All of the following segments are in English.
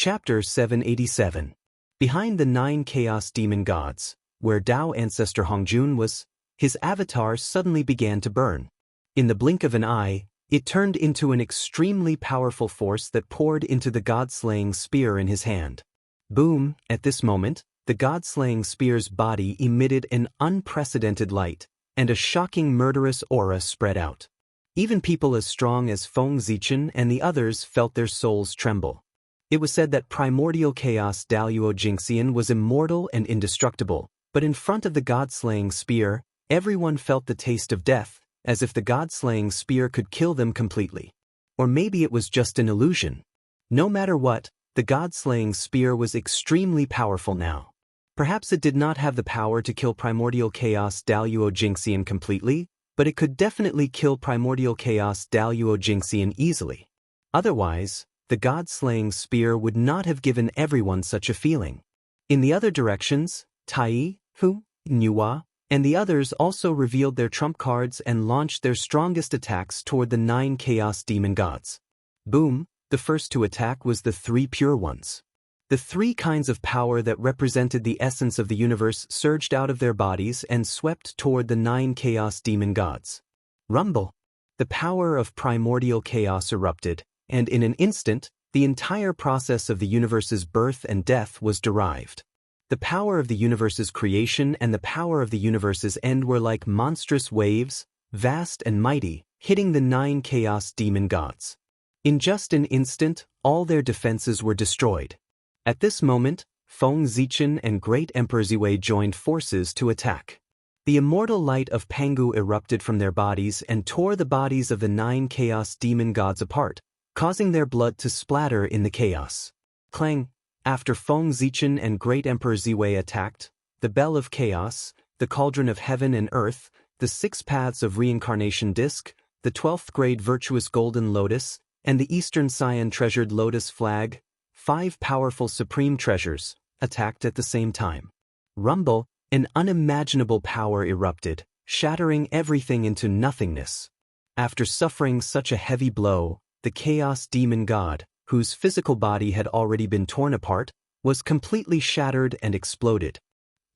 Chapter 787. Behind the 9 Chaos Demon Gods, where Tao ancestor Hongjun was, his avatar suddenly began to burn. In the blink of an eye, it turned into an extremely powerful force that poured into the god-slaying spear in his hand. Boom! At this moment, the god-slaying spear's body emitted an unprecedented light, and a shocking murderous aura spread out. Even people as strong as Feng Zichen and the others felt their souls tremble. It was said that primordial chaos Daluo Jingxian was immortal and indestructible, but in front of the god-slaying spear, everyone felt the taste of death, as if the god-slaying spear could kill them completely. Or maybe it was just an illusion. No matter what, the god-slaying spear was extremely powerful now. Perhaps it did not have the power to kill primordial chaos Daluo Jingxian completely, but it could definitely kill primordial chaos Daluo Jingxian easily. Otherwise, the god-slaying spear would not have given everyone such a feeling. In the other directions, Tai, Hu, Nuwa, and the others also revealed their trump cards and launched their strongest attacks toward the 9 Chaos Demon Gods. Boom! The first to attack was the 3 Pure Ones. The 3 kinds of power that represented the essence of the universe surged out of their bodies and swept toward the 9 Chaos Demon Gods. Rumble! The power of primordial chaos erupted, and in an instant, the entire process of the universe's birth and death was derived. The power of the universe's creation and the power of the universe's end were like monstrous waves, vast and mighty, hitting the 9 Chaos Demon Gods. In just an instant, all their defenses were destroyed. At this moment, Feng Zichen and Great Emperor Ziwei joined forces to attack. The immortal light of Pangu erupted from their bodies and tore the bodies of the 9 Chaos Demon Gods apart, causing their blood to splatter in the chaos. Clang! After Feng Zichen and Great Emperor Ziwei attacked, the Bell of Chaos, the Cauldron of Heaven and Earth, the 6 Paths of Reincarnation Disc, the 12th Grade Virtuous Golden Lotus, and the Eastern Scion Treasured Lotus Flag, 5 powerful supreme treasures, attacked at the same time. Rumble! An unimaginable power erupted, shattering everything into nothingness. After suffering such a heavy blow, the Chaos Demon God, whose physical body had already been torn apart, was completely shattered and exploded.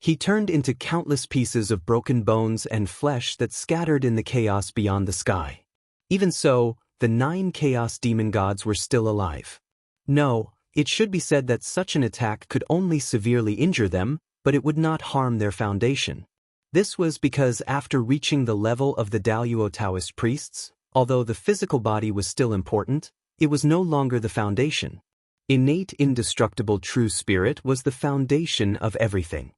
He turned into countless pieces of broken bones and flesh that scattered in the chaos beyond the sky. Even so, the 9 Chaos Demon Gods were still alive. No, it should be said that such an attack could only severely injure them, but it would not harm their foundation. This was because after reaching the level of the Daluo Taoist priests, although the physical body was still important, it was no longer the foundation. Innate indestructible true spirit was the foundation of everything.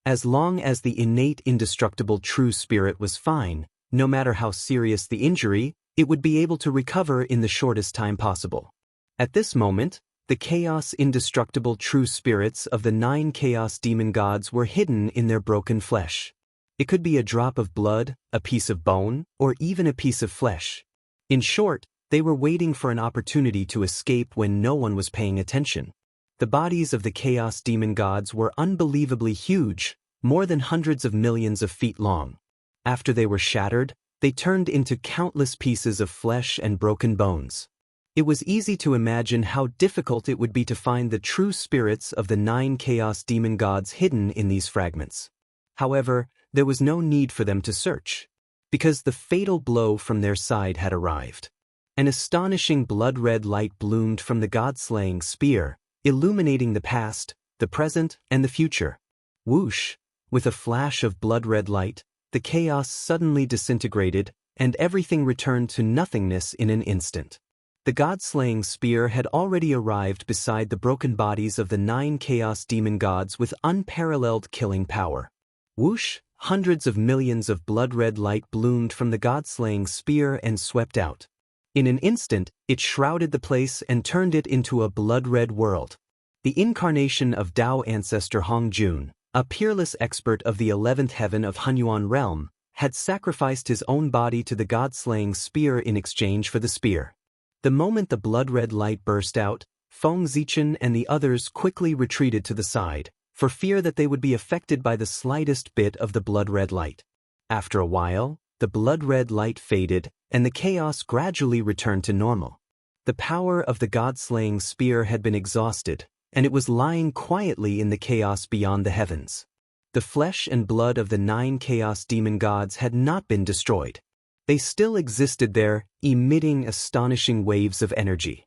As long as the innate indestructible true spirit was fine, no matter how serious the injury, it would be able to recover in the shortest time possible. At this moment, the chaos indestructible true spirits of the 9 Chaos Demon Gods were hidden in their broken flesh. It could be a drop of blood, a piece of bone, or even a piece of flesh. In short, they were waiting for an opportunity to escape when no one was paying attention. The bodies of the Chaos Demon Gods were unbelievably huge, more than hundreds of millions of feet long. After they were shattered, they turned into countless pieces of flesh and broken bones. It was easy to imagine how difficult it would be to find the true spirits of the 9 Chaos Demon Gods hidden in these fragments. However, there was no need for them to search, because the fatal blow from their side had arrived. An astonishing blood-red light bloomed from the god-slaying spear, illuminating the past, the present, and the future. Whoosh! With a flash of blood-red light, the chaos suddenly disintegrated, and everything returned to nothingness in an instant. The god-slaying spear had already arrived beside the broken bodies of the 9 Chaos Demon Gods with unparalleled killing power. Whoosh! Hundreds of millions of blood-red light bloomed from the god-slaying spear and swept out. In an instant, it shrouded the place and turned it into a blood-red world. The incarnation of Tao ancestor Hongjun, a peerless expert of the 11th heaven of Hunyuan realm, had sacrificed his own body to the god-slaying spear in exchange for the spear. The moment the blood-red light burst out, Feng Zichen and the others quickly retreated to the side, for fear that they would be affected by the slightest bit of the blood-red light. After a while, the blood-red light faded, and the chaos gradually returned to normal. The power of the god-slaying spear had been exhausted, and it was lying quietly in the chaos beyond the heavens. The flesh and blood of the 9 chaos demon gods had not been destroyed. They still existed there, emitting astonishing waves of energy.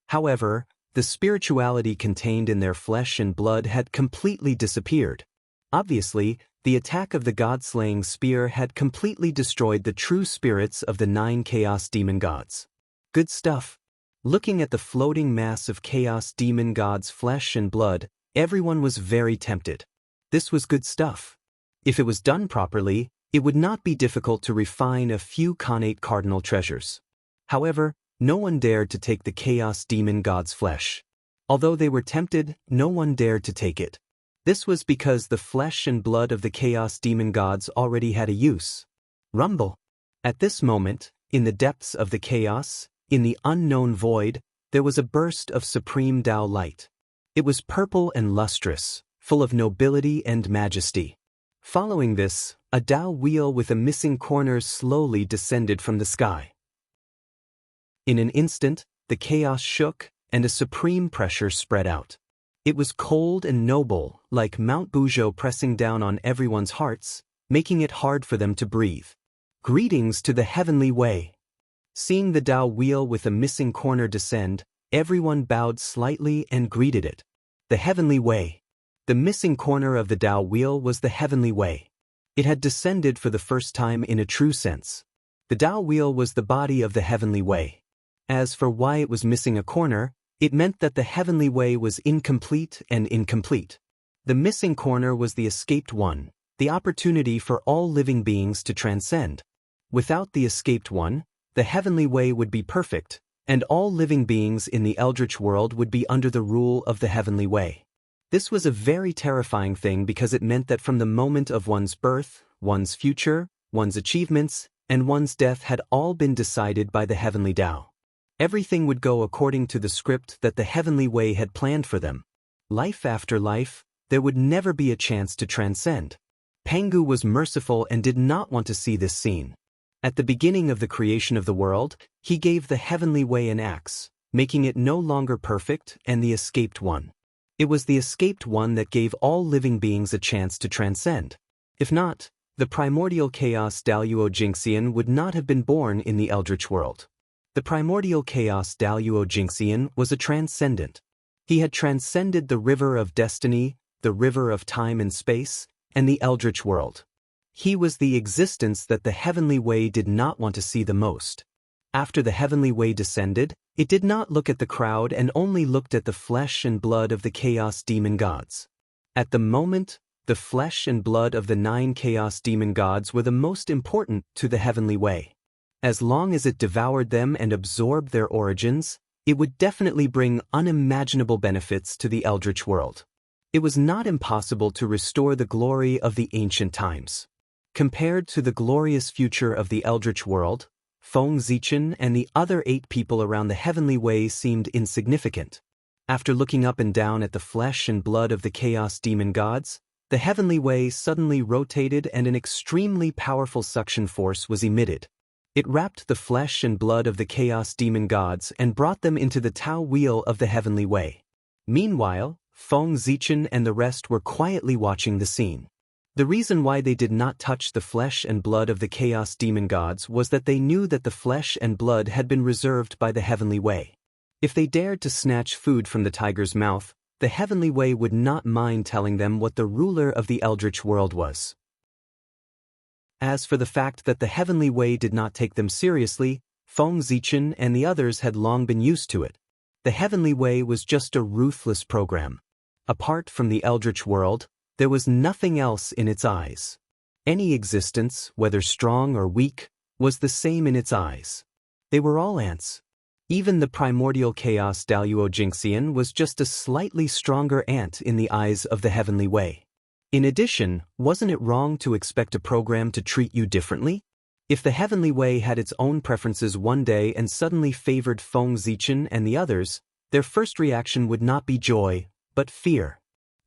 However, the spirituality contained in their flesh and blood had completely disappeared. Obviously, the attack of the god-slaying spear had completely destroyed the true spirits of the 9 chaos demon gods. Good stuff. Looking at the floating mass of chaos demon gods' flesh and blood, everyone was very tempted. This was good stuff. If it was done properly, it would not be difficult to refine a few connate cardinal treasures. However, no one dared to take the chaos demon god's flesh. Although they were tempted, no one dared to take it. This was because the flesh and blood of the chaos demon gods already had a use. Rumble. At this moment, in the depths of the chaos, in the unknown void, there was a burst of supreme Tao light. It was purple and lustrous, full of nobility and majesty. Following this, a Tao wheel with a missing corner slowly descended from the sky. In an instant, the chaos shook, and a supreme pressure spread out. It was cold and noble, like Mount Buzhou pressing down on everyone's hearts, making it hard for them to breathe. Greetings to the heavenly way. Seeing the Tao wheel with a missing corner descend, everyone bowed slightly and greeted it. The heavenly way. The missing corner of the Tao wheel was the heavenly way. It had descended for the first time in a true sense. The Tao wheel was the body of the heavenly way. As for why it was missing a corner, it meant that the heavenly way was incomplete and incomplete. The missing corner was the escaped one, the opportunity for all living beings to transcend. Without the escaped one, the heavenly way would be perfect, and all living beings in the eldritch world would be under the rule of the heavenly way. This was a very terrifying thing because it meant that from the moment of one's birth, one's future, one's achievements, and one's death had all been decided by the heavenly Tao. Everything would go according to the script that the heavenly way had planned for them. Life after life, there would never be a chance to transcend. Pengu was merciful and did not want to see this scene. At the beginning of the creation of the world, he gave the heavenly way an axe, making it no longer perfect and the escaped one. It was the escaped one that gave all living beings a chance to transcend. If not, the primordial chaos Daluo Jingxian would not have been born in the eldritch world. The primordial chaos Daluo Jingxian was a transcendent. He had transcended the river of destiny, the river of time and space, and the eldritch world. He was the existence that the heavenly way did not want to see the most. After the heavenly way descended, it did not look at the crowd and only looked at the flesh and blood of the chaos demon gods. At the moment, the flesh and blood of the 9 chaos demon gods were the most important to the heavenly way. As long as it devoured them and absorbed their origins, it would definitely bring unimaginable benefits to the eldritch world. It was not impossible to restore the glory of the ancient times. Compared to the glorious future of the eldritch world, Feng Zichen and the other 8 people around the heavenly way seemed insignificant. After looking up and down at the flesh and blood of the chaos demon gods, the heavenly way suddenly rotated and an extremely powerful suction force was emitted. It wrapped the flesh and blood of the chaos demon gods and brought them into the Tao wheel of the heavenly way. Meanwhile, Feng Zichen and the rest were quietly watching the scene. The reason why they did not touch the flesh and blood of the chaos demon gods was that they knew that the flesh and blood had been reserved by the heavenly way. If they dared to snatch food from the tiger's mouth, the heavenly way would not mind telling them what the ruler of the eldritch world was. As for the fact that the heavenly way did not take them seriously, Feng Zichen and the others had long been used to it. The heavenly way was just a ruthless program. Apart from the eldritch world, there was nothing else in its eyes. Any existence, whether strong or weak, was the same in its eyes. They were all ants. Even the primordial chaos Daluo Jingxian was just a slightly stronger ant in the eyes of the heavenly way. In addition, wasn't it wrong to expect a program to treat you differently? If the heavenly way had its own preferences one day and suddenly favored Feng Zichen and the others, their first reaction would not be joy, but fear.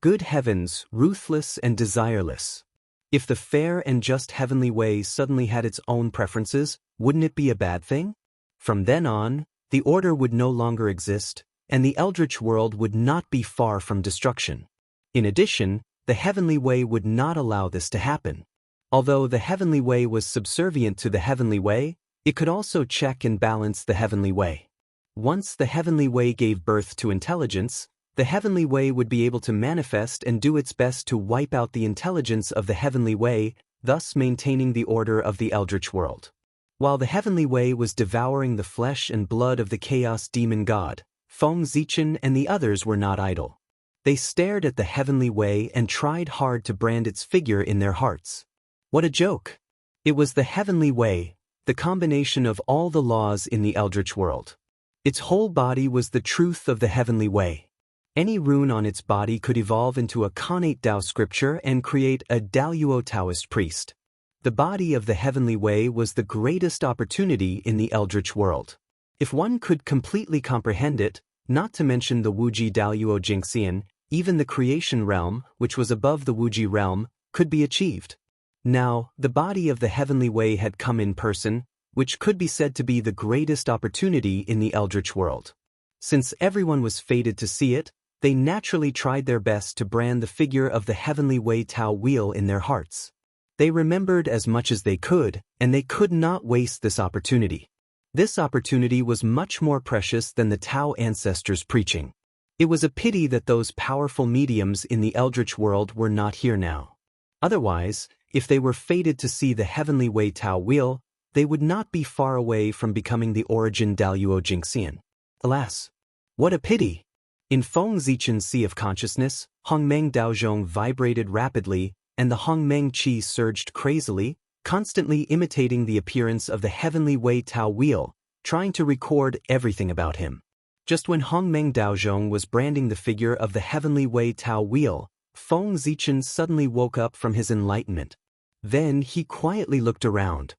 Good heavens, ruthless and desireless. If the fair and just heavenly way suddenly had its own preferences, wouldn't it be a bad thing? From then on, the order would no longer exist, and the eldritch world would not be far from destruction. In addition, the heavenly way would not allow this to happen. Although the heavenly way was subservient to the heavenly way, it could also check and balance the heavenly way. Once the heavenly way gave birth to intelligence, the heavenly way would be able to manifest and do its best to wipe out the intelligence of the heavenly way, thus maintaining the order of the eldritch world. While the heavenly way was devouring the flesh and blood of the chaos demon god, Feng Zichen and the others were not idle. They stared at the heavenly way and tried hard to brand its figure in their hearts. What a joke! It was the heavenly way, the combination of all the laws in the eldritch world. Its whole body was the truth of the heavenly way. Any rune on its body could evolve into a connate Dao scripture and create a Daluo Taoist priest. The body of the heavenly way was the greatest opportunity in the eldritch world. If one could completely comprehend it, not to mention the Wuji Daluo Jingxian, even the creation realm, which was above the Wuji realm, could be achieved. Now, the body of the heavenly way had come in person, which could be said to be the greatest opportunity in the eldritch world. Since everyone was fated to see it, they naturally tried their best to brand the figure of the heavenly way Tao wheel in their hearts. They remembered as much as they could, and they could not waste this opportunity. This opportunity was much more precious than the Tao ancestors' preaching. It was a pity that those powerful mediums in the eldritch world were not here now. Otherwise, if they were fated to see the heavenly way Tao wheel, they would not be far away from becoming the origin Daluo Jingxian. Alas! What a pity! In Feng Zichen's sea of consciousness, Hongmeng Daozhong vibrated rapidly, and the Hongmeng Qi surged crazily, constantly imitating the appearance of the heavenly way Tao wheel, trying to record everything about him. Just when Hongmeng Daozhong was branding the figure of the heavenly way Tao wheel, Feng Zichen suddenly woke up from his enlightenment. Then he quietly looked around.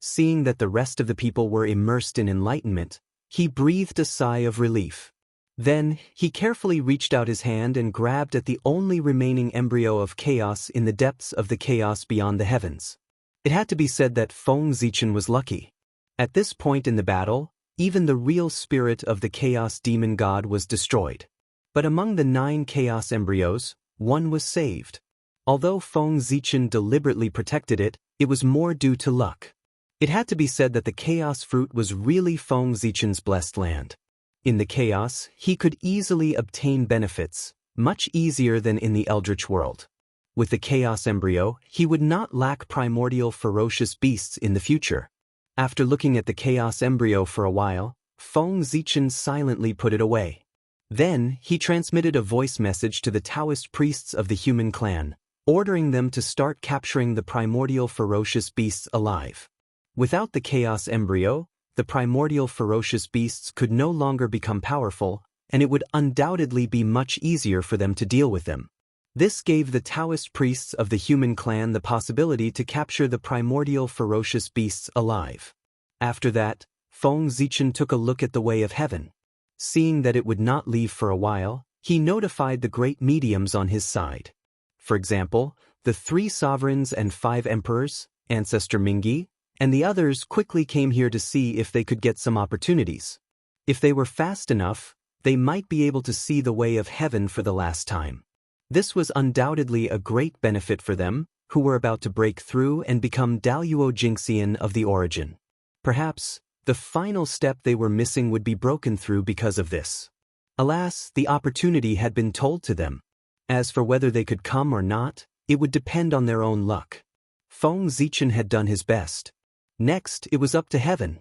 Seeing that the rest of the people were immersed in enlightenment, he breathed a sigh of relief. Then, he carefully reached out his hand and grabbed at the only remaining embryo of chaos in the depths of the chaos beyond the heavens. It had to be said that Feng Zichen was lucky. At this point in the battle, even the real spirit of the chaos demon god was destroyed. But among the 9 chaos embryos, one was saved. Although Feng Zichen deliberately protected it, it was more due to luck. It had to be said that the chaos fruit was really Feng Zichen's blessed land. In the chaos, he could easily obtain benefits, much easier than in the eldritch world. With the chaos embryo, he would not lack primordial ferocious beasts in the future. After looking at the chaos embryo for a while, Feng Zichen silently put it away. Then, he transmitted a voice message to the Taoist priests of the human clan, ordering them to start capturing the primordial ferocious beasts alive. Without the chaos embryo, the primordial ferocious beasts could no longer become powerful, and it would undoubtedly be much easier for them to deal with them. This gave the Taoist priests of the human clan the possibility to capture the primordial ferocious beasts alive. After that, Feng Zichen took a look at the way of heaven. Seeing that it would not leave for a while, he notified the great mediums on his side. For example, the 3 sovereigns and 5 emperors, Ancestor Mingi, and the others quickly came here to see if they could get some opportunities. If they were fast enough, they might be able to see the way of heaven for the last time. This was undoubtedly a great benefit for them, who were about to break through and become Daluo Jingxian of the origin. Perhaps, the final step they were missing would be broken through because of this. Alas, the opportunity had been told to them. As for whether they could come or not, it would depend on their own luck. Feng Zichen had done his best. Next, it was up to heaven.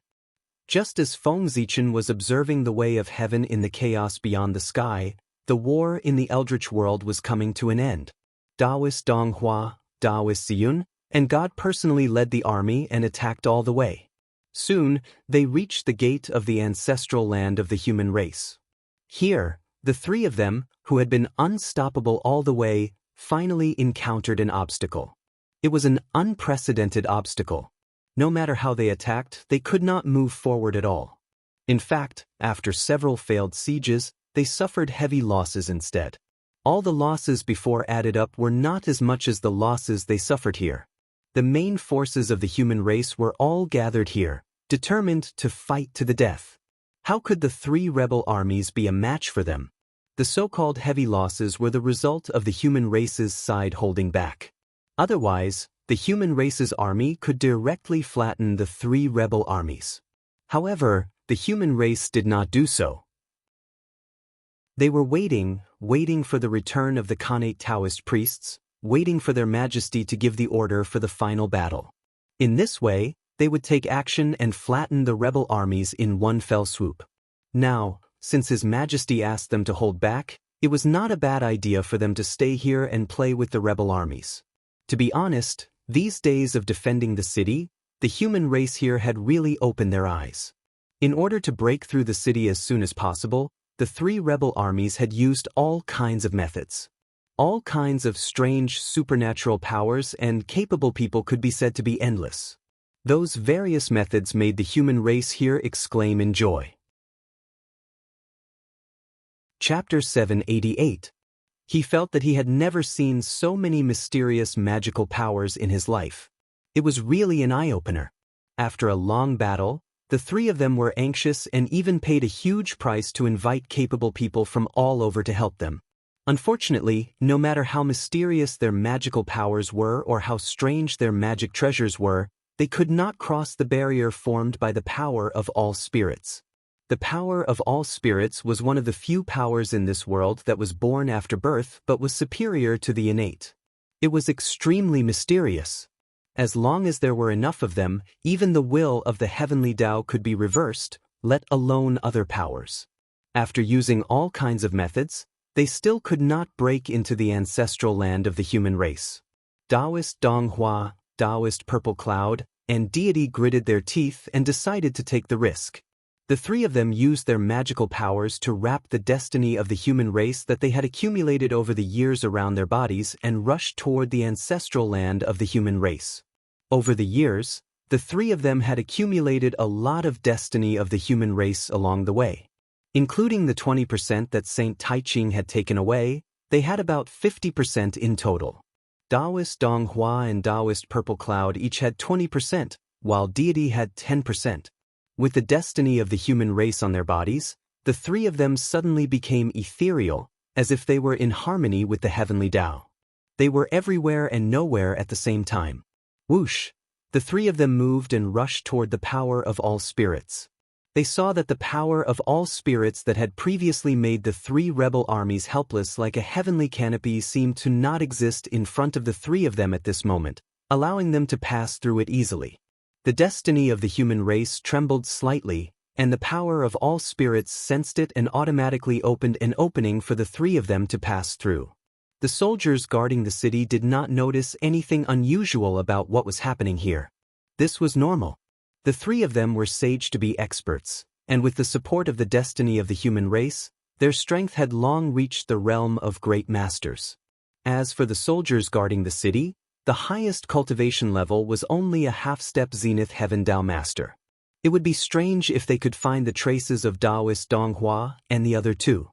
Just as Feng Zichen was observing the way of heaven in the chaos beyond the sky, the war in the eldritch world was coming to an end. Daoist Donghua, Daoist Ziyun, and God personally led the army and attacked all the way. Soon, they reached the gate of the ancestral land of the human race. Here, the 3 of them, who had been unstoppable all the way, finally encountered an obstacle. It was an unprecedented obstacle. No matter how they attacked, they could not move forward at all. In fact, after several failed sieges, they suffered heavy losses instead. All the losses before added up were not as much as the losses they suffered here. The main forces of the human race were all gathered here, determined to fight to the death. How could the three rebel armies be a match for them? The so-called heavy losses were the result of the human race's side holding back. Otherwise, the human race's army could directly flatten the three rebel armies. However, the human race did not do so. They were waiting for the return of the Khanate Taoist priests, waiting for their majesty to give the order for the final battle. In this way, they would take action and flatten the rebel armies in one fell swoop. Now, since His Majesty asked them to hold back, it was not a bad idea for them to stay here and play with the rebel armies. To be honest, these days of defending the city, the human race here had really opened their eyes. In order to break through the city as soon as possible, the three rebel armies had used all kinds of methods. All kinds of strange supernatural powers and capable people could be said to be endless. Those various methods made the human race here exclaim in joy. Chapter 788. He felt that he had never seen so many mysterious magical powers in his life. It was really an eye-opener. After a long battle, the three of them were anxious and even paid a huge price to invite capable people from all over to help them. Unfortunately, no matter how mysterious their magical powers were or how strange their magic treasures were, they could not cross the barrier formed by the power of all spirits. The power of all spirits was one of the few powers in this world that was born after birth but was superior to the innate. It was extremely mysterious. As long as there were enough of them, even the will of the heavenly Tao could be reversed, let alone other powers. After using all kinds of methods, they still could not break into the ancestral land of the human race. Taoist Donghua, Taoist Purple Cloud, and Deity gritted their teeth and decided to take the risk. The three of them used their magical powers to wrap the destiny of the human race that they had accumulated over the years around their bodies and rushed toward the ancestral land of the human race. Over the years, the three of them had accumulated a lot of destiny of the human race along the way. Including the 20% that Saint Taiching had taken away, they had about 50% in total. Taoist Donghua and Taoist Purple Cloud each had 20%, while Deity had 10%. With the destiny of the human race on their bodies, the three of them suddenly became ethereal, as if they were in harmony with the heavenly Tao. They were everywhere and nowhere at the same time. Whoosh! The three of them moved and rushed toward the power of all spirits. They saw that the power of all spirits that had previously made the three rebel armies helpless like a heavenly canopy seemed to not exist in front of the three of them at this moment, allowing them to pass through it easily. The destiny of the human race trembled slightly, and the power of all spirits sensed it and automatically opened an opening for the three of them to pass through. The soldiers guarding the city did not notice anything unusual about what was happening here. This was normal. The three of them were saged to be experts, and with the support of the destiny of the human race, their strength had long reached the realm of great masters. As for the soldiers guarding the city, the highest cultivation level was only a half-step Zenith Heaven Tao Master. It would be strange if they could find the traces of Taoist Donghua and the other two.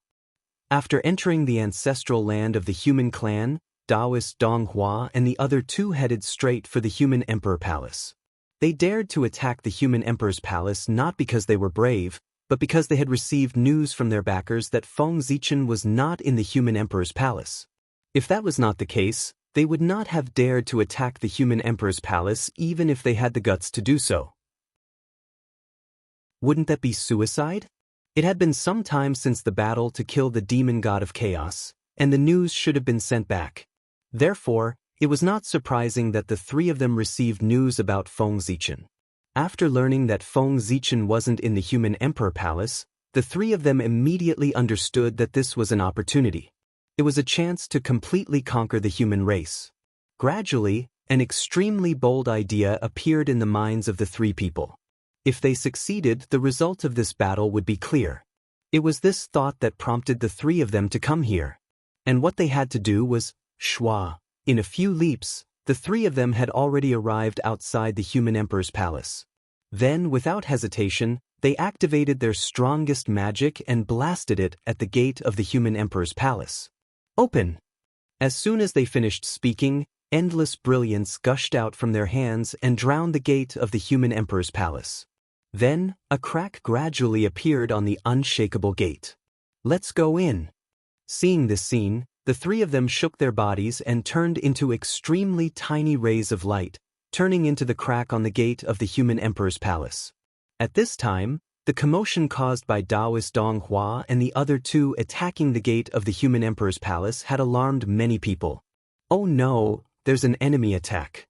After entering the ancestral land of the human clan, Taoist Donghua and the other two headed straight for the human emperor palace. They dared to attack the human emperor's palace not because they were brave, but because they had received news from their backers that Feng Zichen was not in the human emperor's palace. If that was not the case, they would not have dared to attack the human emperor's palace even if they had the guts to do so. Wouldn't that be suicide? It had been some time since the battle to kill the demon god of chaos, and the news should have been sent back. Therefore, it was not surprising that the three of them received news about Feng Zichen. After learning that Feng Zichen wasn't in the human emperor palace, the three of them immediately understood that this was an opportunity. It was a chance to completely conquer the human race. Gradually, an extremely bold idea appeared in the minds of the three people. If they succeeded, the result of this battle would be clear. It was this thought that prompted the three of them to come here. And what they had to do was, shwa. In a few leaps, the three of them had already arrived outside the human emperor's palace. Then, without hesitation, they activated their strongest magic and blasted it at the gate of the human emperor's palace. Open! As soon as they finished speaking, endless brilliance gushed out from their hands and drowned the gate of the human emperor's palace. Then, a crack gradually appeared on the unshakable gate. "Let's go in." Seeing this scene, the three of them shook their bodies and turned into extremely tiny rays of light, turning into the crack on the gate of the human emperor's palace. At this time, the commotion caused by Taoist Dong Hua and the other two attacking the gate of the human emperor's palace had alarmed many people. "Oh no, there's an enemy attack.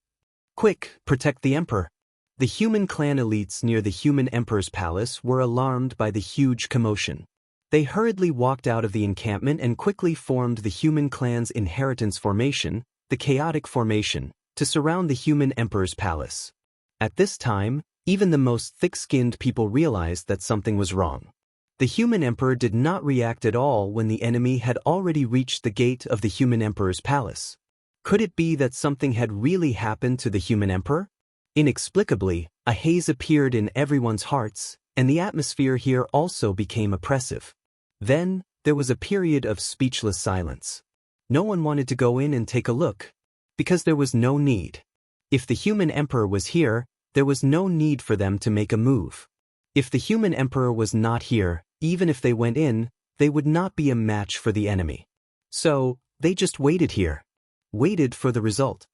Quick, protect the emperor." The human clan elites near the human emperor's palace were alarmed by the huge commotion. They hurriedly walked out of the encampment and quickly formed the human clan's inheritance formation, the chaotic formation, to surround the human emperor's palace. At this time, even the most thick-skinned people realized that something was wrong. The human emperor did not react at all when the enemy had already reached the gate of the human emperor's palace. Could it be that something had really happened to the human emperor? Inexplicably, a haze appeared in everyone's hearts, and the atmosphere here also became oppressive. Then, there was a period of speechless silence. No one wanted to go in and take a look, because there was no need. If the human emperor was here, there was no need for them to make a move. If the human emperor was not here, even if they went in, they would not be a match for the enemy. So, they just waited here. Waited for the result.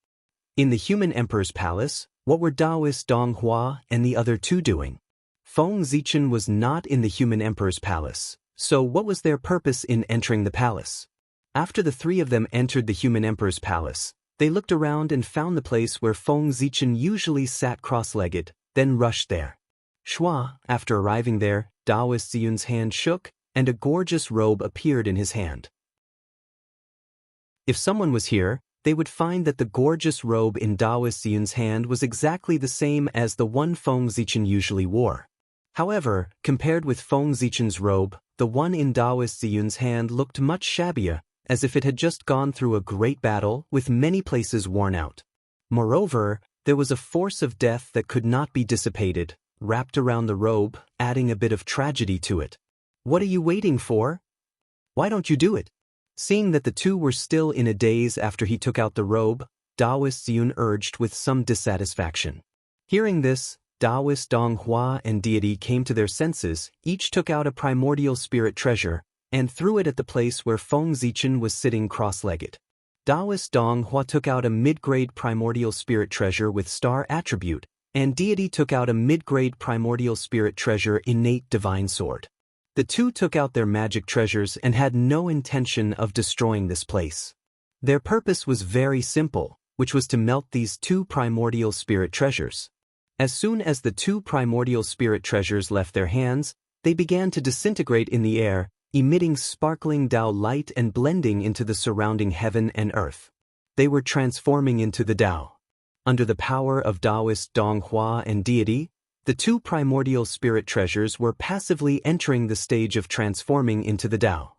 In the human emperor's palace, what were Taoist Dong Hua and the other two doing? Feng Zichen was not in the human emperor's palace, so what was their purpose in entering the palace? After the three of them entered the human emperor's palace, they looked around and found the place where Feng Zichen usually sat cross-legged, then rushed there. Shua, after arriving there, Taoist Ziyun's hand shook, and a gorgeous robe appeared in his hand. If someone was here, they would find that the gorgeous robe in Taoist Ziyun's hand was exactly the same as the one Feng Zichen usually wore. However, compared with Feng Zichen's robe, the one in Taoist Ziyun's hand looked much shabbier, as if it had just gone through a great battle with many places worn out. Moreover, there was a force of death that could not be dissipated, wrapped around the robe, adding a bit of tragedy to it. "What are you waiting for? Why don't you do it?" Seeing that the two were still in a daze after he took out the robe, Taoist Ziyun urged with some dissatisfaction. Hearing this, Taoist Dong Hua and Deity came to their senses, each took out a primordial spirit treasure, and threw it at the place where Feng Zichen was sitting cross-legged. Taoist Dong Hua took out a mid-grade primordial spirit treasure with star attribute, and Deity took out a mid-grade primordial spirit treasure innate divine sword. The two took out their magic treasures and had no intention of destroying this place. Their purpose was very simple, which was to melt these two primordial spirit treasures. As soon as the two primordial spirit treasures left their hands, they began to disintegrate in the air, emitting sparkling Tao light and blending into the surrounding heaven and earth. They were transforming into the Tao. Under the power of Taoist Dong Hua and Deity, the two primordial spirit treasures were passively entering the stage of transforming into the Tao.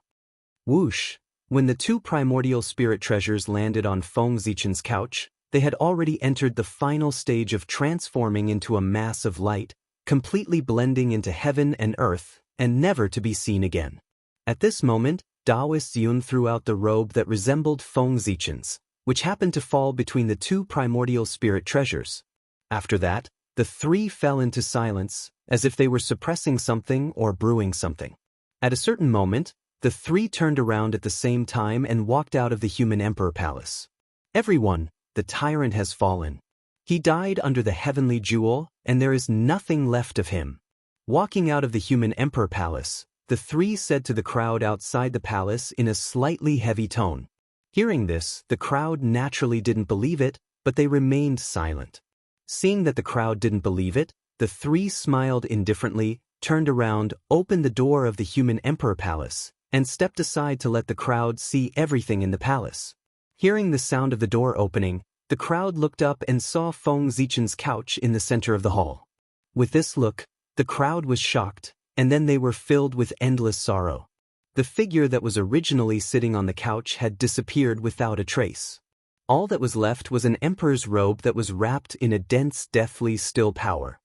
Whoosh! When the two primordial spirit treasures landed on Feng Zichen's couch, they had already entered the final stage of transforming into a mass of light, completely blending into heaven and earth, and never to be seen again. At this moment, Taoist Ziyun threw out the robe that resembled Feng Zichen's, which happened to fall between the two primordial spirit treasures. After that, the three fell into silence, as if they were suppressing something or brewing something. At a certain moment, the three turned around at the same time and walked out of the human emperor palace. "Everyone, the tyrant has fallen. He died under the heavenly jewel, and there is nothing left of him." Walking out of the human emperor palace, the three said to the crowd outside the palace in a slightly heavy tone. Hearing this, the crowd naturally didn't believe it, but they remained silent. Seeing that the crowd didn't believe it, the three smiled indifferently, turned around, opened the door of the human emperor palace, and stepped aside to let the crowd see everything in the palace. Hearing the sound of the door opening, the crowd looked up and saw Feng Zichen's couch in the center of the hall. With this look, the crowd was shocked, and then they were filled with endless sorrow. The figure that was originally sitting on the couch had disappeared without a trace. All that was left was an emperor's robe that was wrapped in a dense, deathly still power.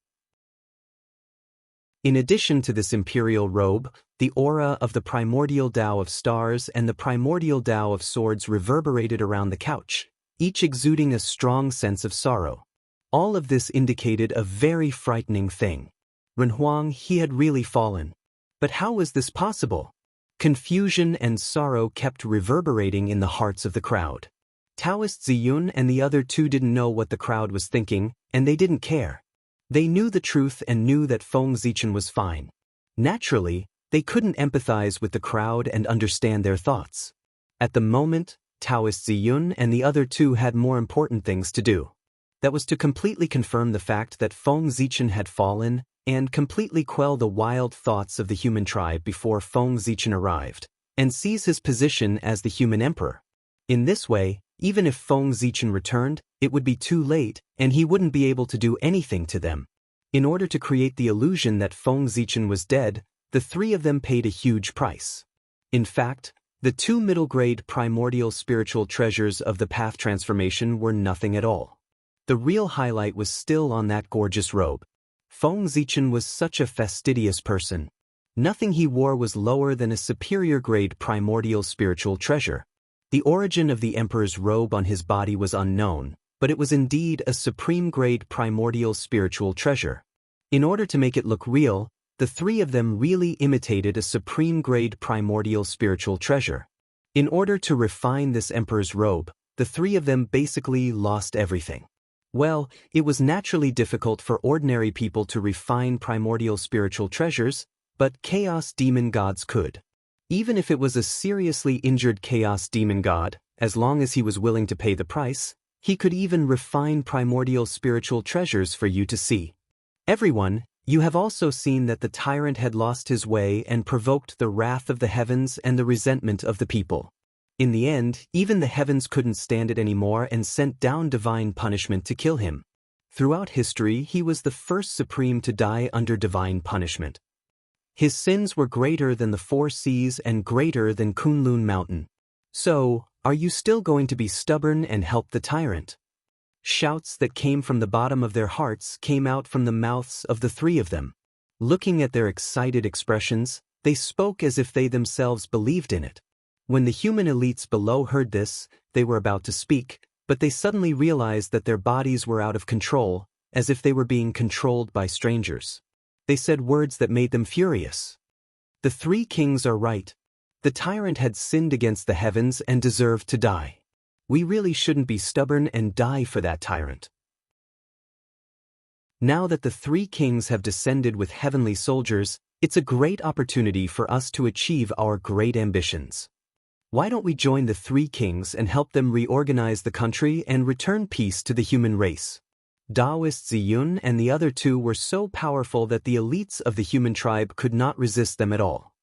In addition to this imperial robe, the aura of the primordial Tao of stars and the primordial Tao of swords reverberated around the couch, each exuding a strong sense of sorrow. All of this indicated a very frightening thing. Renhuang, he had really fallen. But how was this possible? Confusion and sorrow kept reverberating in the hearts of the crowd. Taoist Ziyun and the other two didn't know what the crowd was thinking, and they didn't care. They knew the truth and knew that Feng Zichen was fine. Naturally, they couldn't empathize with the crowd and understand their thoughts. At the moment, Taoist Ziyun and the other two had more important things to do. That was to completely confirm the fact that Feng Zichen had fallen and completely quell the wild thoughts of the human tribe before Feng Zichen arrived, and seize his position as the human emperor. In this way, even if Feng Zichen returned, it would be too late, and he wouldn't be able to do anything to them. In order to create the illusion that Feng Zichen was dead, the three of them paid a huge price. In fact, the two middle-grade primordial spiritual treasures of the path transformation were nothing at all. The real highlight was still on that gorgeous robe. Feng Zichen was such a fastidious person. Nothing he wore was lower than a superior-grade primordial spiritual treasure. The origin of the emperor's robe on his body was unknown, but it was indeed a supreme-grade primordial spiritual treasure. In order to make it look real, the three of them really imitated a supreme-grade primordial spiritual treasure. In order to refine this emperor's robe, the three of them basically lost everything. Well, it was naturally difficult for ordinary people to refine primordial spiritual treasures, but chaos demon gods could. Even if it was a seriously injured chaos demon god, as long as he was willing to pay the price, he could even refine primordial spiritual treasures for you to see. Everyone, you have also seen that the tyrant had lost his way and provoked the wrath of the heavens and the resentment of the people. In the end, even the heavens couldn't stand it anymore and sent down divine punishment to kill him. Throughout history, he was the first supreme to die under divine punishment. His sins were greater than the 4 seas and greater than Kunlun Mountain. So, are you still going to be stubborn and help the tyrant? Shouts that came from the bottom of their hearts came out from the mouths of the three of them. Looking at their excited expressions, they spoke as if they themselves believed in it. When the human elites below heard this, they were about to speak, but they suddenly realized that their bodies were out of control, as if they were being controlled by strangers. They said words that made them furious. The three kings are right. The tyrant had sinned against the heavens and deserved to die. We really shouldn't be stubborn and die for that tyrant. Now that the three kings have descended with heavenly soldiers, it's a great opportunity for us to achieve our great ambitions. Why don't we join the three kings and help them reorganize the country and return peace to the human race? Taoist Ziyun and the other two were so powerful that the elites of the human tribe could not resist them at all.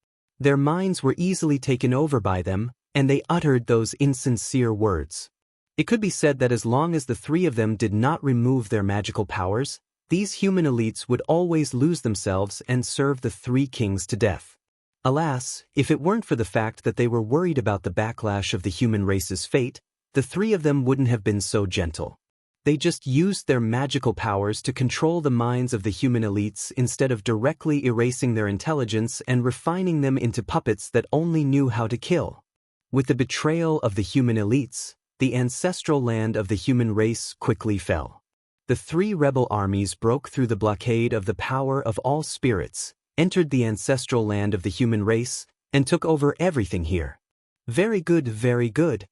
Their minds were easily taken over by them, and they uttered those insincere words. It could be said that as long as the three of them did not remove their magical powers, these human elites would always lose themselves and serve the three kings to death. Alas, if it weren't for the fact that they were worried about the backlash of the human race's fate, the three of them wouldn't have been so gentle. They just used their magical powers to control the minds of the human elites instead of directly erasing their intelligence and refining them into puppets that only knew how to kill. With the betrayal of the human elites, the ancestral land of the human race quickly fell. The three rebel armies broke through the blockade of the power of all spirits, entered the ancestral land of the human race, and took over everything here. Very good, very good.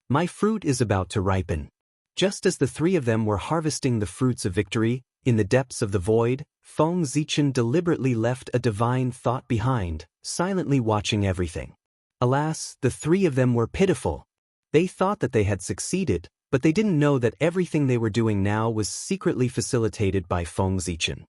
My fruit is about to ripen. Just as the three of them were harvesting the fruits of victory, in the depths of the void, Feng Zichen deliberately left a divine thought behind, silently watching everything. Alas, the three of them were pitiful. They thought that they had succeeded, but they didn't know that everything they were doing now was secretly facilitated by Feng Zichen.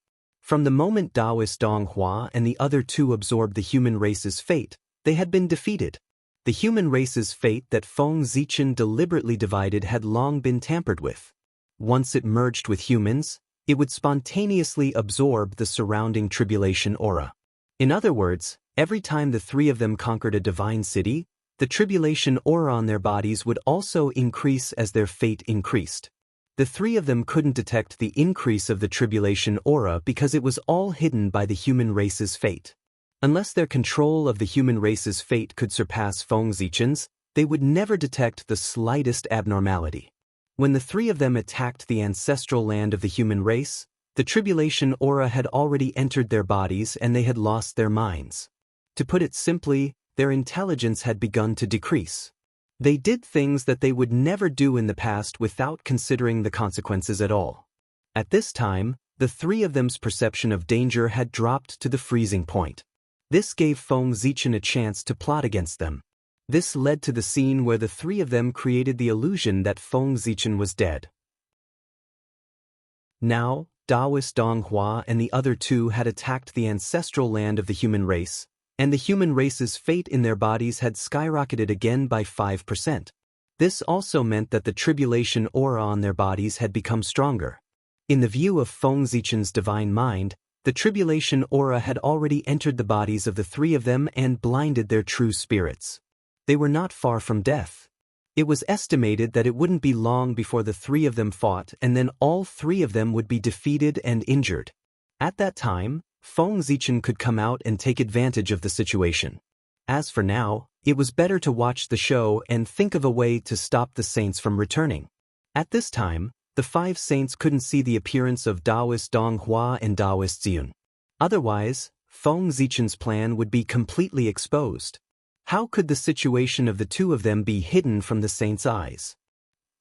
From the moment Taoist Donghua and the other two absorbed the human race's fate, they had been defeated. The human race's fate that Feng Zichen deliberately divided had long been tampered with. Once it merged with humans, it would spontaneously absorb the surrounding tribulation aura. In other words, every time the three of them conquered a divine city, the tribulation aura on their bodies would also increase as their fate increased. The three of them couldn't detect the increase of the tribulation aura because it was all hidden by the human race's fate. Unless their control of the human race's fate could surpass Feng Zichen's, they would never detect the slightest abnormality. When the three of them attacked the ancestral land of the human race, The tribulation aura had already entered their bodies and they had lost their minds. To put it simply, their intelligence had begun to decrease. They did things that they would never do in the past without considering the consequences at all. At this time, the three of them's perception of danger had dropped to the freezing point. This gave Feng Zichen a chance to plot against them. This led to the scene where the three of them created the illusion that Feng Zichen was dead. Now, Taoist Dong Hua and the other two had attacked the ancestral land of the human race, and the human race's fate in their bodies had skyrocketed again by 5%. This also meant that the tribulation aura on their bodies had become stronger. In the view of Feng Zichen's divine mind, the tribulation aura had already entered the bodies of the three of them and blinded their true spirits. They were not far from death. It was estimated that it wouldn't be long before the three of them fought and then all three of them would be defeated and injured. At that time, Feng Zichen could come out and take advantage of the situation. As for now, it was better to watch the show and think of a way to stop the saints from returning. At this time, the five saints couldn't see the appearance of Taoist Dong Hua and Taoist Ziyun. Otherwise, Feng Zichen's plan would be completely exposed. How could the situation of the two of them be hidden from the saints' eyes?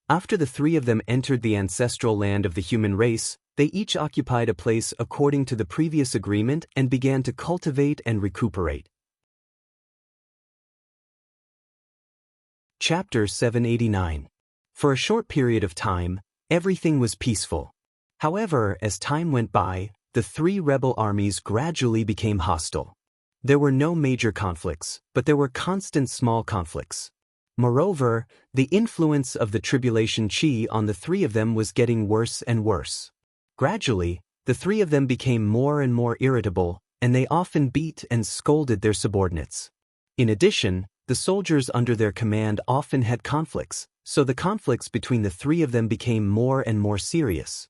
After the three of them entered the ancestral land of the human race, they each occupied a place according to the previous agreement and began to cultivate and recuperate. Chapter 789. For a short period of time, everything was peaceful. However, as time went by, the three rebel armies gradually became hostile. There were no major conflicts, but there were constant small conflicts. Moreover, the influence of the tribulation chi on the three of them was getting worse and worse. Gradually, the three of them became more and more irritable, and they often beat and scolded their subordinates. In addition, the soldiers under their command often had conflicts, so the conflicts between the three of them became more and more serious.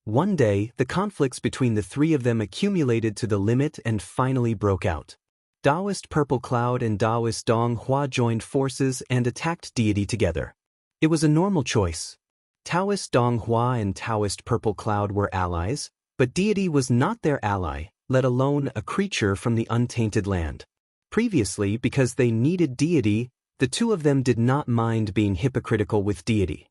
One day, the conflicts between the three of them accumulated to the limit and finally broke out. Taoist Purple Cloud and Taoist Dong Hua joined forces and attacked Deity together. It was a normal choice. Taoist Dong Hua and Taoist Purple Cloud were allies, but Deity was not their ally, let alone a creature from the untainted land. Previously, because they needed Deity, the two of them did not mind being hypocritical with Deity.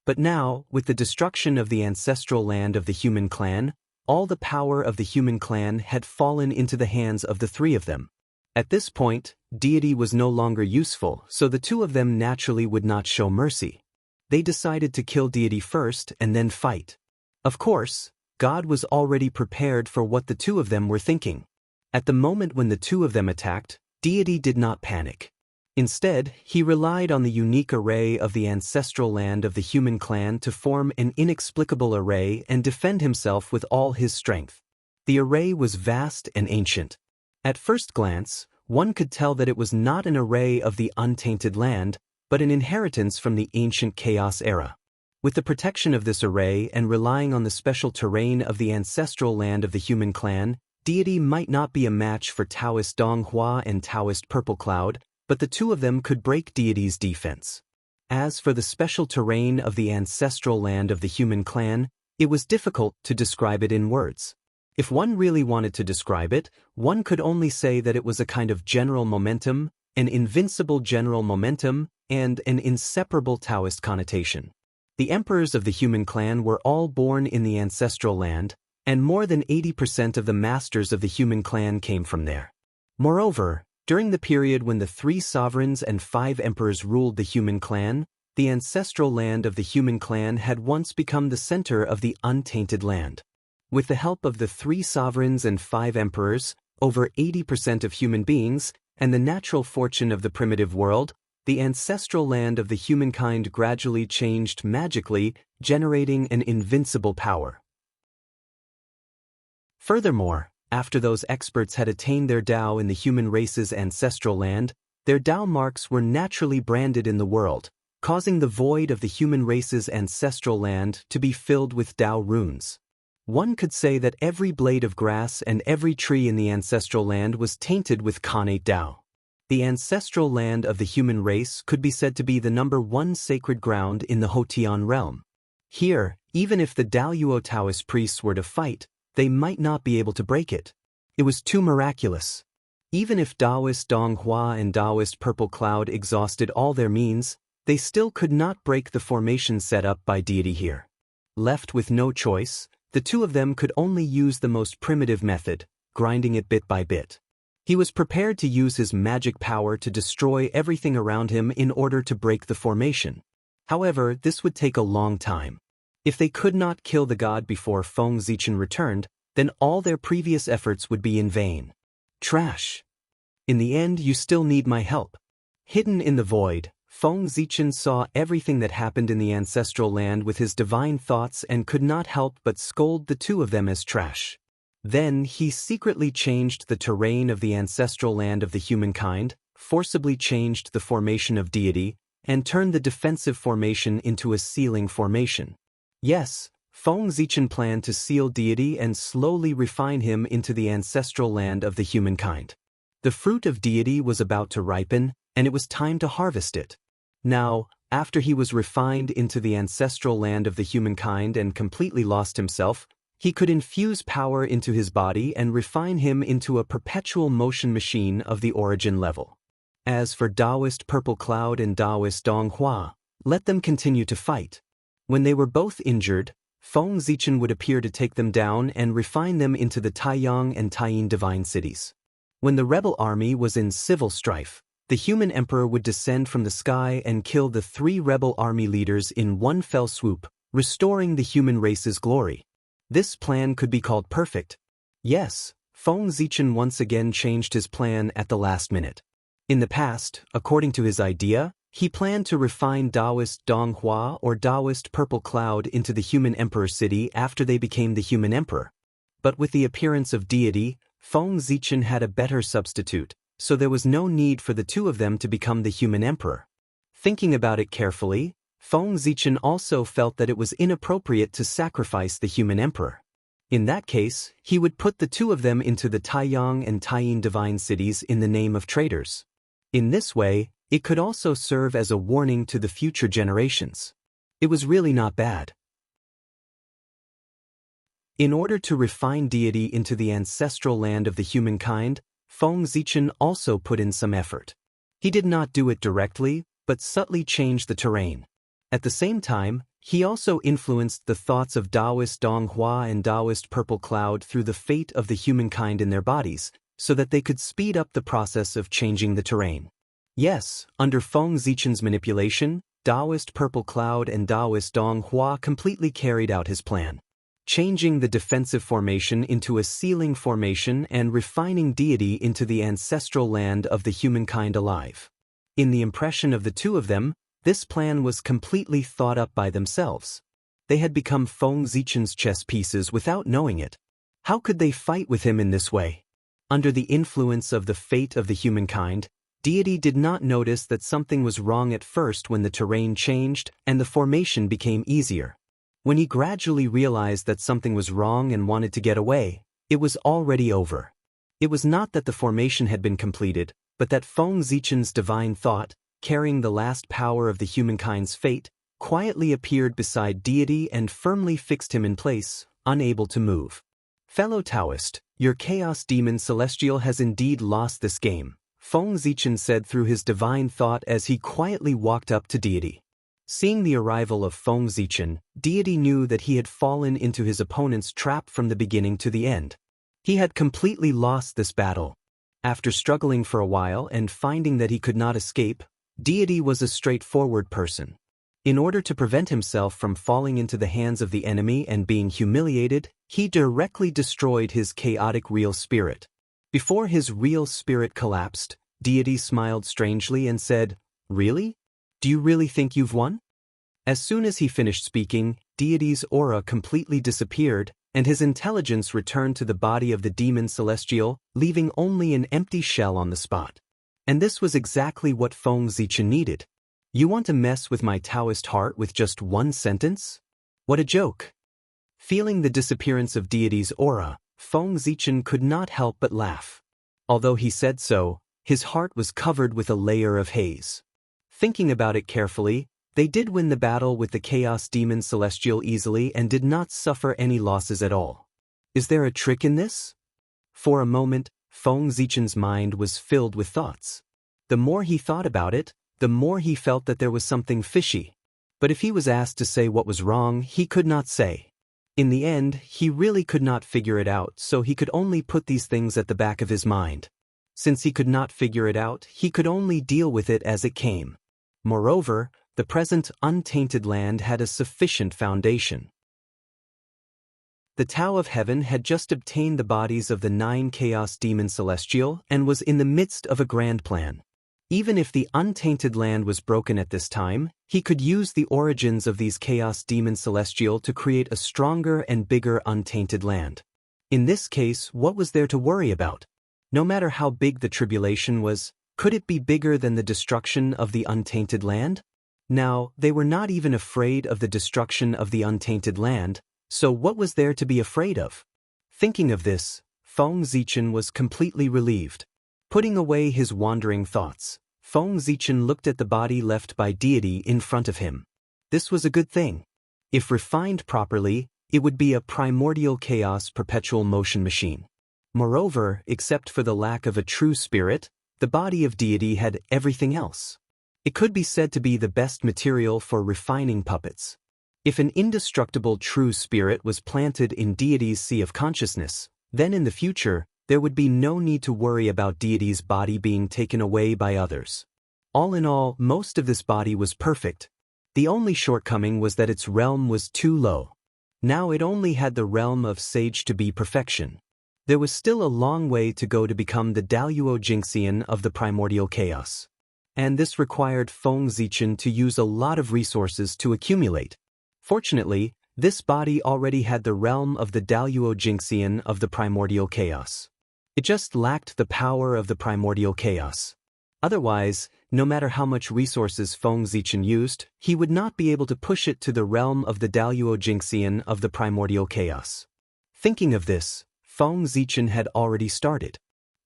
But now, with the destruction of the ancestral land of the human clan, all the power of the human clan had fallen into the hands of the three of them. At this point, Deity was no longer useful, so the two of them naturally would not show mercy. They decided to kill Deity first and then fight. Of course, God was already prepared for what the two of them were thinking. At the moment when the two of them attacked, Deity did not panic. Instead, he relied on the unique array of the ancestral land of the human clan to form an inexplicable array and defend himself with all his strength. The array was vast and ancient. At first glance, one could tell that it was not an array of the untainted land, but an inheritance from the ancient chaos era. With the protection of this array and relying on the special terrain of the ancestral land of the human clan, Deity might not be a match for Taoist Dong Hua and Taoist Purple Cloud, but the two of them could break Deity's defense. As for the special terrain of the ancestral land of the human clan, it was difficult to describe it in words. If one really wanted to describe it, one could only say that it was a kind of general momentum, an invincible general momentum, and an inseparable Taoist connotation. The emperors of the human clan were all born in the ancestral land, and more than 80% of the masters of the human clan came from there. Moreover, during the period when the 3 sovereigns and 5 emperors ruled the human clan, the ancestral land of the human clan had once become the center of the untainted land. With the help of the 3 sovereigns and 5 emperors, over 80% of human beings, and the natural fortune of the primitive world, the ancestral land of the humankind gradually changed magically, generating an invincible power. Furthermore, after those experts had attained their Tao in the human race's ancestral land, their Tao marks were naturally branded in the world, causing the void of the human race's ancestral land to be filled with Tao runes. One could say that every blade of grass and every tree in the ancestral land was tainted with connate Tao. The ancestral land of the human race could be said to be the number 1 sacred ground in the Hotian realm. Here, even if the Daoyuo Taoist priests were to fight, they might not be able to break it. It was too miraculous. Even if Taoist Donghua and Taoist Purple Cloud exhausted all their means, they still could not break the formation set up by deity here. Left with no choice, the two of them could only use the most primitive method, grinding it bit by bit. He was prepared to use his magic power to destroy everything around him in order to break the formation. However, this would take a long time. If they could not kill the god before Feng Zichen returned, then all their previous efforts would be in vain. Trash. In the end, you still need my help. Hidden in the void, Feng Zichen saw everything that happened in the ancestral land with his divine thoughts and could not help but scold the two of them as trash. Then he secretly changed the terrain of the ancestral land of the humankind, forcibly changed the formation of deity, and turned the defensive formation into a sealing formation. Yes, Feng Zichen planned to seal deity and slowly refine him into the ancestral land of the humankind. The fruit of deity was about to ripen, and it was time to harvest it. Now, after he was refined into the ancestral land of the humankind and completely lost himself, he could infuse power into his body and refine him into a perpetual motion machine of the origin level. As for Taoist Purple Cloud and Taoist Donghua, let them continue to fight. When they were both injured, Feng Zichen would appear to take them down and refine them into the Taiyang and Taiyin divine cities. When the rebel army was in civil strife, the human emperor would descend from the sky and kill the 3 rebel army leaders in one fell swoop, restoring the human race's glory. This plan could be called perfect. Yes, Feng Zichen once again changed his plan at the last minute. In the past, according to his idea, he planned to refine Taoist Donghua or Taoist Purple Cloud into the human emperor city after they became the human emperor. But with the appearance of deity, Feng Zichen had a better substitute, so there was no need for the two of them to become the human emperor. Thinking about it carefully, Feng Zichen also felt that it was inappropriate to sacrifice the human emperor. In that case, he would put the two of them into the Taiyang and Taiyin divine cities in the name of traitors. In this way, it could also serve as a warning to the future generations. It was really not bad. In order to refine deity into the ancestral land of the humankind, Feng Zichen also put in some effort. He did not do it directly, but subtly changed the terrain. At the same time, he also influenced the thoughts of Taoist Donghua and Taoist Purple Cloud through the fate of the humankind in their bodies, so that they could speed up the process of changing the terrain. Yes, under Feng Zichen's manipulation, Taoist Purple Cloud and Taoist Donghua completely carried out his plan, changing the defensive formation into a sealing formation and refining deity into the ancestral land of the humankind alive. In the impression of the two of them, this plan was completely thought up by themselves. They had become Feng Zichen's chess pieces without knowing it. How could they fight with him in this way? Under the influence of the fate of the humankind, deity did not notice that something was wrong at first when the terrain changed and the formation became easier. When he gradually realized that something was wrong and wanted to get away, it was already over. It was not that the formation had been completed, but that Feng Zichen's divine thought, carrying the last power of the humankind's fate, quietly appeared beside deity and firmly fixed him in place, unable to move. Fellow Taoist, your chaos demon celestial has indeed lost this game, Feng Zichen said through his divine thought as he quietly walked up to deity. Seeing the arrival of Feng Zichen, deity knew that he had fallen into his opponent's trap from the beginning to the end. He had completely lost this battle. After struggling for a while and finding that he could not escape, deity was a straightforward person. In order to prevent himself from falling into the hands of the enemy and being humiliated, he directly destroyed his chaotic real spirit. Before his real spirit collapsed, deity smiled strangely and said, "Really? Do you really think you've won?" As soon as he finished speaking, deity's aura completely disappeared, and his intelligence returned to the body of the demon celestial, leaving only an empty shell on the spot. And this was exactly what Feng Zichen needed. You want to mess with my Taoist heart with just one sentence? What a joke! Feeling the disappearance of deity's aura, Feng Zichen could not help but laugh. Although he said so, his heart was covered with a layer of haze. Thinking about it carefully, they did win the battle with the Chaos Demon Celestial easily and did not suffer any losses at all. Is there a trick in this? For a moment, Feng Zichen's mind was filled with thoughts. The more he thought about it, the more he felt that there was something fishy. But if he was asked to say what was wrong, he could not say. In the end, he really could not figure it out, so he could only put these things at the back of his mind. Since he could not figure it out, he could only deal with it as it came. Moreover, the present untainted land had a sufficient foundation. The Tao of Heaven had just obtained the bodies of the 9 Chaos Demon Celestial and was in the midst of a grand plan. Even if the untainted land was broken at this time, he could use the origins of these Chaos Demon Celestial to create a stronger and bigger untainted land. In this case, what was there to worry about? No matter how big the tribulation was, could it be bigger than the destruction of the untainted land? Now, they were not even afraid of the destruction of the untainted land, so what was there to be afraid of? Thinking of this, Feng Zichen was completely relieved. Putting away his wandering thoughts, Feng Zichen looked at the body left by deity in front of him. This was a good thing. If refined properly, it would be a primordial chaos perpetual motion machine. Moreover, except for the lack of a true spirit, the body of deity had everything else. It could be said to be the best material for refining puppets. If an indestructible true spirit was planted in deity's sea of consciousness, then in the future, there would be no need to worry about deity's body being taken away by others. All in all, most of this body was perfect. The only shortcoming was that its realm was too low. Now it only had the realm of sage to be perfection. There was still a long way to go to become the Daluo Jingxian of the primordial chaos. And this required Feng Zichen to use a lot of resources to accumulate. Fortunately, this body already had the realm of the Daluo Jingxian of the primordial chaos. It just lacked the power of the primordial chaos. Otherwise, no matter how much resources Feng Zichen used, he would not be able to push it to the realm of the Daluo Jingxian of the primordial chaos. Thinking of this, Feng Zichen had already started.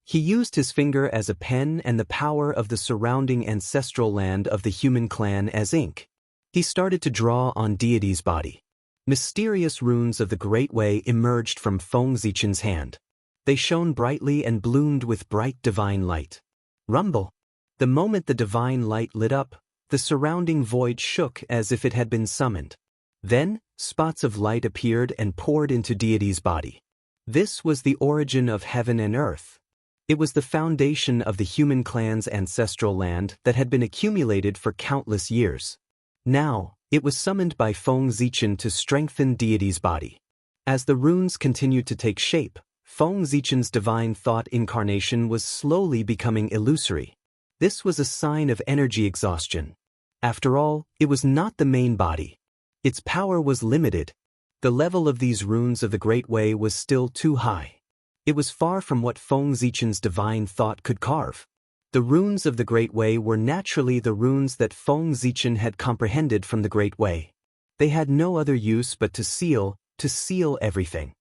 He used his finger as a pen and the power of the surrounding ancestral land of the human clan as ink. He started to draw on deity's body. Mysterious runes of the Great Way emerged from Feng Zichen's hand. They shone brightly and bloomed with bright divine light. Rumble! The moment the divine light lit up, the surrounding void shook as if it had been summoned. Then, spots of light appeared and poured into deity's body. This was the origin of heaven and earth. It was the foundation of the human clan's ancestral land that had been accumulated for countless years. Now, it was summoned by Feng Zichen to strengthen deity's body. As the runes continued to take shape, Feng Zichen's divine thought incarnation was slowly becoming illusory. This was a sign of energy exhaustion. After all, it was not the main body. Its power was limited. The level of these runes of the Great Way was still too high. It was far from what Feng Zichen's divine thought could carve. The runes of the Great Way were naturally the runes that Feng Zichen had comprehended from the Great Way. They had no other use but to seal everything.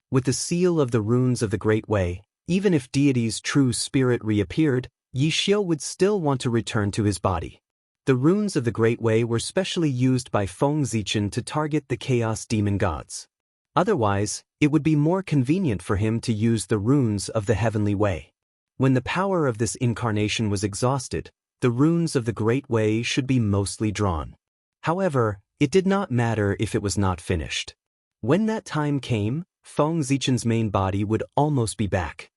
With the seal of the runes of the Great Way, even if deity's true spirit reappeared, Yi Xiu would still want to return to his body. The runes of the Great Way were specially used by Feng Zichen to target the Chaos Demon Gods. Otherwise, it would be more convenient for him to use the runes of the Heavenly Way. When the power of this incarnation was exhausted, the runes of the Great Way should be mostly drawn. However, it did not matter if it was not finished. When that time came, Feng Zichen's main body would almost be back.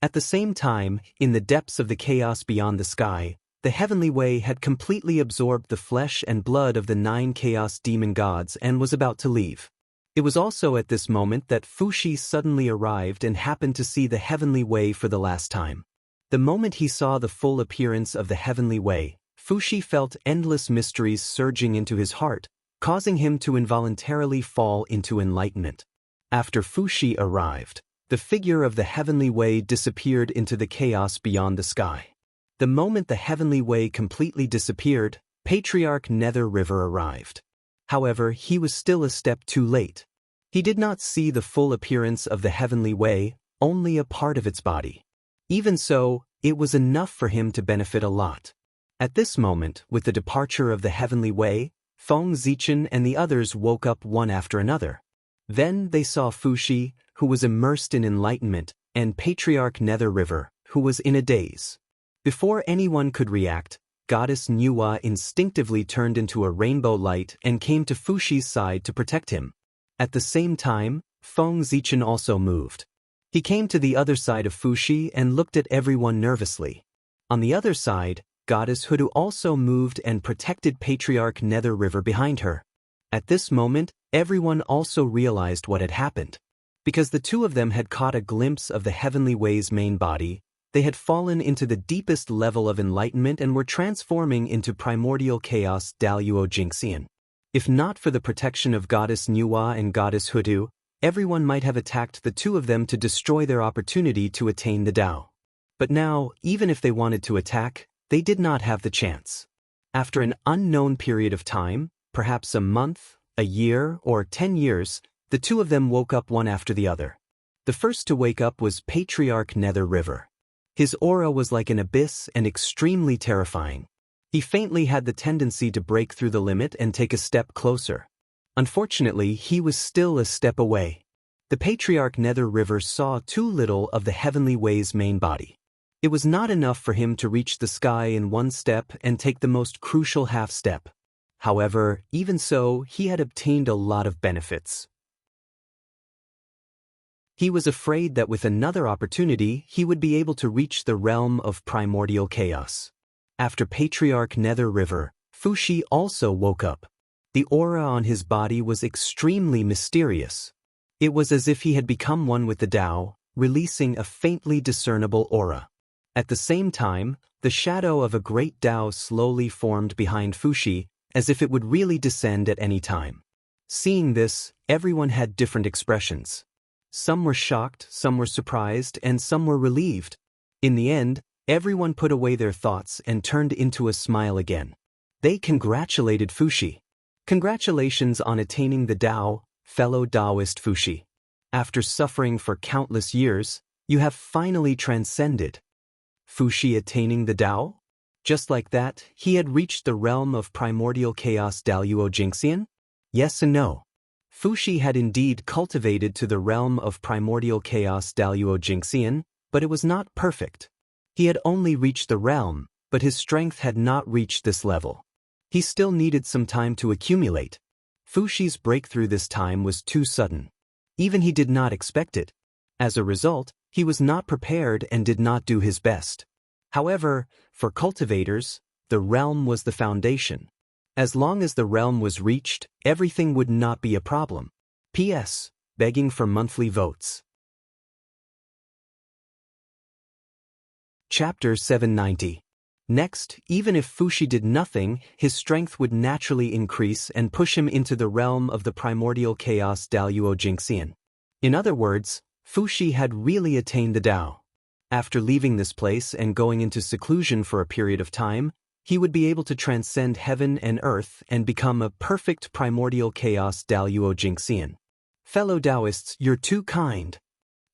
At the same time, in the depths of the chaos beyond the sky, the Heavenly Way had completely absorbed the flesh and blood of the 9 Chaos Demon Gods and was about to leave. It was also at this moment that Fuxi suddenly arrived and happened to see the Heavenly Way for the last time. The moment he saw the full appearance of the Heavenly Way, Fuxi felt endless mysteries surging into his heart, causing him to involuntarily fall into enlightenment. After Fuxi arrived, the figure of the Heavenly Way disappeared into the chaos beyond the sky. The moment the Heavenly Way completely disappeared, Patriarch Nether River arrived. However, he was still a step too late. He did not see the full appearance of the Heavenly Way, only a part of its body. Even so, it was enough for him to benefit a lot. At this moment, with the departure of the Heavenly Way, Feng Zichen and the others woke up one after another. Then they saw Fuxi, who was immersed in enlightenment, and Patriarch Nether River, who was in a daze. Before anyone could react, Goddess Nuwa instinctively turned into a rainbow light and came to Fuxi's side to protect him. At the same time, Feng Zichen also moved. He came to the other side of Fuxi and looked at everyone nervously. On the other side, Goddess Hudu also moved and protected Patriarch Nether River behind her. At this moment, everyone also realized what had happened. Because the two of them had caught a glimpse of the Heavenly Way's main body, they had fallen into the deepest level of enlightenment and were transforming into primordial chaos Daluo Jingxian. If not for the protection of Goddess Nuwa and Goddess Hudu, everyone might have attacked the two of them to destroy their opportunity to attain the Tao. But now, even if they wanted to attack, they did not have the chance. After an unknown period of time, perhaps a month, a year, or 10 years, the two of them woke up one after the other. The first to wake up was Patriarch Nether River. His aura was like an abyss and extremely terrifying. He faintly had the tendency to break through the limit and take a step closer. Unfortunately, he was still a step away. The Patriarch Nether River saw too little of the Heavenly Way's main body. It was not enough for him to reach the sky in one step and take the most crucial half step. However, even so, he had obtained a lot of benefits. He was afraid that with another opportunity, he would be able to reach the realm of primordial chaos. After Patriarch Nether River, Fuxi also woke up. The aura on his body was extremely mysterious. It was as if he had become one with the Tao, releasing a faintly discernible aura. At the same time, the shadow of a great Tao slowly formed behind Fuxi, as if it would really descend at any time. Seeing this, everyone had different expressions. Some were shocked, some were surprised, and some were relieved. In the end, everyone put away their thoughts and turned into a smile again. They congratulated Fuxi. Congratulations on attaining the Tao, fellow Taoist Fuxi. After suffering for countless years, you have finally transcended. Fuxi attaining the Tao? Just like that, he had reached the realm of primordial chaos Daluo Jingxian? Yes and no. Fuxi had indeed cultivated to the realm of primordial chaos Daluo Jingxian, but it was not perfect. He had only reached the realm, but his strength had not reached this level. He still needed some time to accumulate. Fuxi's breakthrough this time was too sudden. Even he did not expect it. As a result, he was not prepared and did not do his best. However, for cultivators, the realm was the foundation. As long as the realm was reached, everything would not be a problem. P.S. Begging for monthly votes. Chapter 790. Next, even if Fuxi did nothing, his strength would naturally increase and push him into the realm of the primordial chaos Daluo Jingxian. In other words, Fuxi had really attained the Tao. After leaving this place and going into seclusion for a period of time, he would be able to transcend heaven and earth and become a perfect primordial chaos Daluo Jingxian. Fellow Taoists, you're too kind,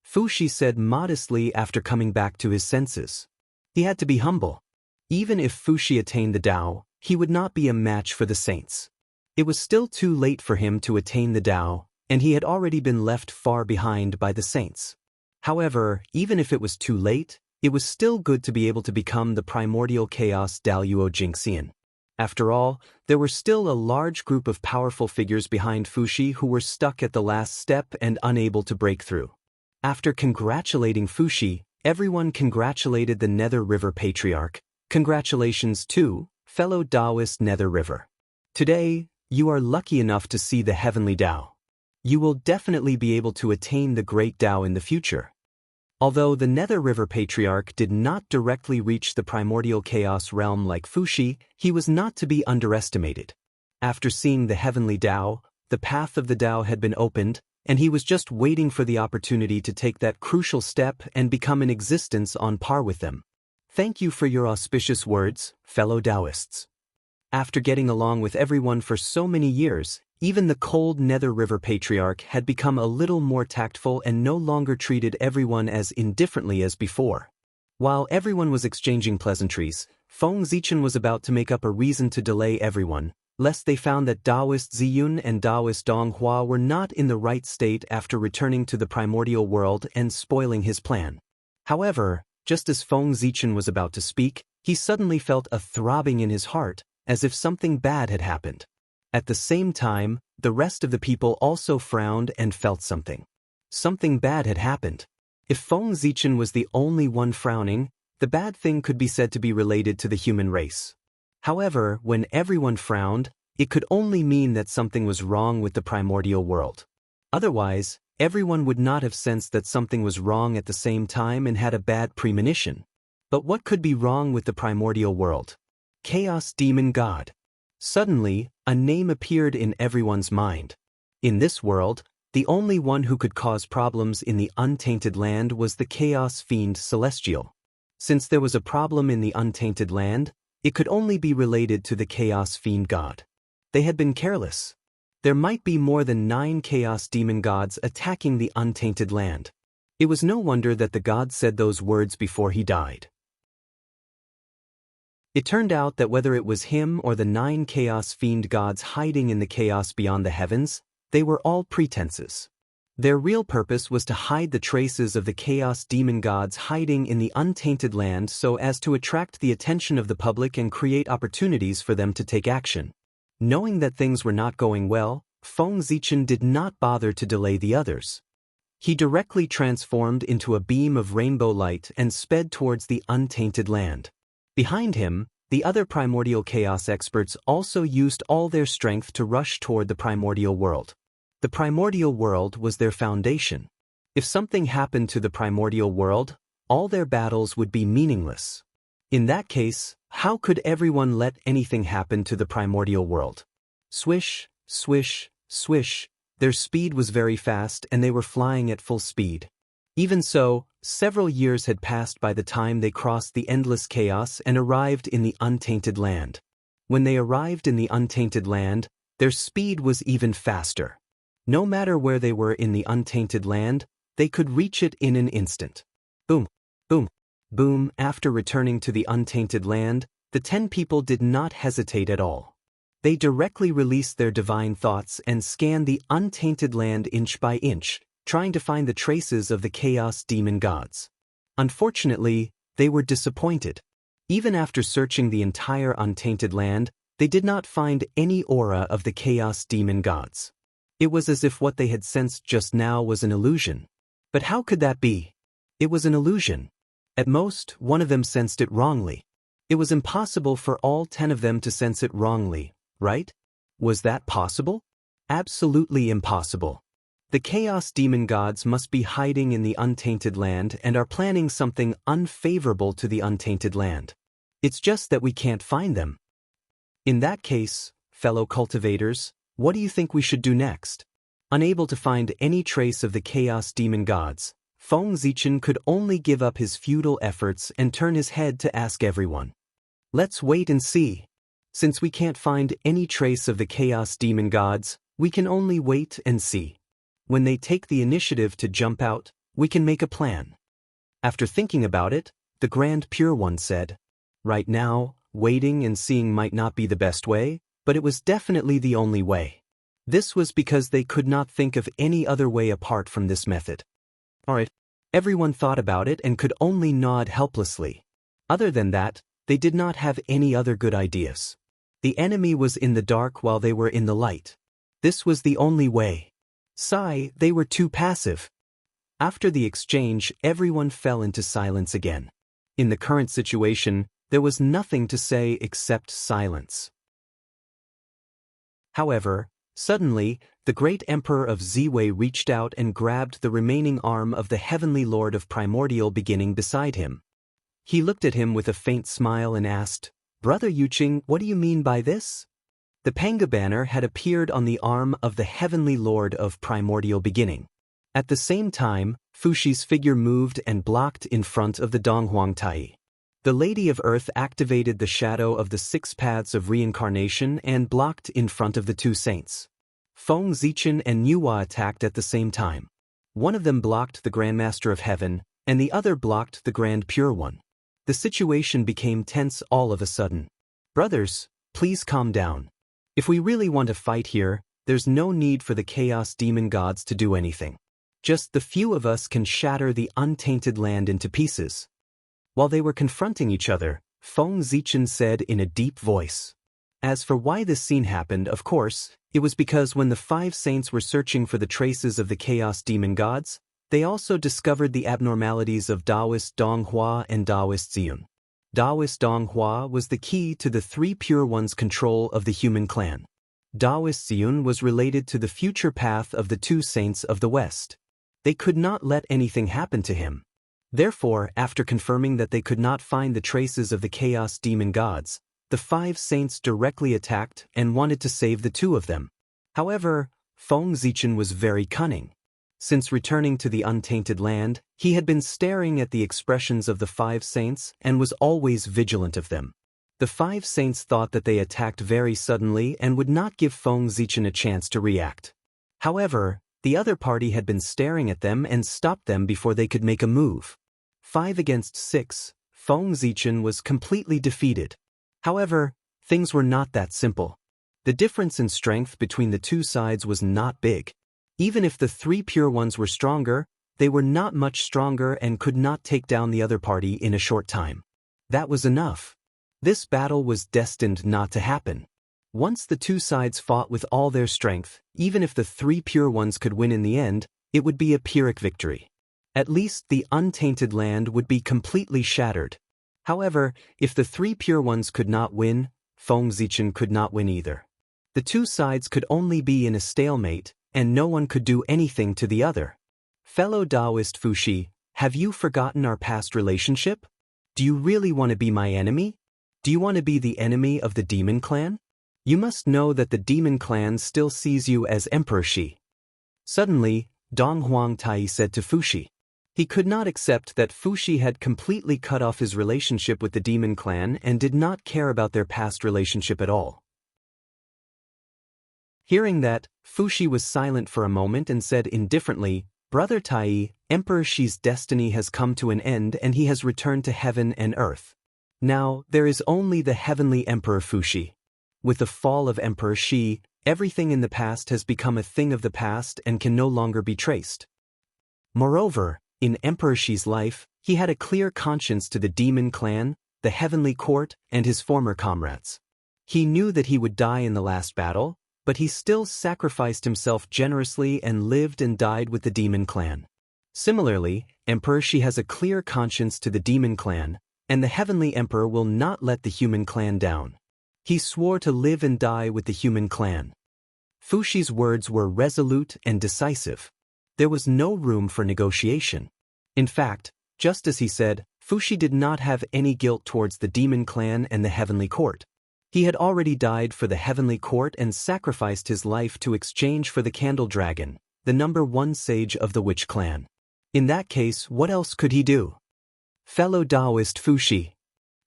Fuxi said modestly after coming back to his senses. He had to be humble. Even if Fuxi attained the Tao, he would not be a match for the saints. It was still too late for him to attain the Tao, and he had already been left far behind by the saints. However, even if it was too late, it was still good to be able to become the primordial chaos Daluo Jingxian. After all, there were still a large group of powerful figures behind Fuxi who were stuck at the last step and unable to break through. After congratulating Fuxi, everyone congratulated the Nether River Patriarch. Congratulations too, fellow Taoist Nether River. Today, you are lucky enough to see the heavenly Tao. You will definitely be able to attain the great Tao in the future. Although the Nether River Patriarch did not directly reach the primordial chaos realm like Fuxi, he was not to be underestimated. After seeing the heavenly Tao, the path of the Tao had been opened, and he was just waiting for the opportunity to take that crucial step and become an existence on par with them. Thank you for your auspicious words, fellow Taoists. After getting along with everyone for so many years, even the cold Nether River Patriarch had become a little more tactful and no longer treated everyone as indifferently as before. While everyone was exchanging pleasantries, Feng Zichen was about to make up a reason to delay everyone, lest they found that Taoist Ziyun and Taoist Donghua were not in the right state after returning to the primordial world and spoiling his plan. However, just as Feng Zichen was about to speak, he suddenly felt a throbbing in his heart, as if something bad had happened. At the same time, the rest of the people also frowned and felt something. Something bad had happened. If Feng Zichen was the only one frowning, the bad thing could be said to be related to the human race. However, when everyone frowned, it could only mean that something was wrong with the primordial world. Otherwise, everyone would not have sensed that something was wrong at the same time and had a bad premonition. But what could be wrong with the primordial world? Chaos Demon God. Suddenly, a name appeared in everyone's mind. In this world, the only one who could cause problems in the untainted land was the Chaos Fiend Celestial. Since there was a problem in the untainted land, it could only be related to the Chaos Fiend God. They had been careless. There might be more than 9 Chaos Demon Gods attacking the untainted land. It was no wonder that the god said those words before he died. It turned out that whether it was him or the 9 Chaos Fiend Gods hiding in the chaos beyond the heavens, they were all pretenses. Their real purpose was to hide the traces of the Chaos Demon Gods hiding in the untainted land so as to attract the attention of the public and create opportunities for them to take action. Knowing that things were not going well, Feng Zichen did not bother to delay the others. He directly transformed into a beam of rainbow light and sped towards the untainted land. Behind him, the other primordial chaos experts also used all their strength to rush toward the primordial world. The primordial world was their foundation. If something happened to the primordial world, all their battles would be meaningless. In that case, how could everyone let anything happen to the primordial world? Swish, swish, swish. Their speed was very fast and they were flying at full speed. Even so, several years had passed by the time they crossed the endless chaos and arrived in the untainted land. When they arrived in the untainted land, their speed was even faster. No matter where they were in the untainted land, they could reach it in an instant. Boom, boom, boom. After returning to the untainted land, the 10 people did not hesitate at all. They directly released their divine thoughts and scanned the untainted land inch by inch, trying to find the traces of the Chaos Demon Gods. Unfortunately, they were disappointed. Even after searching the entire untainted land, they did not find any aura of the Chaos Demon Gods. It was as if what they had sensed just now was an illusion. But how could that be? It was an illusion. At most, one of them sensed it wrongly. It was impossible for all 10 of them to sense it wrongly, right? Was that possible? Absolutely impossible. The Chaos Demon Gods must be hiding in the untainted land and are planning something unfavorable to the untainted land. It's just that we can't find them. In that case, fellow cultivators, what do you think we should do next? Unable to find any trace of the Chaos Demon Gods, Feng Zichen could only give up his futile efforts and turn his head to ask everyone. Let's wait and see. Since we can't find any trace of the Chaos Demon Gods, we can only wait and see. When they take the initiative to jump out, we can make a plan. After thinking about it, the Grand Pure One said, right now, waiting and seeing might not be the best way, but it was definitely the only way. This was because they could not think of any other way apart from this method. Alright, everyone thought about it and could only nod helplessly. Other than that, they did not have any other good ideas. The enemy was in the dark while they were in the light. This was the only way. Sigh, they were too passive. After the exchange, everyone fell into silence again. In the current situation, there was nothing to say except silence. However, suddenly, the great Emperor of Ziwei reached out and grabbed the remaining arm of the Heavenly Lord of Primordial Beginning beside him. He looked at him with a faint smile and asked, Brother Yuqing, what do you mean by this? The Panga banner had appeared on the arm of the Heavenly Lord of Primordial Beginning. At the same time, Fushi's figure moved and blocked in front of the Donghuang Tai. The Lady of Earth activated the shadow of the 6 paths of reincarnation and blocked in front of the 2 saints. Feng Zichen and Nuwa attacked at the same time. One of them blocked the Grandmaster of Heaven, and the other blocked the Grand Pure One. The situation became tense all of a sudden. Brothers, please calm down. If we really want to fight here, there's no need for the Chaos Demon Gods to do anything. Just the few of us can shatter the untainted land into pieces. While they were confronting each other, Feng Zichen said in a deep voice. As for why this scene happened, of course, it was because when the 5 saints were searching for the traces of the Chaos Demon Gods, they also discovered the abnormalities of Taoist Donghua and Taoist Ziyun. Taoist Donghua was the key to the 3 Pure Ones' control of the human clan. Taoist Ziyun was related to the future path of the 2 saints of the West. They could not let anything happen to him. Therefore, after confirming that they could not find the traces of the Chaos Demon Gods, the 5 saints directly attacked and wanted to save the 2 of them. However, Feng Zichen was very cunning. Since returning to the untainted land, he had been staring at the expressions of the 5 saints and was always vigilant of them. The 5 saints thought that they attacked very suddenly and would not give Feng Zichen a chance to react. However, the other party had been staring at them and stopped them before they could make a move. 5 against 6, Feng Zichen was completely defeated. However, things were not that simple. The difference in strength between the 2 sides was not big. Even if the 3 Pure Ones were stronger, they were not much stronger and could not take down the other party in a short time. That was enough. This battle was destined not to happen. Once the 2 sides fought with all their strength, even if the 3 Pure Ones could win in the end, it would be a Pyrrhic victory. At least the untainted land would be completely shattered. However, if the 3 Pure Ones could not win, Feng Zichen could not win either. The 2 sides could only be in a stalemate, and no one could do anything to the other. Fellow Taoist Fushi, have you forgotten our past relationship? Do you really want to be my enemy? Do you want to be the enemy of the Demon Clan? You must know that the Demon Clan still sees you as Emperor Shi. Suddenly, Donghuang Tai said to Fushi. He could not accept that Fushi had completely cut off his relationship with the Demon Clan and did not care about their past relationship at all. Hearing that, Fushi was silent for a moment and said indifferently, Brother Tai, Emperor Shi's destiny has come to an end and he has returned to heaven and earth. Now, there is only the heavenly Emperor Fushi. With the fall of Emperor Shi, everything in the past has become a thing of the past and can no longer be traced. Moreover, in Emperor Shi's life, he had a clear conscience to the Demon Clan, the Heavenly Court, and his former comrades. He knew that he would die in the last battle, but he still sacrificed himself generously and lived and died with the Demon Clan. Similarly, Emperor Shi has a clear conscience to the Demon Clan, and the Heavenly Emperor will not let the human clan down. He swore to live and die with the human clan. Fushi's words were resolute and decisive. There was no room for negotiation. In fact, just as he said, Fushi did not have any guilt towards the Demon Clan and the Heavenly Court. He had already died for the Heavenly Court and sacrificed his life to exchange for the Candle Dragon, the #1 sage of the Witch Clan. In that case, what else could he do? Fellow Taoist Fushi.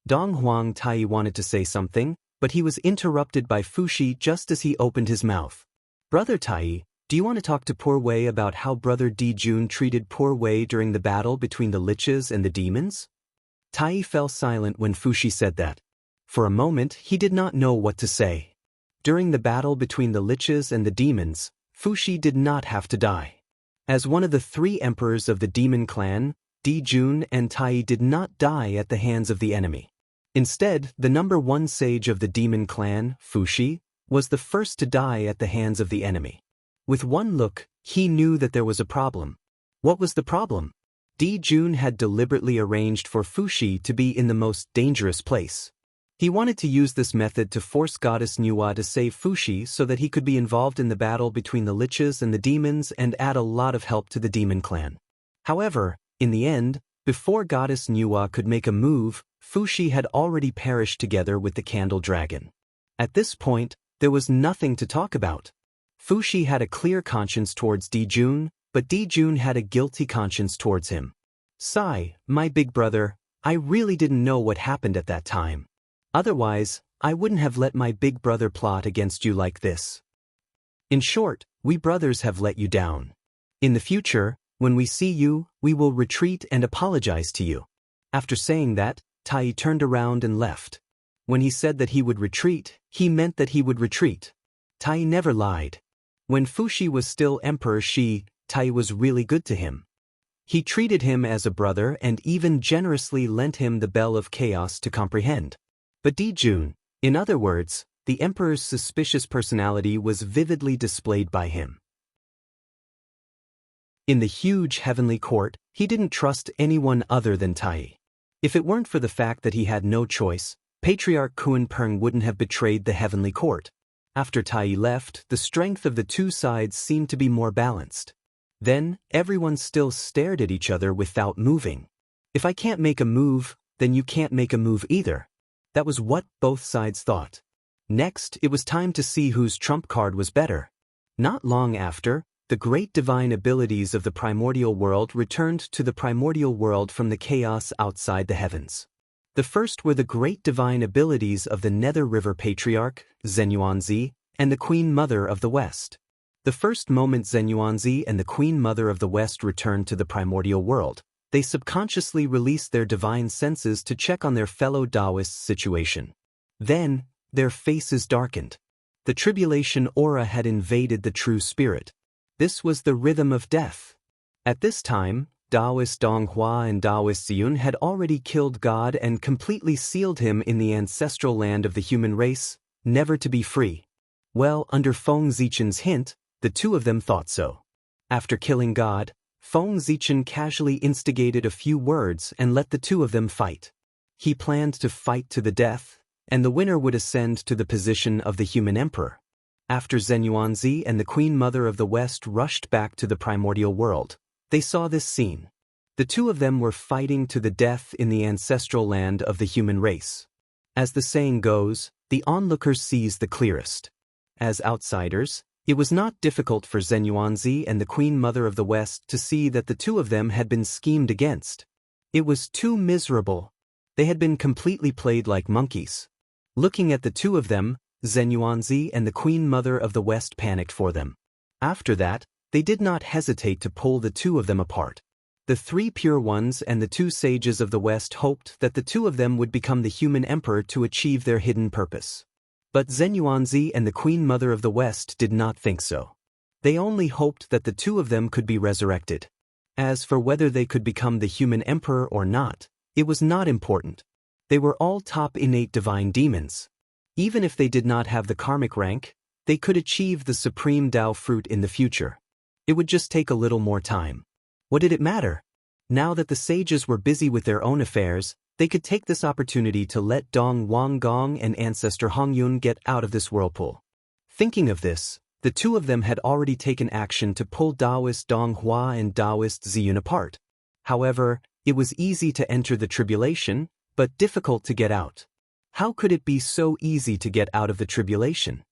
Donghuang Tai wanted to say something, but he was interrupted by Fushi just as he opened his mouth. Brother Tai, do you want to talk to Poor Wei about how Brother Di Jun treated Poor Wei during the battle between the liches and the demons? Tai fell silent when Fushi said that. For a moment, he did not know what to say. During the battle between the liches and the demons, Fushi did not have to die. As one of the 3 emperors of the Demon Clan, Di Jun and Tai did not die at the hands of the enemy. Instead, the #1 sage of the Demon Clan, Fushi, was the first to die at the hands of the enemy. With one look, he knew that there was a problem. What was the problem? Di Jun had deliberately arranged for Fushi to be in the most dangerous place. He wanted to use this method to force Goddess Nuwa to save Fushi so that he could be involved in the battle between the liches and the demons and add a lot of help to the Demon Clan. However, in the end, before Goddess Nuwa could make a move, Fushi had already perished together with the Candle Dragon. At this point, there was nothing to talk about. Fushi had a clear conscience towards Di Jun, but Di Jun had a guilty conscience towards him. Sai, my big brother, I really didn't know what happened at that time. Otherwise, I wouldn't have let my big brother plot against you like this. In short, we brothers have let you down. In the future, when we see you, we will retreat and apologize to you. After saying that, Tai turned around and left. When he said that he would retreat, he meant that he would retreat. Tai never lied. When Fuxi was still emperor, Tai was really good to him. He treated him as a brother and even generously lent him the Bell of Chaos to comprehend. But Dijun, in other words, the emperor's suspicious personality was vividly displayed by him. In the huge heavenly court, he didn't trust anyone other than Tai. If it weren't for the fact that he had no choice, Patriarch Kunpeng wouldn't have betrayed the heavenly court. After Tai left, the strength of the two sides seemed to be more balanced. Then, everyone still stared at each other without moving. If I can't make a move, then you can't make a move either. That was what both sides thought. Next, it was time to see whose trump card was better. Not long after, the great divine abilities of the primordial world returned to the primordial world from the chaos outside the heavens. The first were the great divine abilities of the Nether River Patriarch, Zenyuanzi, and the Queen Mother of the West. The first moment Zenyuanzi and the Queen Mother of the West returned to the primordial world, they subconsciously released their divine senses to check on their fellow Taoists' situation. Then, their faces darkened. The tribulation aura had invaded the true spirit. This was the rhythm of death. At this time, Taoist Donghua and Taoist Ziyun had already killed God and completely sealed him in the ancestral land of the human race, never to be free. Well, under Feng Zichen's hint, the two of them thought so. After killing God, Feng Zichen casually instigated a few words and let the two of them fight. He planned to fight to the death, and the winner would ascend to the position of the human emperor. After Zenyuanzi and the Queen Mother of the West rushed back to the primordial world, they saw this scene. The two of them were fighting to the death in the ancestral land of the human race. As the saying goes, the onlookers sees the clearest. As outsiders, it was not difficult for Zenyuanzi and the Queen Mother of the West to see that the two of them had been schemed against. It was too miserable. They had been completely played like monkeys. Looking at the two of them, Zenyuanzi and the Queen Mother of the West panicked for them. After that, they did not hesitate to pull the two of them apart. The three pure ones and the two sages of the West hoped that the two of them would become the human emperor to achieve their hidden purpose. But Zenyuanzi and the Queen Mother of the West did not think so. They only hoped that the two of them could be resurrected. As for whether they could become the human emperor or not, it was not important. They were all top innate divine demons. Even if they did not have the karmic rank, they could achieve the supreme Tao fruit in the future. It would just take a little more time. What did it matter? Now that the sages were busy with their own affairs, they could take this opportunity to let Dong Wanggong and ancestor Hongyun get out of this whirlpool. Thinking of this, the two of them had already taken action to pull Taoist Donghua and Taoist Ziyun apart. However, it was easy to enter the tribulation, but difficult to get out. How could it be so easy to get out of the tribulation?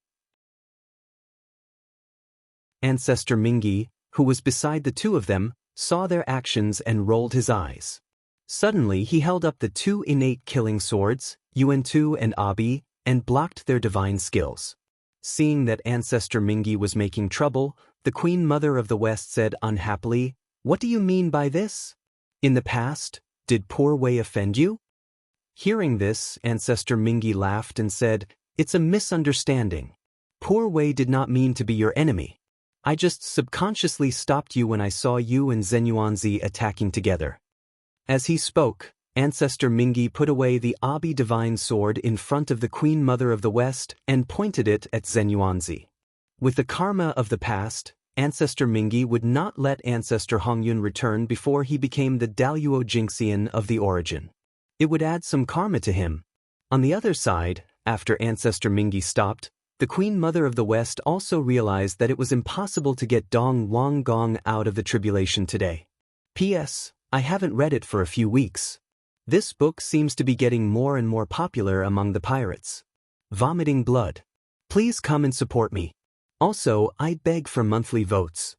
Ancestor Mingi, who was beside the two of them, saw their actions and rolled his eyes. Suddenly he held up the two innate killing swords, Yuan-Tu and Abi, and blocked their divine skills. Seeing that Ancestor Mingi was making trouble, the Queen Mother of the West said unhappily, "What do you mean by this? In the past, did Poor Wei offend you?" Hearing this, Ancestor Mingi laughed and said, "It's a misunderstanding. Poor Wei did not mean to be your enemy. I just subconsciously stopped you when I saw you and Zenyuanzi attacking together." As he spoke, Ancestor Mingi put away the Abi divine sword in front of the Queen Mother of the West and pointed it at Zenyuanzi. With the karma of the past, Ancestor Mingi would not let Ancestor Hongyun return before he became the Daluo Jinxian of the origin. It would add some karma to him. On the other side, after Ancestor Mingi stopped, the Queen Mother of the West also realized that it was impossible to get Dong Wanggong out of the tribulation today. P.S. I haven't read it for a few weeks. This book seems to be getting more and more popular among the pirates. Vomiting blood. Please come and support me. Also, I beg for monthly votes.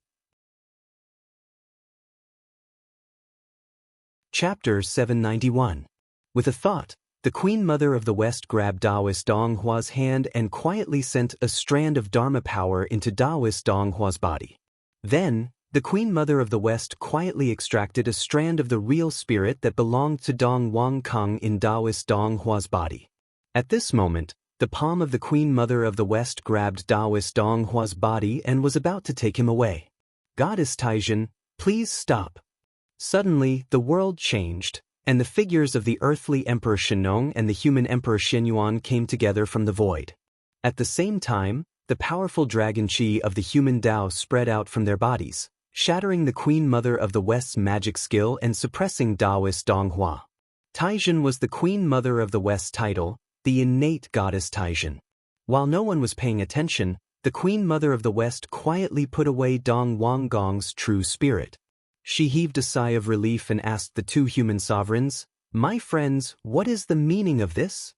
Chapter 791. With a thought, the Queen Mother of the West grabbed Taoist Donghua's hand and quietly sent a strand of Dharma power into Taoist Donghua's body. Then, the Queen Mother of the West quietly extracted a strand of the real spirit that belonged to Dong Wangkong in Taoist Donghua's body. At this moment, The palm of the Queen Mother of the West grabbed Taoist Donghua's body and was about to take him away. Goddess Taijin, please stop. Suddenly, the world changed, and the figures of the earthly Emperor Shennong and the human Emperor Shenyuan came together from the void. At the same time, the powerful dragon qi of the human Tao spread out from their bodies, shattering the Queen Mother of the West's magic skill and suppressing Taoist Donghua. Taijin was the Queen Mother of the West's title, the innate goddess Taijin. While no one was paying attention, the Queen Mother of the West quietly put away Dong Wanggong's true spirit. She heaved a sigh of relief and asked the two human sovereigns, "My friends, what is the meaning of this?"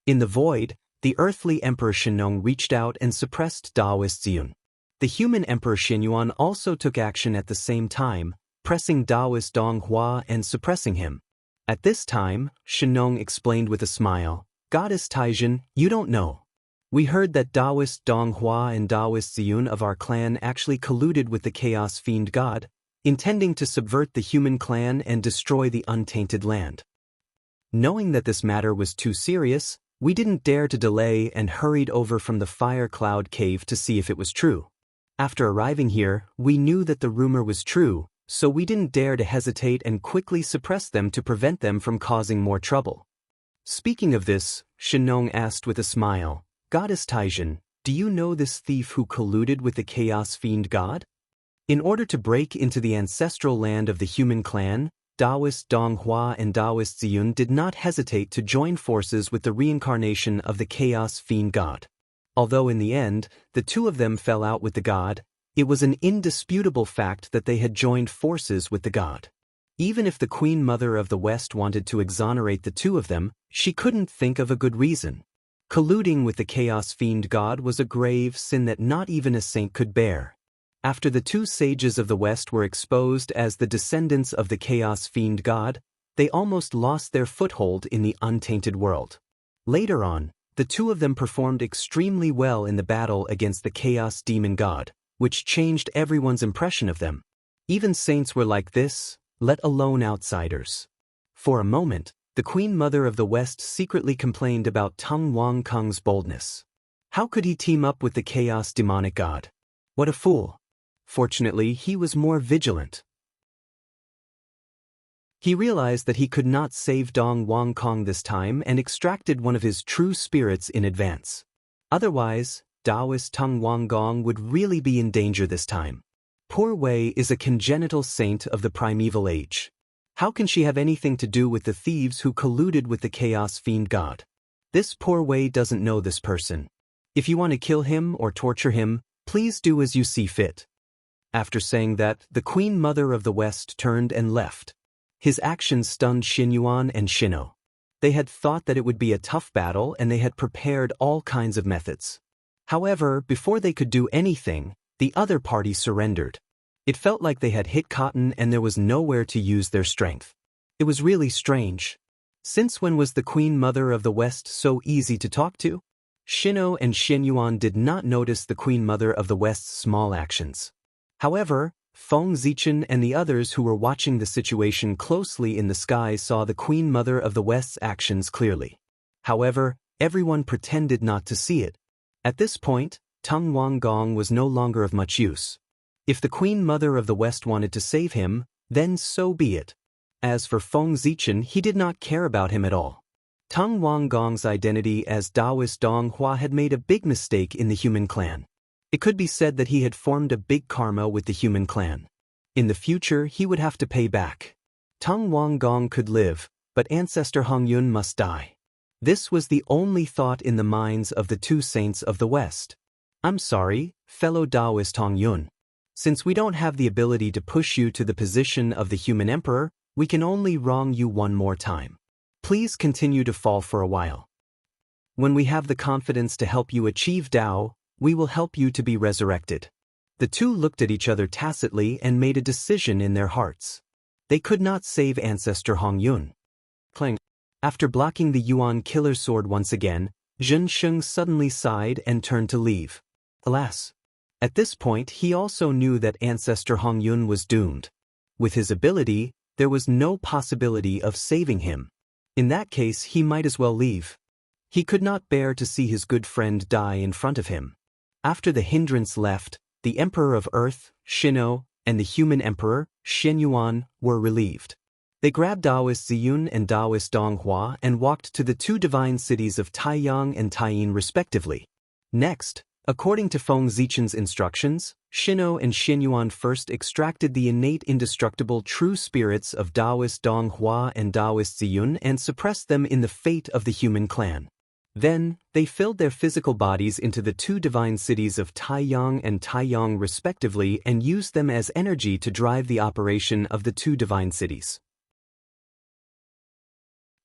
In the void, the earthly Emperor Shennong reached out and suppressed Taoist Ziyun. The human Emperor Shenyuan also took action at the same time, pressing Taoist Donghua and suppressing him. At this time, Shennong explained with a smile, "Goddess Taijin, you don't know. We heard that Taoist Donghua and Taoist Ziyun of our clan actually colluded with the Chaos Fiend God, intending to subvert the human clan and destroy the untainted land. Knowing that this matter was too serious, we didn't dare to delay and hurried over from the Fire Cloud Cave to see if it was true. After arriving here, we knew that the rumor was true, so we didn't dare to hesitate and quickly suppress them to prevent them from causing more trouble." Speaking of this, Shennong asked with a smile, "Goddess Taijin, do you know this thief who colluded with the Chaos Fiend God? In order to break into the ancestral land of the human clan, Taoist Donghua and Taoist Ziyun did not hesitate to join forces with the reincarnation of the Chaos Fiend God. Although in the end, the two of them fell out with the god, it was an indisputable fact that they had joined forces with the god. Even if the Queen Mother of the West wanted to exonerate the two of them, she couldn't think of a good reason. Colluding with the Chaos Fiend God was a grave sin that not even a saint could bear. After the two sages of the West were exposed as the descendants of the Chaos Fiend God, they almost lost their foothold in the untainted world. Later on, the two of them performed extremely well in the battle against the Chaos Demon God, which changed everyone's impression of them. Even saints were like this, let alone outsiders. For a moment, the Queen Mother of the West secretly complained about Tung Wangkong's boldness. How could he team up with the Chaos Demonic God? What a fool. Fortunately, he was more vigilant. He realized that he could not save Dong Wangkong this time and extracted one of his true spirits in advance. Otherwise, Taoist Tung Wanggong would really be in danger this time. Poor Wei is a congenital saint of the primeval age. How can she have anything to do with the thieves who colluded with the Chaos Fiend God? This poor Wei doesn't know this person. If you want to kill him or torture him, please do as you see fit." After saying that, the Queen Mother of the West turned and left. His actions stunned Xinyuan and Shino. They had thought that it would be a tough battle and they had prepared all kinds of methods. However, before they could do anything, the other party surrendered. It felt like they had hit cotton and there was nowhere to use their strength. It was really strange. Since when was the Queen Mother of the West so easy to talk to? Shino and Xinyuan did not notice the Queen Mother of the West's small actions. However, Feng Zichen and the others who were watching the situation closely in the sky saw the Queen Mother of the West's actions clearly. However, everyone pretended not to see it. At this point, Tung Wanggong was no longer of much use. If the Queen Mother of the West wanted to save him, then so be it. As for Feng Zichen, he did not care about him at all. Tung Wanggong's identity as Taoist Donghua had made a big mistake in the human clan. It could be said that he had formed a big karma with the human clan. In the future, he would have to pay back. Tung Wanggong could live, but ancestor Hongyun must die. This was the only thought in the minds of the two saints of the West. "I'm sorry, fellow Taoist Hongyun. Since we don't have the ability to push you to the position of the human emperor, we can only wrong you one more time. Please continue to fall for a while. When we have the confidence to help you achieve Tao, we will help you to be resurrected." The two looked at each other tacitly and made a decision in their hearts. They could not save ancestor Hongyun. Clang. After blocking the Yuan killer sword once again, Zhen Sheng suddenly sighed and turned to leave. Alas! At this point he also knew that ancestor Hongyun was doomed. With his ability, there was no possibility of saving him. In that case he might as well leave. He could not bear to see his good friend die in front of him. After the hindrance left, the Emperor of Earth, Shino, and the human Emperor, Shenyuan, were relieved. They grabbed Taoist Ziyun and Taoist Donghua and walked to the two divine cities of Taiyang and Taiyin respectively. Next, according to Feng Zichen's instructions, Shino and Shenyuan first extracted the innate indestructible true spirits of Taoist Donghua and Taoist Ziyun and suppressed them in the fate of the human clan. Then, they filled their physical bodies into the two divine cities of Taiyang and Taiyang respectively and used them as energy to drive the operation of the two divine cities.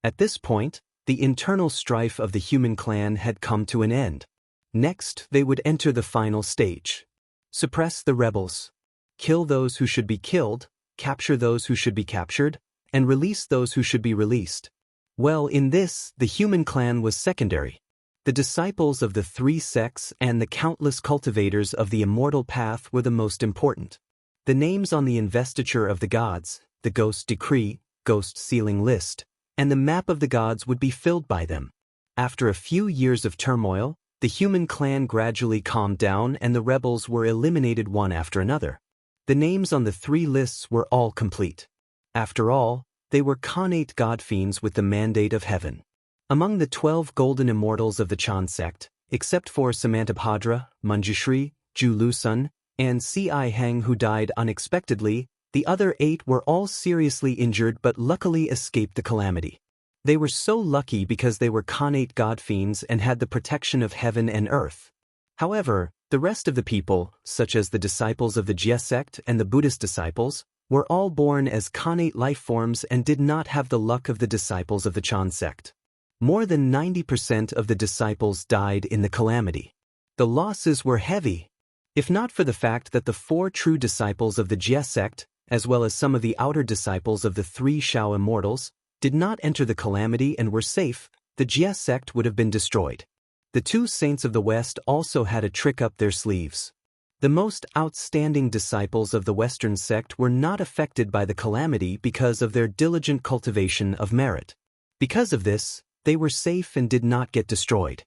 At this point, the internal strife of the human clan had come to an end. Next, they would enter the final stage. Suppress the rebels. Kill those who should be killed, capture those who should be captured, and release those who should be released. Well, in this, the human clan was secondary. The disciples of the three sects and the countless cultivators of the immortal path were the most important. The names on the investiture of the gods, the ghost decree, ghost sealing list, and the map of the gods would be filled by them. After a few years of turmoil, the human clan gradually calmed down and the rebels were eliminated one after another. The names on the three lists were all complete. After all, they were Khanate god fiends with the mandate of heaven. Among the 12 golden immortals of the Chan sect, except for Samantabhadra, Manjushri, Ju Lusun, and Si Hang who died unexpectedly, the other 8 were all seriously injured but luckily escaped the calamity. They were so lucky because they were Khanate god fiends and had the protection of heaven and earth. However, the rest of the people, such as the disciples of the Jie sect and the Buddhist disciples, were all born as Khanate life forms and did not have the luck of the disciples of the Chan sect. More than 90% of the disciples died in the calamity. The losses were heavy. If not for the fact that the 4 true disciples of the Jie sect, as well as some of the outer disciples of the 3 Shao immortals, did not enter the calamity and were safe, the Jie sect would have been destroyed. The 2 saints of the West also had a trick up their sleeves. The most outstanding disciples of the Western sect were not affected by the calamity because of their diligent cultivation of merit. Because of this, they were safe and did not get destroyed.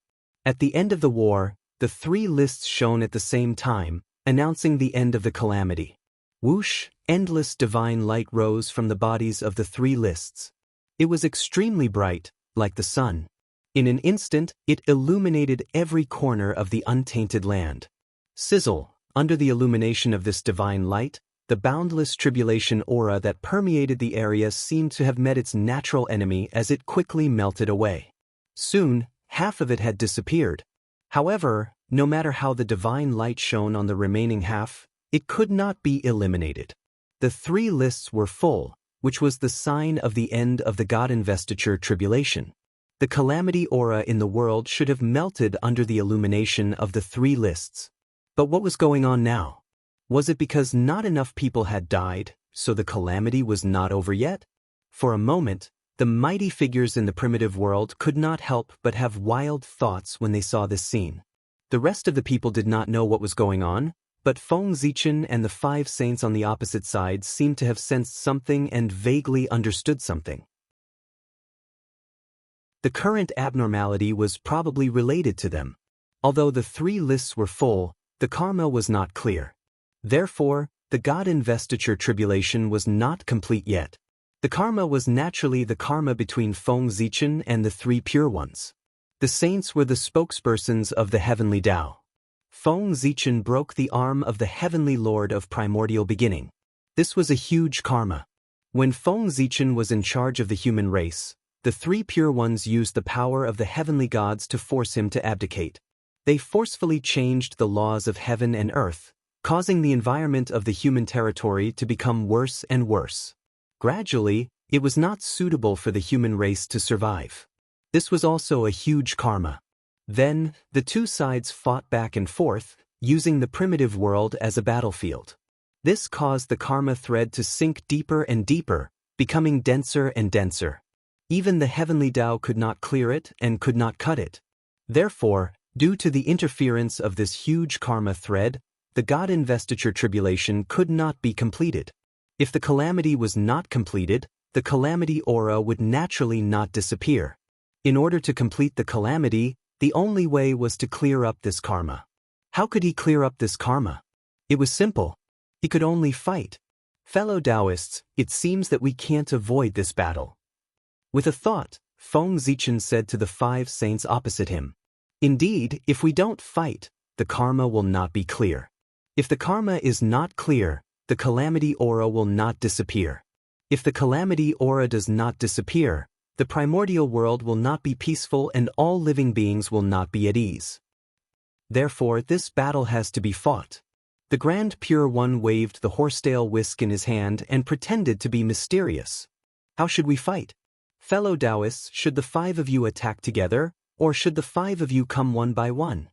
At the end of the war, the 3 lists shone at the same time, announcing the end of the calamity. Whoosh, endless divine light rose from the bodies of the 3 lists. It was extremely bright, like the sun. In an instant, it illuminated every corner of the untainted land. Sizzle. Under the illumination of this divine light, the boundless tribulation aura that permeated the area seemed to have met its natural enemy as it quickly melted away. Soon, half of it had disappeared. However, no matter how the divine light shone on the remaining half, it could not be eliminated. The 3 lists were full, which was the sign of the end of the God investiture tribulation. The calamity aura in the world should have melted under the illumination of the 3 lists. But what was going on now? Was it because not enough people had died, so the calamity was not over yet? For a moment, the mighty figures in the primitive world could not help but have wild thoughts when they saw this scene. The rest of the people did not know what was going on, but Feng Zichen and the 5 saints on the opposite side seemed to have sensed something and vaguely understood something. The current abnormality was probably related to them. Although the 3 lists were full, the karma was not clear. Therefore, the God investiture tribulation was not complete yet. The karma was naturally the karma between Feng Zichen and the 3 pure ones. The saints were the spokespersons of the heavenly Tao. Feng Zichen broke the arm of the heavenly lord of primordial beginning. This was a huge karma. When Feng Zichen was in charge of the human race, the 3 pure ones used the power of the heavenly gods to force him to abdicate. They forcefully changed the laws of heaven and earth, causing the environment of the human territory to become worse and worse. Gradually, it was not suitable for the human race to survive. This was also a huge karma. Then, the 2 sides fought back and forth, using the primitive world as a battlefield. This caused the karma thread to sink deeper and deeper, becoming denser and denser. Even the heavenly Tao could not clear it and could not cut it. Therefore, due to the interference of this huge karma thread, the God investiture tribulation could not be completed. If the calamity was not completed, the calamity aura would naturally not disappear. In order to complete the calamity, the only way was to clear up this karma. How could he clear up this karma? It was simple. He could only fight. Fellow Taoists, it seems that we can't avoid this battle. With a thought, Feng Zichen said to the 5 saints opposite him. Indeed, if we don't fight, the karma will not be clear. If the karma is not clear, the calamity aura will not disappear. If the calamity aura does not disappear, the primordial world will not be peaceful and all living beings will not be at ease. Therefore, this battle has to be fought. The Grand Pure One waved the horsetail whisk in his hand and pretended to be mysterious. How should we fight? Fellow Taoists, should the 5 of you attack together, or should the 5 of you come one by one?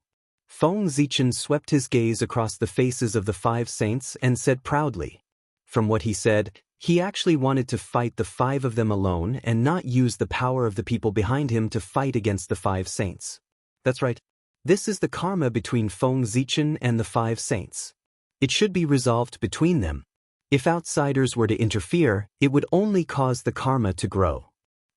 Feng Zichen swept his gaze across the faces of the 5 saints and said proudly. From what he said, he actually wanted to fight the 5 of them alone and not use the power of the people behind him to fight against the 5 saints. That's right. This is the karma between Feng Zichen and the 5 saints. It should be resolved between them. If outsiders were to interfere, it would only cause the karma to grow.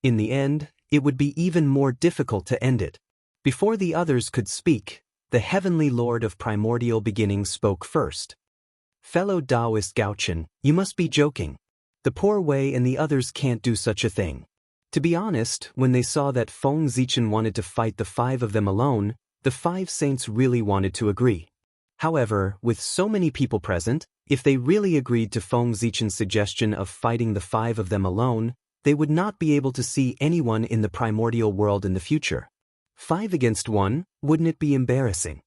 In the end, it would be even more difficult to end it. Before the others could speak, the Heavenly Lord of Primordial Beginnings spoke first. Fellow Taoist Gaochen, you must be joking. The Poor Wei and the others can't do such a thing. To be honest, when they saw that Feng Zichen wanted to fight the 5 of them alone, the 5 saints really wanted to agree. However, with so many people present, if they really agreed to Feng Zichen's suggestion of fighting the 5 of them alone, they would not be able to see anyone in the primordial world in the future. 5 against 1, wouldn't it be embarrassing?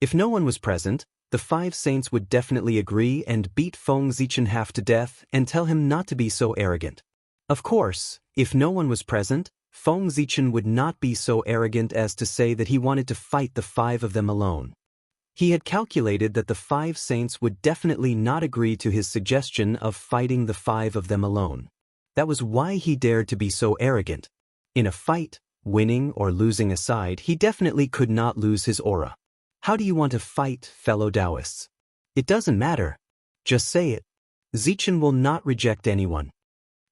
If no one was present, the 5 saints would definitely agree and beat Feng Zichen half to death and tell him not to be so arrogant. Of course, if no one was present, Feng Zichen would not be so arrogant as to say that he wanted to fight the 5 of them alone. He had calculated that the 5 saints would definitely not agree to his suggestion of fighting the 5 of them alone. That was why he dared to be so arrogant. In a fight, winning or losing aside, he definitely could not lose his aura. How do you want to fight, fellow Taoists? It doesn't matter. Just say it. Zichen will not reject anyone.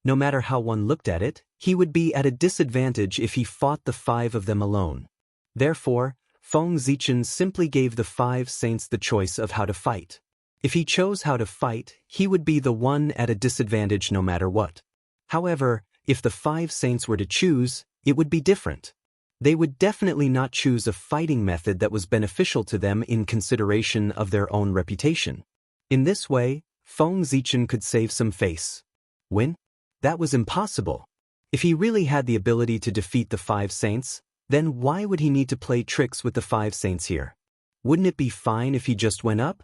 No matter how one looked at it, he would be at a disadvantage if he fought the 5 of them alone. Therefore, Feng Zichen simply gave the 5 saints the choice of how to fight. If he chose how to fight, he would be the one at a disadvantage no matter what. However, if the 5 saints were to choose, it would be different. They would definitely not choose a fighting method that was beneficial to them in consideration of their own reputation. In this way, Feng Zichen could save some face. Win? That was impossible. If he really had the ability to defeat the 5 saints, then why would he need to play tricks with the 5 saints here? Wouldn't it be fine if he just went up?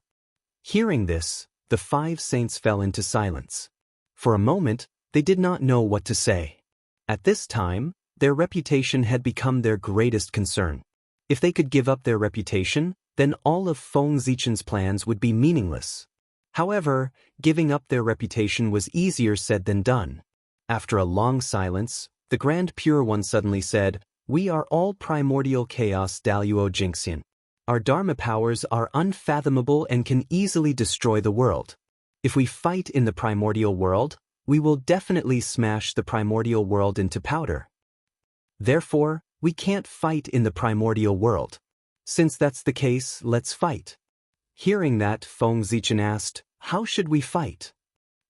Hearing this, the 5 saints fell into silence. For a moment, they did not know what to say. At this time, their reputation had become their greatest concern. If they could give up their reputation, then all of Feng Zichen's plans would be meaningless. However, giving up their reputation was easier said than done. After a long silence, the Grand Pure One suddenly said, "We are all primordial chaos Daluo Jingxian. Our Dharma powers are unfathomable and can easily destroy the world. If we fight in the primordial world, we will definitely smash the primordial world into powder. Therefore, we can't fight in the primordial world. Since that's the case, let's fight." Hearing that, Feng Zichen asked, "How should we fight?"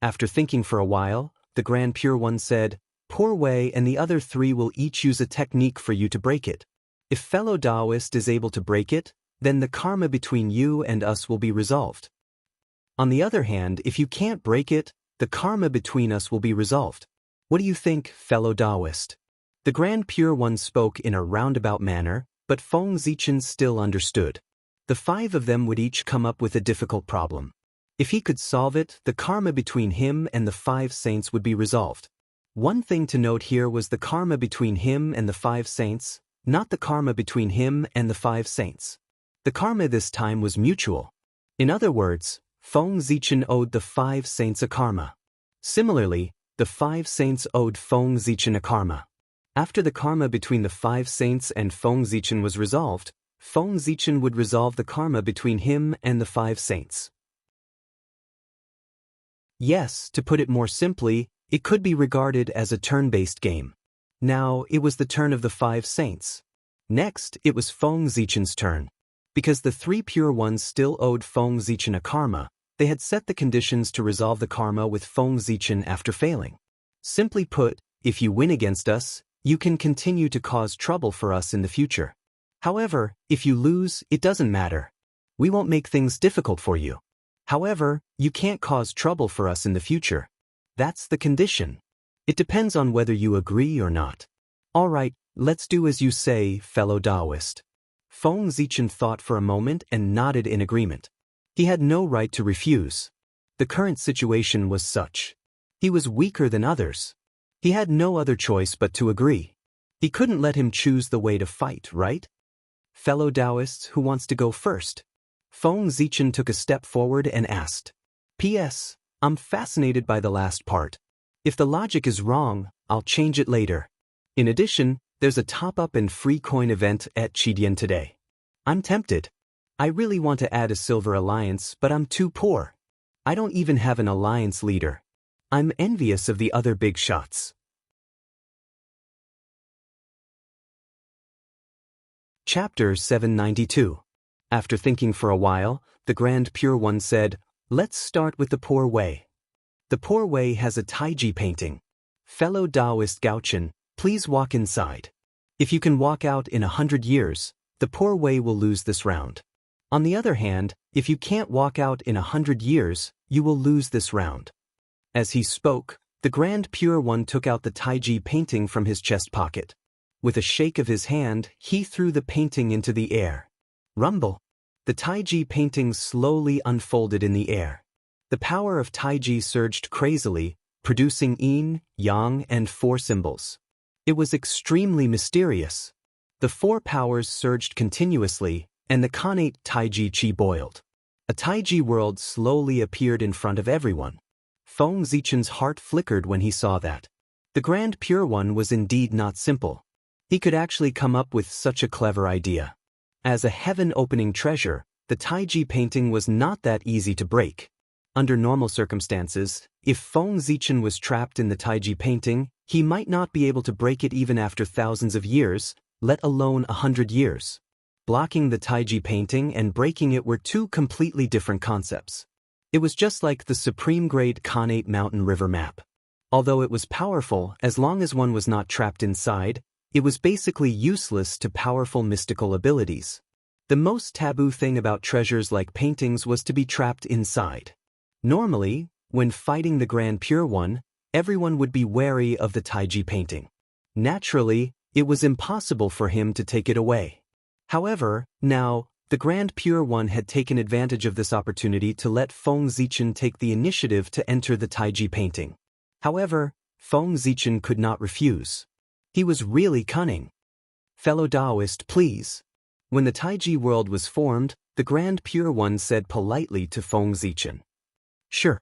After thinking for a while, the Grand Pure One said, "Poor Wei and the other 3 will each use a technique for you to break it. If fellow Taoist is able to break it, then the karma between you and us will be resolved. On the other hand, if you can't break it, the karma between us will be resolved. What do you think, fellow Taoist?" The Grand Pure One spoke in a roundabout manner, but Feng Zichen still understood. The 5 of them would each come up with a difficult problem. If he could solve it, the karma between him and the 5 saints would be resolved. One thing to note here was the karma between him and the 5 saints, not the karma between him and the 5 saints. The karma this time was mutual. In other words, Feng Zichen owed the 5 saints a karma. Similarly, the 5 saints owed Feng Zichen a karma. After the karma between the 5 saints and Feng Zichen was resolved, Feng Zichen would resolve the karma between him and the 5 saints. Yes, to put it more simply, it could be regarded as a turn-based game. Now, it was the turn of the 5 saints. Next, it was Feng Zichen's turn. Because the 3 pure ones still owed Feng Zichen a karma, they had set the conditions to resolve the karma with Feng Zichen after failing. Simply put, if you win against us, you can continue to cause trouble for us in the future. However, if you lose, it doesn't matter. We won't make things difficult for you. However, you can't cause trouble for us in the future. That's the condition. It depends on whether you agree or not. All right, let's do as you say, fellow Taoist. Feng Zichen thought for a moment and nodded in agreement. He had no right to refuse. The current situation was such. He was weaker than others. He had no other choice but to agree. He couldn't let him choose the way to fight, right? Fellow Taoists, who wants to go first? Feng Zichen took a step forward and asked. P.S. I'm fascinated by the last part. If the logic is wrong, I'll change it later. In addition, there's a top-up and free coin event at Chidian today. I'm tempted. I really want to add a silver alliance, but I'm too poor. I don't even have an alliance leader. I'm envious of the other big shots. Chapter 792. After thinking for a while, the Grand Pure One said, let's start with the Poor Way. The Poor Way has a Taiji painting. Fellow Taoist Gaochen, please walk inside. If you can walk out in 100 years, the Poor Way will lose this round. On the other hand, if you can't walk out in 100 years, you will lose this round. As he spoke, the Grand Pure One took out the Taiji painting from his chest pocket. With a shake of his hand, he threw the painting into the air. Rumble. The Taiji painting slowly unfolded in the air. The power of Taiji surged crazily, producing yin, yang, and 4 symbols. It was extremely mysterious. The 4 powers surged continuously, and the connate Taiji chi boiled. A Taiji world slowly appeared in front of everyone. Feng Zichen's heart flickered when he saw that. The Grand Pure One was indeed not simple. He could actually come up with such a clever idea. As a heaven-opening treasure, the Taiji painting was not that easy to break. Under normal circumstances, if Feng Zichen was trapped in the Taiji painting, he might not be able to break it even after thousands of years, let alone 100 years. Blocking the Taiji painting and breaking it were 2 completely different concepts. It was just like the supreme-grade connate mountain river map. Although it was powerful, as long as one was not trapped inside, it was basically useless to powerful mystical abilities. The most taboo thing about treasures like paintings was to be trapped inside. Normally, when fighting the Grand Pure One, everyone would be wary of the Taiji painting. Naturally, it was impossible for him to take it away. However, now, the Grand Pure One had taken advantage of this opportunity to let Feng Zichen take the initiative to enter the Taiji painting. However, Feng Zichen could not refuse. He was really cunning. Fellow Taoist, please. When the Taiji world was formed, the Grand Pure One said politely to Feng Zichen. Sure.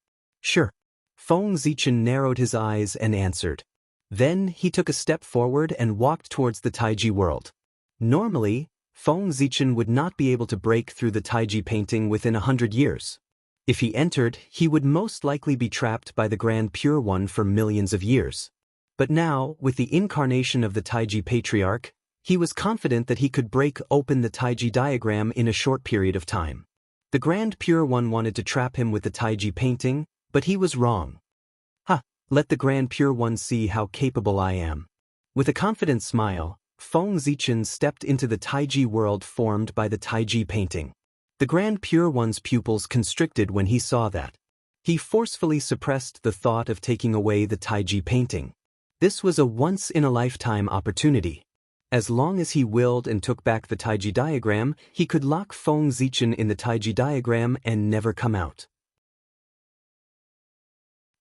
Feng Zichen narrowed his eyes and answered. Then he took a step forward and walked towards the Taiji world. Normally, Feng Zichen would not be able to break through the Taiji painting within 100 years. If he entered, he would most likely be trapped by the Grand Pure One for millions of years. But now, with the incarnation of the Taiji Patriarch, he was confident that he could break open the Taiji diagram in a short period of time. The Grand Pure One wanted to trap him with the Taiji painting, but he was wrong. Let the Grand Pure One see how capable I am. With a confident smile, Feng Zichen stepped into the Taiji world formed by the Taiji painting. The Grand Pure One's pupils constricted when he saw that. He forcefully suppressed the thought of taking away the Taiji painting. This was a once-in-a-lifetime opportunity. As long as he willed and took back the Taiji diagram, he could lock Feng Zichen in the Taiji diagram and never come out.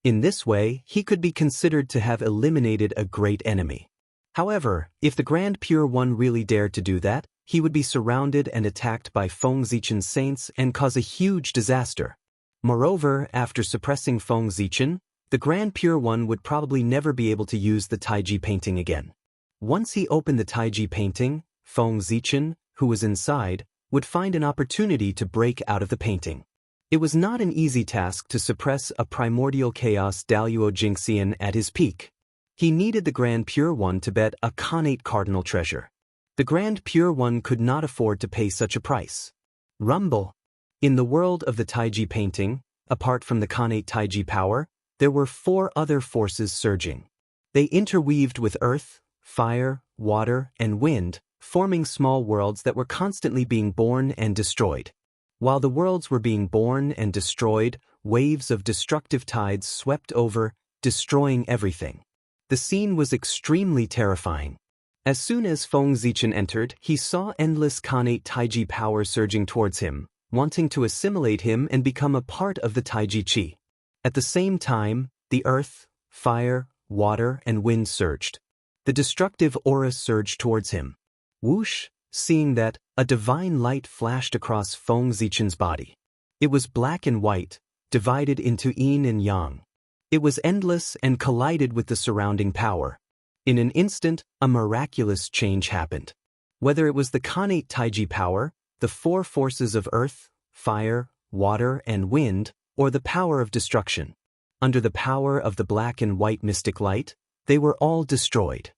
In this way, he could be considered to have eliminated a great enemy. However, if the Grand Pure One really dared to do that, he would be surrounded and attacked by Feng Zichen's saints and cause a huge disaster. Moreover, after suppressing Feng Zichen, the Grand Pure One would probably never be able to use the Taiji painting again. Once he opened the Taiji painting, Feng Zichen, who was inside, would find an opportunity to break out of the painting. It was not an easy task to suppress a primordial chaos Daluo Jingxian at his peak. He needed the Grand Pure One to bet a Khanate cardinal treasure. The Grand Pure One could not afford to pay such a price. Rumble. In the world of the Taiji painting, apart from the Khanate Taiji power, there were 4 other forces surging. They interweaved with earth, fire, water, and wind, forming small worlds that were constantly being born and destroyed. While the worlds were being born and destroyed, waves of destructive tides swept over, destroying everything. The scene was extremely terrifying. As soon as Feng Zichen entered, he saw endless Khanate Taiji power surging towards him, wanting to assimilate him and become a part of the Taiji Qi. At the same time, the earth, fire, water, and wind surged. The destructive aura surged towards him. Whoosh! Seeing that, a divine light flashed across Feng Zichen's body. It was black and white, divided into yin and yang. It was endless and collided with the surrounding power. In an instant, a miraculous change happened. Whether it was the Khanate Taiji power, the 4 forces of earth, fire, water, and wind, or the power of destruction. Under the power of the black and white mystic light, they were all destroyed.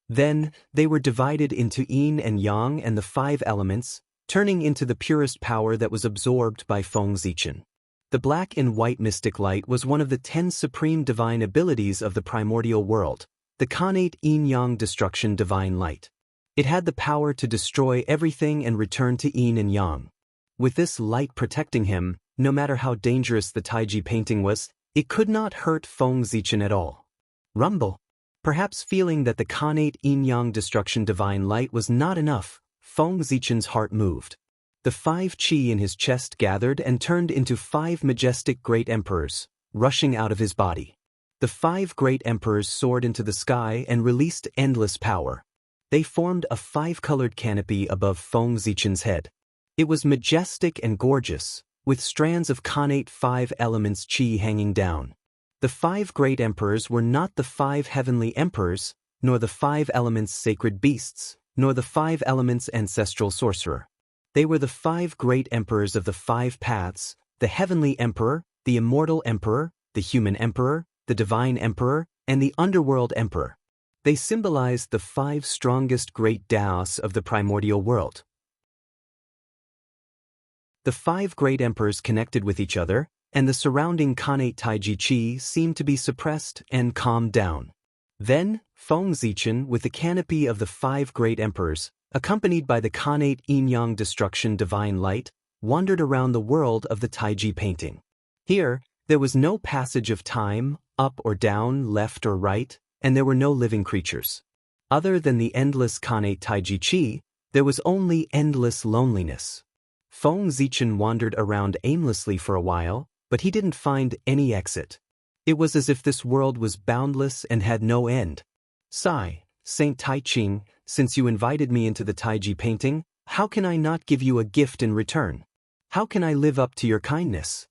Then, they were divided into yin and yang and the 5 elements, turning into the purest power that was absorbed by Feng Zichen. The black and white mystic light was one of the 10 supreme divine abilities of the primordial world, the Khanate yin-yang destruction divine light. It had the power to destroy everything and return to yin and yang. With this light protecting him, no matter how dangerous the Taiji painting was, it could not hurt Feng Zichen at all. Rumble. Perhaps feeling that the Khanate yin-yang destruction divine light was not enough, Feng Zichen's heart moved. The 5 qi in his chest gathered and turned into 5 majestic great emperors, rushing out of his body. The 5 great emperors soared into the sky and released endless power. They formed a 5-colored canopy above Feng Zichen's head. It was majestic and gorgeous, with strands of Khanate 5 elements qi hanging down. The 5 great emperors were not the 5 heavenly emperors, nor the 5 elements sacred beasts, nor the 5 elements ancestral sorcerer. They were the 5 great emperors of the 5 paths, the heavenly emperor, the immortal emperor, the human emperor, the divine emperor, and the underworld emperor. They symbolized the 5 strongest great Daos of the primordial world. The 5 great emperors connected with each other, and the surrounding Khanate Taiji Qi seemed to be suppressed and calmed down. Then, Feng Zichen, with the canopy of the 5 great emperors, accompanied by the Khanate yin-yang destruction divine light, wandered around the world of the Taiji painting. Here, there was no passage of time, up or down, left or right, and there were no living creatures. Other than the endless Khanate Taiji Qi, there was only endless loneliness. Feng Zichen wandered around aimlessly for a while, but he didn't find any exit. It was as if this world was boundless and had no end. Sigh, Saint Taiching, since you invited me into the Taiji painting, how can I not give you a gift in return? How can I live up to your kindness?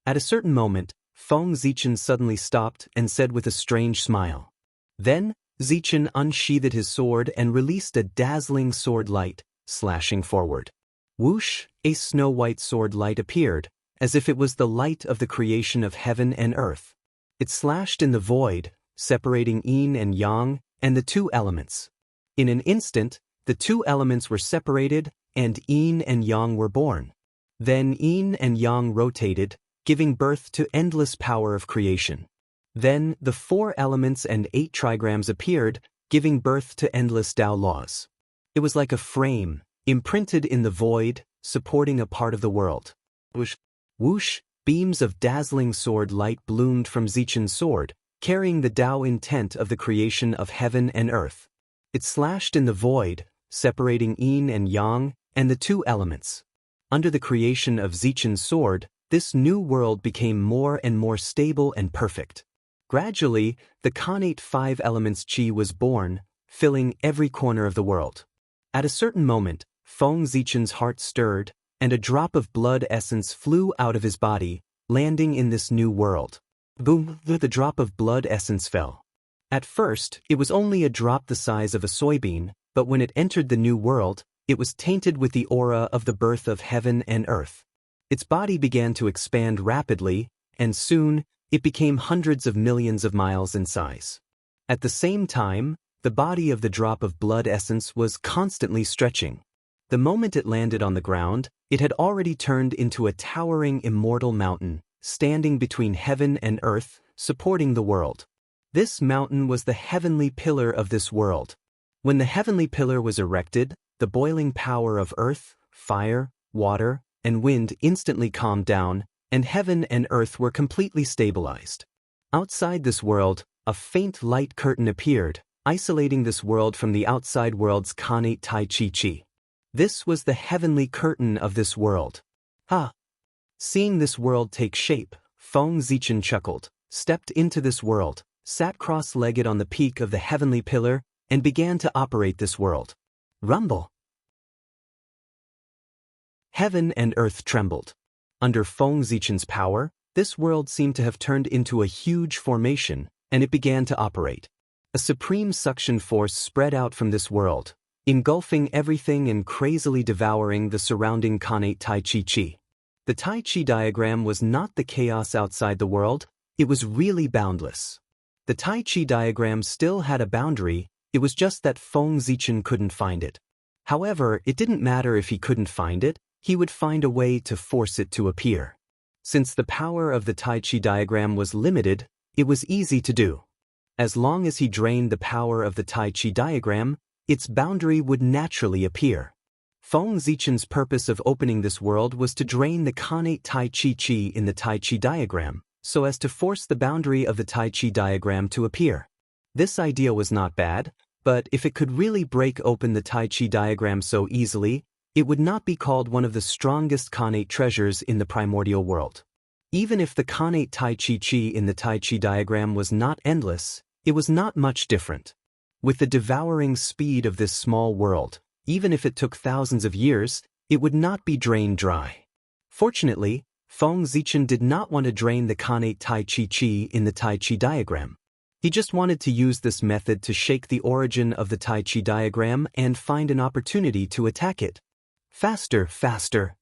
At a certain moment, Feng Zichen suddenly stopped and said with a strange smile. Then, Zichen unsheathed his sword and released a dazzling sword light, slashing forward. Whoosh, a snow-white sword light appeared, as if it was the light of the creation of heaven and earth. It slashed in the void, separating yin and yang, and the 2 elements. In an instant, the 2 elements were separated, and yin and yang were born. Then yin and yang rotated, giving birth to endless power of creation. Then the 4 elements and 8 trigrams appeared, giving birth to endless Tao laws. It was like a frame, imprinted in the void, supporting a part of the world. Whoosh! Whoosh! Beams of dazzling sword light bloomed from Zichen's sword, carrying the Tao intent of the creation of heaven and earth. It slashed in the void, separating yin and yang, and the 2 elements. Under the creation of Zichen's sword, this new world became more and more stable and perfect. Gradually, the Khanate 5 elements qi was born, filling every corner of the world. At a certain moment, Feng Zichen's heart stirred, and a drop of blood essence flew out of his body, landing in this new world. Boom! The drop of blood essence fell. At first, it was only a drop the size of a soybean, but when it entered the new world, it was tainted with the aura of the birth of heaven and earth. Its body began to expand rapidly, and soon, it became hundreds of millions of miles in size. At the same time, the body of the drop of blood essence was constantly stretching. The moment it landed on the ground, it had already turned into a towering immortal mountain, standing between heaven and earth, supporting the world. This mountain was the heavenly pillar of this world. When the heavenly pillar was erected, the boiling power of earth, fire, water, and wind instantly calmed down, and heaven and earth were completely stabilized. Outside this world, a faint light curtain appeared, isolating this world from the outside world's Kanate Tai Chi Chi. This was the heavenly curtain of this world. Ah! Seeing this world take shape, Feng Zichen chuckled, stepped into this world, sat cross-legged on the peak of the heavenly pillar, and began to operate this world. Rumble! Heaven and earth trembled. Under Feng Zichen's power, this world seemed to have turned into a huge formation, and it began to operate. A supreme suction force spread out from this world, engulfing everything and crazily devouring the surrounding Kanate Tai Chi Chi. The Tai Chi diagram was not the chaos outside the world, it was really boundless. The Tai Chi diagram still had a boundary, it was just that Feng Zichen couldn't find it. However, it didn't matter if he couldn't find it, he would find a way to force it to appear. Since the power of the Tai Chi diagram was limited, it was easy to do. As long as he drained the power of the Tai Chi diagram, its boundary would naturally appear. Feng Zichen's purpose of opening this world was to drain the Kanate Tai Chi Chi in the Tai Chi diagram, so as to force the boundary of the Tai Chi diagram to appear. This idea was not bad, but if it could really break open the Tai Chi diagram so easily, it would not be called one of the strongest Kanate treasures in the primordial world. Even if the Kanate Tai Chi Chi in the Tai Chi diagram was not endless, it was not much different. With the devouring speed of this small world, even if it took thousands of years, it would not be drained dry. Fortunately, Feng Zichen did not want to drain the Kanate Tai Chi Chi in the Tai Chi diagram. He just wanted to use this method to shake the origin of the Tai Chi diagram and find an opportunity to attack it. Faster, faster!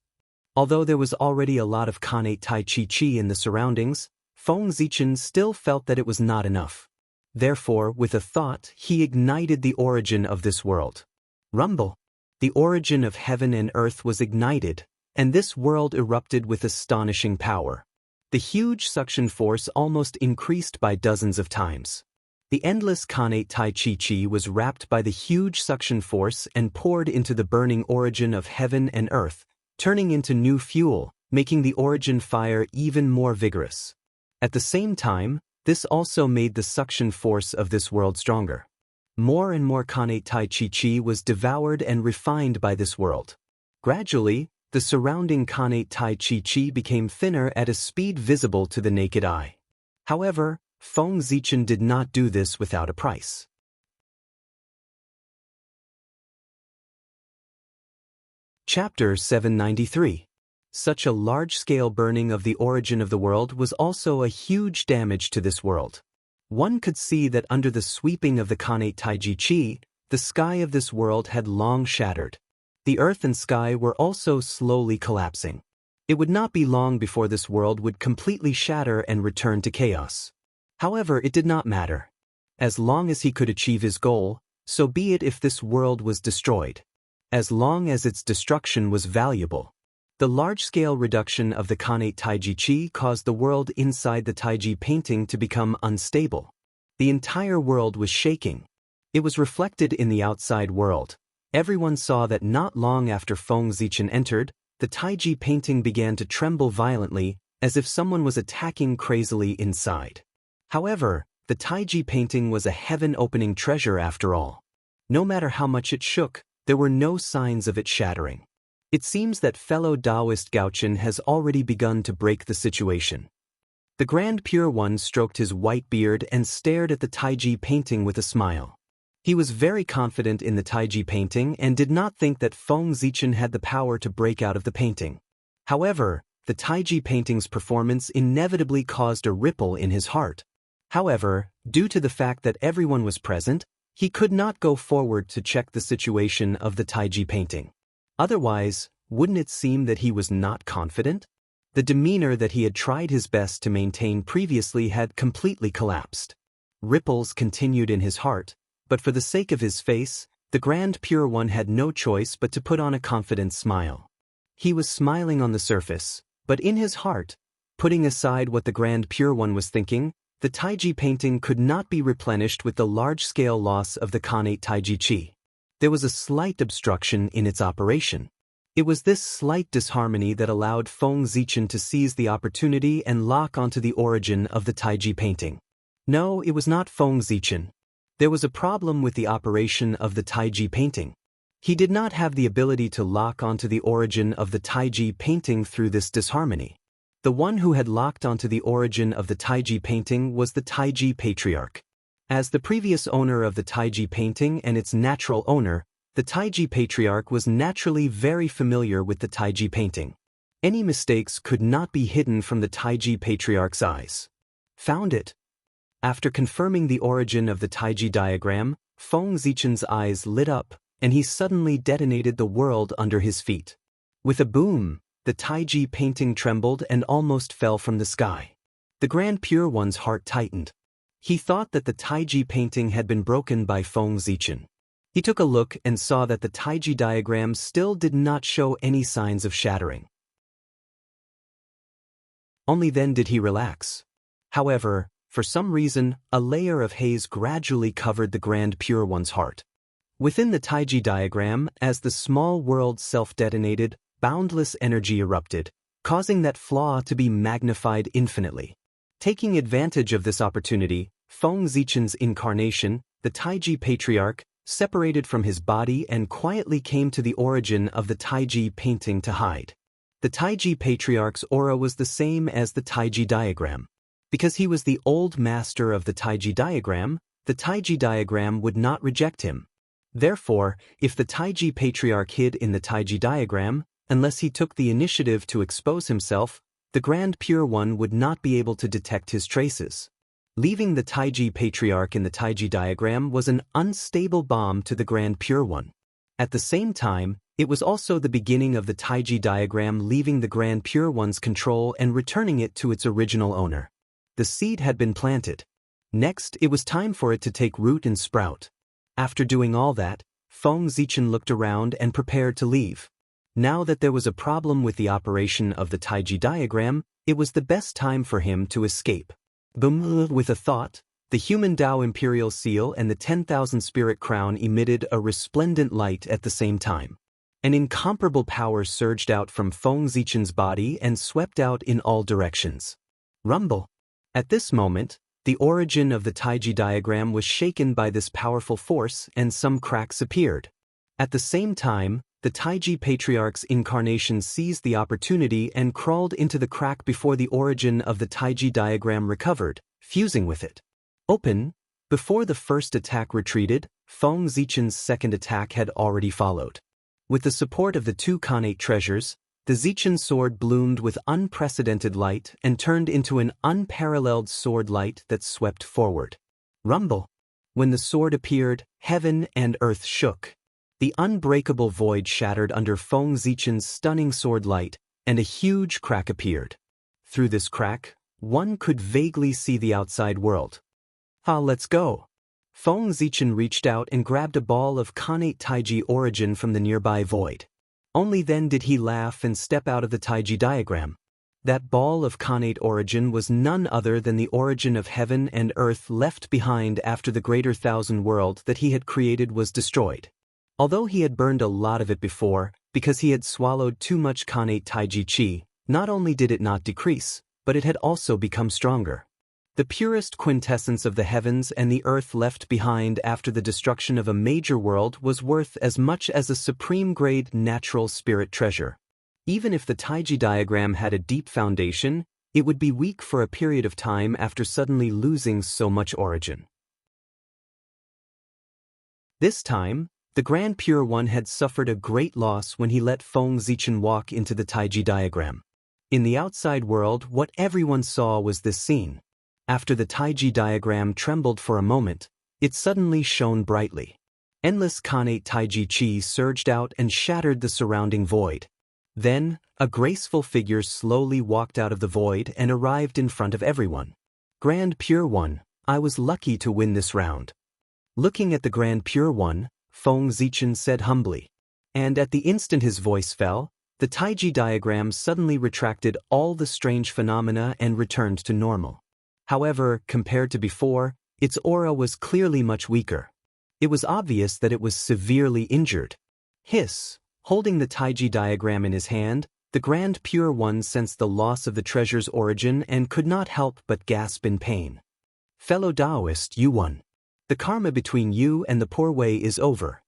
Although there was already a lot of Kanate Tai Chi Chi in the surroundings, Feng Zichen still felt that it was not enough. Therefore, with a thought, he ignited the origin of this world. Rumble! The origin of heaven and earth was ignited, and this world erupted with astonishing power. The huge suction force almost increased by dozens of times. The endless Kanate Tai Chi Chi was wrapped by the huge suction force and poured into the burning origin of heaven and earth, turning into new fuel, making the origin fire even more vigorous. At the same time, this also made the suction force of this world stronger. More and more Kanate Tai Chi Chi was devoured and refined by this world. Gradually, the surrounding Kanate Tai Chi Chi became thinner at a speed visible to the naked eye. However, Feng Zichen did not do this without a price. Chapter 793. Such a large-scale burning of the origin of the world was also a huge damage to this world. One could see that under the sweeping of the Kanate Tai Chi, the sky of this world had long shattered. The earth and sky were also slowly collapsing. It would not be long before this world would completely shatter and return to chaos. However, it did not matter. As long as he could achieve his goal, so be it if this world was destroyed. As long as its destruction was valuable. The large-scale reduction of the Kanate Taiji Chi caused the world inside the Taiji painting to become unstable. The entire world was shaking. It was reflected in the outside world. Everyone saw that not long after Feng Zichen entered, the Taiji painting began to tremble violently, as if someone was attacking crazily inside. However, the Taiji painting was a heaven-opening treasure after all. No matter how much it shook, there were no signs of it shattering. It seems that fellow Taoist Gaochen has already begun to break the situation. The Grand Pure One stroked his white beard and stared at the Taiji painting with a smile. He was very confident in the Taiji painting and did not think that Feng Zichen had the power to break out of the painting. However, the Taiji painting's performance inevitably caused a ripple in his heart. However, due to the fact that everyone was present, he could not go forward to check the situation of the Taiji painting. Otherwise, wouldn't it seem that he was not confident? The demeanor that he had tried his best to maintain previously had completely collapsed. Ripples continued in his heart, but for the sake of his face, the Grand Pure One had no choice but to put on a confident smile. He was smiling on the surface, but in his heart, putting aside what the Grand Pure One was thinking, the Taiji painting could not be replenished with the large-scale loss of the Khanate Taiji Chi. There was a slight obstruction in its operation. It was this slight disharmony that allowed Feng Zichen to seize the opportunity and lock onto the origin of the Taiji painting. No, it was not Feng Zichen. There was a problem with the operation of the Taiji painting. He did not have the ability to lock onto the origin of the Taiji painting through this disharmony. The one who had locked onto the origin of the Taiji painting was the Taiji Patriarch. As the previous owner of the Taiji painting and its natural owner, the Taiji Patriarch was naturally very familiar with the Taiji painting. Any mistakes could not be hidden from the Taiji Patriarch's eyes. Found it. After confirming the origin of the Taiji diagram, Feng Zichen's eyes lit up, and he suddenly detonated the world under his feet. With a boom, the Taiji painting trembled and almost fell from the sky. The Grand Pure One's heart tightened. He thought that the Taiji painting had been broken by Feng Zichen. He took a look and saw that the Taiji diagram still did not show any signs of shattering. Only then did he relax. However, for some reason, a layer of haze gradually covered the Grand Pure One's heart. Within the Taiji diagram, as the small world self-detonated, boundless energy erupted, causing that flaw to be magnified infinitely. Taking advantage of this opportunity, Feng Zichen's incarnation, the Taiji Patriarch, separated from his body and quietly came to the origin of the Taiji painting to hide. The Taiji Patriarch's aura was the same as the Taiji diagram. Because he was the old master of the Taiji diagram, the Taiji diagram would not reject him. Therefore, if the Taiji Patriarch hid in the Taiji diagram, unless he took the initiative to expose himself, the Grand Pure One would not be able to detect his traces. Leaving the Taiji Patriarch in the Taiji diagram was an unstable bomb to the Grand Pure One. At the same time, it was also the beginning of the Taiji diagram leaving the Grand Pure One's control and returning it to its original owner. The seed had been planted. Next, it was time for it to take root and sprout. After doing all that, Feng Zichen looked around and prepared to leave. Now that there was a problem with the operation of the Taiji diagram, it was the best time for him to escape. Boom! With a thought, the human Tao Imperial Seal and the 10,000 Spirit Crown emitted a resplendent light at the same time. An incomparable power surged out from Feng Zichen's body and swept out in all directions. Rumble! At this moment, the origin of the Taiji diagram was shaken by this powerful force and some cracks appeared. At the same time, the Taiji Patriarch's incarnation seized the opportunity and crawled into the crack before the origin of the Taiji diagram recovered, fusing with it. Open! Before the first attack retreated, Feng Zichen's second attack had already followed. With the support of the two Khanate treasures, the Zichen sword bloomed with unprecedented light and turned into an unparalleled sword light that swept forward. Rumble! When the sword appeared, heaven and earth shook. The unbreakable void shattered under Feng Zichen's stunning sword light, and a huge crack appeared. Through this crack, one could vaguely see the outside world. Let's go! Feng Zichen reached out and grabbed a ball of Khanate Taiji origin from the nearby void. Only then did he laugh and step out of the Taiji diagram. That ball of Khanate origin was none other than the origin of heaven and earth left behind after the greater thousand world that he had created was destroyed. Although he had burned a lot of it before, because he had swallowed too much Khanate Taiji Chi, not only did it not decrease, but it had also become stronger. The purest quintessence of the heavens and the earth left behind after the destruction of a major world was worth as much as a supreme-grade natural spirit treasure. Even if the Taiji diagram had a deep foundation, it would be weak for a period of time after suddenly losing so much origin. This time, the Grand Pure One had suffered a great loss when he let Feng Zichen walk into the Taiji diagram. In the outside world, what everyone saw was this scene. After the Taiji diagram trembled for a moment, it suddenly shone brightly. Endless Khanate Taiji Chi surged out and shattered the surrounding void. Then, a graceful figure slowly walked out of the void and arrived in front of everyone. Grand Pure One, I was lucky to win this round. Looking at the Grand Pure One, Feng Zichen said humbly. And at the instant his voice fell, the Taiji diagram suddenly retracted all the strange phenomena and returned to normal. However, compared to before, its aura was clearly much weaker. It was obvious that it was severely injured. Hiss, holding the Taiji diagram in his hand, the Grand Pure One sensed the loss of the treasure's origin and could not help but gasp in pain. Fellow Taoist, you won. The karma between you and the poor Wei is over.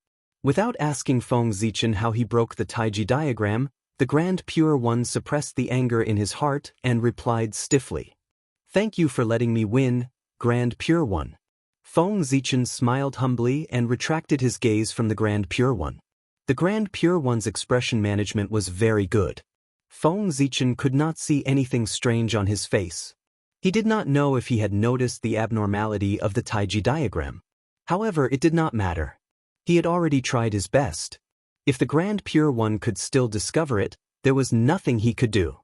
Without asking Feng Zichen how he broke the Taiji diagram, the Grand Pure One suppressed the anger in his heart and replied stiffly. Thank you for letting me win, Grand Pure One. Feng Zichen smiled humbly and retracted his gaze from the Grand Pure One. The Grand Pure One's expression management was very good. Feng Zichen could not see anything strange on his face. He did not know if he had noticed the abnormality of the Taiji diagram. However, it did not matter. He had already tried his best. If the Grand Pure One could still discover it, there was nothing he could do.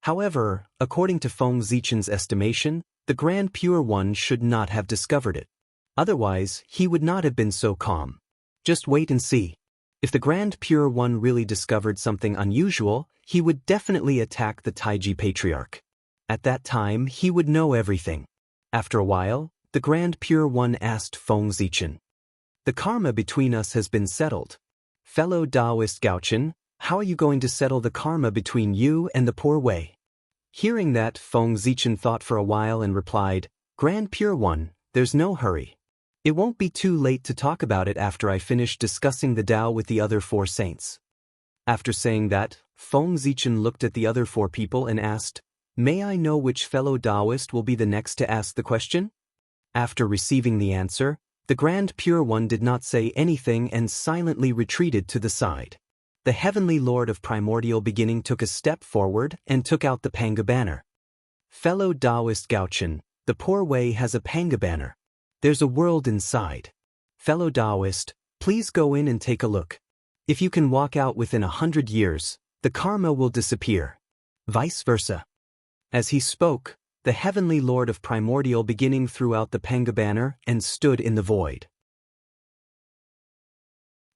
However, according to Feng Zichen's estimation, the Grand Pure One should not have discovered it. Otherwise, he would not have been so calm. Just wait and see. If the Grand Pure One really discovered something unusual, he would definitely attack the Taiji Patriarch. At that time, he would know everything. After a while, the Grand Pure One asked Feng Zichen. The karma between us has been settled. Fellow Taoist Gaochen, how are you going to settle the karma between you and the poor Wei? Hearing that, Feng Zichen thought for a while and replied, Grand Pure One, there's no hurry. It won't be too late to talk about it after I finish discussing the Tao with the other 4 saints. After saying that, Feng Zichen looked at the other 4 people and asked, May I know which fellow Taoist will be the next to ask the question? After receiving the answer, the Grand Pure One did not say anything and silently retreated to the side. The Heavenly Lord of Primordial Beginning took a step forward and took out the Panga banner. Fellow Taoist Gaochen, the poor Wei has a Panga banner. There's a world inside. Fellow Taoist, please go in and take a look. If you can walk out within 100 years, the karma will disappear. Vice versa. As he spoke, the Heavenly Lord of Primordial Beginning threw out the Panga banner and stood in the void.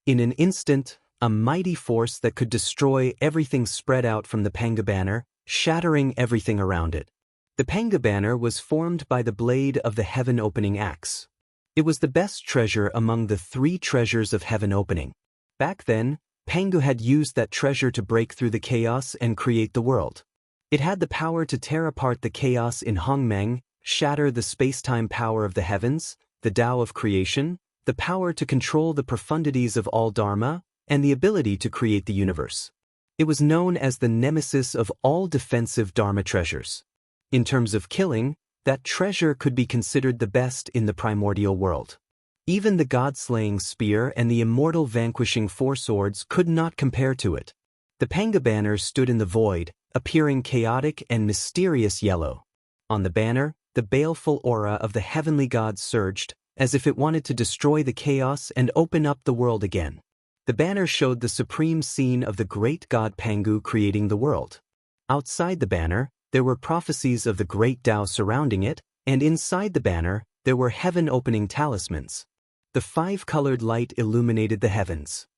In an instant, a mighty force that could destroy everything spread out from the Panga banner, shattering everything around it. The Panga banner was formed by the blade of the Heaven Opening Axe. It was the best treasure among the 3 treasures of Heaven Opening. Back then, Pangu had used that treasure to break through the chaos and create the world. It had the power to tear apart the chaos in Hongmeng, shatter the space-time power of the heavens, the Tao of creation, the power to control the profundities of all Dharma, and the ability to create the universe. It was known as the nemesis of all defensive Dharma treasures. In terms of killing, that treasure could be considered the best in the primordial world. Even the god-slaying spear and the immortal vanquishing 4 swords could not compare to it. The Panga banner stood in the void, appearing chaotic and mysterious yellow. On the banner, the baleful aura of the heavenly gods surged, as if it wanted to destroy the chaos and open up the world again. The banner showed the supreme scene of the great god Pangu creating the world. Outside the banner, there were prophecies of the great Tao surrounding it, and inside the banner, there were heaven-opening talismans. The 5-colored light illuminated the heavens.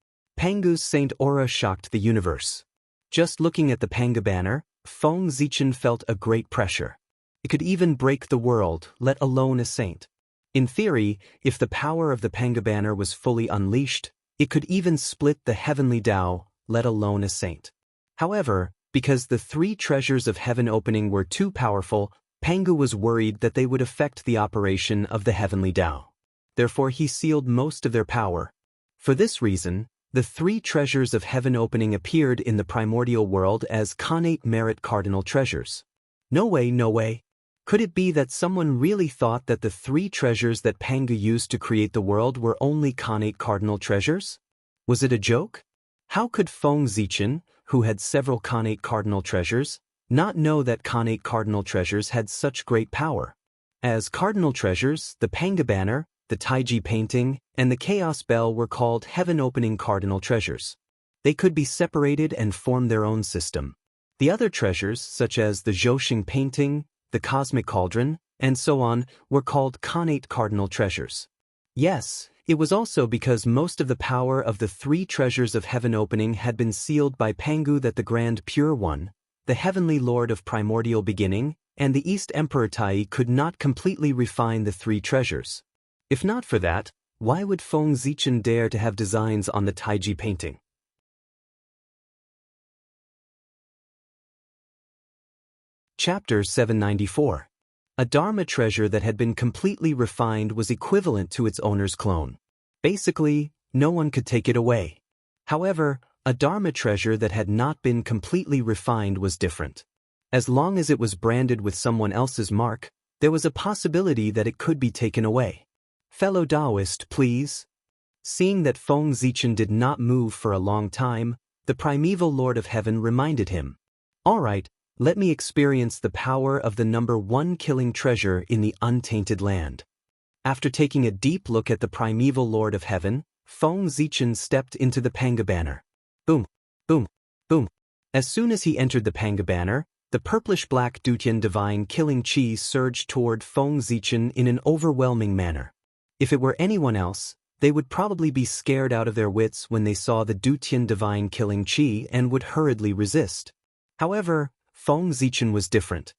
Pangu's saint aura shocked the universe. Just looking at the Panga banner, Feng Zichen felt a great pressure. It could even break the world, let alone a saint. In theory, if the power of the Panga banner was fully unleashed, it could even split the heavenly Tao, let alone a saint. However, because the 3 treasures of heaven opening were too powerful, Pangu was worried that they would affect the operation of the heavenly Tao. Therefore he sealed most of their power. For this reason, the 3 treasures of heaven opening appeared in the primordial world as connate merit cardinal treasures. No way, no way. Could it be that someone really thought that the 3 treasures that Pangu used to create the world were only connate cardinal treasures? Was it a joke? How could Feng Zichen, who had several connate cardinal treasures, not know that connate cardinal treasures had such great power? As cardinal treasures, the Panga banner, the Taiji painting, and the Chaos Bell were called heaven-opening cardinal treasures. They could be separated and form their own system. The other treasures, such as the Zhouxing painting, the Cosmic Cauldron, and so on, were called connate cardinal treasures. Yes, it was also because most of the power of the three treasures of heaven opening had been sealed by Pangu that the Grand Pure One, the Heavenly Lord of Primordial Beginning, and the East Emperor Tai could not completely refine the three treasures. If not for that, why would Feng Zichen dare to have designs on the Taiji painting? Chapter 794. A Dharma treasure that had been completely refined was equivalent to its owner's clone. Basically, no one could take it away. However, a Dharma treasure that had not been completely refined was different. As long as it was branded with someone else's mark, there was a possibility that it could be taken away. Fellow Taoist, please. Seeing that Feng Zichen did not move for a long time, the primeval Lord of Heaven reminded him. All right, let me experience the power of the number one killing treasure in the untainted land. After taking a deep look at the primeval Lord of Heaven, Feng Zichen stepped into the Panga banner. Boom, boom, boom. As soon as he entered the Panga banner, the purplish-black Dutian divine killing chi surged toward Feng Zichen in an overwhelming manner. If it were anyone else, they would probably be scared out of their wits when they saw the Dutian divine killing chi and would hurriedly resist. However, Feng Zichen was different.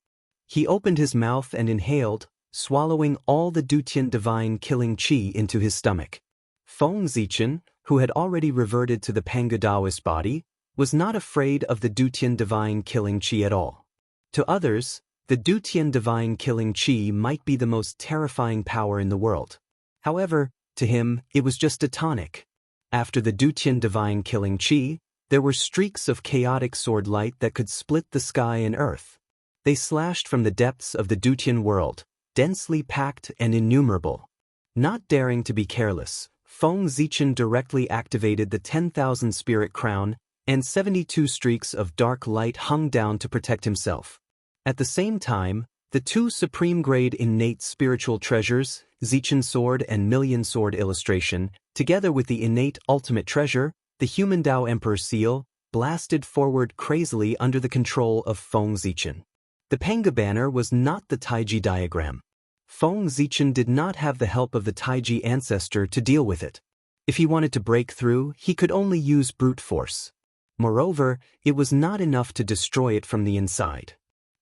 He opened his mouth and inhaled, swallowing all the Dutian divine killing chi into his stomach. Feng Zichen, who had already reverted to the Panga Taoist body, was not afraid of the Dutian divine killing chi at all. To others, the Dutian divine killing chi might be the most terrifying power in the world. However, to him, it was just a tonic. After the Dutian divine killing chi, there were streaks of chaotic sword light that could split the sky and earth. They slashed from the depths of the Dutian world, densely packed and innumerable. Not daring to be careless, Feng Zichen directly activated the 10,000 spirit crown, and 72 streaks of dark light hung down to protect himself. At the same time, the two supreme-grade innate spiritual treasures, Zichen Sword and Million Sword Illustration, together with the innate ultimate treasure, the Human Tao Emperor Seal, blasted forward crazily under the control of Feng Zichen. The Panga banner was not the Taiji diagram. Feng Zichen did not have the help of the Taiji ancestor to deal with it. If he wanted to break through, he could only use brute force. Moreover, it was not enough to destroy it from the inside.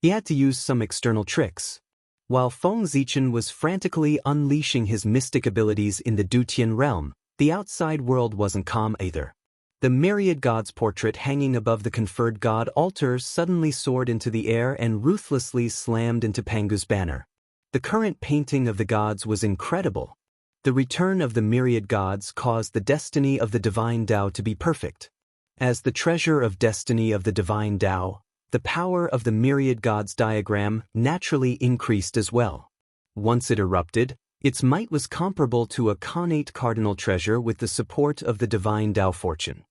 He had to use some external tricks. While Feng Zichen was frantically unleashing his mystic abilities in the Dutian realm, the outside world wasn't calm either. The myriad gods portrait hanging above the conferred god altar suddenly soared into the air and ruthlessly slammed into Pangu's banner. The current painting of the gods was incredible. The return of the myriad gods caused the destiny of the divine Tao to be perfect. As the treasure of destiny of the divine Tao, the power of the myriad gods diagram naturally increased as well. Once it erupted, its might was comparable to a connate cardinal treasure with the support of the divine Tao fortune.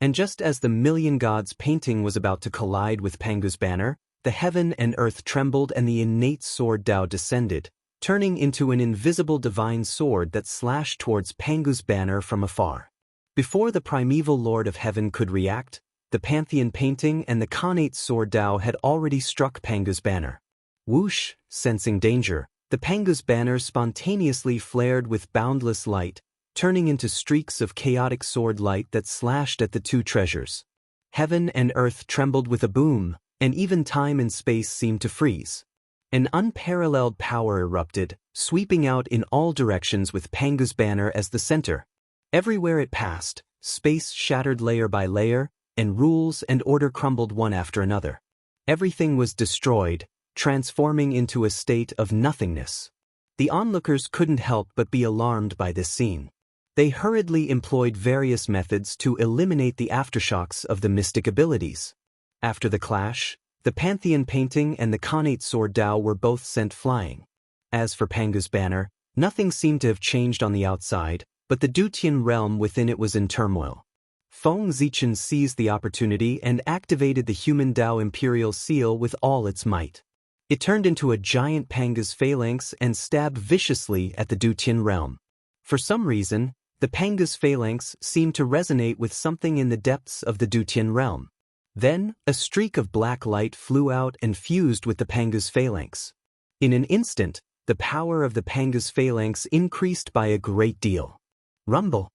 And just as the million gods painting was about to collide with Pangu's banner, the heaven and earth trembled and the innate sword Tao descended, turning into an invisible divine sword that slashed towards Pangu's banner from afar. Before the primeval Lord of Heaven could react, the Pantheon painting and the connate sword Tao had already struck Pangu's banner. Whoosh, sensing danger, the Pangu's banner spontaneously flared with boundless light, turning into streaks of chaotic sword light that slashed at the two treasures. Heaven and earth trembled with a boom, and even time and space seemed to freeze. An unparalleled power erupted, sweeping out in all directions with Pangu's banner as the center. Everywhere it passed, space shattered layer by layer, and rules and order crumbled one after another. Everything was destroyed, transforming into a state of nothingness. The onlookers couldn't help but be alarmed by this scene. They hurriedly employed various methods to eliminate the aftershocks of the mystic abilities. After the clash, the Pantheon painting and the connate sword Tao were both sent flying. As for Pangu's banner, nothing seemed to have changed on the outside, but the Dutian realm within it was in turmoil. Feng Zichen seized the opportunity and activated the Human Tao Imperial Seal with all its might. It turned into a giant Panga's phalanx and stabbed viciously at the Dutian realm. For some reason, the Panga's phalanx seemed to resonate with something in the depths of the Dutian realm. Then, a streak of black light flew out and fused with the Panga's phalanx. In an instant, the power of the Panga's phalanx increased by a great deal. Rumble!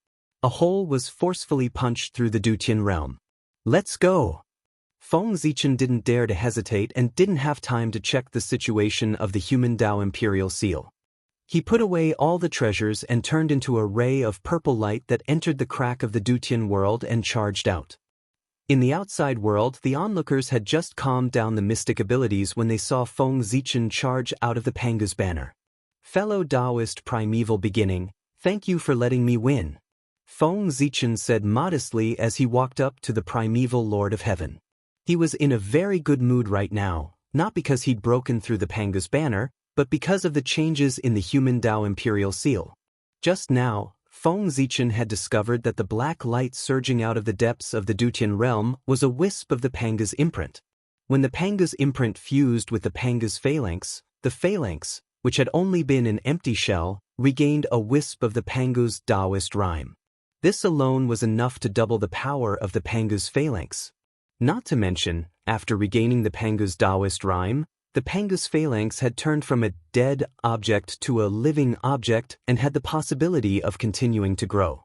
A hole was forcefully punched through the Dutian realm. Let's go! Feng Zichen didn't dare to hesitate and didn't have time to check the situation of the human Dao Imperial Seal. He put away all the treasures and turned into a ray of purple light that entered the crack of the Dutian world and charged out. In the outside world, the onlookers had just calmed down the mystic abilities when they saw Feng Zichen charge out of the Panga's banner. Fellow Taoist primeval beginning, thank you for letting me win. Feng Zichen said modestly as he walked up to the primeval Lord of Heaven. He was in a very good mood right now, not because he'd broken through the Panga's banner, but because of the changes in the human Dao Imperial Seal. Just now, Feng Zichen had discovered that the black light surging out of the depths of the Dutian realm was a wisp of the Panga's imprint. When the Panga's imprint fused with the Panga's phalanx, the phalanx, which had only been an empty shell, regained a wisp of the Panga's Taoist rhyme. This alone was enough to double the power of the Panga's phalanx. Not to mention, after regaining the Panga's Taoist rhyme, the Panga's phalanx had turned from a dead object to a living object and had the possibility of continuing to grow.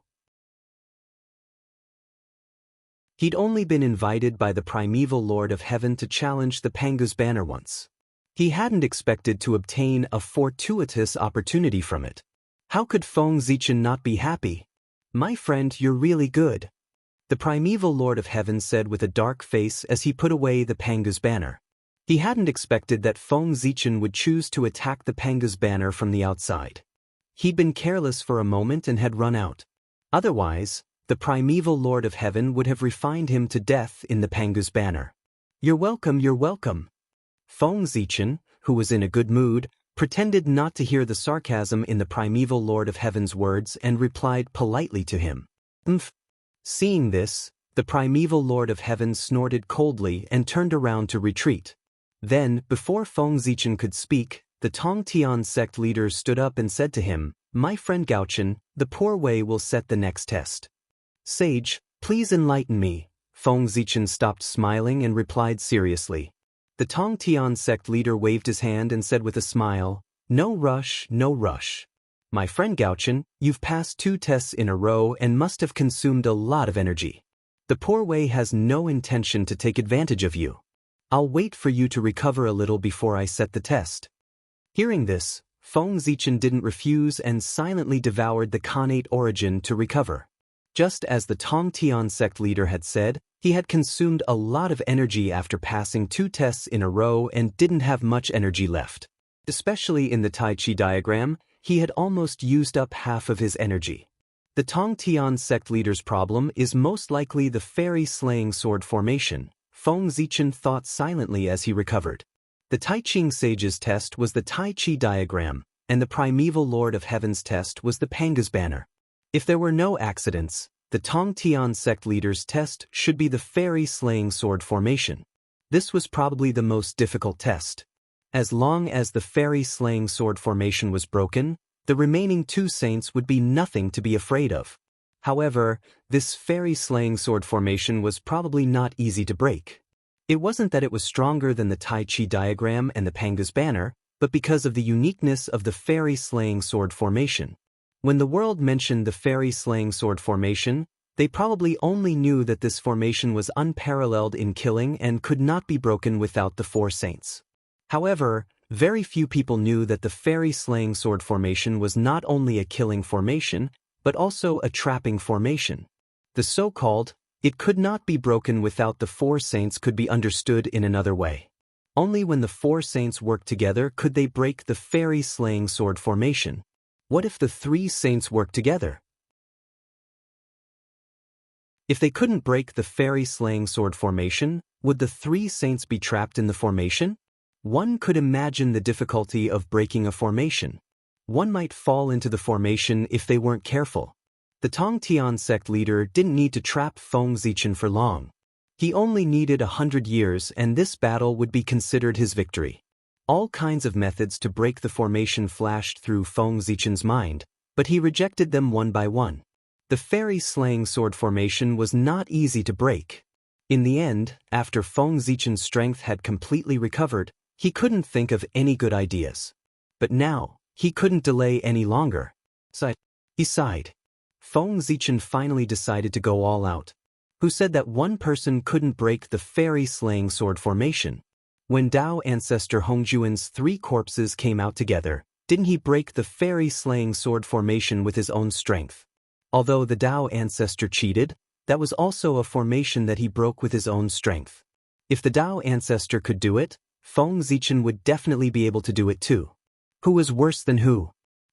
He'd only been invited by the primeval Lord of Heaven to challenge the Panga's banner once. He hadn't expected to obtain a fortuitous opportunity from it. How could Feng Zichen not be happy? My friend, you're really good. The primeval Lord of Heaven said with a dark face as he put away the Panga's banner. He hadn't expected that Feng Zichen would choose to attack the Panga's banner from the outside. He'd been careless for a moment and had run out. Otherwise, the primeval Lord of Heaven would have refined him to death in the Panga's banner. You're welcome, you're welcome. Feng Zichen, who was in a good mood, pretended not to hear the sarcasm in the primeval Lord of Heaven's words and replied politely to him. Seeing this, the primeval Lord of Heaven snorted coldly and turned around to retreat. Then, before Feng Zichen could speak, the Tongtian sect leader stood up and said to him, My friend Gaochen, the poor way will set the next test. Sage, please enlighten me. Feng Zichen stopped smiling and replied seriously. The Tongtian sect leader waved his hand and said with a smile, No rush, no rush. My friend Gaochen, you've passed 2 tests in a row and must have consumed a lot of energy. The poor way has no intention to take advantage of you. I'll wait for you to recover a little before I set the test. Hearing this, Feng Zichen didn't refuse and silently devoured the Khanate origin to recover. Just as the Tongtian sect leader had said, he had consumed a lot of energy after passing 2 tests in a row and didn't have much energy left. Especially in the Tai Chi diagram, he had almost used up half of his energy. The Tongtian sect leader's problem is most likely the fairy-slaying sword formation, Feng Zichen thought silently as he recovered. The Tai Ching sage's test was the Tai Chi diagram, and the primeval Lord of Heaven's test was the Panga's banner. If there were no accidents, the Tongtian sect leader's test should be the fairy-slaying sword formation. This was probably the most difficult test. As long as the fairy-slaying sword formation was broken, the remaining 2 saints would be nothing to be afraid of. However, this fairy-slaying sword formation was probably not easy to break. It wasn't that it was stronger than the Tai Chi diagram and the Panga's banner, but because of the uniqueness of the fairy-slaying sword formation. When the world mentioned the fairy-slaying sword formation, they probably only knew that this formation was unparalleled in killing and could not be broken without the 4 saints. However, very few people knew that the fairy-slaying sword formation was not only a killing formation, but also a trapping formation. The so-called, it could not be broken without the 4 saints could be understood in another way. Only when the 4 saints worked together could they break the fairy-slaying sword formation. What if the 3 saints worked together? If they couldn't break the fairy-slaying sword formation, would the 3 saints be trapped in the formation? One could imagine the difficulty of breaking a formation. One might fall into the formation if they weren't careful. The Tongtian sect leader didn't need to trap Feng Zichen for long. He only needed 100 years and this battle would be considered his victory. All kinds of methods to break the formation flashed through Feng Zichen's mind, but he rejected them one by one. The fairy-slaying sword formation was not easy to break. In the end, after Feng Zichen's strength had completely recovered, he couldn't think of any good ideas. But now, he couldn't delay any longer. He sighed. Feng Zichen finally decided to go all out. Who said that one person couldn't break the fairy-slaying sword formation? When Dao ancestor Hongjuan's 3 corpses came out together, didn't he break the fairy-slaying sword formation with his own strength? Although the Dao ancestor cheated, that was also a formation that he broke with his own strength. If the Dao ancestor could do it, Feng Zichen would definitely be able to do it too. Who was worse than who?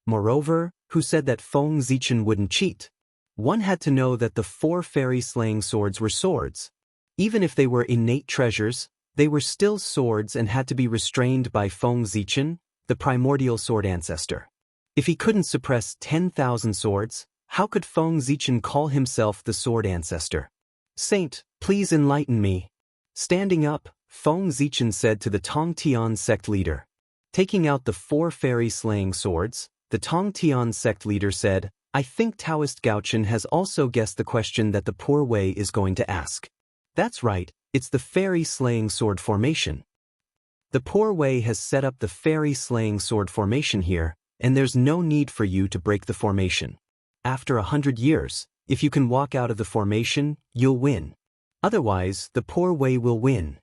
Moreover, who said that Feng Zichen wouldn't cheat? One had to know that the 4 fairy-slaying swords were swords. Even if they were innate treasures, they were still swords and had to be restrained by Feng Zichen, the primordial sword ancestor. If he couldn't suppress 10,000 swords, how could Feng Zichen call himself the sword ancestor? Saint, please enlighten me. Standing up, Feng Zichen said to the Tongtian sect leader. Taking out the 4 fairy-slaying swords, the Tongtian sect leader said, I think Taoist Gaochen has also guessed the question that the poor Wei is going to ask. That's right, it's the fairy-slaying sword formation. The poor Wei has set up the fairy-slaying sword formation here, and there's no need for you to break the formation. After 100 years, if you can walk out of the formation, you'll win. Otherwise, the poor Wei will win.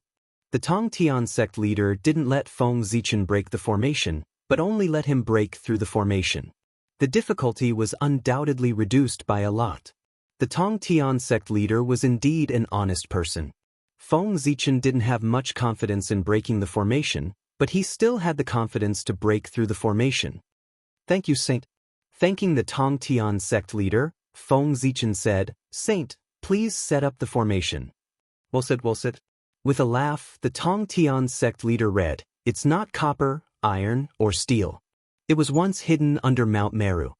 The Tongtian sect leader didn't let Feng Zichen break the formation, but only let him break through the formation. The difficulty was undoubtedly reduced by a lot. The Tongtian sect leader was indeed an honest person. Feng Zichen didn't have much confidence in breaking the formation, but he still had the confidence to break through the formation. Thank you, Saint. Thanking the Tongtian sect leader, Feng Zichen said, Saint, please set up the formation. Well said. With a laugh, the Tongtian sect leader read, It's not copper, iron, or steel. It was once hidden under Mount Meru.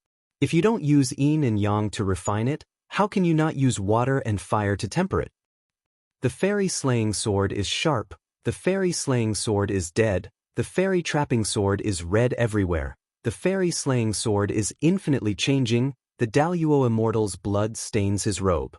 If you don't use yin and yang to refine it, how can you not use water and fire to temper it? The fairy-slaying sword is sharp, the fairy-slaying sword is dead, the fairy-trapping sword is red everywhere, the fairy-slaying sword is infinitely changing, the Daluo immortal's blood stains his robe.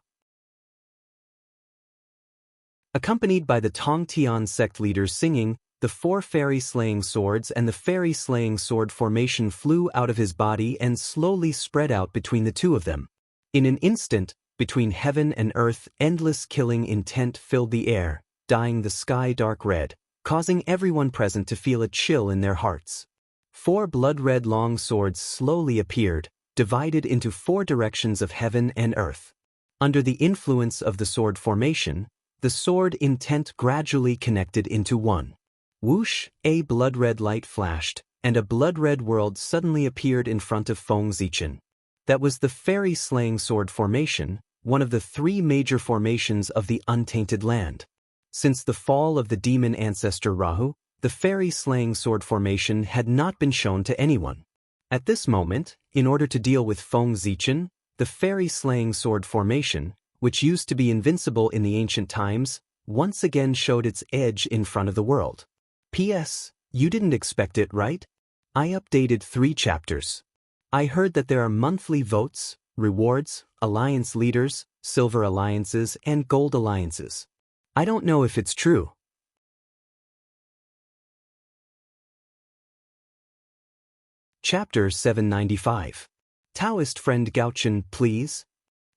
Accompanied by the Tongtian sect leaders singing, the 4 fairy-slaying swords and the fairy-slaying sword formation flew out of his body and slowly spread out between the 2 of them. In an instant, between heaven and earth, endless killing intent filled the air, dyeing the sky dark red, causing everyone present to feel a chill in their hearts. 4 blood-red long swords slowly appeared, divided into 4 directions of heaven and earth. Under the influence of the sword formation, the sword intent gradually connected into one. Whoosh, a blood-red light flashed, and a blood-red world suddenly appeared in front of Feng Zichen. That was the fairy-slaying sword formation, one of the 3 major formations of the untainted land. Since the fall of the demon ancestor Rahu, the fairy-slaying sword formation had not been shown to anyone. At this moment, in order to deal with Feng Zichen, the fairy-slaying sword formation, which used to be invincible in the ancient times, once again showed its edge in front of the world. P.S. You didn't expect it, right? I updated 3 chapters. I heard that there are monthly votes, rewards, alliance leaders, silver alliances, and gold alliances. I don't know if it's true. Chapter 795. Taoist friend Gaochen, please.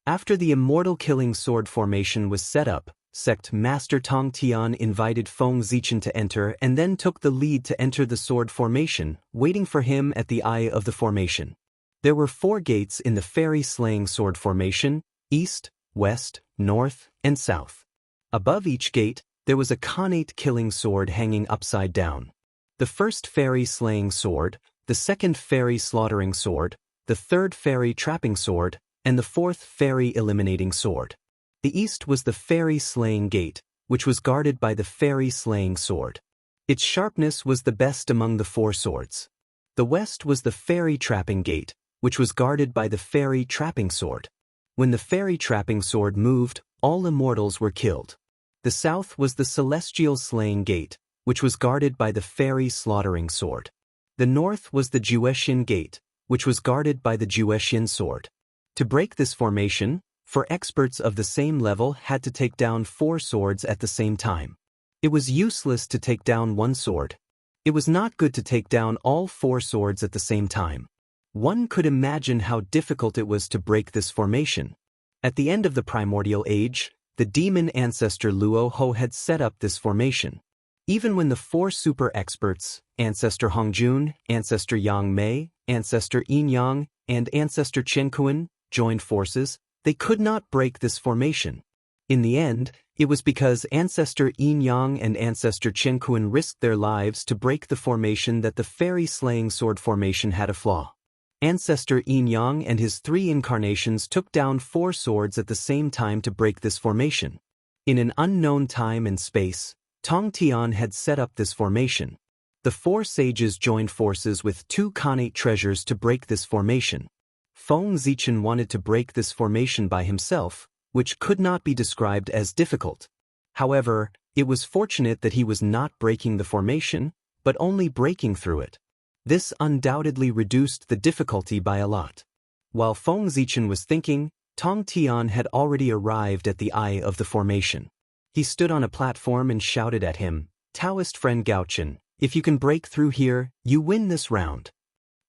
After the immortal killing sword formation was set up, Sect Master Tongtian invited Feng Zichen to enter and then took the lead to enter the sword formation, waiting for him at the eye of the formation. There were 4 gates in the fairy-slaying sword formation, east, west, north, and south. Above each gate, there was a connate killing sword hanging upside down. The first fairy-slaying sword, the second fairy-slaughtering sword, the third fairy-trapping sword, and the 4th fairy-eliminating sword. The east was the fairy-slaying gate, which was guarded by the fairy-slaying sword. Its sharpness was the best among the 4 swords. The west was the fairy-trapping gate, which was guarded by the fairy-trapping sword. When the fairy-trapping sword moved, all immortals were killed. The south was the celestial slaying gate, which was guarded by the fairy-slaughtering sword. The north was the Juetian gate, which was guarded by the Juetian sword. To break this formation, for experts of the same level had to take down 4 swords at the same time. It was useless to take down one sword. It was not good to take down all 4 swords at the same time. One could imagine how difficult it was to break this formation. At the end of the primordial age, the demon ancestor Luo Ho had set up this formation. Even when the 4 super experts, Ancestor Hongjun, Ancestor Yang Mei, Ancestor Yin Yang, and Ancestor Chen Kuan, joined forces, they could not break this formation. In the end, it was because Ancestor Yin Yang and Ancestor Chen Kuan risked their lives to break the formation that the fairy slaying sword formation had a flaw. Ancestor Yin Yang and his 3 incarnations took down 4 swords at the same time to break this formation. In an unknown time and space, Tong Tian had set up this formation. The 4 sages joined forces with 2 Khanate treasures to break this formation. Feng Zichen wanted to break this formation by himself, which could not be described as difficult. However, it was fortunate that he was not breaking the formation, but only breaking through it. This undoubtedly reduced the difficulty by a lot. While Feng Zichen was thinking, Tong Tian had already arrived at the eye of the formation. He stood on a platform and shouted at him, "Taoist friend Gaochen, if you can break through here, you win this round."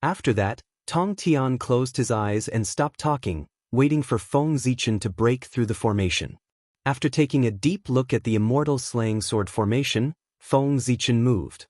After that, Tong Tian closed his eyes and stopped talking, waiting for Feng Zichen to break through the formation. After taking a deep look at the immortal slaying sword formation, Feng Zichen moved.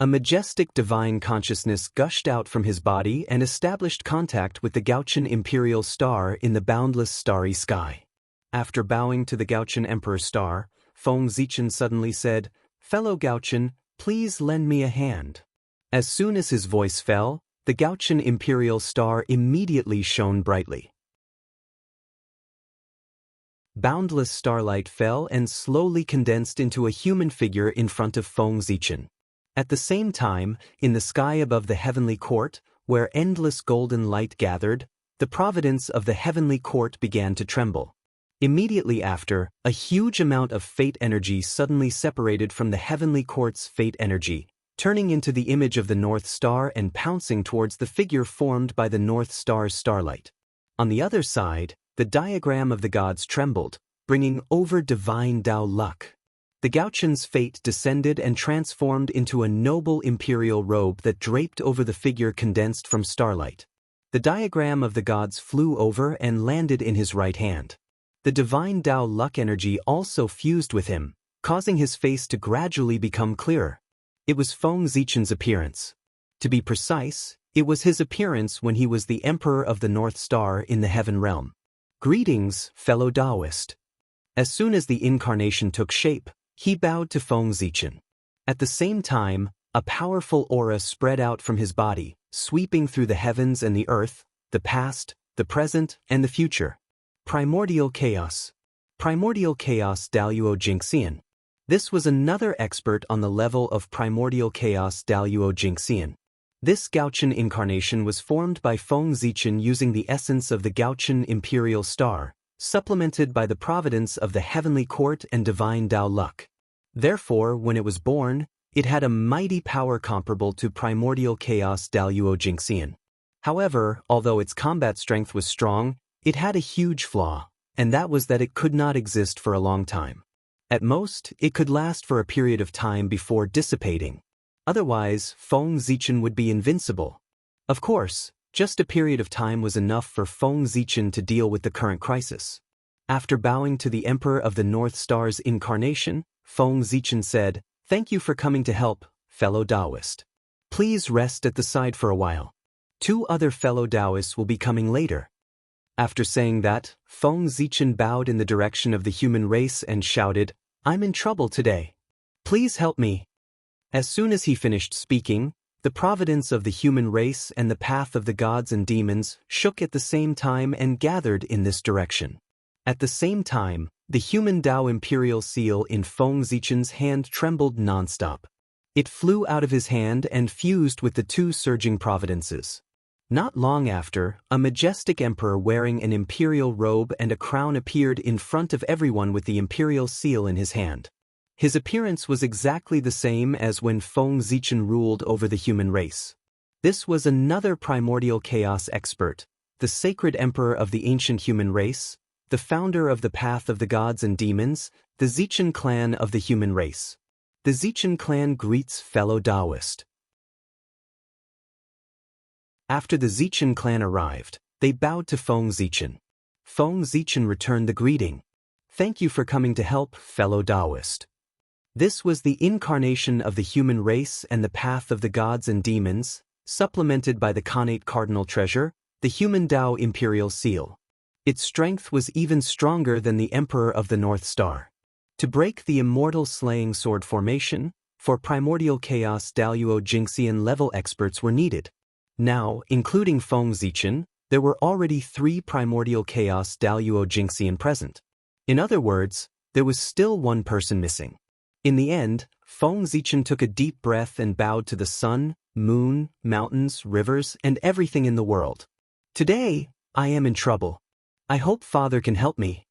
A majestic divine consciousness gushed out from his body and established contact with the Gaochen imperial star in the boundless starry sky. After bowing to the Gaochen emperor star, Feng Zichen suddenly said, "Fellow Gaochen, please lend me a hand." As soon as his voice fell, the Gaochen imperial star immediately shone brightly. Boundless starlight fell and slowly condensed into a human figure in front of Feng Zichen. At the same time, in the sky above the heavenly court, where endless golden light gathered, the providence of the heavenly court began to tremble. Immediately after, a huge amount of fate energy suddenly separated from the heavenly court's fate energy, turning into the image of the North Star and pouncing towards the figure formed by the North Star's starlight. On the other side, the diagram of the gods trembled, bringing over divine Tao luck. The Gaochen's fate descended and transformed into a noble imperial robe that draped over the figure condensed from starlight. The diagram of the gods flew over and landed in his right hand. The divine Tao luck energy also fused with him, causing his face to gradually become clearer. It was Feng Zichen's appearance. To be precise, it was his appearance when he was the Emperor of the North Star in the Heaven Realm. "Greetings, fellow Taoist." As soon as the incarnation took shape, he bowed to Feng Zichen. At the same time, a powerful aura spread out from his body, sweeping through the heavens and the earth, the past, the present, and the future. Primordial Chaos. Primordial Chaos Daluo Jingxian. This was another expert on the level of Primordial Chaos Daluo Jingxian. This Gaochen incarnation was formed by Feng Zichen using the essence of the Gaochen imperial star, supplemented by the providence of the heavenly court and divine Tao luck. Therefore, when it was born, it had a mighty power comparable to Primordial Chaos Daluo Jingxian. However, although its combat strength was strong, it had a huge flaw, and that was that it could not exist for a long time. At most, it could last for a period of time before dissipating. Otherwise, Feng Zichen would be invincible. Of course, just a period of time was enough for Feng Zichen to deal with the current crisis. After bowing to the Emperor of the North Star's incarnation, Feng Zichen said, "Thank you for coming to help, fellow Taoist. Please rest at the side for a while. 2 other fellow Taoists will be coming later." After saying that, Feng Zichen bowed in the direction of the human race and shouted, "I'm in trouble today. Please help me." As soon as he finished speaking, the providence of the human race and the path of the gods and demons shook at the same time and gathered in this direction. At the same time, the human Tao imperial seal in Feng Zichen's hand trembled nonstop. It flew out of his hand and fused with the 2 surging providences. Not long after, a majestic emperor wearing an imperial robe and a crown appeared in front of everyone with the imperial seal in his hand. His appearance was exactly the same as when Feng Zichen ruled over the human race. This was another primordial chaos expert, the sacred emperor of the ancient human race, the founder of the Path of the Gods and Demons, the Zichen clan of the human race. The Zichen clan greets fellow Taoist. After the Zichen clan arrived, they bowed to Feng Zichen. Feng Zichen returned the greeting. Thank you for coming to help, fellow Taoist. This was the incarnation of the human race and the Path of the Gods and Demons, supplemented by the Khanate Cardinal Treasure, the human Tao Imperial Seal. Its strength was even stronger than the Emperor of the North Star. To break the immortal slaying sword formation, for primordial chaos Daluo Jingxian level experts were needed. Now, including Feng Zichen, there were already 3 primordial chaos Daluo Jingxian present. In other words, there was still one person missing. In the end, Feng Zichen took a deep breath and bowed to the sun, moon, mountains, rivers, and everything in the world. Today, I am in trouble. I hope Father can help me.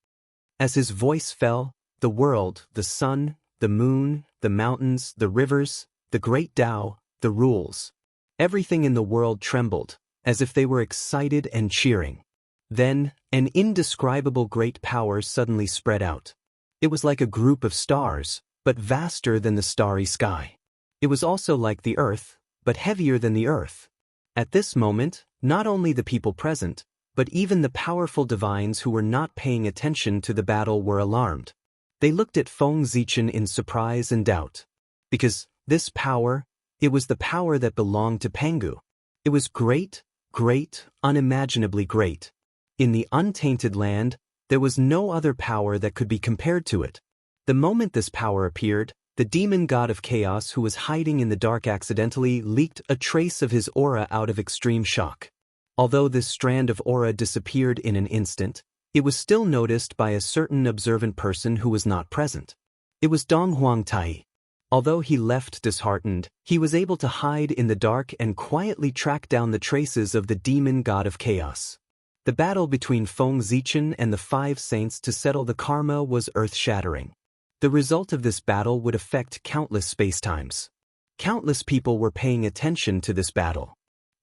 As his voice fell, the world, the sun, the moon, the mountains, the rivers, the great Tao, the rules. Everything in the world trembled, as if they were excited and cheering. Then, an indescribable great power suddenly spread out. It was like a group of stars, but vaster than the starry sky. It was also like the earth, but heavier than the earth. At this moment, not only the people present, but even the powerful divines who were not paying attention to the battle were alarmed. They looked at Feng Zichen in surprise and doubt. Because this power, it was the power that belonged to Pangu. It was great, great, unimaginably great. In the untainted land, there was no other power that could be compared to it. The moment this power appeared, the demon god of chaos who was hiding in the dark accidentally leaked a trace of his aura out of extreme shock. Although this strand of aura disappeared in an instant, it was still noticed by a certain observant person who was not present. It was Dong Huangtai. Although he left disheartened, he was able to hide in the dark and quietly track down the traces of the demon god of chaos. The battle between Feng Zichen and the 5 saints to settle the karma was earth-shattering. The result of this battle would affect countless spacetimes. Countless people were paying attention to this battle.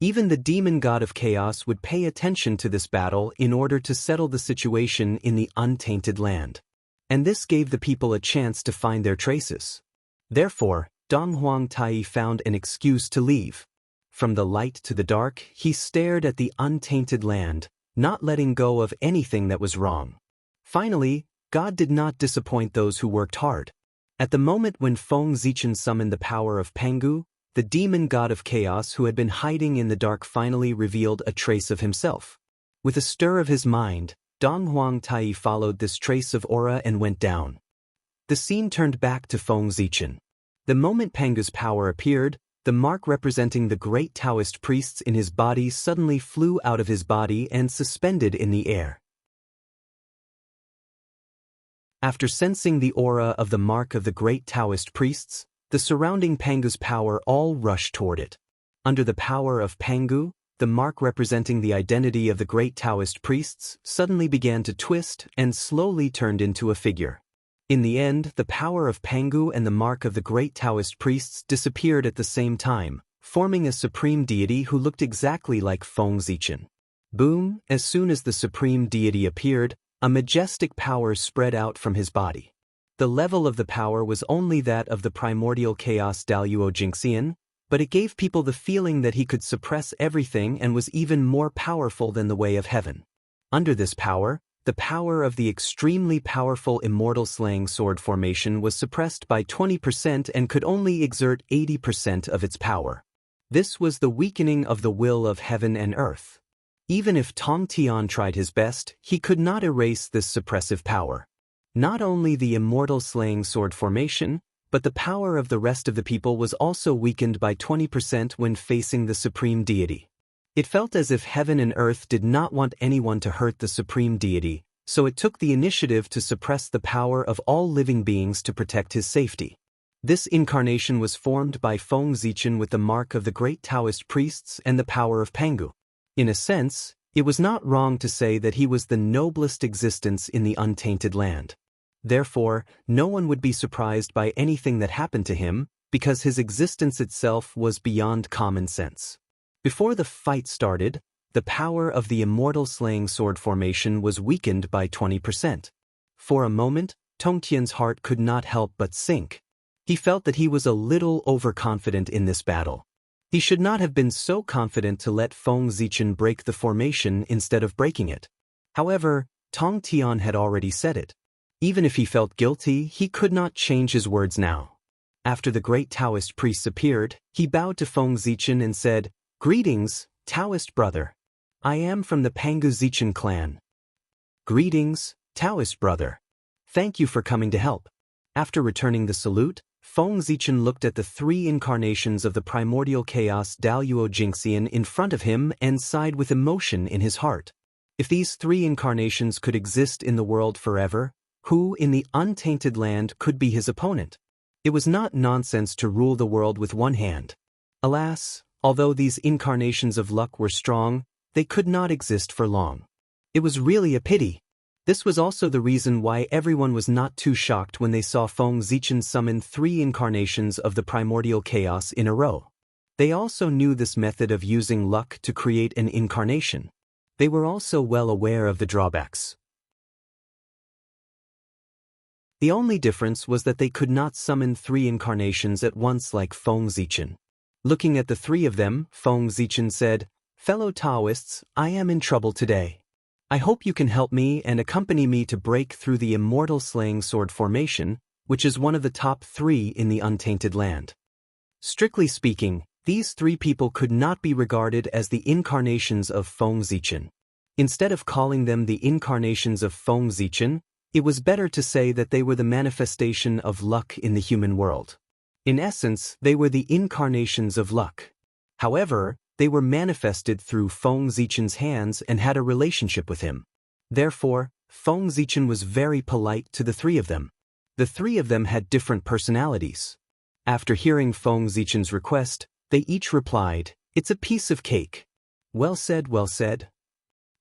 Even the demon god of chaos would pay attention to this battle in order to settle the situation in the untainted land. And this gave the people a chance to find their traces. Therefore, Dong Huangtai found an excuse to leave. From the light to the dark, he stared at the untainted land, not letting go of anything that was wrong. Finally, God did not disappoint those who worked hard. At the moment when Feng Zichen summoned the power of Pangu, the demon god of chaos who had been hiding in the dark finally revealed a trace of himself. With a stir of his mind, Dong Huangtai followed this trace of aura and went down. The scene turned back to Feng Zichen. The moment Pangu's power appeared, the mark representing the great Taoist priests in his body suddenly flew out of his body and suspended in the air. After sensing the aura of the mark of the great Taoist priests, the surrounding Pangu's power all rushed toward it. Under the power of Pangu, the mark representing the identity of the great Taoist priests suddenly began to twist and slowly turned into a figure. In the end, the power of Pangu and the mark of the great Taoist priests disappeared at the same time, forming a supreme deity who looked exactly like Feng Zichen. Boom! As soon as the supreme deity appeared, a majestic power spread out from his body. The level of the power was only that of the primordial chaos Daluo Jingxian, but it gave people the feeling that he could suppress everything and was even more powerful than the way of heaven. Under this power, the power of the extremely powerful immortal slaying sword formation was suppressed by 20% and could only exert 80% of its power. This was the weakening of the will of heaven and earth. Even if Tong Tian tried his best, he could not erase this suppressive power. Not only the immortal slaying sword formation, but the power of the rest of the people was also weakened by 20% when facing the supreme deity. It felt as if heaven and earth did not want anyone to hurt the supreme deity, so it took the initiative to suppress the power of all living beings to protect his safety. This incarnation was formed by Feng Zichen with the mark of the great Taoist priests and the power of Pangu. In a sense, it was not wrong to say that he was the noblest existence in the untainted land. Therefore, no one would be surprised by anything that happened to him, because his existence itself was beyond common sense. Before the fight started, the power of the immortal slaying sword formation was weakened by 20%. For a moment, Tongtian's heart could not help but sink. He felt that he was a little overconfident in this battle. He should not have been so confident to let Feng Zichen break the formation instead of breaking it. However, Tong Tian had already said it. Even if he felt guilty, he could not change his words now. After the great Taoist priests appeared, he bowed to Feng Zichen and said, "Greetings, Taoist brother. I am from the Pangu Zichen clan." "Greetings, Taoist brother. Thank you for coming to help." After returning the salute, Feng Zichen looked at the three incarnations of the primordial chaos Daluo Jingxian in front of him and sighed with emotion in his heart. If these three incarnations could exist in the world forever, who in the untainted land could be his opponent? It was not nonsense to rule the world with one hand. Alas, although these incarnations of luck were strong, they could not exist for long. It was really a pity. This was also the reason why everyone was not too shocked when they saw Feng Zichen summon three incarnations of the primordial chaos in a row. They also knew this method of using luck to create an incarnation. They were also well aware of the drawbacks. The only difference was that they could not summon three incarnations at once like Feng Zichen. Looking at the three of them, Feng Zichen said, "Fellow Taoists, I am in trouble today. I hope you can help me and accompany me to break through the immortal slaying sword formation, which is one of the top three in the untainted land." Strictly speaking, these three people could not be regarded as the incarnations of Feng Zichen. Instead of calling them the incarnations of Feng Zichen, it was better to say that they were the manifestation of luck in the human world. In essence, they were the incarnations of luck. However, they were manifested through Feng Zichen's hands and had a relationship with him. Therefore, Feng Zichen was very polite to the three of them. The three of them had different personalities. After hearing Feng Zichen's request, they each replied, "It's a piece of cake." "Well said, well said.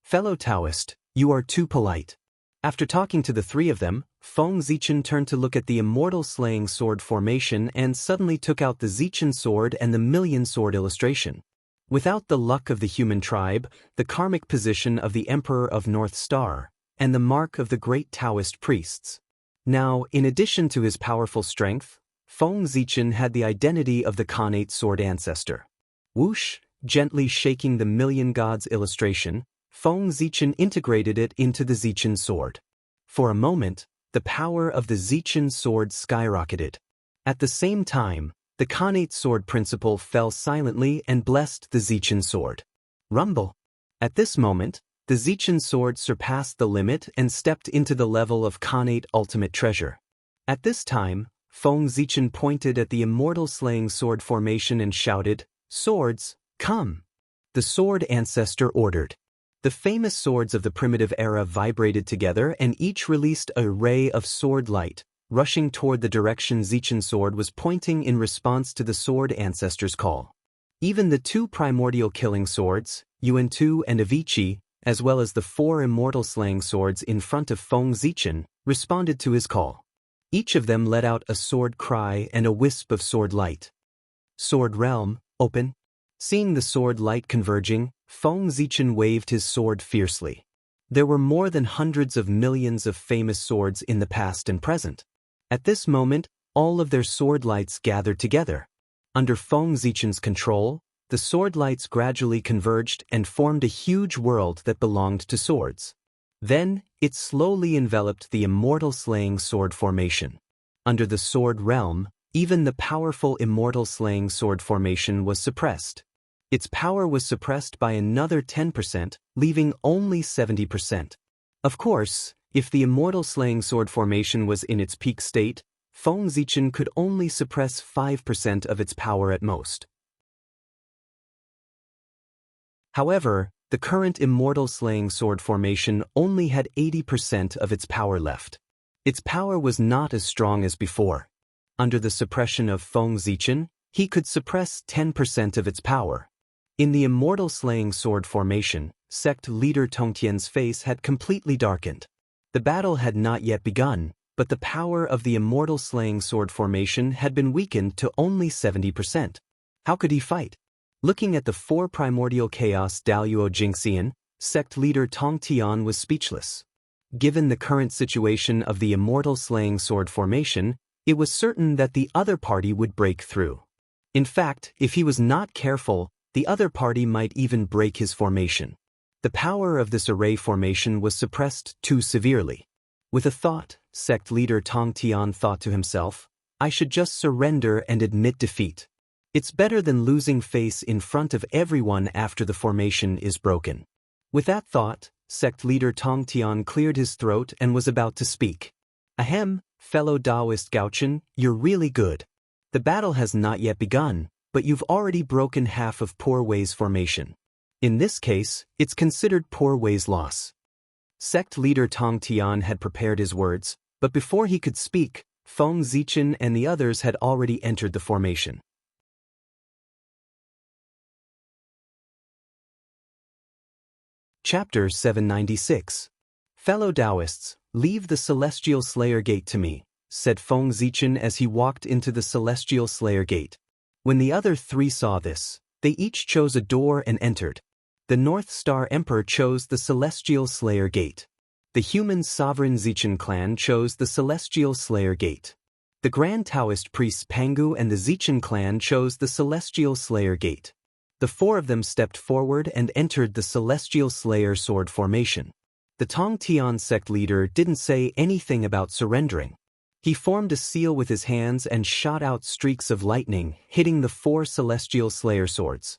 Fellow Taoist, you are too polite." After talking to the three of them, Feng Zichen turned to look at the immortal slaying sword formation and suddenly took out the Zichen sword and the million sword illustration. Without the luck of the human tribe, the karmic position of the Emperor of North Star, and the mark of the great Taoist priests. Now, in addition to his powerful strength, Feng Zichen had the identity of the Khanate sword ancestor. Whoosh, gently shaking the million gods illustration, Feng Zichen integrated it into the Zichen sword. For a moment, the power of the Zichen sword skyrocketed. At the same time, the Khanate sword principle fell silently and blessed the Zichen sword. Rumble. At this moment, the Zichen sword surpassed the limit and stepped into the level of Khanate ultimate treasure. At this time, Feng Zichen pointed at the immortal slaying sword formation and shouted, "Swords, come!" The sword ancestor ordered. The famous swords of the primitive era vibrated together and each released a ray of sword light, rushing toward the direction Zichen sword was pointing in response to the sword ancestor's call. Even the two primordial killing swords, Yuan-Tu and Avicii, as well as the four immortal slaying swords in front of Feng Zichen, responded to his call. Each of them let out a sword cry and a wisp of sword light. Sword realm, open. Seeing the sword light converging, Feng Zichen waved his sword fiercely. There were more than hundreds of millions of famous swords in the past and present. At this moment, all of their sword lights gathered together. Under Feng Zichen's control, the sword lights gradually converged and formed a huge world that belonged to swords. Then, it slowly enveloped the immortal slaying sword formation. Under the sword realm, even the powerful immortal slaying sword formation was suppressed. Its power was suppressed by another 10%, leaving only 70%. Of course, if the immortal slaying sword formation was in its peak state, Feng Zichen could only suppress 5% of its power at most. However, the current immortal slaying sword formation only had 80% of its power left. Its power was not as strong as before. Under the suppression of Feng Zichen, he could suppress 10% of its power. In the immortal slaying sword formation, sect leader Tongtian's face had completely darkened. The battle had not yet begun, but the power of the immortal slaying sword formation had been weakened to only 70%. How could he fight? Looking at the four primordial chaos Daluo Jingxian, sect leader Tong Tian was speechless. Given the current situation of the immortal slaying sword formation, it was certain that the other party would break through. In fact, if he was not careful, the other party might even break his formation. The power of this array formation was suppressed too severely. With a thought, sect leader Tong Tian thought to himself, I should just surrender and admit defeat. It's better than losing face in front of everyone after the formation is broken. With that thought, sect leader Tong Tian cleared his throat and was about to speak. Ahem, fellow Taoist Gaochen, you're really good. The battle has not yet begun, but you've already broken half of Poor Wei's formation. In this case, it's considered Poor Wei's loss. Sect leader Tong Tian had prepared his words, but before he could speak, Feng Zichen and the others had already entered the formation. Chapter 796. Fellow Taoists, leave the Celestial Slayer Gate to me, said Feng Zichen as he walked into the Celestial Slayer Gate. When the other three saw this, they each chose a door and entered. The North Star Emperor chose the Celestial Slayer Gate. The human sovereign Zichen clan chose the Celestial Slayer Gate. The Grand Taoist priests Pangu and the Zichen clan chose the Celestial Slayer Gate. The four of them stepped forward and entered the Celestial Slayer sword formation. The Tong Tian sect leader didn't say anything about surrendering. He formed a seal with his hands and shot out streaks of lightning, hitting the four Celestial Slayer swords.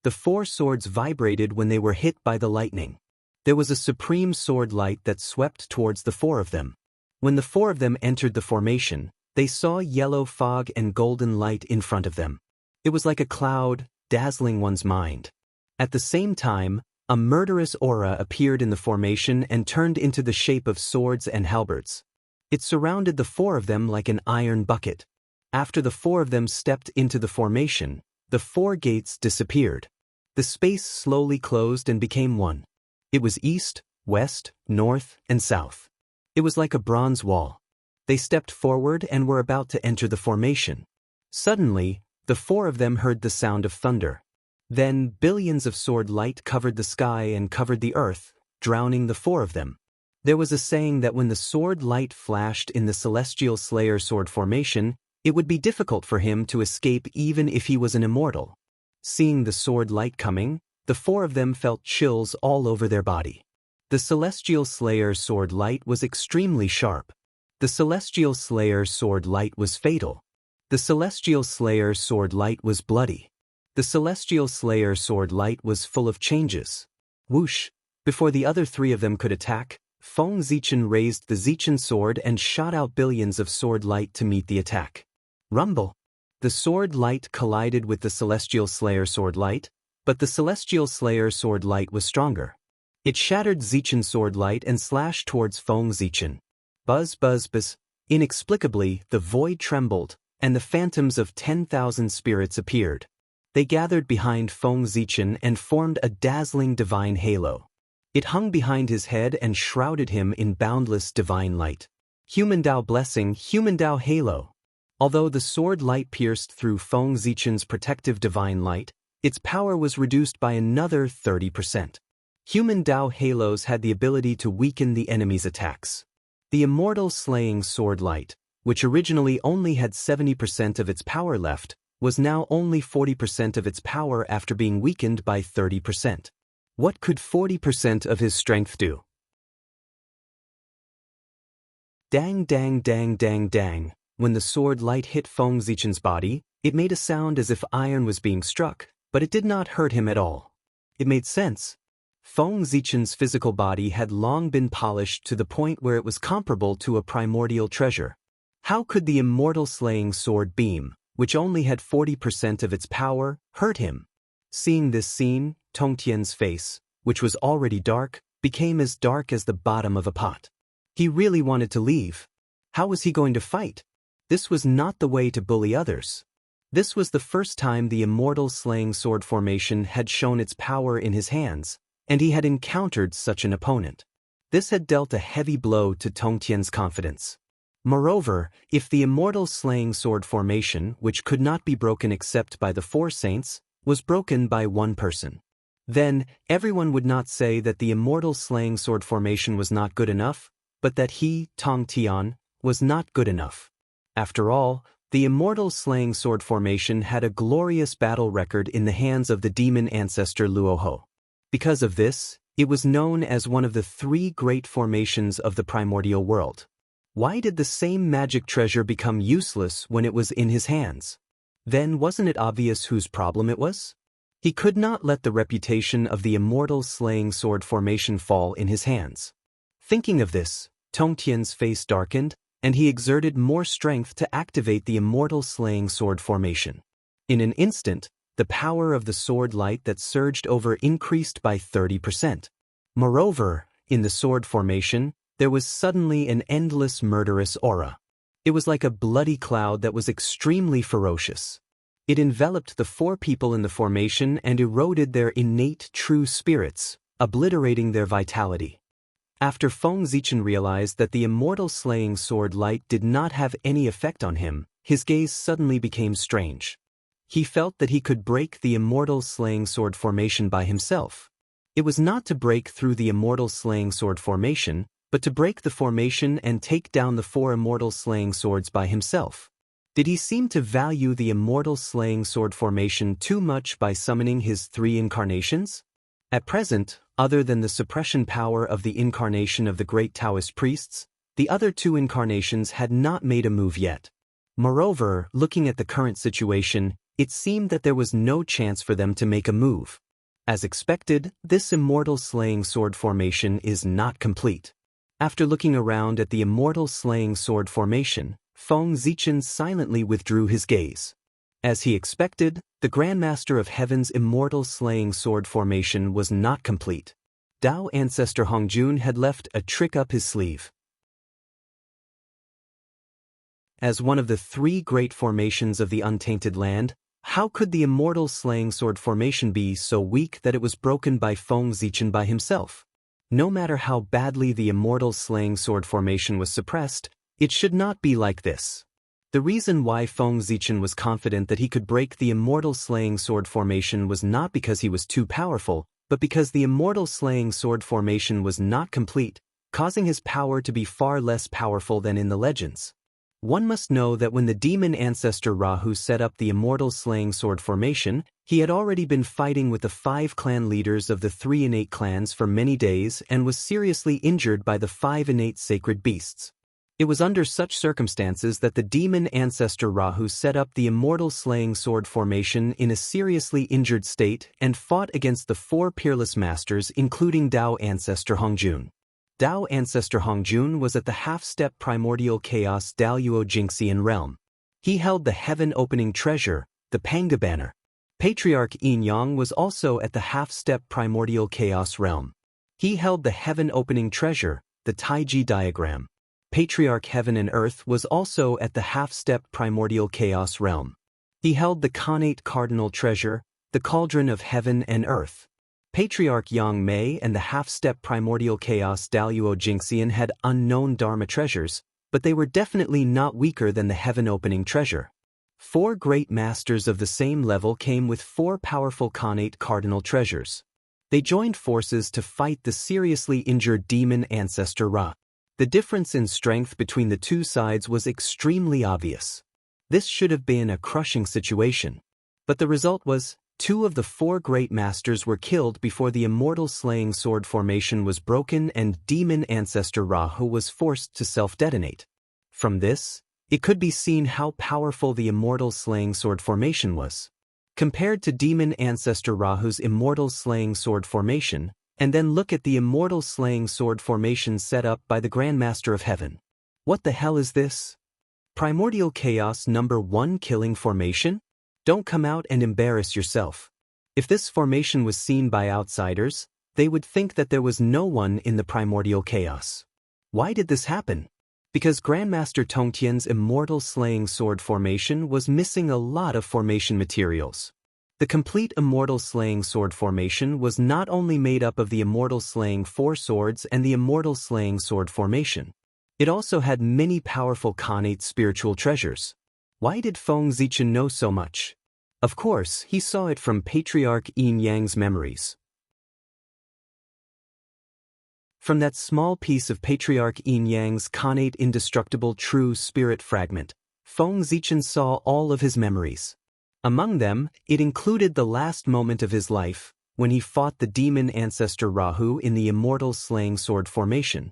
The four swords vibrated when they were hit by the lightning. There was a supreme sword light that swept towards the four of them. When the four of them entered the formation, they saw yellow fog and golden light in front of them. It was like a cloud, dazzling one's mind. At the same time, a murderous aura appeared in the formation and turned into the shape of swords and halberds. It surrounded the four of them like an iron bucket. After the four of them stepped into the formation, the four gates disappeared. The space slowly closed and became one. It was east, west, north, and south. It was like a bronze wall. They stepped forward and were about to enter the formation. Suddenly, the four of them heard the sound of thunder. Then billions of sword light covered the sky and covered the earth, drowning the four of them. There was a saying that when the sword light flashed in the Celestial Slayer sword formation, it would be difficult for him to escape even if he was an immortal. Seeing the sword light coming, the four of them felt chills all over their body. The Celestial Slayer sword light was extremely sharp. The Celestial Slayer sword light was fatal. The Celestial Slayer sword light was bloody. The Celestial Slayer sword light was full of changes. Whoosh! Before the other three of them could attack, Feng Zichen raised the Zichen sword and shot out billions of sword light to meet the attack. Rumble! The sword light collided with the Celestial Slayer sword light, but the Celestial Slayer sword light was stronger. It shattered Zichen's sword light and slashed towards Feng Zichen. Buzz buzz buzz! Inexplicably, the void trembled, and the phantoms of 10,000 spirits appeared. They gathered behind Feng Zichen and formed a dazzling divine halo. It hung behind his head and shrouded him in boundless divine light. Human Dao blessing, Human Dao halo. Although the sword light pierced through Feng Zichen's protective divine light, its power was reduced by another 30%. Human Dao halos had the ability to weaken the enemy's attacks. The immortal slaying sword light, which originally only had 70% of its power left, was now only 40% of its power after being weakened by 30%. What could 40% of his strength do? Dang dang dang dang dang. When the sword light hit Feng Zichen's body, it made a sound as if iron was being struck, but it did not hurt him at all. It made sense. Feng Zichen's physical body had long been polished to the point where it was comparable to a primordial treasure. How could the immortal slaying sword beam, which only had 40% of its power, hurt him? Seeing this scene, Tong Tian's face, which was already dark, became as dark as the bottom of a pot. He really wanted to leave. How was he going to fight? This was not the way to bully others. This was the first time the immortal slaying sword formation had shown its power in his hands, and he had encountered such an opponent. This had dealt a heavy blow to Tong Tian's confidence. Moreover, if the immortal slaying sword formation, which could not be broken except by the four saints, was broken by one person. Then, everyone would not say that the immortal slaying sword formation was not good enough, but that he, Tong Tian, was not good enough. After all, the immortal slaying sword formation had a glorious battle record in the hands of the demon ancestor Luoho. Because of this, it was known as one of the three great formations of the primordial world. Why did the same magic treasure become useless when it was in his hands? Then wasn't it obvious whose problem it was? He could not let the reputation of the immortal slaying sword formation fall in his hands. Thinking of this, Tongtian's face darkened, and he exerted more strength to activate the immortal slaying sword formation. In an instant, the power of the sword light that surged over increased by 30%. Moreover, in the sword formation, there was suddenly an endless murderous aura. It was like a bloody cloud that was extremely ferocious. It enveloped the four people in the formation and eroded their innate true spirits, obliterating their vitality. After Feng Zichen realized that the immortal slaying sword light did not have any effect on him, his gaze suddenly became strange. He felt that he could break the immortal slaying sword formation by himself. It was not to break through the immortal slaying sword formation, but to break the formation and take down the four immortal slaying swords by himself. Did he seem to value the immortal slaying sword formation too much by summoning his three incarnations? At present, other than the suppression power of the incarnation of the great Taoist priests, the other two incarnations had not made a move yet. Moreover, looking at the current situation, it seemed that there was no chance for them to make a move. As expected, this immortal slaying sword formation is not complete. After looking around at the immortal slaying sword formation, Feng Zichen silently withdrew his gaze. As he expected, the Grandmaster of Heaven's immortal slaying sword formation was not complete. Dao ancestor Hongjun had left a trick up his sleeve. As one of the three great formations of the untainted land, how could the immortal slaying sword formation be so weak that it was broken by Feng Zichen by himself? No matter how badly the immortal slaying sword formation was suppressed, it should not be like this. The reason why Feng Zichen was confident that he could break the immortal slaying sword formation was not because he was too powerful, but because the immortal slaying sword formation was not complete, causing his power to be far less powerful than in the legends. One must know that when the demon ancestor Rahu set up the immortal slaying sword formation, he had already been fighting with the 5 clan leaders of the 3 innate clans for many days and was seriously injured by the 5 innate sacred beasts. It was under such circumstances that the demon ancestor Rahu set up the immortal slaying sword formation in a seriously injured state and fought against the 4 peerless masters including Dao ancestor Hongjun. Dao ancestor Hongjun was at the half-step primordial chaos Daluo Jingxian realm. He held the heaven-opening treasure, the Panga banner. Patriarch Yin Yang was also at the half-step primordial chaos realm. He held the heaven-opening treasure, the Taiji diagram. Patriarch Heaven and Earth was also at the half-step primordial chaos realm. He held the connate cardinal treasure, the cauldron of heaven and earth. Patriarch Yang Mei and the half-step primordial chaos Daluo Jingxian had unknown dharma treasures, but they were definitely not weaker than the heaven-opening treasure. 4 great masters of the same level came with 4 powerful connate cardinal treasures. They joined forces to fight the seriously injured demon ancestor Ra. The difference in strength between the two sides was extremely obvious. This should have been a crushing situation. But the result was, 2 of the 4 great masters were killed before the immortal slaying sword formation was broken and demon ancestor Rahu was forced to self-detonate. From this, it could be seen how powerful the immortal slaying sword formation was. Compared to demon ancestor Rahu's immortal slaying sword formation, and then look at the immortal slaying sword formation set up by the Grandmaster of Heaven. What the hell is this? Primordial Chaos number 1 killing formation? Don't come out and embarrass yourself. If this formation was seen by outsiders, they would think that there was no one in the Primordial Chaos. Why did this happen? Because Grandmaster Tongtian's immortal slaying sword formation was missing a lot of formation materials. The complete immortal slaying sword formation was not only made up of the immortal slaying 4 swords and the immortal slaying sword formation. It also had many powerful connate spiritual treasures. Why did Feng Zichen know so much? Of course, he saw it from Patriarch Yin Yang's memories. From that small piece of Patriarch Yin Yang's connate indestructible true spirit fragment, Feng Zichen saw all of his memories. Among them, it included the last moment of his life, when he fought the demon ancestor Rahu in the immortal slaying sword formation.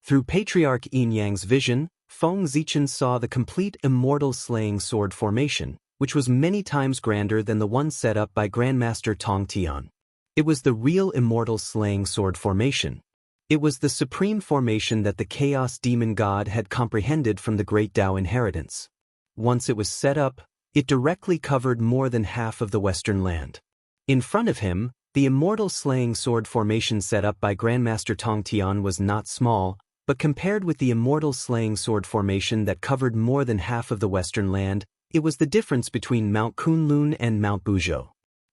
Through Patriarch Yin Yang's vision, Feng Zichen saw the complete immortal slaying sword formation, which was many times grander than the one set up by Grandmaster Tong Tian. It was the real immortal slaying sword formation. It was the supreme formation that the Chaos Demon God had comprehended from the Great Tao inheritance. Once it was set up, it directly covered more than half of the Western land. In front of him, the immortal slaying sword formation set up by Grandmaster Tong Tian was not small, but compared with the immortal slaying sword formation that covered more than half of the Western land, it was the difference between Mount Kunlun and Mount Buzhou.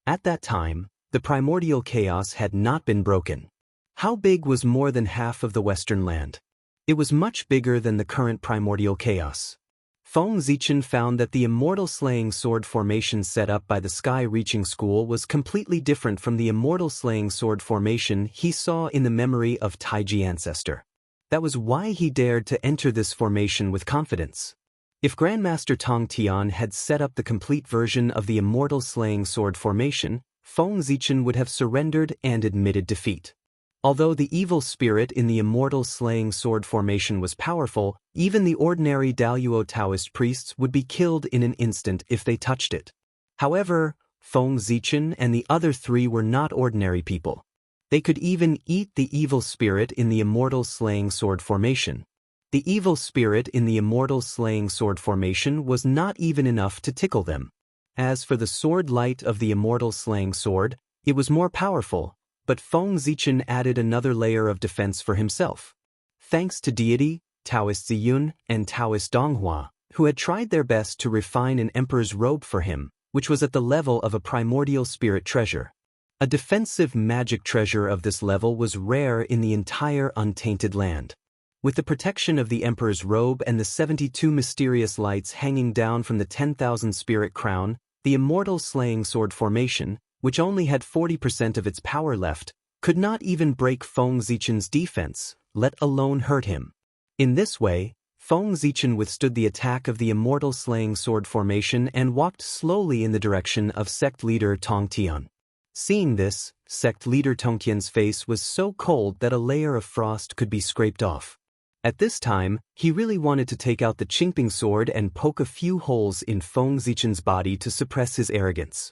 At that time, the primordial chaos had not been broken. How big was more than half of the Western land? It was much bigger than the current primordial chaos. Feng Zichen found that the immortal slaying sword formation set up by the sky-reaching school was completely different from the immortal slaying sword formation he saw in the memory of Taiji ancestor. That was why he dared to enter this formation with confidence. If Grandmaster Tong Tian had set up the complete version of the immortal slaying sword formation, Feng Zichen would have surrendered and admitted defeat. Although the evil spirit in the immortal slaying sword formation was powerful, even the ordinary Daoyuo Taoist priests would be killed in an instant if they touched it. However, Feng Zichen and the other three were not ordinary people. They could even eat the evil spirit in the immortal slaying sword formation. The evil spirit in the immortal slaying sword formation was not even enough to tickle them. As for the sword light of the immortal slaying sword, it was more powerful, but Feng Zichen added another layer of defense for himself. Thanks to deity, Taoist Ziyun, and Taoist Donghua, who had tried their best to refine an emperor's robe for him, which was at the level of a primordial spirit treasure. A defensive magic treasure of this level was rare in the entire untainted land. With the protection of the emperor's robe and the 72 mysterious lights hanging down from the 10,000 spirit crown, the immortal slaying sword formation, which only had 40% of its power left, could not even break Feng Zichen's defense, let alone hurt him. In this way, Feng Zichen withstood the attack of the immortal slaying sword formation and walked slowly in the direction of sect leader Tong Tian. Seeing this, sect leader Tong Tian's face was so cold that a layer of frost could be scraped off. At this time, he really wanted to take out the Qingping sword and poke a few holes in Feng Zichen's body to suppress his arrogance.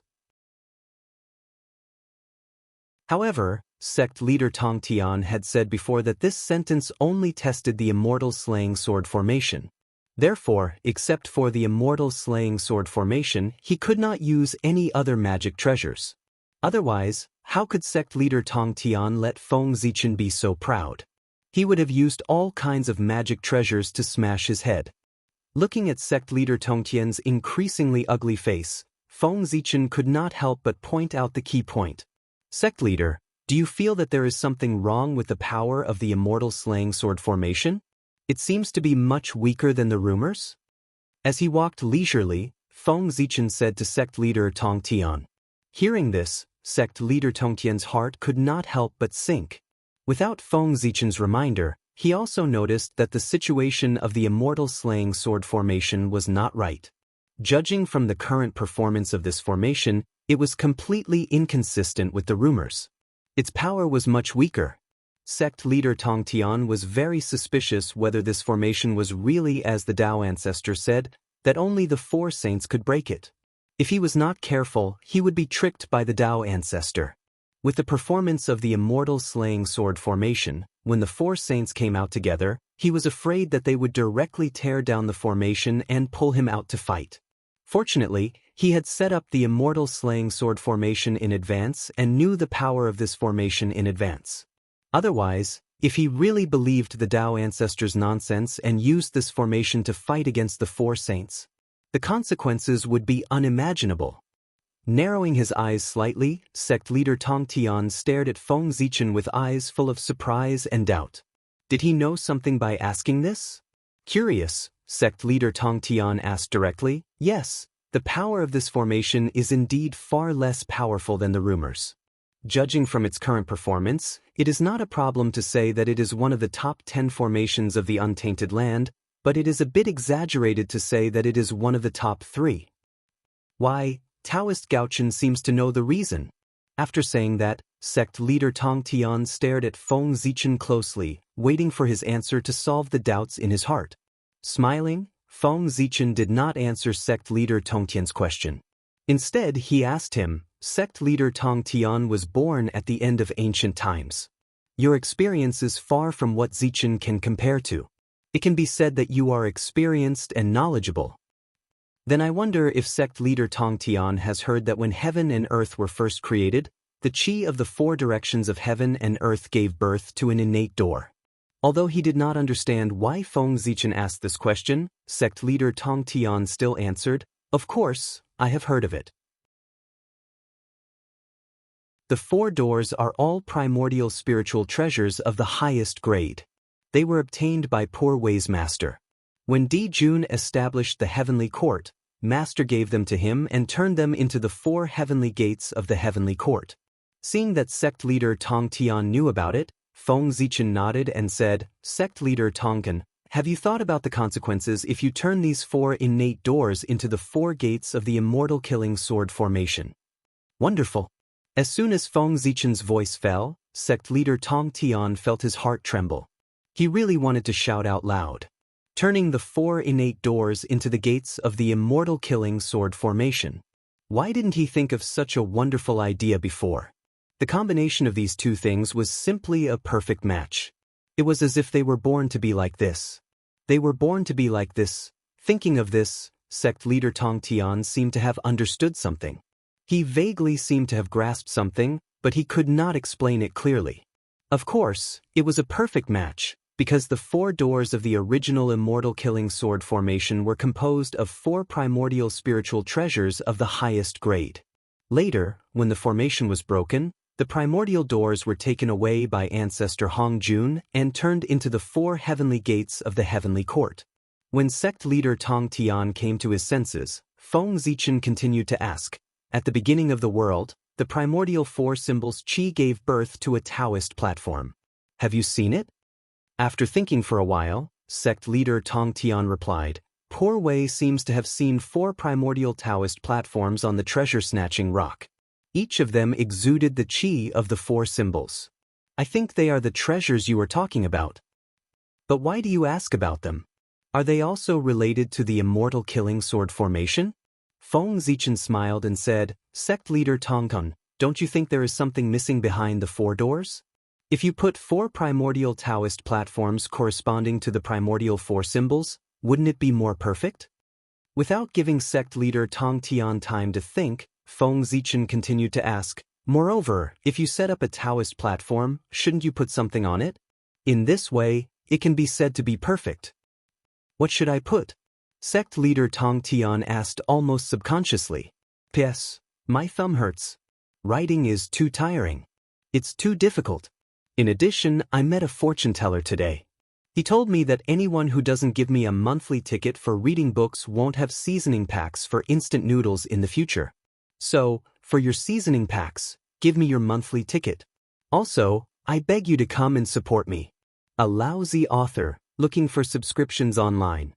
However, sect leader Tong Tian had said before that this sentence only tested the immortal slaying sword formation. Therefore, except for the immortal slaying sword formation, he could not use any other magic treasures. Otherwise, how could sect leader Tong Tian let Feng Zichen be so proud? He would have used all kinds of magic treasures to smash his head. Looking at sect leader Tong Tian's increasingly ugly face, Feng Zichen could not help but point out the key point. Sect leader, do you feel that there is something wrong with the power of the immortal slaying sword formation? It seems to be much weaker than the rumors? As he walked leisurely, Feng Zichen said to sect leader Tong Tian. Hearing this, sect leader Tong Tian's heart could not help but sink. Without Feng Zichen's reminder, he also noticed that the situation of the immortal slaying sword formation was not right. Judging from the current performance of this formation, it was completely inconsistent with the rumors. Its power was much weaker. Sect leader Tong Tian was very suspicious whether this formation was really as the Tao ancestor said, that only the four saints could break it. If he was not careful, he would be tricked by the Tao ancestor. With the performance of the immortal slaying sword formation, when the four saints came out together, he was afraid that they would directly tear down the formation and pull him out to fight. Fortunately, he had set up the immortal slaying sword formation in advance and knew the power of this formation in advance. Otherwise, if he really believed the Tao ancestors' nonsense and used this formation to fight against the four saints, the consequences would be unimaginable. Narrowing his eyes slightly, sect leader Tong Tian stared at Feng Zichen with eyes full of surprise and doubt. Did he know something by asking this? Curious, sect leader Tong Tian asked directly. Yes, The power of this formation is indeed far less powerful than the rumors. Judging from its current performance, it is not a problem to say that it is one of the top 10 formations of the untainted land, but it is a bit exaggerated to say that it is one of the top 3. Why, Taoist Gaochen seems to know the reason. After saying that, sect leader Tong Tian stared at Feng Zichen closely, waiting for his answer to solve the doubts in his heart. Smiling, Feng Zichen did not answer sect leader Tong Tian's question. Instead, he asked him, "Sect leader Tong Tian was born at the end of ancient times. Your experience is far from what Zichen can compare to. It can be said that you are experienced and knowledgeable. Then I wonder if sect leader Tong Tian has heard that when heaven and earth were first created, the qi of the 4 directions of heaven and earth gave birth to an innate door." Although he did not understand why Feng Zichen asked this question, sect leader Tong Tian still answered, "Of course, I have heard of it. The 4 doors are all primordial spiritual treasures of the highest grade. They were obtained by Poor Wei's master. When Di Jun established the heavenly court, master gave them to him and turned them into the 4 heavenly gates of the heavenly court. Seeing that sect leader Tong Tian knew about it, Feng Zichen nodded and said, "Sect leader Tongkan, have you thought about the consequences if you turn these 4 innate doors into the 4 gates of the immortal killing sword formation?" Wonderful. As soon as Feng Zichen's voice fell, sect leader Tong Tian felt his heart tremble. He really wanted to shout out loud. Turning the 4 innate doors into the gates of the immortal killing sword formation. Why didn't he think of such a wonderful idea before? The combination of these 2 things was simply a perfect match. It was as if they were born to be like this. They were born to be like this. Thinking of this, sect leader Tong Tian seemed to have understood something. He vaguely seemed to have grasped something, but he could not explain it clearly. Of course, it was a perfect match, because the 4 doors of the original immortal killing sword formation were composed of 4 primordial spiritual treasures of the highest grade. Later, when the formation was broken, the primordial doors were taken away by ancestor Hongjun and turned into the 4 heavenly gates of the heavenly court. When sect leader Tong Tian came to his senses, Feng Zichen continued to ask, "At the beginning of the world, the primordial 4 symbols qi gave birth to a Taoist platform. Have you seen it?" After thinking for a while, sect leader Tong Tian replied, "Poor Wei seems to have seen 4 primordial Taoist platforms on the treasure-snatching rock. Each of them exuded the qi of the 4 symbols. I think they are the treasures you are talking about. But why do you ask about them? Are they also related to the immortal killing sword formation?" Feng Zichen smiled and said, "Sect leader Tongkun, don't you think there is something missing behind the 4 doors? If you put 4 primordial Taoist platforms corresponding to the primordial 4 symbols, wouldn't it be more perfect?" Without giving sect leader Tong Tian time to think, Feng Zichen continued to ask, "Moreover, if you set up a Taoist platform, shouldn't you put something on it? In this way, it can be said to be perfect." "What should I put?" Sect leader Tong Tian asked almost subconsciously. "P.S. My thumb hurts. Writing is too tiring. It's too difficult. In addition, I met a fortune teller today. He told me that anyone who doesn't give me a monthly ticket for reading books won't have seasoning packs for instant noodles in the future. So, for your seasoning packs, give me your monthly ticket. Also, I beg you to come and support me. A lousy author, looking for subscriptions online."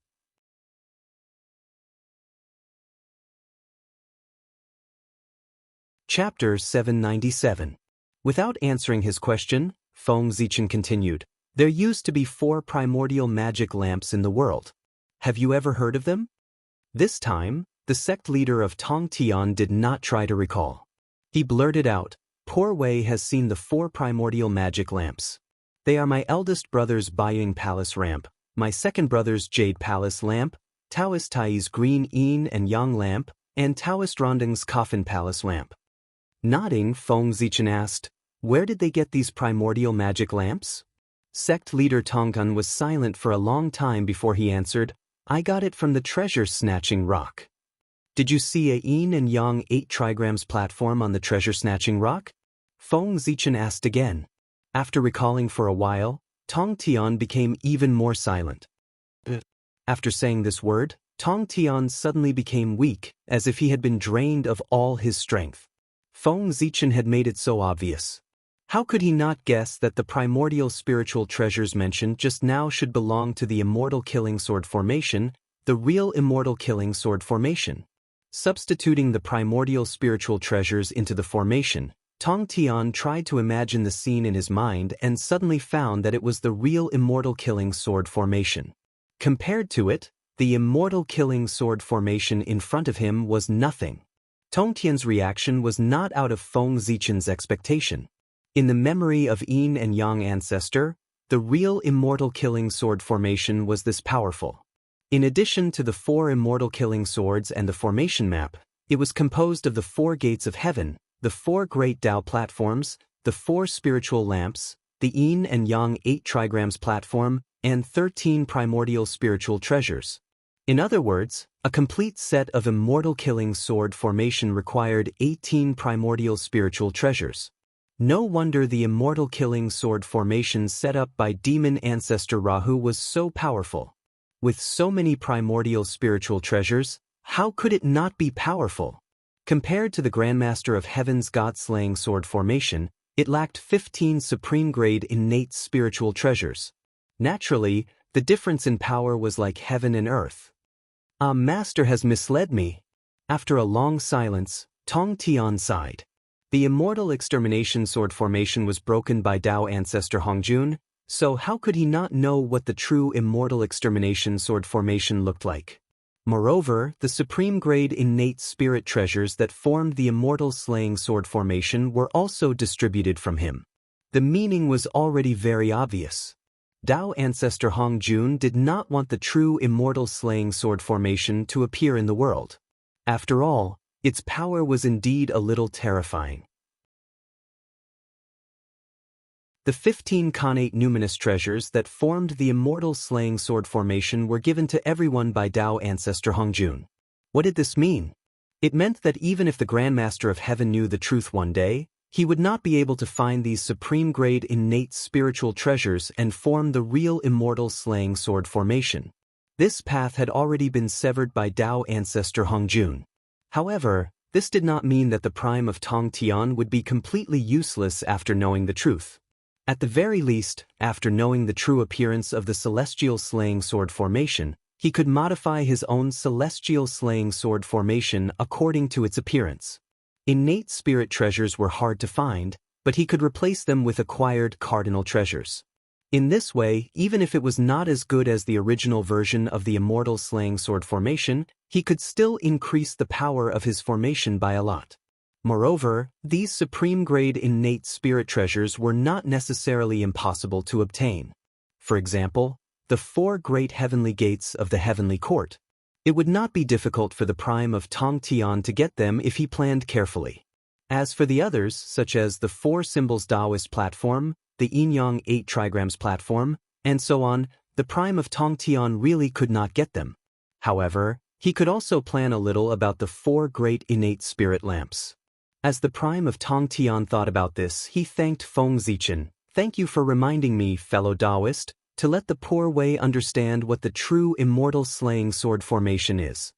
Chapter 797. Without answering his question, Feng Zichen continued, "There used to be 4 primordial magic lamps in the world. Have you ever heard of them?" This time, the sect leader of Tong Tian did not try to recall. He blurted out, "Poor Wei has seen the 4 primordial magic lamps. They are my eldest brother's Baiying Palace lamp, my second brother's Jade Palace lamp, Taoist Tai's Green Yin and Yang lamp, and Taoist Ronding's Coffin Palace lamp." Nodding, Feng Zichen asked, "Where did they get these primordial magic lamps?" Sect leader Tongkun was silent for a long time before he answered, "I got it from the treasure-snatching rock." "Did you see a Yin and Yang 8 trigrams platform on the treasure-snatching rock?" Feng Zichen asked again. After recalling for a while, Tong Tian became even more silent. After saying this word, Tong Tian suddenly became weak, as if he had been drained of all his strength. Feng Zichen had made it so obvious. How could he not guess that the primordial spiritual treasures mentioned just now should belong to the immortal killing sword formation, the real immortal killing sword formation? Substituting the primordial spiritual treasures into the formation, Tong Tian tried to imagine the scene in his mind and suddenly found that it was the real immortal killing sword formation. Compared to it, the immortal killing sword formation in front of him was nothing. Tong Tian's reaction was not out of Feng Zichen's expectation. In the memory of Yin and Yang ancestor, the real immortal killing sword formation was this powerful. In addition to the 4 immortal killing swords and the formation map, it was composed of the 4 gates of heaven, the 4 great Tao platforms, the 4 spiritual lamps, the Yin and Yang 8 trigrams platform, and 13 primordial spiritual treasures. In other words, a complete set of immortal killing sword formation required 18 primordial spiritual treasures. No wonder the immortal killing sword formation set up by demon ancestor Rahu was so powerful. With so many primordial spiritual treasures, how could it not be powerful? Compared to the Grandmaster of Heaven's God-slaying sword formation, it lacked 15 supreme-grade innate spiritual treasures. Naturally, the difference in power was like heaven and earth. "Ah, Master has misled me." After a long silence, Tong Tian sighed. The immortal extermination sword formation was broken by Tao ancestor Hongjun, so how could he not know what the true immortal extermination sword formation looked like? Moreover, the supreme-grade innate spirit treasures that formed the immortal slaying sword formation were also distributed from him. The meaning was already very obvious. Tao ancestor Hongjun did not want the true immortal slaying sword formation to appear in the world. After all, its power was indeed a little terrifying. The 15 connate numinous treasures that formed the immortal slaying sword formation were given to everyone by Tao ancestor Hongjun. What did this mean? It meant that even if the Grandmaster of Heaven knew the truth one day, he would not be able to find these supreme-grade innate spiritual treasures and form the real immortal slaying sword formation. This path had already been severed by Tao ancestor Hongjun. However, this did not mean that the prime of Tong Tian would be completely useless after knowing the truth. At the very least, after knowing the true appearance of the celestial slaying sword formation, he could modify his own celestial slaying sword formation according to its appearance. Innate spirit treasures were hard to find, but he could replace them with acquired cardinal treasures. In this way, even if it was not as good as the original version of the immortal slaying sword formation, he could still increase the power of his formation by a lot. Moreover, these supreme-grade innate spirit treasures were not necessarily impossible to obtain. For example, the 4 great heavenly gates of the heavenly court. It would not be difficult for the prime of Tong Tian to get them if he planned carefully. As for the others, such as the 4 symbols Taoist platform, the Yin-Yang 8 trigrams platform, and so on, the prime of Tong Tian really could not get them. However, he could also plan a little about the 4 great innate spirit lamps. As the prime of Tong Tian thought about this, he thanked Feng Zichen. "Thank you for reminding me, fellow Taoist, to let the poor Wei understand what the true immortal slaying sword formation is.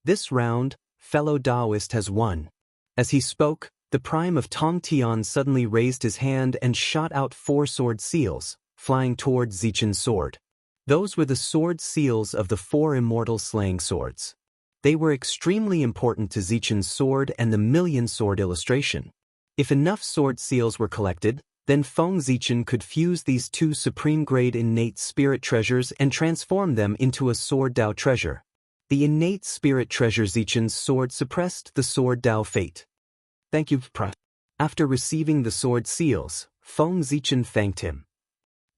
This round, fellow Taoist has won." As he spoke, the prime of Tong Tian suddenly raised his hand and shot out 4 sword seals, flying toward Zichen's sword. Those were the sword seals of the 4 immortal slaying swords. They were extremely important to Zichen's sword and the million sword illustration. If enough sword seals were collected, then Feng Zichen could fuse these 2 supreme-grade innate spirit treasures and transform them into a sword Dao treasure. The innate spirit treasure Zichen's sword suppressed the sword Dao fate. "Thank you, Pra." After receiving the sword seals, Feng Zichen thanked him.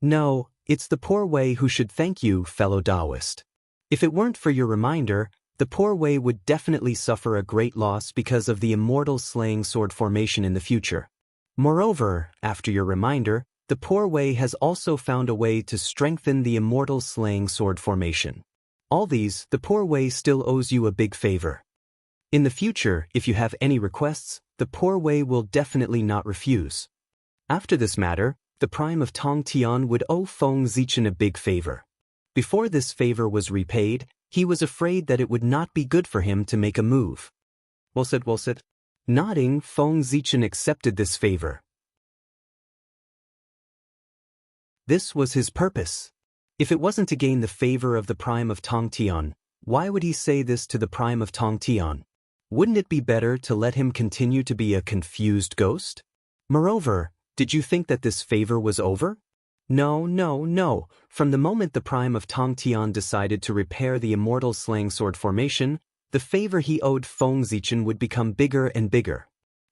"No, it's the poor Wei who should thank you, fellow Taoist. If it weren't for your reminder, the poor Wei would definitely suffer a great loss because of the immortal slaying sword formation in the future. Moreover, after your reminder, the poor Wei has also found a way to strengthen the immortal slaying sword formation. All these, the poor Wei still owes you a big favor. In the future, if you have any requests, the poor Wei will definitely not refuse." After this matter, the prime of Tong Tian would owe Feng Zichen a big favor. Before this favor was repaid, He was afraid that it would not be good for him to make a move. Well said, well said. Nodding, Feng Zichen accepted this favor. This was his purpose. If it wasn't to gain the favor of the Prime of Tongtian, why would he say this to the Prime of Tongtian? Wouldn't it be better to let him continue to be a confused ghost? Moreover, did you think that this favor was over? No, no, no. From the moment the Prime of Tongtian decided to repair the immortal slang sword formation, the favor he owed Feng Zichen would become bigger and bigger.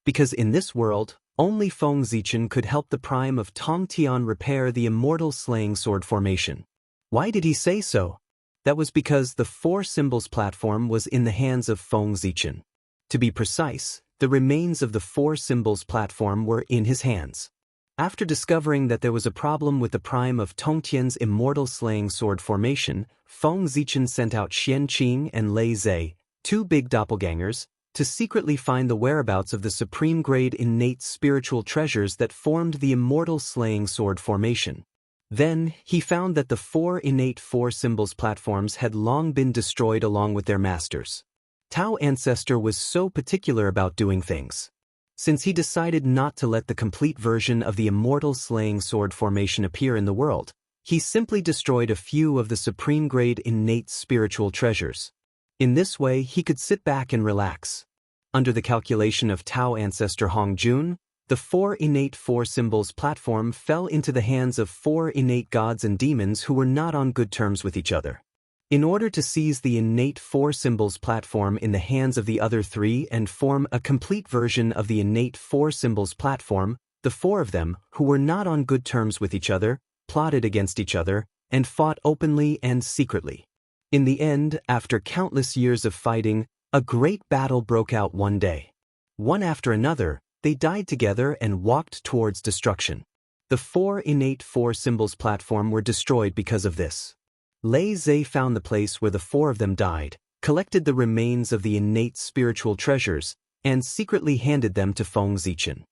Because in this world, only Feng Zichen could help the Prime of Tongtian repair the immortal slaying sword formation. Why did he say so? That was because the four symbols platform was in the hands of Feng Zichen. To be precise, the remains of the four symbols platform were in his hands. After discovering that there was a problem with the Prime of Tongtian's immortal slaying sword formation, Feng Zichen sent out Xian Qing and Lei Zhe, two big doppelgangers, to secretly find the whereabouts of the supreme-grade innate spiritual treasures that formed the immortal slaying sword formation. Then, he found that the four innate four symbols platforms had long been destroyed along with their masters. Tao Ancestor was so particular about doing things. Since he decided not to let the complete version of the immortal slaying sword formation appear in the world, he simply destroyed a few of the supreme-grade innate spiritual treasures. In this way, he could sit back and relax. Under the calculation of Tao Ancestor Hongjun, the four innate four symbols platform fell into the hands of four innate gods and demons who were not on good terms with each other. In order to seize the innate four symbols platform in the hands of the other three and form a complete version of the innate four symbols platform, the four of them, who were not on good terms with each other, plotted against each other, and fought openly and secretly. In the end, after countless years of fighting, a great battle broke out one day. One after another, they died together and walked towards destruction. The four innate four symbols platform were destroyed because of this. Lei Zhe found the place where the four of them died, collected the remains of the innate spiritual treasures, and secretly handed them to Feng Zichen.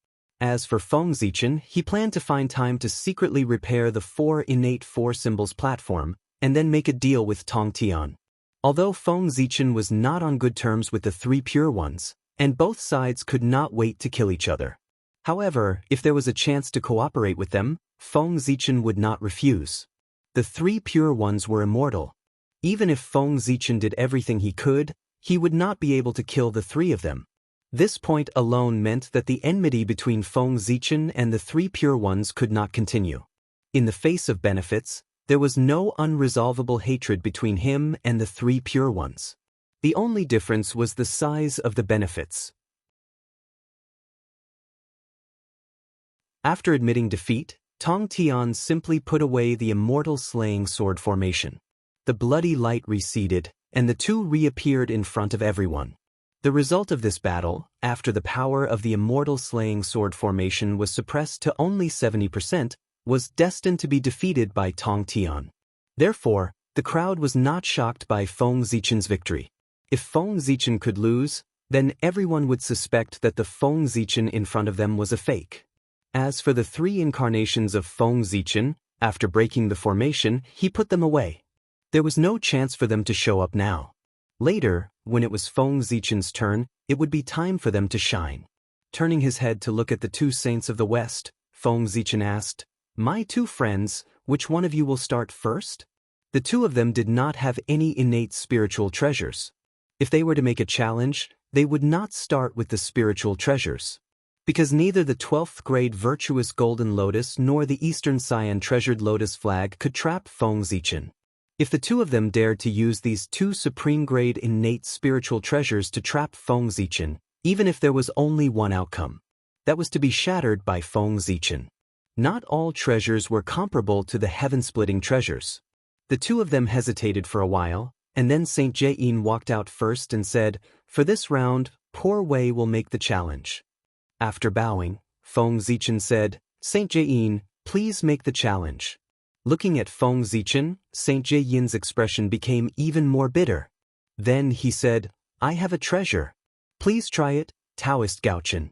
As for Feng Zichen, he planned to find time to secretly repair the four innate four symbols platform, and then make a deal with Tongtian. Although Feng Zichen was not on good terms with the three pure ones, and both sides could not wait to kill each other. However, if there was a chance to cooperate with them, Feng Zichen would not refuse. The three pure ones were immortal. Even if Feng Zichen did everything he could, he would not be able to kill the three of them. This point alone meant that the enmity between Feng Zichen and the three pure ones could not continue. In the face of benefits, there was no unresolvable hatred between him and the three pure ones. The only difference was the size of the benefits. After admitting defeat, Tongtian simply put away the immortal slaying sword formation. The bloody light receded, and the two reappeared in front of everyone. The result of this battle, after the power of the immortal slaying sword formation was suppressed to only 70%, was destined to be defeated by Tongtian. Therefore, the crowd was not shocked by Feng Zichen's victory. If Feng Zichen could lose, then everyone would suspect that the Feng Zichen in front of them was a fake. As for the three incarnations of Feng Zichen, after breaking the formation, he put them away. There was no chance for them to show up now. Later, when it was Feng Zichen's turn, it would be time for them to shine. Turning his head to look at the two saints of the West, Feng Zichen asked, "My two friends, which one of you will start first?" The two of them did not have any innate spiritual treasures. If they were to make a challenge, they would not start with the spiritual treasures. Because neither the 12th grade virtuous golden lotus nor the Eastern Cyan treasured lotus flag could trap Feng Zichen. If the two of them dared to use these two supreme grade innate spiritual treasures to trap Feng Zichen, even if there was only one outcome, that was to be shattered by Feng Zichen. Not all treasures were comparable to the heaven-splitting treasures. The two of them hesitated for a while, and then Saint Jain walked out first and said, "For this round, Poor Wei will make the challenge." After bowing, Feng Zichen said, "Saint Jain, please make the challenge." Looking at Feng Zichen, Saint Jain's expression became even more bitter. Then he said, "I have a treasure. Please try it, Taoist Gaochen."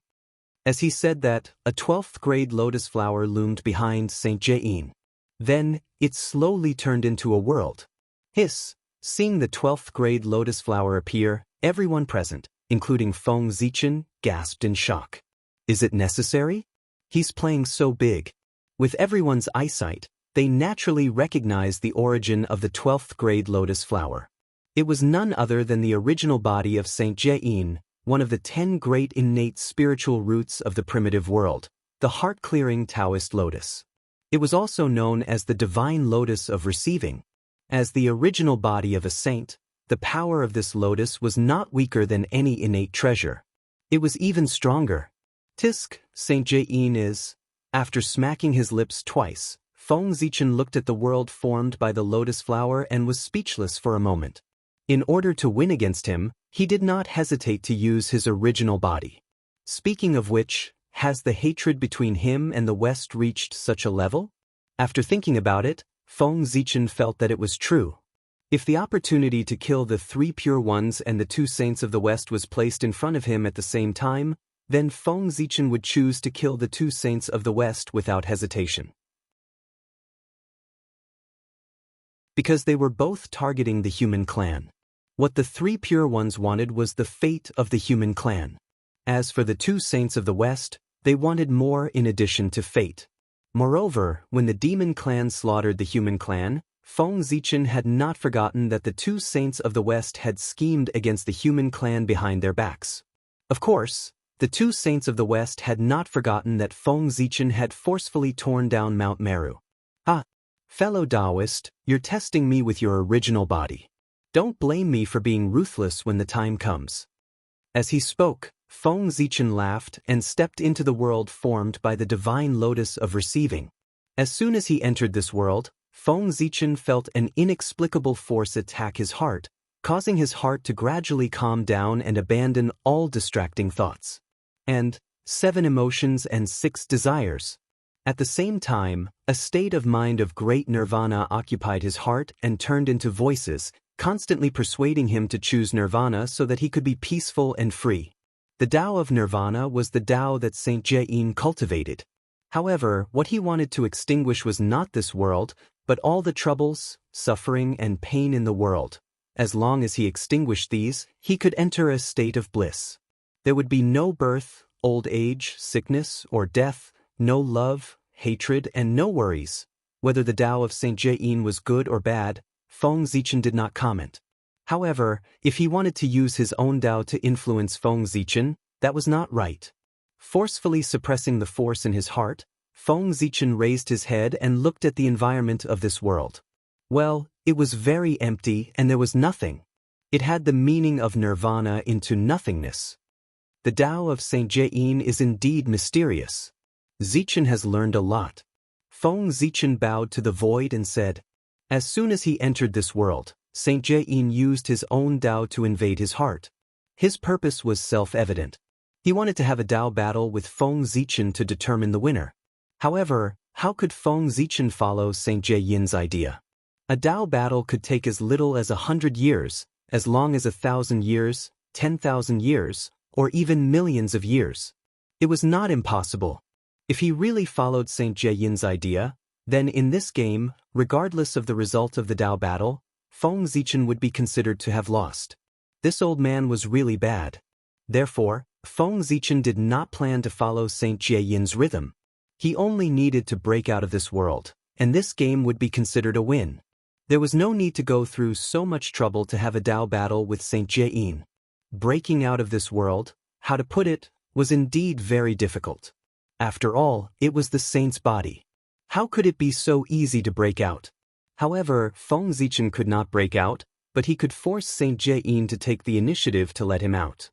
As he said that, a 12th grade lotus flower loomed behind Saint Jain. Then, it slowly turned into a world. Hiss! Seeing the 12th grade lotus flower appear, everyone present, including Feng Zichen, gasped in shock. Is it necessary? He's playing so big. With everyone's eyesight, they naturally recognized the origin of the 12th grade lotus flower. It was none other than the original body of Saint Jian, one of the 10 great innate spiritual roots of the primitive world, the heart-clearing Taoist lotus. It was also known as the divine lotus of receiving. As the original body of a saint, the power of this lotus was not weaker than any innate treasure. It was even stronger. Tisk, Saint Jian is. After smacking his lips twice, Feng Zichen looked at the world formed by the lotus flower and was speechless for a moment. In order to win against him, he did not hesitate to use his original body. Speaking of which, has the hatred between him and the West reached such a level? After thinking about it, Feng Zichen felt that it was true. If the opportunity to kill the 3 pure ones and the 2 saints of the West was placed in front of him at the same time, then Feng Zichen would choose to kill the 2 saints of the West without hesitation. Because they were both targeting the human clan. What the 3 pure ones wanted was the fate of the human clan. As for the 2 saints of the West, they wanted more in addition to fate. Moreover, when the demon clan slaughtered the human clan, Feng Zichen had not forgotten that the 2 saints of the West had schemed against the human clan behind their backs. Of course, the 2 saints of the West had not forgotten that Feng Zichen had forcefully torn down Mount Meru. Ah, fellow Taoist, you're testing me with your original body. Don't blame me for being ruthless when the time comes. As he spoke, Feng Zichen laughed and stepped into the world formed by the divine lotus of receiving. As soon as he entered this world, Feng Zichen felt an inexplicable force attack his heart, causing his heart to gradually calm down and abandon all distracting thoughts. And 7 emotions and 6 desires. At the same time, a state of mind of great nirvana occupied his heart and turned into voices, constantly persuading him to choose nirvana so that he could be peaceful and free. The Tao of nirvana was the Tao that Saint Jian cultivated. However, what he wanted to extinguish was not this world, but all the troubles, suffering, and pain in the world. As long as he extinguished these, he could enter a state of bliss. There would be no birth, old age, sickness, or death, no love, hatred, and no worries. Whether the Tao of Saint Jian was good or bad, Feng Zichen did not comment. However, if he wanted to use his own Tao to influence Feng Zichen, that was not right. Forcefully suppressing the force in his heart, Feng Zichen raised his head and looked at the environment of this world. Well, it was very empty and there was nothing. It had the meaning of nirvana into nothingness. The Tao of Saint Jian is indeed mysterious. Zichen has learned a lot. Feng Zichen bowed to the void and said, as soon as he entered this world, Saint Jian used his own Tao to invade his heart. His purpose was self-evident. He wanted to have a Tao battle with Feng Zichen to determine the winner. However, how could Feng Zichen follow Saint Jian's idea? A Tao battle could take as little as 100 years, as long as 1,000 years, 10,000 years, or even millions of years. It was not impossible. If he really followed Saint Jian's idea, then in this game, regardless of the result of the Tao battle, Feng Zichen would be considered to have lost. This old man was really bad. Therefore, Feng Zichen did not plan to follow Saint Jian's rhythm. He only needed to break out of this world, and this game would be considered a win. There was no need to go through so much trouble to have a Tao battle with Saint Jian. Breaking out of this world, how to put it, was indeed very difficult. After all, it was the saint's body. How could it be so easy to break out? However, Feng Zichen could not break out, but he could force Saint Jian to take the initiative to let him out.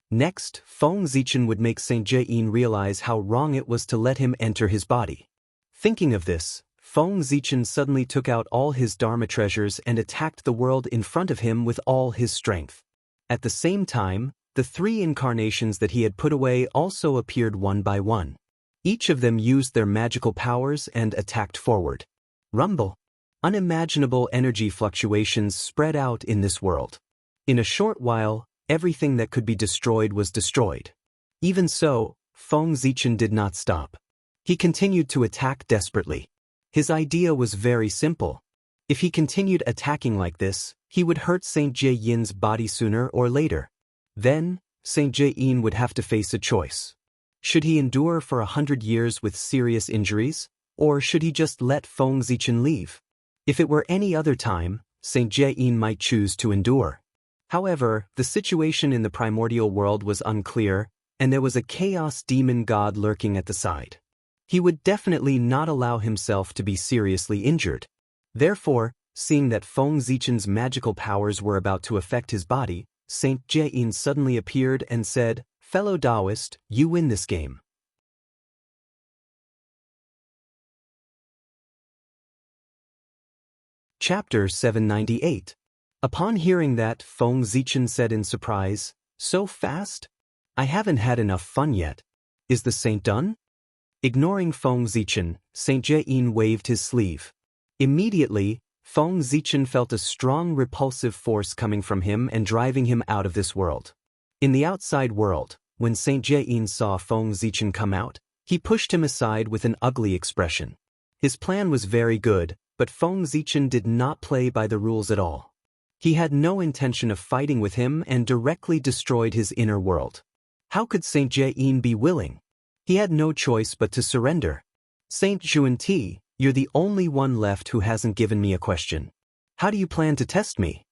Next, Feng Zichen would make Saint Jian realize how wrong it was to let him enter his body. Thinking of this, Feng Zichen suddenly took out all his Dharma treasures and attacked the world in front of him with all his strength. At the same time, the 3 incarnations that he had put away also appeared one by one. Each of them used their magical powers and attacked forward. Rumble. Unimaginable energy fluctuations spread out in this world. In a short while, everything that could be destroyed was destroyed. Even so, Feng Zichen did not stop. He continued to attack desperately. His idea was very simple. If he continued attacking like this, he would hurt Saint Jie-yin's body sooner or later. Then, Saint Jie-yin would have to face a choice. Should he endure for 100 years with serious injuries, or should he just let Feng Zichen leave? If it were any other time, Saint Jie-yin might choose to endure. However, the situation in the primordial world was unclear, and there was a chaos demon god lurking at the side. He would definitely not allow himself to be seriously injured. Therefore, seeing that Feng Zichen's magical powers were about to affect his body, Saint Jie-yin suddenly appeared and said, "Fellow Taoist, you win this game." Chapter 798. Upon hearing that, Feng Zichen said in surprise, "So fast? I haven't had enough fun yet. Is the saint done?" Ignoring Feng Zichen, Saint Jie-yin waved his sleeve. Immediately, Feng Zichen felt a strong repulsive force coming from him and driving him out of this world. In the outside world, when Saint Jie-yin saw Feng Zichen come out, he pushed him aside with an ugly expression. His plan was very good, but Feng Zichen did not play by the rules at all. He had no intention of fighting with him and directly destroyed his inner world. How could Saint Jie-yin be willing? He had no choice but to surrender. "Saint Juan-ti, you're the only one left who hasn't given me a question. How do you plan to test me?"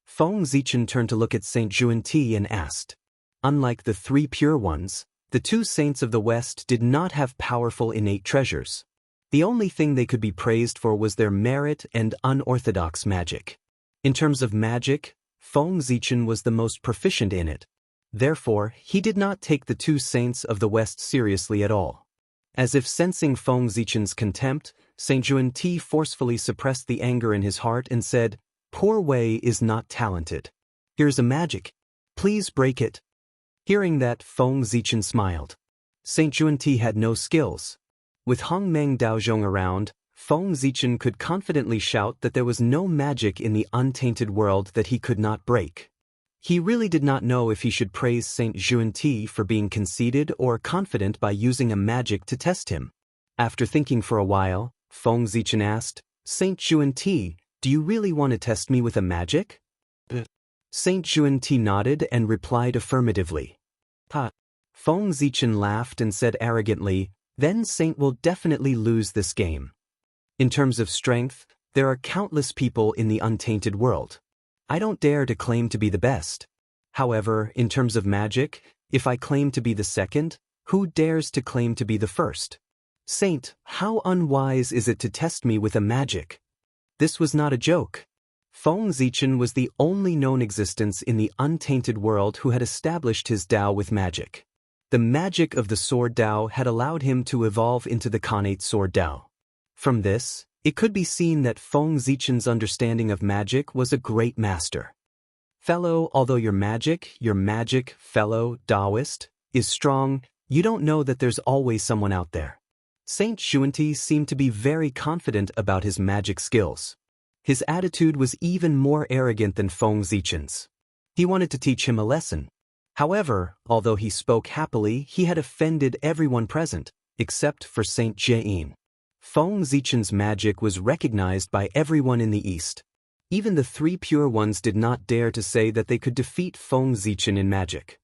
Feng Zichen turned to look at Saint Juan-ti and asked. Unlike the three pure ones, the two saints of the West did not have powerful innate treasures. The only thing they could be praised for was their merit and unorthodox magic. In terms of magic, Feng Zichen was the most proficient in it. Therefore, he did not take the two saints of the West seriously at all. As if sensing Feng Zichen's contempt, Saint Juan-ti forcefully suppressed the anger in his heart and said, "Poor Wei is not talented. Here's a magic. Please break it." Hearing that, Feng Zichen smiled. Saint Juan-ti had no skills. With Hongmeng Daozhong around, Feng Zichen could confidently shout that there was no magic in the untainted world that he could not break. He really did not know if he should praise Saint Juan-ti for being conceited or confident by using a magic to test him. After thinking for a while, Feng Zichen asked, "Saint Juan-ti, do you really want to test me with a magic?" Saint Juan-ti nodded and replied affirmatively. Feng Zichen laughed and said arrogantly, "Then Saint will definitely lose this game. In terms of strength, there are countless people in the untainted world. I don't dare to claim to be the best. However, in terms of magic, if I claim to be the second, who dares to claim to be the first? Saint, how unwise is it to test me with a magic?" This was not a joke. Feng Zichen was the only known existence in the untainted world who had established his Tao with magic. The magic of the Sword Tao had allowed him to evolve into the Khanate Sword Tao. From this, it could be seen that Feng Zichen's understanding of magic was a great master. Although your magic, fellow Taoist, is strong, you don't know that there's always someone out there. Saint Juan-ti seemed to be very confident about his magic skills. His attitude was even more arrogant than Feng Zichen's. He wanted to teach him a lesson. However, although he spoke happily, he had offended everyone present, except for Saint Jie-yin. Feng Zichen's magic was recognized by everyone in the East. Even the three pure ones did not dare to say that they could defeat Feng Zichen in magic.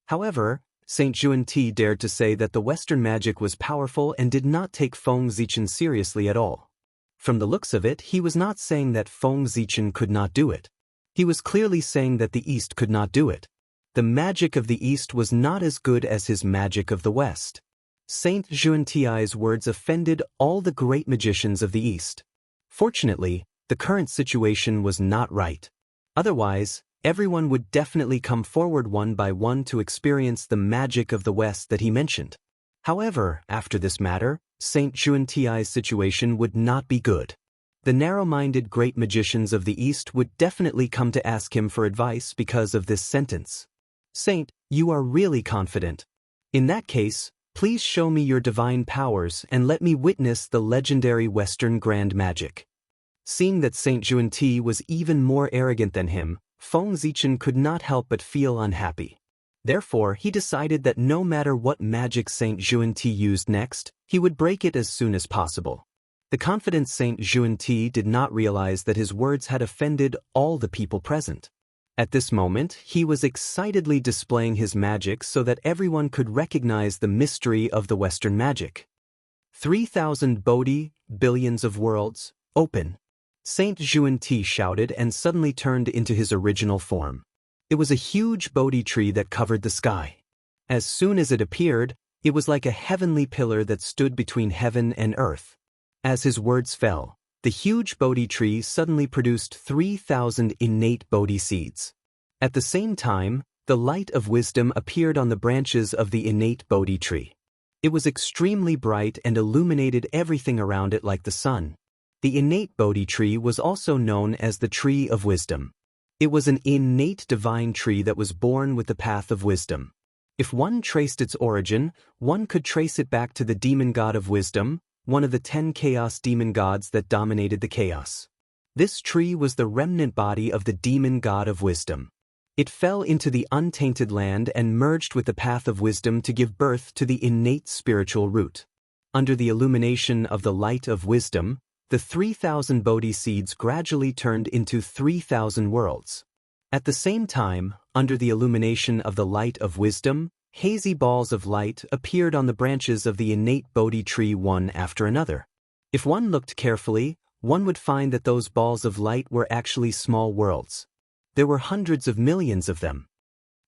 However, Saint Juan-ti dared to say that the Western magic was powerful and did not take Feng Zichen seriously at all. From the looks of it, he was not saying that Feng Zichen could not do it. He was clearly saying that the East could not do it. The magic of the East was not as good as his magic of the West. Saint Juan-ti's words offended all the great magicians of the East. Fortunately, the current situation was not right. Otherwise, everyone would definitely come forward one by one to experience the magic of the West that he mentioned. However, after this matter, Saint Juan-ti's situation would not be good. The narrow-minded great magicians of the East would definitely come to ask him for advice because of this sentence. "Saint, you are really confident. In that case, please show me your divine powers and let me witness the legendary Western grand magic." Seeing that Saint Juan-ti was even more arrogant than him, Feng Zichen could not help but feel unhappy. Therefore, he decided that no matter what magic Saint Xuanti used next, he would break it as soon as possible. The confident Saint Xuanti did not realize that his words had offended all the people present. At this moment, he was excitedly displaying his magic so that everyone could recognize the mystery of the Western magic. 3,000 Bodhi, billions of worlds, open. Saint Xuanti shouted and suddenly turned into his original form. It was a huge Bodhi tree that covered the sky. As soon as it appeared, it was like a heavenly pillar that stood between heaven and earth. As his words fell, the huge Bodhi tree suddenly produced 3,000 innate Bodhi seeds. At the same time, the light of wisdom appeared on the branches of the innate Bodhi tree. It was extremely bright and illuminated everything around it like the sun. The innate Bodhi tree was also known as the tree of wisdom. It was an innate divine tree that was born with the path of wisdom. If one traced its origin, one could trace it back to the demon god of wisdom, one of the 10 chaos demon gods that dominated the chaos. This tree was the remnant body of the demon god of wisdom. It fell into the untainted land and merged with the path of wisdom to give birth to the innate spiritual root. Under the illumination of the light of wisdom, the 3,000 Bodhi seeds gradually turned into 3,000 worlds. At the same time, under the illumination of the light of wisdom, hazy balls of light appeared on the branches of the innate Bodhi tree one after another. If one looked carefully, one would find that those balls of light were actually small worlds. There were hundreds of millions of them.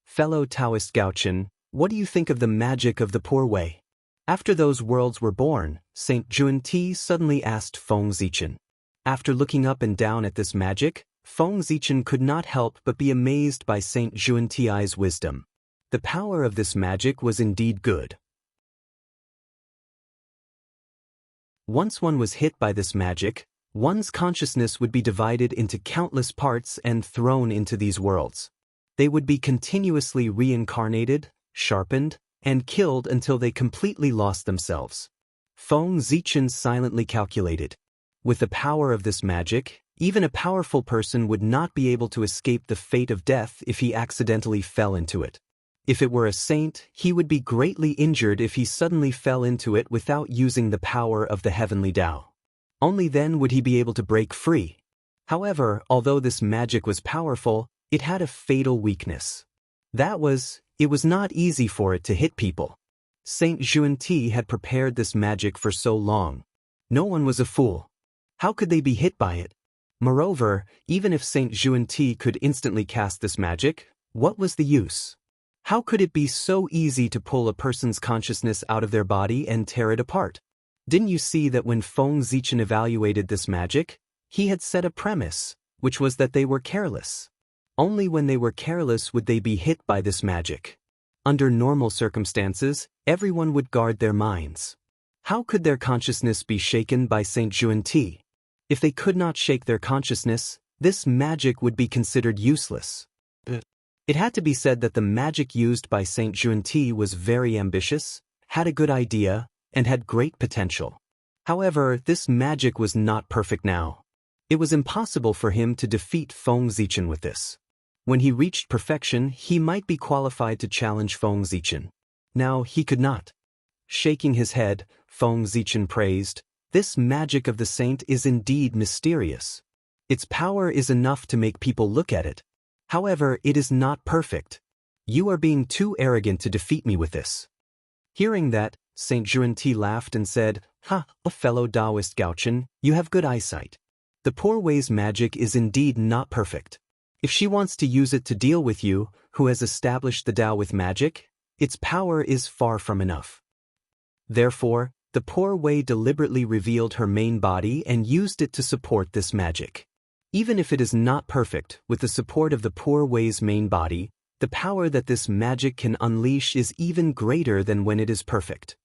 Fellow Taoist Gaochen, what do you think of the magic of the Poor Way? After those worlds were born, Saint Xuanti suddenly asked Feng Zichen. After looking up and down at this magic, Feng Zichen could not help but be amazed by Saint Xuanti's wisdom. The power of this magic was indeed good. Once one was hit by this magic, one's consciousness would be divided into countless parts and thrown into these worlds. They would be continuously reincarnated, sharpened, and killed until they completely lost themselves. Feng Zichen silently calculated. With the power of this magic, even a powerful person would not be able to escape the fate of death if he accidentally fell into it. If it were a saint, he would be greatly injured if he suddenly fell into it without using the power of the heavenly Tao. Only then would he be able to break free. However, although this magic was powerful, it had a fatal weakness. It was not easy for it to hit people. Saint Xuanti had prepared this magic for so long. No one was a fool. How could they be hit by it? Moreover, even if Saint Xuanti could instantly cast this magic, what was the use? How could it be so easy to pull a person's consciousness out of their body and tear it apart? Didn't you see that when Feng Zichen evaluated this magic, he had set a premise, which was that they were careless. Only when they were careless would they be hit by this magic. Under normal circumstances, everyone would guard their minds. How could their consciousness be shaken by Saint Xuanti? If they could not shake their consciousness, this magic would be considered useless. It had to be said that the magic used by Saint Xuanti was very ambitious, had a good idea, and had great potential. However, this magic was not perfect now. It was impossible for him to defeat Feng Zichen with this. When he reached perfection, he might be qualified to challenge Feng Zichen. Now he could not. Shaking his head, Feng Zichen praised, "This magic of the saint is indeed mysterious. Its power is enough to make people look at it. However, it is not perfect. You are being too arrogant to defeat me with this." Hearing that, Saint Xuanti laughed and said, "Ha, a fellow Taoist Gaochen, you have good eyesight. The Poor Way's magic is indeed not perfect. If she wants to use it to deal with you, who has established the Tao with magic, its power is far from enough." Therefore, the Poor Way deliberately revealed her main body and used it to support this magic. Even if it is not perfect, with the support of the Poor Way's main body, the power that this magic can unleash is even greater than when it is perfect.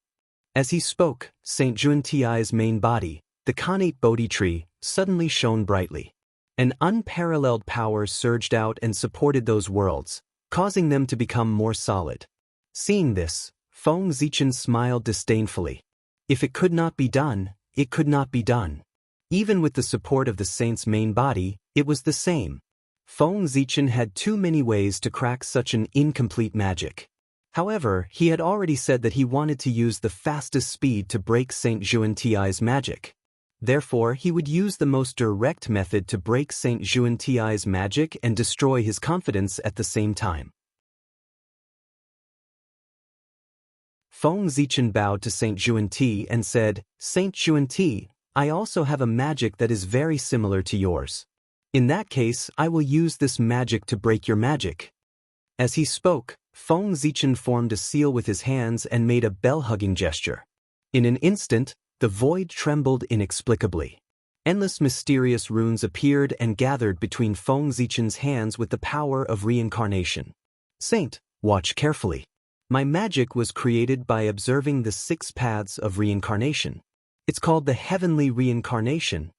As he spoke, Saint Xuanti's main body, the connate Bodhi tree, suddenly shone brightly. An unparalleled power surged out and supported those worlds, causing them to become more solid. Seeing this, Feng Zichen smiled disdainfully. If it could not be done, it could not be done. Even with the support of the saint's main body, it was the same. Feng Zichen had too many ways to crack such an incomplete magic. However, he had already said that he wanted to use the fastest speed to break Saint Xuanti's magic. Therefore, he would use the most direct method to break Saint Xuanti's magic and destroy his confidence at the same time. Feng Zichen bowed to Saint Xuanti and said, "Saint Xuanti, I also have a magic that is very similar to yours. In that case, I will use this magic to break your magic." As he spoke, Feng Zichen formed a seal with his hands and made a bell-hugging gesture. In an instant, the void trembled inexplicably. Endless mysterious runes appeared and gathered between Feng Zichen's hands with the power of reincarnation. "Saint, watch carefully. My magic was created by observing the 6 paths of reincarnation. It's called the heavenly reincarnation."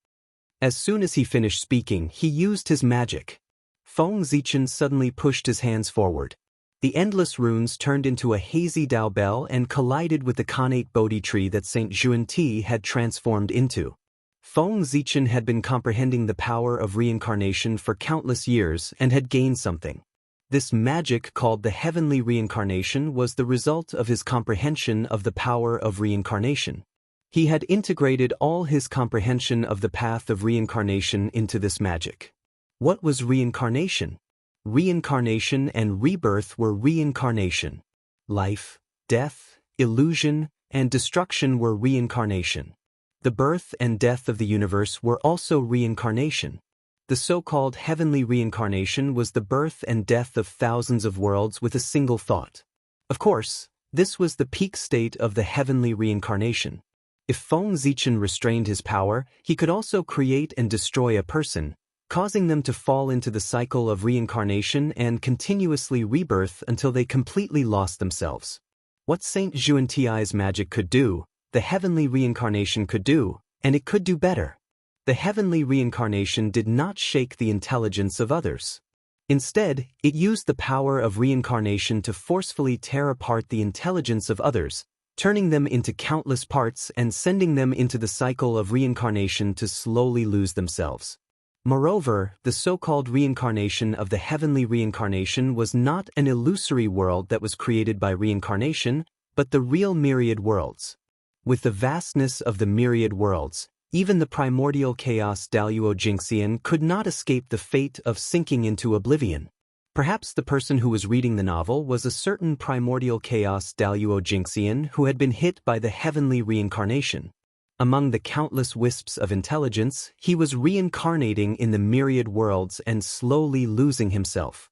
As soon as he finished speaking, he used his magic. Feng Zichen suddenly pushed his hands forward. The endless runes turned into a hazy Dao bell and collided with the connate Bodhi tree that Saint Xuanti had transformed into. Feng Zichen had been comprehending the power of reincarnation for countless years and had gained something. This magic called the heavenly reincarnation was the result of his comprehension of the power of reincarnation. He had integrated all his comprehension of the path of reincarnation into this magic. What was reincarnation? Reincarnation and rebirth were reincarnation. Life, death, illusion, and destruction were reincarnation. The birth and death of the universe were also reincarnation. The so-called heavenly reincarnation was the birth and death of thousands of worlds with a single thought. Of course, this was the peak state of the heavenly reincarnation. If Feng Zichen restrained his power, he could also create and destroy a person, causing them to fall into the cycle of reincarnation and continuously rebirth until they completely lost themselves. What Saint Xuanti's magic could do, the heavenly reincarnation could do, and it could do better. The heavenly reincarnation did not shake the intelligence of others. Instead, it used the power of reincarnation to forcefully tear apart the intelligence of others, turning them into countless parts and sending them into the cycle of reincarnation to slowly lose themselves. Moreover, the so-called reincarnation of the heavenly reincarnation was not an illusory world that was created by reincarnation, but the real myriad worlds. With the vastness of the myriad worlds, even the primordial chaos Daluo Jingxian could not escape the fate of sinking into oblivion. Perhaps the person who was reading the novel was a certain primordial chaos Daluo Jingxian who had been hit by the heavenly reincarnation. Among the countless wisps of intelligence, he was reincarnating in the myriad worlds and slowly losing himself.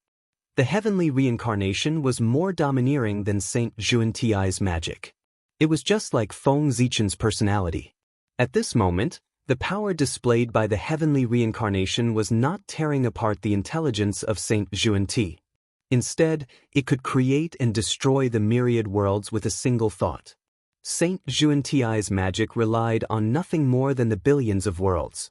The heavenly reincarnation was more domineering than Saint Xuanti's magic. It was just like Feng Zichen's personality. At this moment, the power displayed by the heavenly reincarnation was not tearing apart the intelligence of Saint Xuanti. Instead, it could create and destroy the myriad worlds with a single thought. Saint Xuanti's magic relied on nothing more than the billions of worlds.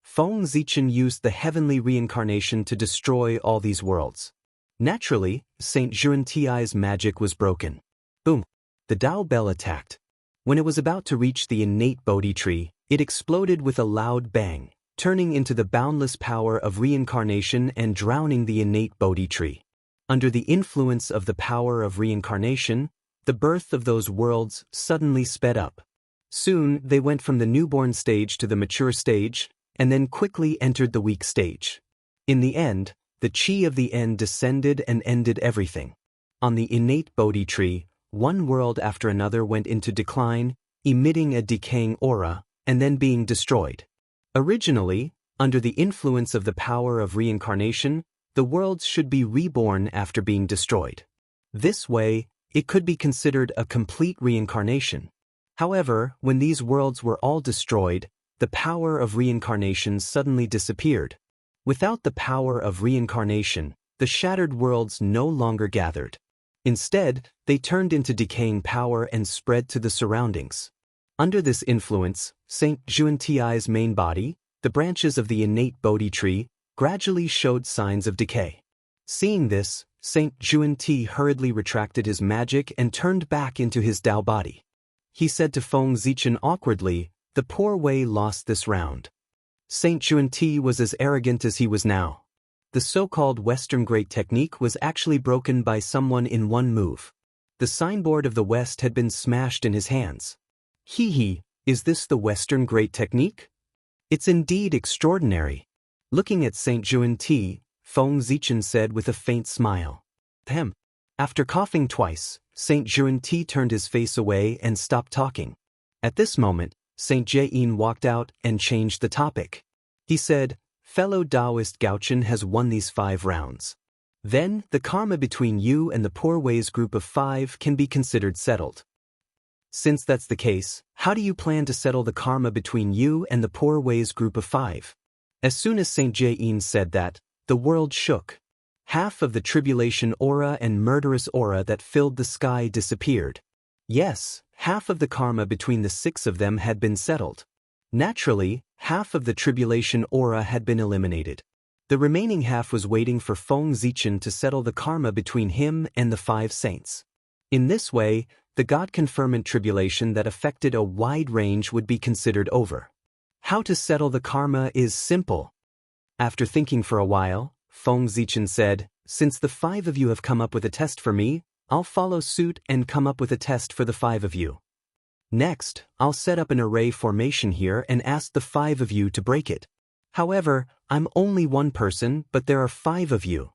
Feng Zichen used the heavenly reincarnation to destroy all these worlds. Naturally, Saint Xuanti's magic was broken. Boom! The Dao bell attacked. When it was about to reach the innate Bodhi tree, it exploded with a loud bang, turning into the boundless power of reincarnation and drowning the innate Bodhi tree. Under the influence of the power of reincarnation, the birth of those worlds suddenly sped up. Soon, they went from the newborn stage to the mature stage, and then quickly entered the weak stage. In the end, the chi of the end descended and ended everything. On the innate Bodhi tree, one world after another went into decline, emitting a decaying aura, and then being destroyed. Originally, under the influence of the power of reincarnation, the worlds should be reborn after being destroyed. This way, it could be considered a complete reincarnation. However, when these worlds were all destroyed, the power of reincarnation suddenly disappeared. Without the power of reincarnation, the shattered worlds no longer gathered. Instead, they turned into decaying power and spread to the surroundings. Under this influence, Saint Xuanti's main body, the branches of the innate Bodhi tree, gradually showed signs of decay. Seeing this, Saint Xuanti hurriedly retracted his magic and turned back into his Dao body. He said to Feng Zichen awkwardly, "The poor Wei lost this round." Saint Xuanti was as arrogant as he was now. The so-called Western Great Technique was actually broken by someone in one move. The signboard of the West had been smashed in his hands. Hee, is this the Western Great Technique? It's indeed extraordinary. Looking at Saint Xuanti, Feng Zichen said with a faint smile. Hem. After coughing twice, Saint Xuanti turned his face away and stopped talking. At this moment, Saint Jian walked out and changed the topic. He said, "Fellow Taoist Gaochen has won these 5 rounds. Then, the karma between you and the Poor Ways group of 5 can be considered settled. Since that's the case, how do you plan to settle the karma between you and the Poor Ways group of 5? As soon as Saint Jian said that, the world shook. Half of the tribulation aura and murderous aura that filled the sky disappeared. Yes, half of the karma between the 6 of them had been settled. Naturally, half of the tribulation aura had been eliminated. The remaining half was waiting for Feng Zichen to settle the karma between him and the 5 saints. In this way, the God-conferment tribulation that affected a wide range would be considered over. How to settle the karma is simple. After thinking for a while, Feng Zichen said, "Since the 5 of you have come up with a test for me, I'll follow suit and come up with a test for the 5 of you. Next, I'll set up an array formation here and ask the 5 of you to break it. However, I'm only one person, but there are 5 of you.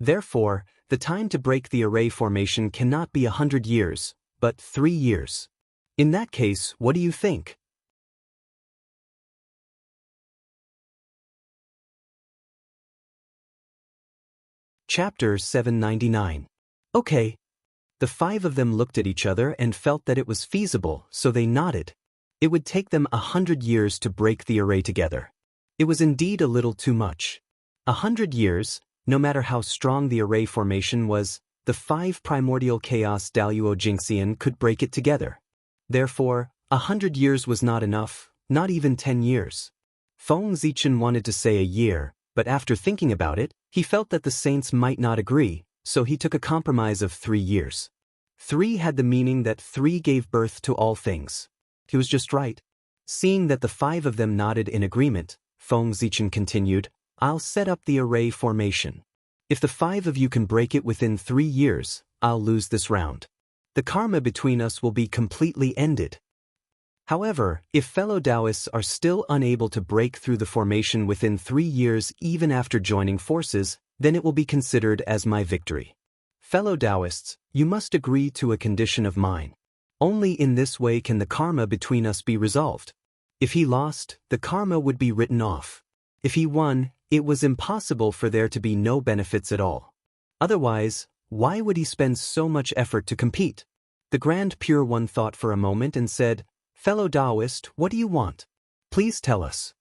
Therefore, the time to break the array formation cannot be 100 years, but 3 years. In that case, what do you think?" Chapter 799. Okay. The 5 of them looked at each other and felt that it was feasible, so they nodded. It would take them 100 years to break the array together. It was indeed a little too much. 100 years, no matter how strong the array formation was, the 5 primordial chaos Daluo Jingxian could break it together. Therefore, 100 years was not enough, not even 10 years. Feng Zichen wanted to say a year, but after thinking about it, he felt that the saints might not agree, so he took a compromise of 3 years. 3 had the meaning that 3 gave birth to all things. He was just right. Seeing that the 5 of them nodded in agreement, Feng Zichen continued, "I'll set up the array formation. If the 5 of you can break it within 3 years, I'll lose this round. The karma between us will be completely ended. However, if fellow Taoists are still unable to break through the formation within 3 years even after joining forces, then it will be considered as my victory. Fellow Taoists, you must agree to a condition of mine. Only in this way can the karma between us be resolved. If he lost, the karma would be written off. If he won, it was impossible for there to be no benefits at all. Otherwise, why would he spend so much effort to compete?" The Grand Pure One thought for a moment and said, "Fellow Taoist, what do you want? Please tell us."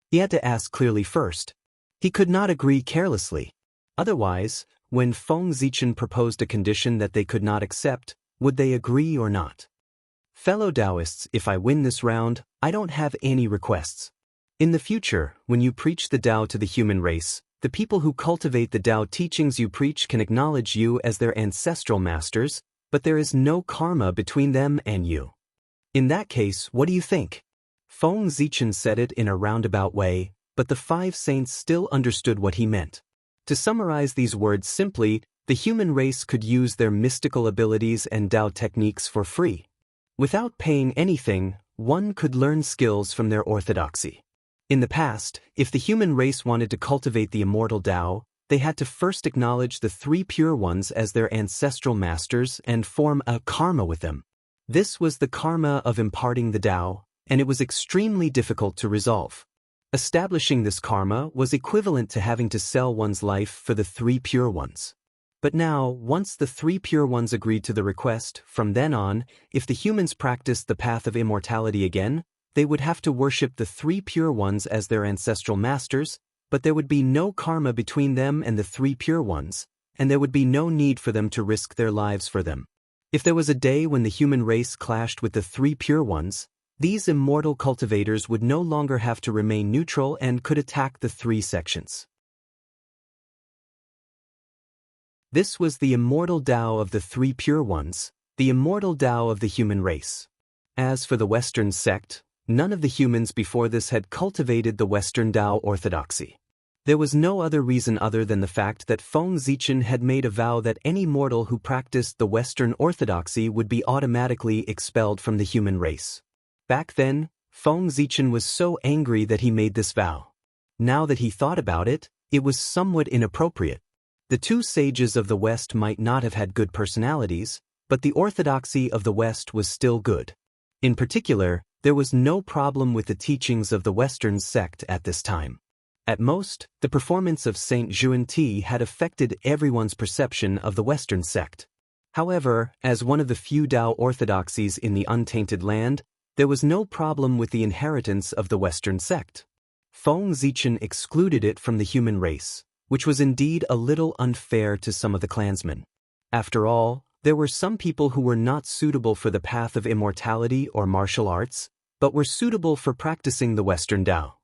He had to ask clearly first. He could not agree carelessly. Otherwise, when Feng Zichen proposed a condition that they could not accept, would they agree or not? "Fellow Taoists, if I win this round, I don't have any requests. In the future, when you preach the Tao to the human race, the people who cultivate the Tao teachings you preach can acknowledge you as their ancestral masters, but there is no karma between them and you. In that case, what do you think?" Feng Zichen said it in a roundabout way, but the 5 saints still understood what he meant. To summarize these words simply, the human race could use their mystical abilities and Tao techniques for free. Without paying anything, one could learn skills from their orthodoxy. In the past, if the human race wanted to cultivate the immortal Tao, they had to first acknowledge the 3 pure ones as their ancestral masters and form a karma with them. This was the karma of imparting the Tao, and it was extremely difficult to resolve. Establishing this karma was equivalent to having to sell one's life for the 3 pure ones. But now, once the 3 pure ones agreed to the request, from then on, if the humans practiced the path of immortality again, they would have to worship the 3 pure ones as their ancestral masters, but there would be no karma between them and the 3 pure ones, and there would be no need for them to risk their lives for them. If there was a day when the human race clashed with the 3 pure ones, these immortal cultivators would no longer have to remain neutral and could attack the 3 sections. This was the immortal Tao of the 3 pure ones, the immortal Tao of the human race. As for the Western sect, None of the humans before this had cultivated the Western Tao orthodoxy. There was no other reason other than the fact that Feng Zichen had made a vow that any mortal who practiced the Western orthodoxy would be automatically expelled from the human race. Back then, Feng Zichen was so angry that he made this vow. Now that he thought about it, it was somewhat inappropriate. The two sages of the West might not have had good personalities, but the orthodoxy of the West was still good. In particular, there was no problem with the teachings of the Western sect at this time. At most, the performance of Saint Xuanti had affected everyone's perception of the Western sect. However, as one of the few Tao orthodoxies in the untainted land, there was no problem with the inheritance of the Western sect. Feng Zichen excluded it from the human race, which was indeed a little unfair to some of the clansmen. After all, there were some people who were not suitable for the path of immortality or martial arts, but were suitable for practicing the Western Tao.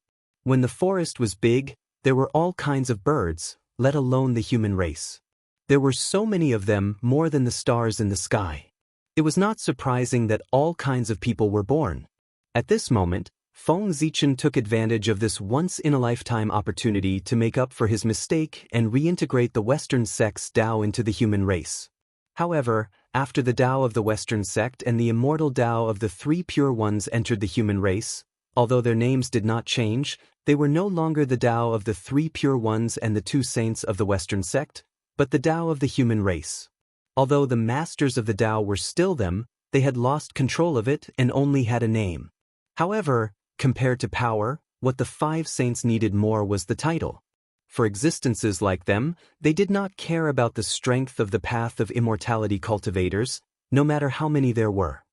When the forest was big, there were all kinds of birds, let alone the human race. There were so many of them, more than the stars in the sky. It was not surprising that all kinds of people were born. At this moment, Feng Zichen took advantage of this once-in-a-lifetime opportunity to make up for his mistake and reintegrate the Western sect's Tao into the human race. However, after the Tao of the Western sect and the immortal Tao of the three pure ones entered the human race, although their names did not change, they were no longer the Tao of the three pure ones and the two saints of the Western sect, but the Tao of the human race. Although the masters of the Tao were still them, they had lost control of it and only had a name. However, compared to power, what the five saints needed more was the title. For existences like them, they did not care about the strength of the path of immortality cultivators, no matter how many there were.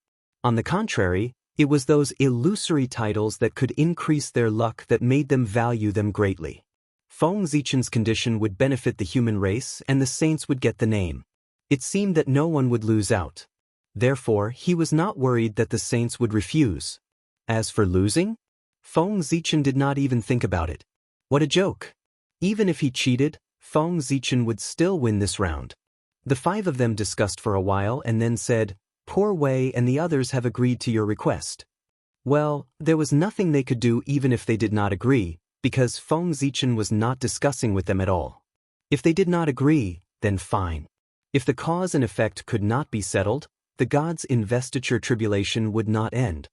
On the contrary, it was those illusory titles that could increase their luck that made them value them greatly. Feng Zichen's condition would benefit the human race and the saints would get the name. It seemed that no one would lose out. Therefore, he was not worried that the saints would refuse. As for losing, Feng Zichen did not even think about it. What a joke! Even if he cheated, Feng Zichen would still win this round. The five of them discussed for a while and then said, "Poor Wei and the others have agreed to your request." Well, there was nothing they could do even if they did not agree, because Feng Zichen was not discussing with them at all. If they did not agree, then fine. If the cause and effect could not be settled, the gods' investiture tribulation would not end.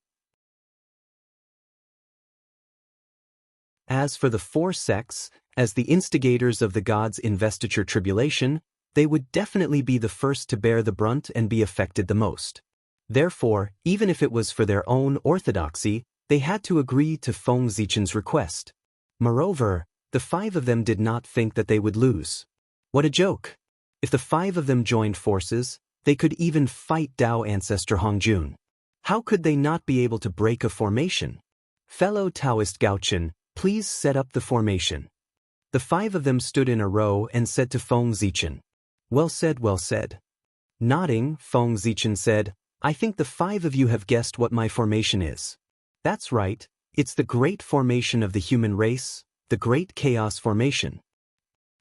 As for the four sects, as the instigators of the gods' investiture tribulation, they would definitely be the first to bear the brunt and be affected the most. Therefore, even if it was for their own orthodoxy, they had to agree to Feng Zichen's request. Moreover, the five of them did not think that they would lose. What a joke! If the five of them joined forces, they could even fight Tao ancestor Hongjun. How could they not be able to break a formation? Fellow Taoist Gaochen, please set up the formation. The five of them stood in a row and said to Feng Zichen, "Well said, well said." Nodding, Feng Zichen said, "I think the five of you have guessed what my formation is." "That's right, it's the great formation of the human race, the great chaos formation."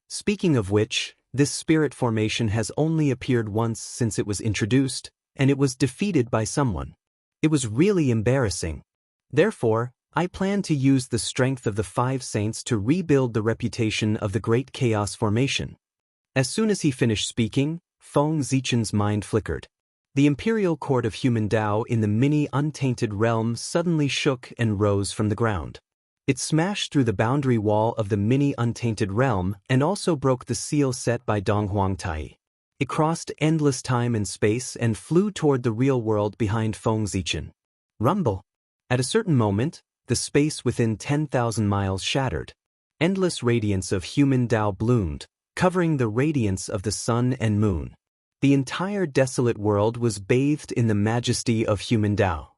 Speaking of which, this spirit formation has only appeared once since it was introduced, and it was defeated by someone. It was really embarrassing. Therefore, I plan to use the strength of the five saints to rebuild the reputation of the great chaos formation. As soon as he finished speaking, Feng Zichen's mind flickered. The imperial court of human Tao in the mini-untainted realm suddenly shook and rose from the ground. It smashed through the boundary wall of the mini-untainted realm and also broke the seal set by Donghuang Tai. It crossed endless time and space and flew toward the real world behind Feng Zichen. Rumble! At a certain moment, the space within 10,000 miles shattered. Endless radiance of human Tao bloomed, covering the radiance of the sun and moon. The entire desolate world was bathed in the majesty of human Tao.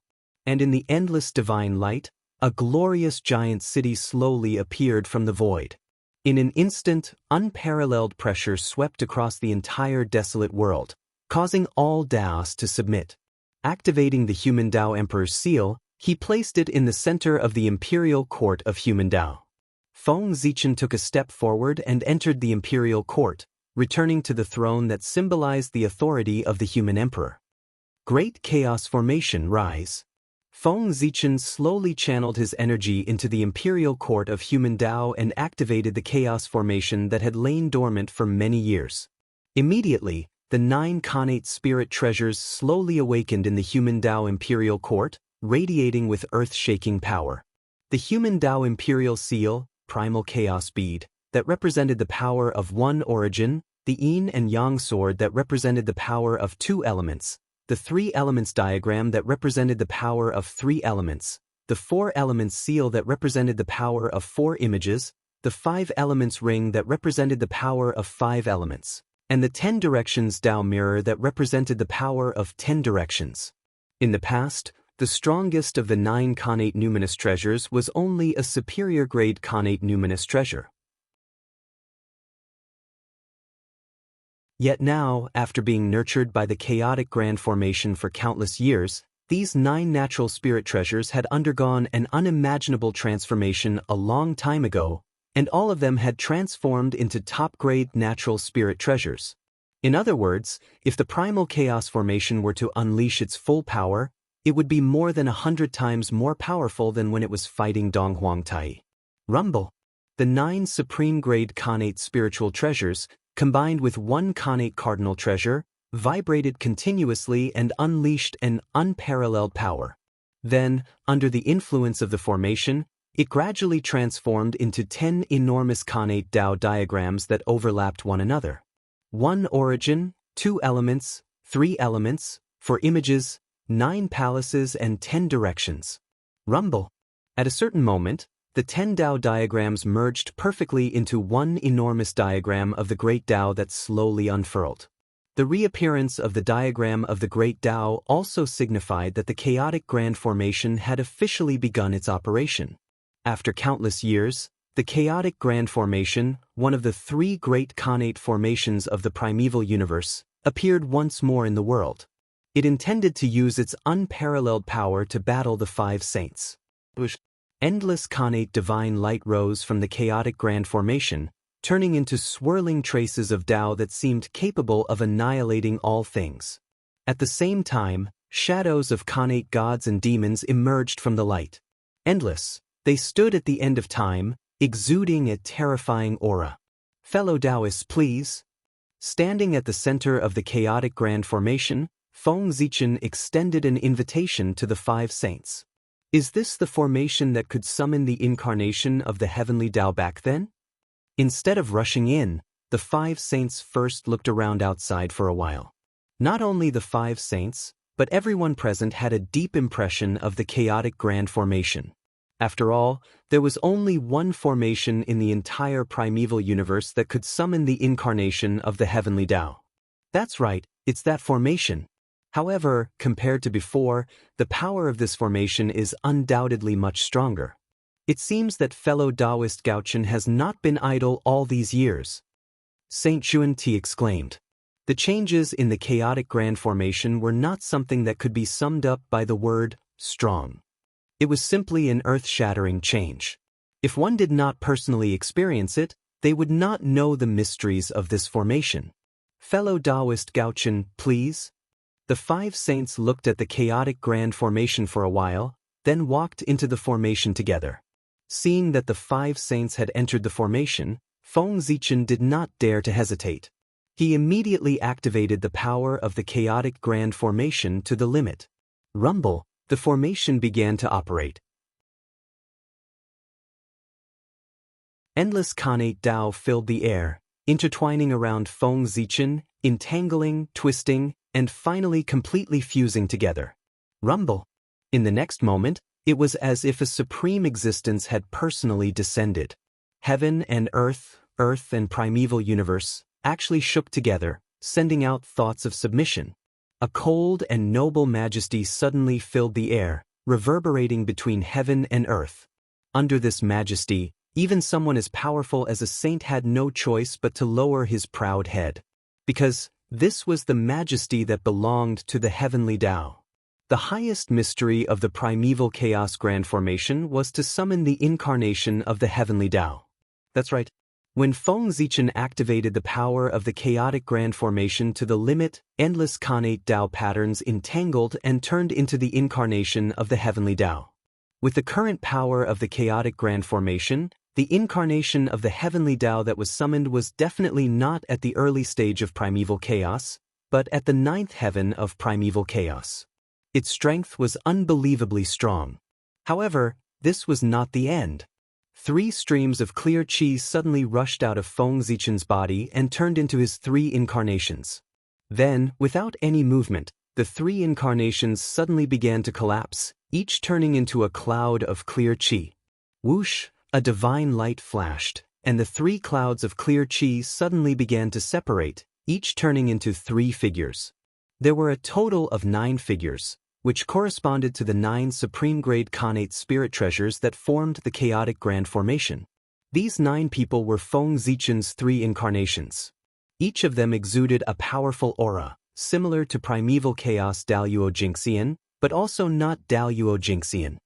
And in the endless divine light, a glorious giant city slowly appeared from the void. In an instant, unparalleled pressure swept across the entire desolate world, causing all Taoists to submit. Activating the human Tao Emperor's seal, he placed it in the center of the imperial court of human Tao. Feng Zichen took a step forward and entered the imperial court, returning to the throne that symbolized the authority of the human emperor. Great chaos formation rise. Feng Zichen slowly channeled his energy into the imperial court of human Tao and activated the chaos formation that had lain dormant for many years. Immediately, the 9 Khanate spirit treasures slowly awakened in the human Tao imperial court, radiating with earth-shaking power. The human Tao imperial seal, primal chaos bead, that represented the power of one origin, the yin and yang sword that represented the power of 2 elements, the 3 elements diagram that represented the power of 3 elements, the 4 elements seal that represented the power of 4 images, the 5 elements ring that represented the power of 5 elements, and the 10 directions Tao mirror that represented the power of 10 directions. In the past, the strongest of the 9 Khanate numinous treasures was only a superior grade Khanate numinous treasure. Yet now, after being nurtured by the chaotic grand formation for countless years, these 9 natural spirit treasures had undergone an unimaginable transformation a long time ago, and all of them had transformed into top-grade natural spirit treasures. In other words, if the primal chaos formation were to unleash its full power, it would be more than 100 times more powerful than when it was fighting Donghuang Tai. Rumble. The 9 supreme-grade Khanate spiritual treasures, combined with 1 Khanate cardinal treasure, vibrated continuously and unleashed an unparalleled power. Then, under the influence of the formation, it gradually transformed into 10 enormous Khanate Tao diagrams that overlapped one another. 1 origin, 2 elements, 3 elements, 4 images, 9 palaces and 10 directions. Rumble. At a certain moment, the 10 Tao diagrams merged perfectly into one enormous diagram of the Great Tao that slowly unfurled. The reappearance of the diagram of the Great Tao also signified that the chaotic grand formation had officially begun its operation. After countless years, the chaotic grand formation, one of the 3 great Khanate formations of the primeval universe, appeared once more in the world. It intended to use its unparalleled power to battle the 5 saints. Endless Khanate divine light rose from the chaotic grand formation, turning into swirling traces of Tao that seemed capable of annihilating all things. At the same time, shadows of Khanate gods and demons emerged from the light. Endless, they stood at the end of time, exuding a terrifying aura. Fellow Taoists, please. Standing at the center of the chaotic grand formation, Feng Zichen extended an invitation to the 5 saints. Is this the formation that could summon the incarnation of the heavenly Tao back then? Instead of rushing in, the 5 saints first looked around outside for a while. Not only the 5 saints, but everyone present had a deep impression of the chaotic grand formation. After all, there was only one formation in the entire primeval universe that could summon the incarnation of the heavenly Tao. That's right, it's that formation. However, compared to before, the power of this formation is undoubtedly much stronger. It seems that fellow Taoist Gaochen has not been idle all these years. Saint Xuan Ti exclaimed. The changes in the chaotic grand formation were not something that could be summed up by the word strong. It was simply an earth-shattering change. If one did not personally experience it, they would not know the mysteries of this formation. Fellow Taoist Gaochen, please. The 5 saints looked at the chaotic grand formation for a while, then walked into the formation together. Seeing that the 5 saints had entered the formation, Feng Zichen did not dare to hesitate. He immediately activated the power of the chaotic grand formation to the limit. Rumble, the formation began to operate. Endless Khanate Tao filled the air, intertwining around Feng Zichen, entangling, twisting, and finally completely fusing together. Rumble. In the next moment, it was as if a supreme existence had personally descended. Heaven and earth and primeval universe, actually shook together, sending out thoughts of submission. A cold and noble majesty suddenly filled the air, reverberating between heaven and earth. Under this majesty, even someone as powerful as a saint had no choice but to lower his proud head. Because this was the majesty that belonged to the heavenly Tao. The highest mystery of the primeval chaos grand formation was to summon the incarnation of the heavenly Tao. That's right. When Feng Zichen activated the power of the chaotic grand formation to the limit, endless Khanate Tao patterns entangled and turned into the incarnation of the heavenly Tao. With the current power of the chaotic grand formation, the incarnation of the heavenly Tao that was summoned was definitely not at the early stage of primeval chaos, but at the ninth heaven of primeval chaos. Its strength was unbelievably strong. However, this was not the end. 3 streams of clear qi suddenly rushed out of Feng Zichen's body and turned into his 3 incarnations. Then, without any movement, the 3 incarnations suddenly began to collapse, each turning into a cloud of clear qi. Whoosh, a divine light flashed, and the 3 clouds of clear qi suddenly began to separate, each turning into 3 figures. There were a total of 9 figures, which corresponded to the 9 supreme-grade Khanate spirit treasures that formed the chaotic grand formation. These 9 people were Feng Zichen's 3 incarnations. Each of them exuded a powerful aura, similar to primeval chaos Daluo Jingxian, but also not Daluo Jingxian.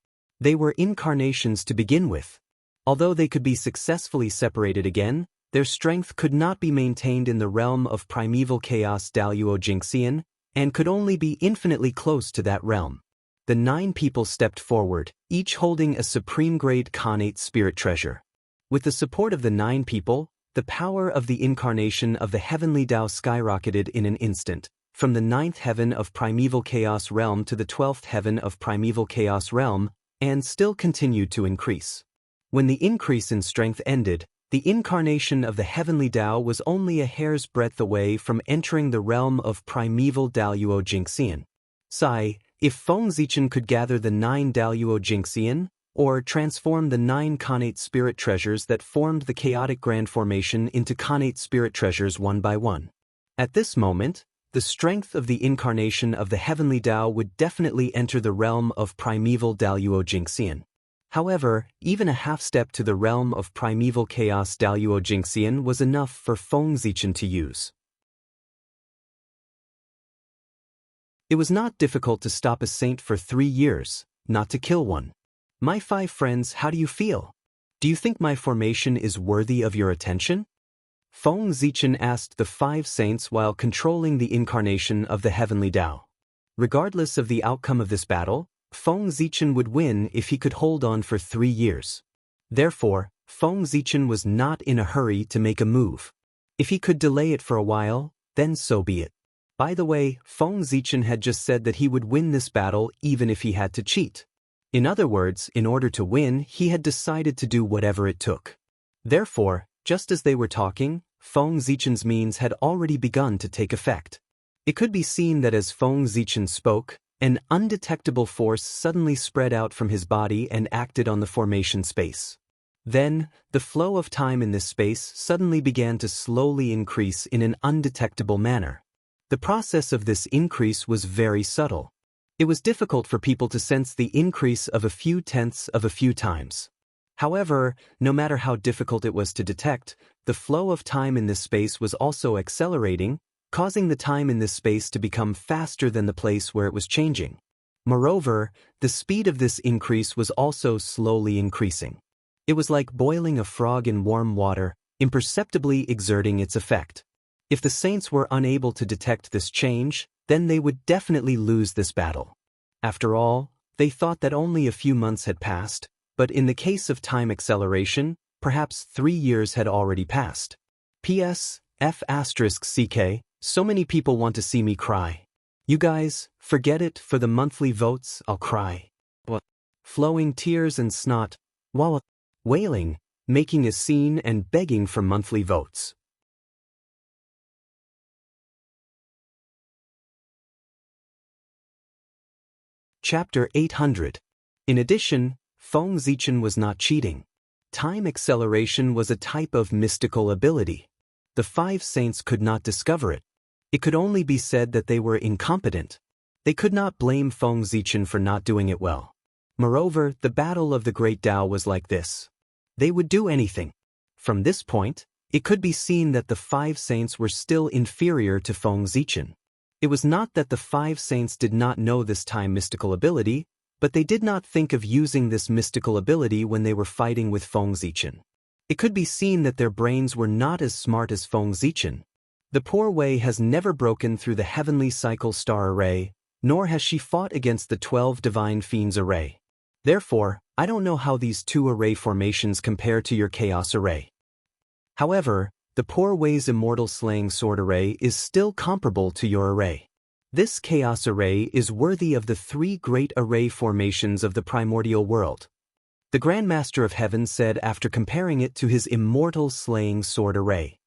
They were incarnations to begin with. Although they could be successfully separated again, their strength could not be maintained in the realm of primeval chaos Daluo Jingxian, and could only be infinitely close to that realm. The 9 people stepped forward, each holding a supreme-grade Khanate spirit treasure. With the support of the 9 people, the power of the incarnation of the heavenly Tao skyrocketed in an instant, from the 9th heaven of primeval chaos realm to the 12th heaven of primeval chaos realm, and still continued to increase. When the increase in strength ended, the incarnation of the heavenly Tao was only a hair's breadth away from entering the realm of primeval Daluo Jingxian. If Feng Zichen could gather the 9 Daluo Jingxian, or transform the 9 Khanate spirit treasures that formed the chaotic grand formation into Khanate spirit treasures one by one. At this moment, the strength of the incarnation of the heavenly Tao would definitely enter the realm of primeval Daluo Jingxian. However, even a half-step to the realm of primeval chaos Daluo Jingxian was enough for Feng Zichen to use. It was not difficult to stop a saint for 3 years, not to kill one. My 5 friends, how do you feel? Do you think my formation is worthy of your attention? Feng Zichen asked the 5 saints while controlling the incarnation of the heavenly Tao. Regardless of the outcome of this battle, Feng Zichen would win if he could hold on for 3 years. Therefore, Feng Zichen was not in a hurry to make a move. If he could delay it for a while, then so be it. By the way, Feng Zichen had just said that he would win this battle even if he had to cheat. In other words, in order to win, he had decided to do whatever it took. Therefore, just as they were talking, Feng Zichen's means had already begun to take effect. It could be seen that as Feng Zichen spoke, an undetectable force suddenly spread out from his body and acted on the formation space. Then, the flow of time in this space suddenly began to slowly increase in an undetectable manner. The process of this increase was very subtle. It was difficult for people to sense the increase of a few tenths of a few times. However, no matter how difficult it was to detect, the flow of time in this space was also accelerating, causing the time in this space to become faster than the place where it was changing. Moreover, the speed of this increase was also slowly increasing. It was like boiling a frog in warm water, imperceptibly exerting its effect. If the saints were unable to detect this change, then they would definitely lose this battle. After all, they thought that only a few months had passed, but in the case of time acceleration, perhaps 3 years had already passed. P.S. F***CK, so many people want to see me cry. You guys, forget it, for the monthly votes, I'll cry. What? Flowing tears and snot, while wailing, making a scene and begging for monthly votes. Chapter 800. In addition, Feng Zichen was not cheating. Time acceleration was a type of mystical ability. The 5 saints could not discover it. It could only be said that they were incompetent. They could not blame Feng Zichen for not doing it well. Moreover, the battle of the Great Tao was like this. They would do anything. From this point, it could be seen that the 5 saints were still inferior to Feng Zichen. It was not that the 5 saints did not know this time mystical ability, but they did not think of using this mystical ability when they were fighting with Feng Zichen. It could be seen that their brains were not as smart as Feng Zichen. The poor Wei has never broken through the heavenly cycle star array, nor has she fought against the 12 divine fiends array. Therefore, I don't know how these two array formations compare to your chaos array. However, the poor Wei's immortal slaying sword array is still comparable to your array. This chaos array is worthy of the 3 great array formations of the primordial world. The Grand Master of Heaven said after comparing it to his immortal slaying sword array.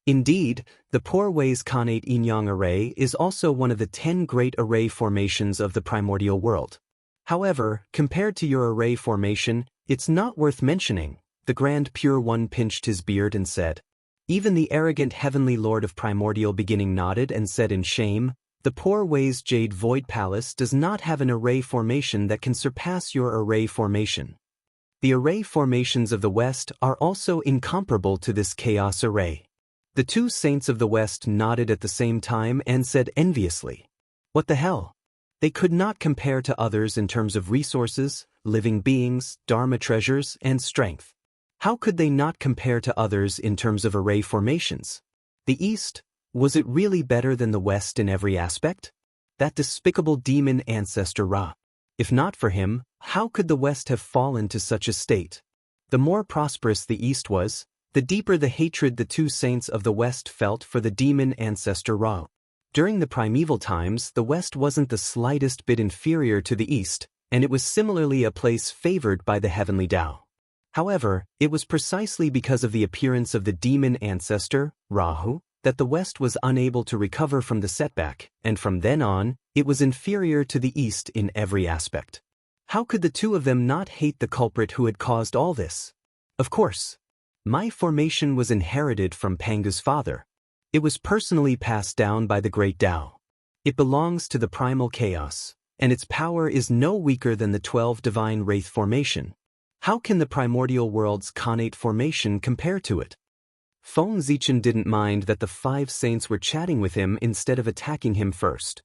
Indeed, the poor Wei's connate yin-yang array is also one of the 10 great array formations of the primordial world. However, compared to your array formation, it's not worth mentioning. The Grand Pure One pinched his beard and said. Even the arrogant heavenly lord of primordial beginning nodded and said in shame, the poor Wei's Jade Void Palace does not have an array formation that can surpass your array formation. The array formations of the West are also incomparable to this chaos array. The 2 saints of the West nodded at the same time and said enviously, what the hell? They could not compare to others in terms of resources, living beings, dharma treasures, and strength. How could they not compare to others in terms of array formations? The East, was it really better than the West in every aspect? That despicable demon ancestor Ra. If not for him, how could the West have fallen to such a state? The more prosperous the East was, the deeper the hatred the 2 saints of the West felt for the demon ancestor Ra. During the primeval times, the West wasn't the slightest bit inferior to the East, and it was similarly a place favored by the heavenly Tao. However, it was precisely because of the appearance of the demon ancestor, Rahu, that the West was unable to recover from the setback, and from then on, it was inferior to the East in every aspect. How could the 2 of them not hate the culprit who had caused all this? Of course. My formation was inherited from Pangu's father. It was personally passed down by the great Tao. It belongs to the primal chaos, and its power is no weaker than the 12 divine wraith formation. How can the primordial world's connate formation compare to it? Feng Zichen didn't mind that the 5 saints were chatting with him instead of attacking him first.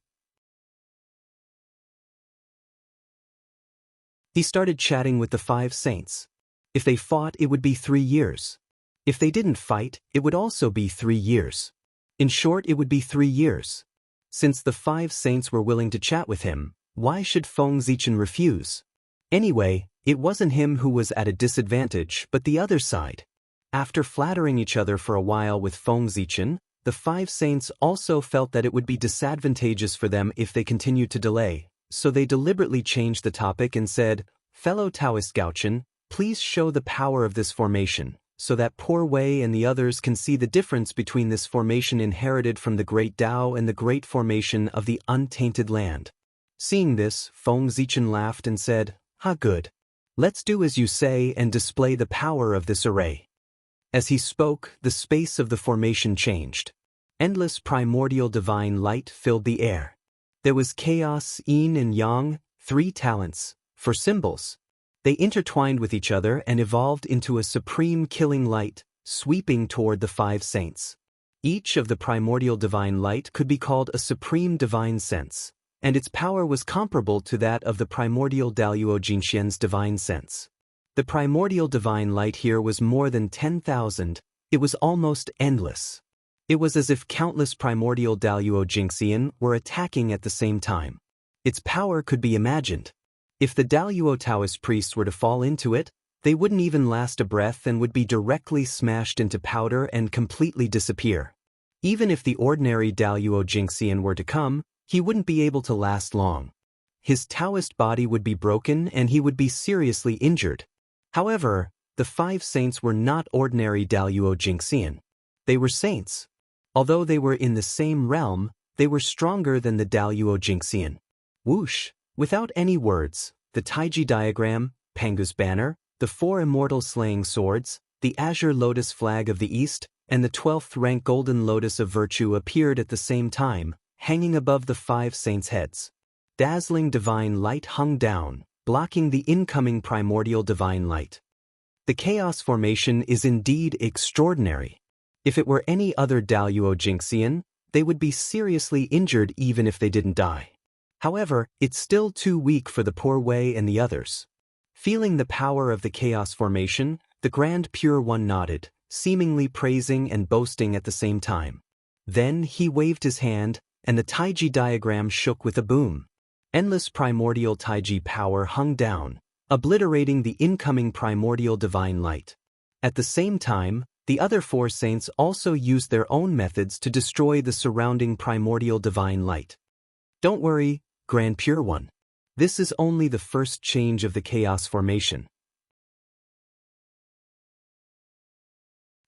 He started chatting with the 5 saints. If they fought, it would be 3 years. If they didn't fight, it would also be 3 years. In short, it would be 3 years. Since the 5 saints were willing to chat with him, why should Feng Zichen refuse? Anyway, it wasn't him who was at a disadvantage, but the other side. After flattering each other for a while with Feng Zichen, the 5 saints also felt that it would be disadvantageous for them if they continued to delay, so they deliberately changed the topic and said, fellow Taoist Gaochen, please show the power of this formation, so that poor Wei and the others can see the difference between this formation inherited from the great Tao and the great formation of the untainted land. Seeing this, Feng Zichen laughed and said, good. Let's do as you say and display the power of this array. As he spoke, the space of the formation changed. Endless primordial divine light filled the air. There was chaos, yin and yang, 3 talents, for symbols. They intertwined with each other and evolved into a supreme killing light, sweeping toward the 5 saints. Each of the primordial divine light could be called a supreme divine sense, and its power was comparable to that of the primordial Daluo Jingxian's divine sense. The primordial divine light here was more than 10,000, it was almost endless. It was as if countless primordial Daluo Jingxian were attacking at the same time. Its power could be imagined. If the Daluo Taoist priests were to fall into it, they wouldn't even last a breath and would be directly smashed into powder and completely disappear. Even if the ordinary Daluo Jingxian were to come, he wouldn't be able to last long. His Taoist body would be broken and he would be seriously injured. However, the 5 saints were not ordinary Daluo Jingxian. They were saints. Although they were in the same realm, they were stronger than the Daluo Jingxian. Whoosh! Without any words, the Taiji diagram, Pangu's banner, the 4 immortal slaying swords, the azure lotus flag of the East, and the 12th rank golden lotus of virtue appeared at the same time, hanging above the 5 saints' heads. Dazzling divine light hung down, blocking the incoming primordial divine light. The chaos formation is indeed extraordinary. If it were any other Daluo Jingxian, they would be seriously injured even if they didn't die. However, it's still too weak for the poor Wei and the others. Feeling the power of the chaos formation, The Grand Pure One nodded, seemingly praising and boasting at the same time. Then he waved his hand, and the Taiji diagram shook with a boom. Endless primordial Taiji power hung down, obliterating the incoming primordial divine light. At the same time, the other four saints also used their own methods to destroy the surrounding primordial divine light. Don't worry, Grand Pure One. This is only the first change of the chaos formation.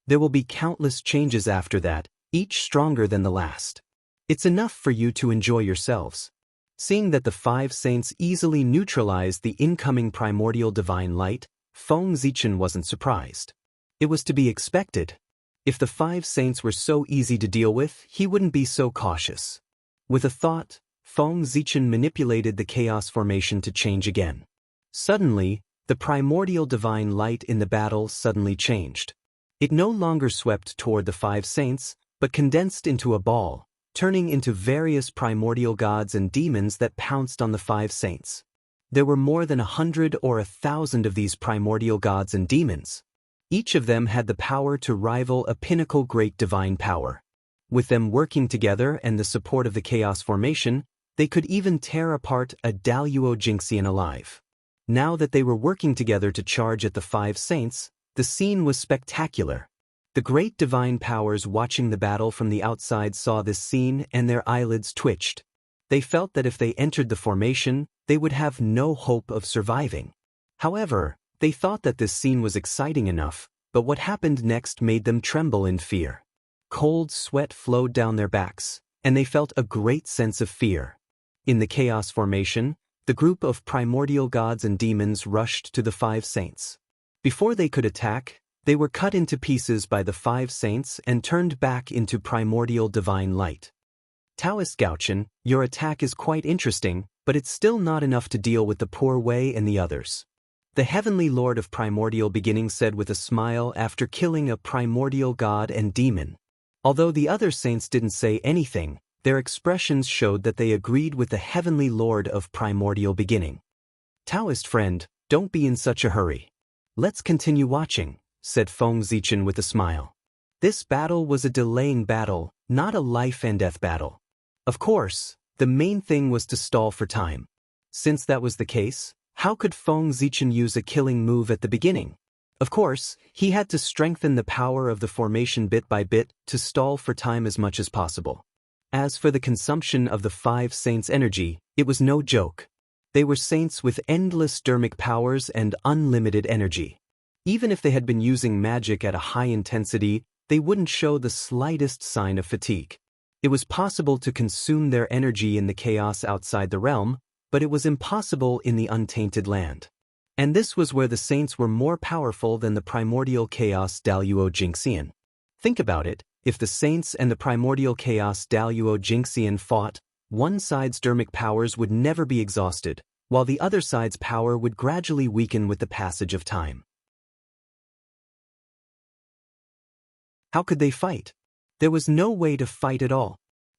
There will be countless changes after that, each stronger than the last. It's enough for you to enjoy yourselves. Seeing that the five saints easily neutralized the incoming primordial divine light, Feng Zichen wasn't surprised. It was to be expected. If the five saints were so easy to deal with, he wouldn't be so cautious. With a thought, Feng Zichen manipulated the chaos formation to change again. Suddenly, the primordial divine light in the battle suddenly changed. It no longer swept toward the five saints, but condensed into a ball, turning into various primordial gods and demons that pounced on the five saints. There were more than 100 or 1,000 of these primordial gods and demons. Each of them had the power to rival a pinnacle great divine power. With them working together and the support of the chaos formation, they could even tear apart a Daluo Jinxian alive. Now that they were working together to charge at the five saints, the scene was spectacular. The great divine powers watching the battle from the outside saw this scene and their eyelids twitched. They felt that if they entered the formation, they would have no hope of surviving. However, they thought that this scene was exciting enough, but what happened next made them tremble in fear. Cold sweat flowed down their backs, and they felt a great sense of fear. In the chaos formation, the group of primordial gods and demons rushed to the five saints. Before they could attack, they were cut into pieces by the five saints and turned back into primordial divine light. Taoist Gaochen, your attack is quite interesting, but it's still not enough to deal with the poor Wei and the others. The Heavenly Lord of Primordial Beginning said with a smile after killing a primordial god and demon. Although the other saints didn't say anything, their expressions showed that they agreed with the Heavenly Lord of Primordial Beginning. Taoist friend, don't be in such a hurry. Let's continue watching, said Feng Zichen with a smile. This battle was a delaying battle, not a life and death battle. Of course, the main thing was to stall for time. Since that was the case, how could Feng Zichen use a killing move at the beginning? Of course, he had to strengthen the power of the formation bit by bit to stall for time as much as possible. As for the consumption of the five saints' energy, it was no joke. They were saints with endless dermic powers and unlimited energy. Even if they had been using magic at a high intensity, they wouldn't show the slightest sign of fatigue. It was possible to consume their energy in the chaos outside the realm, but it was impossible in the untainted land. And this was where the saints were more powerful than the primordial chaos Daluo Jinxian. Think about it, if the saints and the primordial chaos Daluo Jinxian fought, one side's dermic powers would never be exhausted, while the other side's power would gradually weaken with the passage of time. How could they fight? There was no way to fight at all.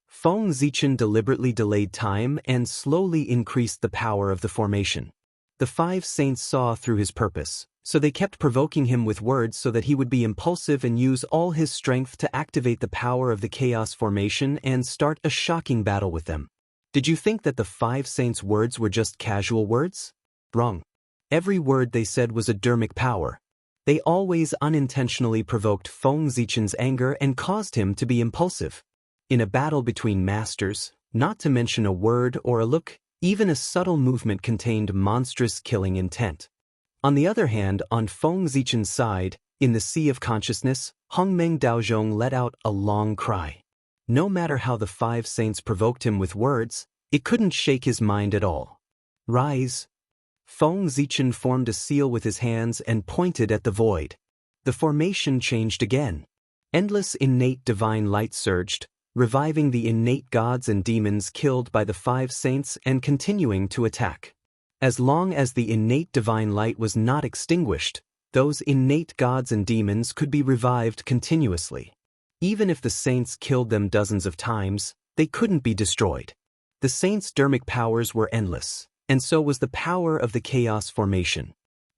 Feng Zichen deliberately delayed time and slowly increased the power of the formation. The five saints saw through his purpose, so they kept provoking him with words so that he would be impulsive and use all his strength to activate the power of the chaos formation and start a shocking battle with them. Did you think that the five saints' words were just casual words? Wrong. Every word they said was a dermic power. They always unintentionally provoked Feng Zichen's anger and caused him to be impulsive. In a battle between masters, not to mention a word or a look, even a subtle movement contained monstrous killing intent. On the other hand, on Feng Zichen's side, in the Sea of Consciousness, Hongmeng Daozhong let out a long cry. No matter how the five saints provoked him with words, it couldn't shake his mind at all. Rise. Feng Zichen formed a seal with his hands and pointed at the void. The formation changed again. Endless innate divine light surged, reviving the innate gods and demons killed by the five saints and continuing to attack. As long as the innate divine light was not extinguished, those innate gods and demons could be revived continuously. Even if the saints killed them dozens of times, they couldn't be destroyed. The saints' dermic powers were endless, and so was the power of the chaos formation.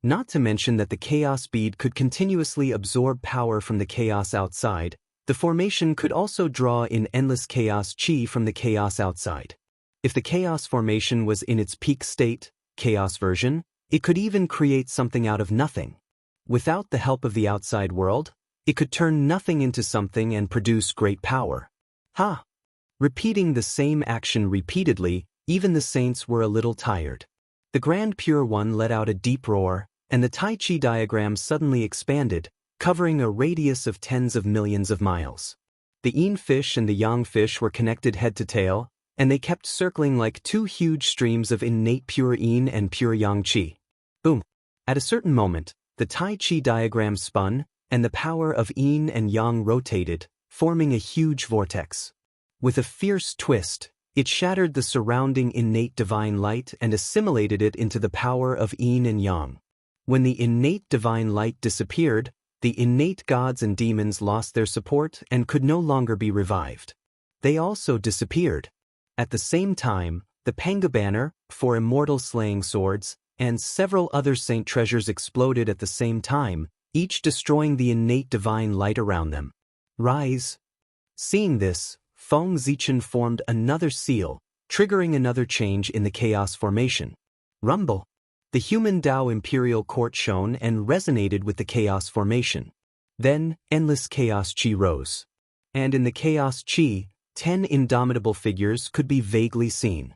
Not to mention that the chaos bead could continuously absorb power from the chaos outside. The formation could also draw in endless chaos chi from the chaos outside. If the chaos formation was in its peak state, chaos version, it could even create something out of nothing. Without the help of the outside world, it could turn nothing into something and produce great power. Ha! Repeating the same action repeatedly, even the saints were a little tired. The Grand Pure One let out a deep roar, and the Tai Chi diagram suddenly expanded, covering a radius of tens of millions of miles. The Yin fish and the Yang fish were connected head to tail, and they kept circling like two huge streams of innate pure Yin and pure Yang Qi. Boom! At a certain moment, the Tai Chi diagram spun, and the power of Yin and Yang rotated, forming a huge vortex. With a fierce twist, it shattered the surrounding innate divine light and assimilated it into the power of Yin and Yang. When the innate divine light disappeared, the innate gods and demons lost their support and could no longer be revived. They also disappeared. At the same time, the Panga banner, 4 immortal slaying swords, and several other saint treasures exploded at the same time, each destroying the innate divine light around them. Rise! Seeing this, Feng Zichen formed another seal, triggering another change in the chaos formation. Rumble! The human Tao Imperial Court shone and resonated with the chaos formation. Then, endless chaos chi rose. And in the chaos chi, 10 indomitable figures could be vaguely seen.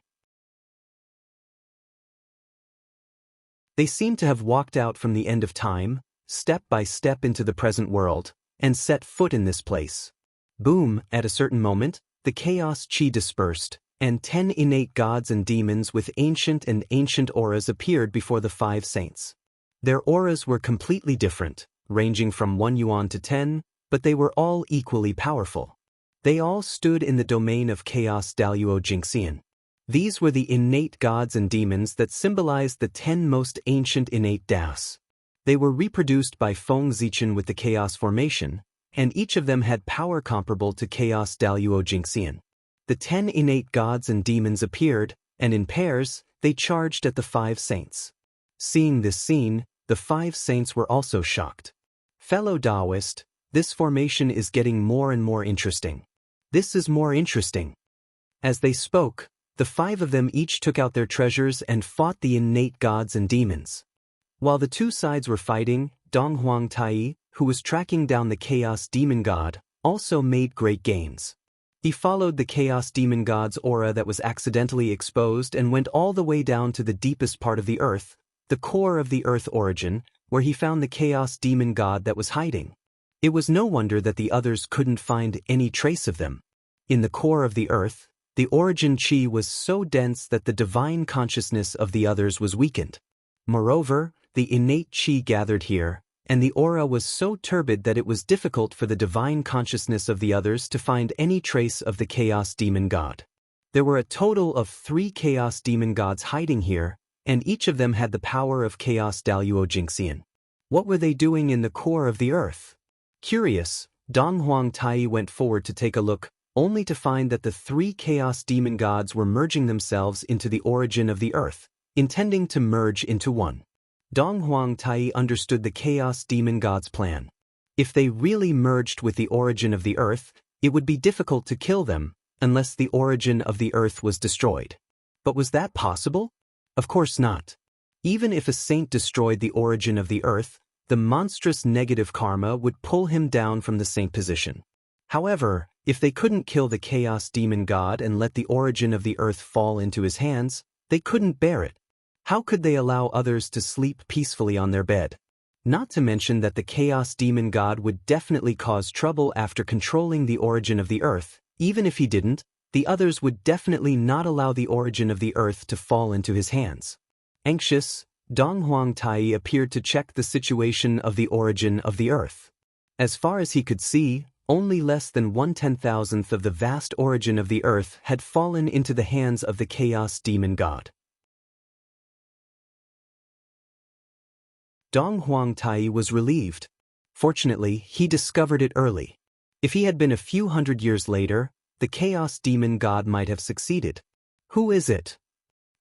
They seemed to have walked out from the end of time, step by step into the present world, and set foot in this place. Boom! At a certain moment, the chaos chi dispersed, and 10 innate gods and demons with ancient auras appeared before the 5 saints. Their auras were completely different, ranging from 1 yuan to 10, but they were all equally powerful. They all stood in the domain of chaos Daluo Jingxian. These were the innate gods and demons that symbolized the 10 most ancient innate Daos. They were reproduced by Feng Zichen with the chaos formation, and each of them had power comparable to chaos Daluo Jingxian. The 10 innate gods and demons appeared, and in pairs, they charged at the 5 saints. Seeing this scene, the 5 saints were also shocked. Fellow Taoist, this formation is getting more and more interesting. This is more interesting. As they spoke, the 5 of them each took out their treasures and fought the innate gods and demons. While the 2 sides were fighting, Dong Huang Tai, who was tracking down the chaos demon god, also made great gains. He followed the chaos demon god's aura that was accidentally exposed and went all the way down to the deepest part of the earth, the core of the earth origin, where he found the chaos demon god that was hiding. It was no wonder that the others couldn't find any trace of them. In the core of the earth, the origin chi was so dense that the divine consciousness of the others was weakened. Moreover, the innate chi gathered here, and the aura was so turbid that it was difficult for the divine consciousness of the others to find any trace of the chaos demon god. There were a total of 3 chaos demon gods hiding here, and each of them had the power of chaos Daluo Jingxian. What were they doing in the core of the earth? Curious, Dong Huang Tai went forward to take a look, only to find that the 3 chaos demon gods were merging themselves into the origin of the earth, intending to merge into one. Dong Huang Tai understood the chaos demon god's plan. If they really merged with the origin of the earth, it would be difficult to kill them, unless the origin of the earth was destroyed. But was that possible? Of course not. Even if a saint destroyed the origin of the earth, the monstrous negative karma would pull him down from the saint position. However, if they couldn't kill the chaos demon god and let the origin of the earth fall into his hands, they couldn't bear it. How could they allow others to sleep peacefully on their bed? Not to mention that the chaos demon god would definitely cause trouble after controlling the origin of the earth. Even if he didn't, the others would definitely not allow the origin of the earth to fall into his hands. Anxious, Dong Huang Tai appeared to check the situation of the origin of the earth. As far as he could see, only less than 1/10,000th of the vast origin of the earth had fallen into the hands of the chaos demon god. Dong Huang Tai was relieved. Fortunately, he discovered it early. If he had been a few hundred years later, the chaos demon god might have succeeded. Who is it?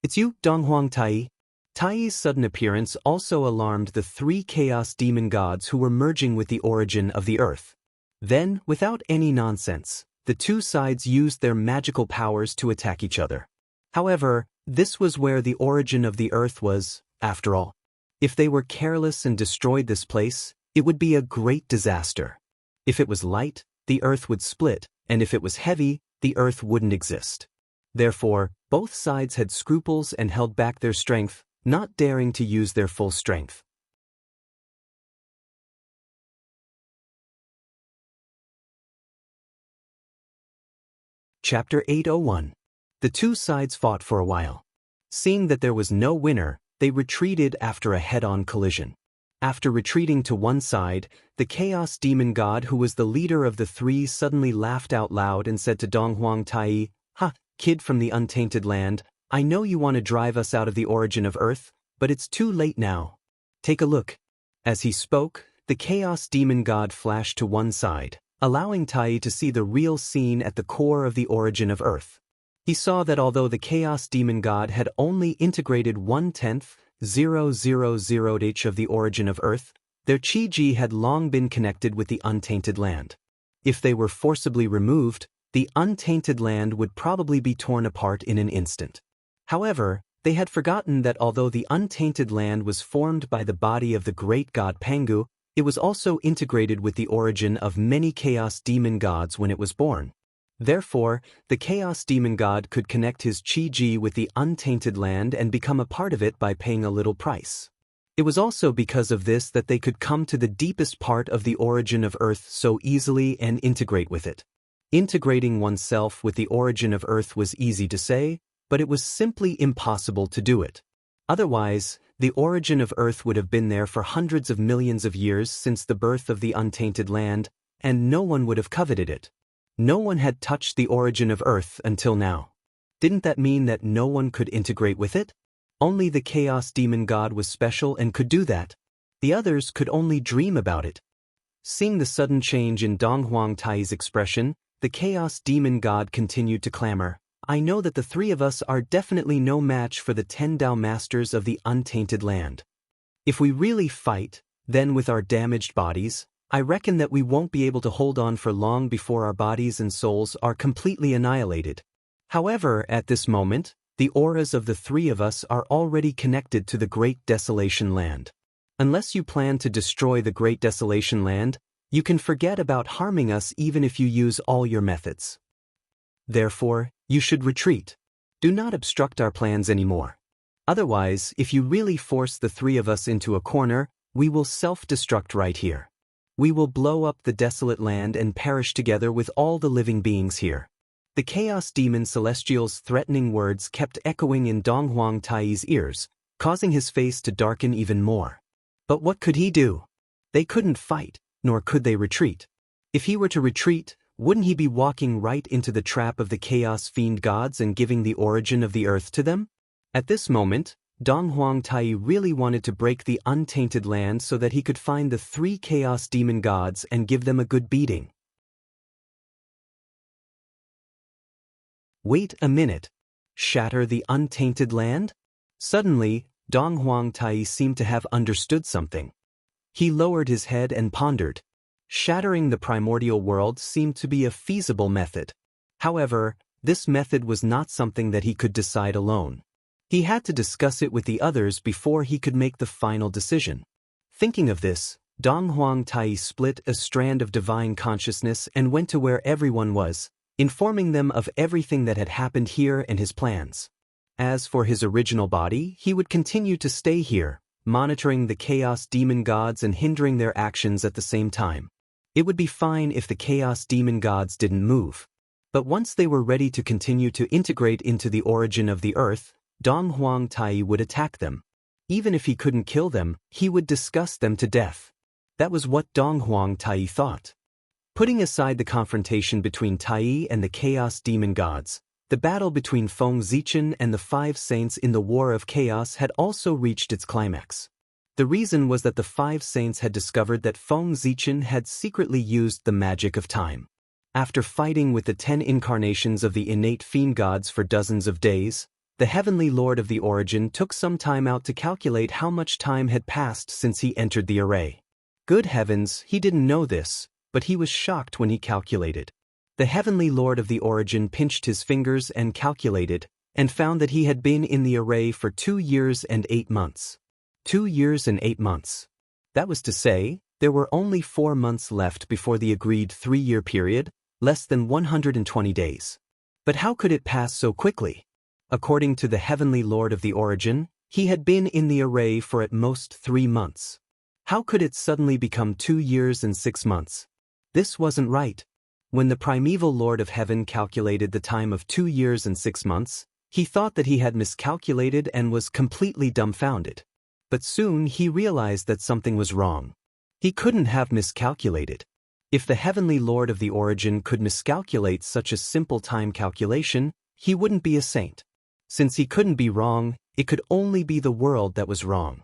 It's you, Dong Huang Tai? Tai's sudden appearance also alarmed the three chaos demon gods who were merging with the origin of the earth. Then, without any nonsense, the two sides used their magical powers to attack each other. However, this was where the origin of the earth was, after all. If they were careless and destroyed this place, it would be a great disaster. If it was light, the earth would split, and if it was heavy, the earth wouldn't exist. Therefore, both sides had scruples and held back their strength, not daring to use their full strength. Chapter 801. The two sides fought for a while. Seeing that there was no winner, they retreated after a head-on collision. After retreating to one side, the Chaos Demon God who was the leader of the three suddenly laughed out loud and said to Donghuang Tai, "Ha, kid from the untainted land, I know you want to drive us out of the origin of Earth, but it's too late now. Take a look." As he spoke, the Chaos Demon God flashed to one side, allowing Tai to see the real scene at the core of the origin of Earth. He saw that although the Chaos Demon God had only integrated 1/10,000th of the origin of Earth, their Chi-Ji had long been connected with the untainted land. If they were forcibly removed, the untainted land would probably be torn apart in an instant. However, they had forgotten that although the untainted land was formed by the body of the great god Pangu, it was also integrated with the origin of many Chaos Demon Gods when it was born. Therefore, the Chaos Demon God could connect his Chi-Ji with the untainted land and become a part of it by paying a little price. It was also because of this that they could come to the deepest part of the origin of Earth so easily and integrate with it. Integrating oneself with the origin of Earth was easy to say, but it was simply impossible to do it. Otherwise, the origin of Earth would have been there for hundreds of millions of years since the birth of the untainted land, and no one would have coveted it. No one had touched the origin of Earth until now. Didn't that mean that no one could integrate with it? Only the Chaos Demon God was special and could do that. The others could only dream about it. Seeing the sudden change in Donghuang Tai's expression, the Chaos Demon God continued to clamor, "I know that the three of us are definitely no match for the 10 Dao Masters of the untainted land. If we really fight, then with our damaged bodies, I reckon that we won't be able to hold on for long before our bodies and souls are completely annihilated. However, at this moment, the auras of the three of us are already connected to the Great Desolation Land. Unless you plan to destroy the Great Desolation Land, you can forget about harming us even if you use all your methods. Therefore, you should retreat. Do not obstruct our plans anymore. Otherwise, if you really force the three of us into a corner, we will self-destruct right here. We will blow up the desolate land and perish together with all the living beings here." The Chaos Demon Celestial's threatening words kept echoing in Donghuang Tai's ears, causing his face to darken even more. But what could he do? They couldn't fight, nor could they retreat. If he were to retreat, wouldn't he be walking right into the trap of the Chaos Fiend Gods and giving the origin of the Earth to them? At this moment, Donghuang Tai really wanted to break the untainted land so that he could find the three Chaos Demon Gods and give them a good beating. Wait a minute. Shatter the untainted land? Suddenly, Donghuang Tai seemed to have understood something. He lowered his head and pondered. Shattering the primordial world seemed to be a feasible method. However, this method was not something that he could decide alone. He had to discuss it with the others before he could make the final decision. Thinking of this, Donghuang Tai split a strand of divine consciousness and went to where everyone was, informing them of everything that had happened here and his plans. As for his original body, he would continue to stay here, monitoring the Chaos Demon Gods and hindering their actions at the same time. It would be fine if the Chaos Demon Gods didn't move. But once they were ready to continue to integrate into the origin of the Earth, Donghuang Tai would attack them. Even if he couldn't kill them, he would disgust them to death. That was what Donghuang Tai thought. Putting aside the confrontation between Tai and the Chaos Demon Gods, the battle between Feng Zichen and the Five Saints in the War of Chaos had also reached its climax. The reason was that the Five Saints had discovered that Feng Zichen had secretly used the magic of time. After fighting with the 10 incarnations of the innate fiend gods for dozens of days, the Heavenly Lord of the Origin took some time out to calculate how much time had passed since he entered the array. Good heavens, he didn't know this, but he was shocked when he calculated. The Heavenly Lord of the Origin pinched his fingers and calculated, and found that he had been in the array for 2 years and 8 months. 2 years and 8 months. That was to say, there were only 4 months left before the agreed 3-year period, less than 120 days. But how could it pass so quickly? According to the Heavenly Lord of the Origin, he had been in the array for at most 3 months. How could it suddenly become 2 years and 6 months? This wasn't right. When the primeval Lord of Heaven calculated the time of 2 years and 6 months, he thought that he had miscalculated and was completely dumbfounded. But soon he realized that something was wrong. He couldn't have miscalculated. If the Heavenly Lord of the Origin could miscalculate such a simple time calculation, he wouldn't be a saint. Since he couldn't be wrong, it could only be the world that was wrong.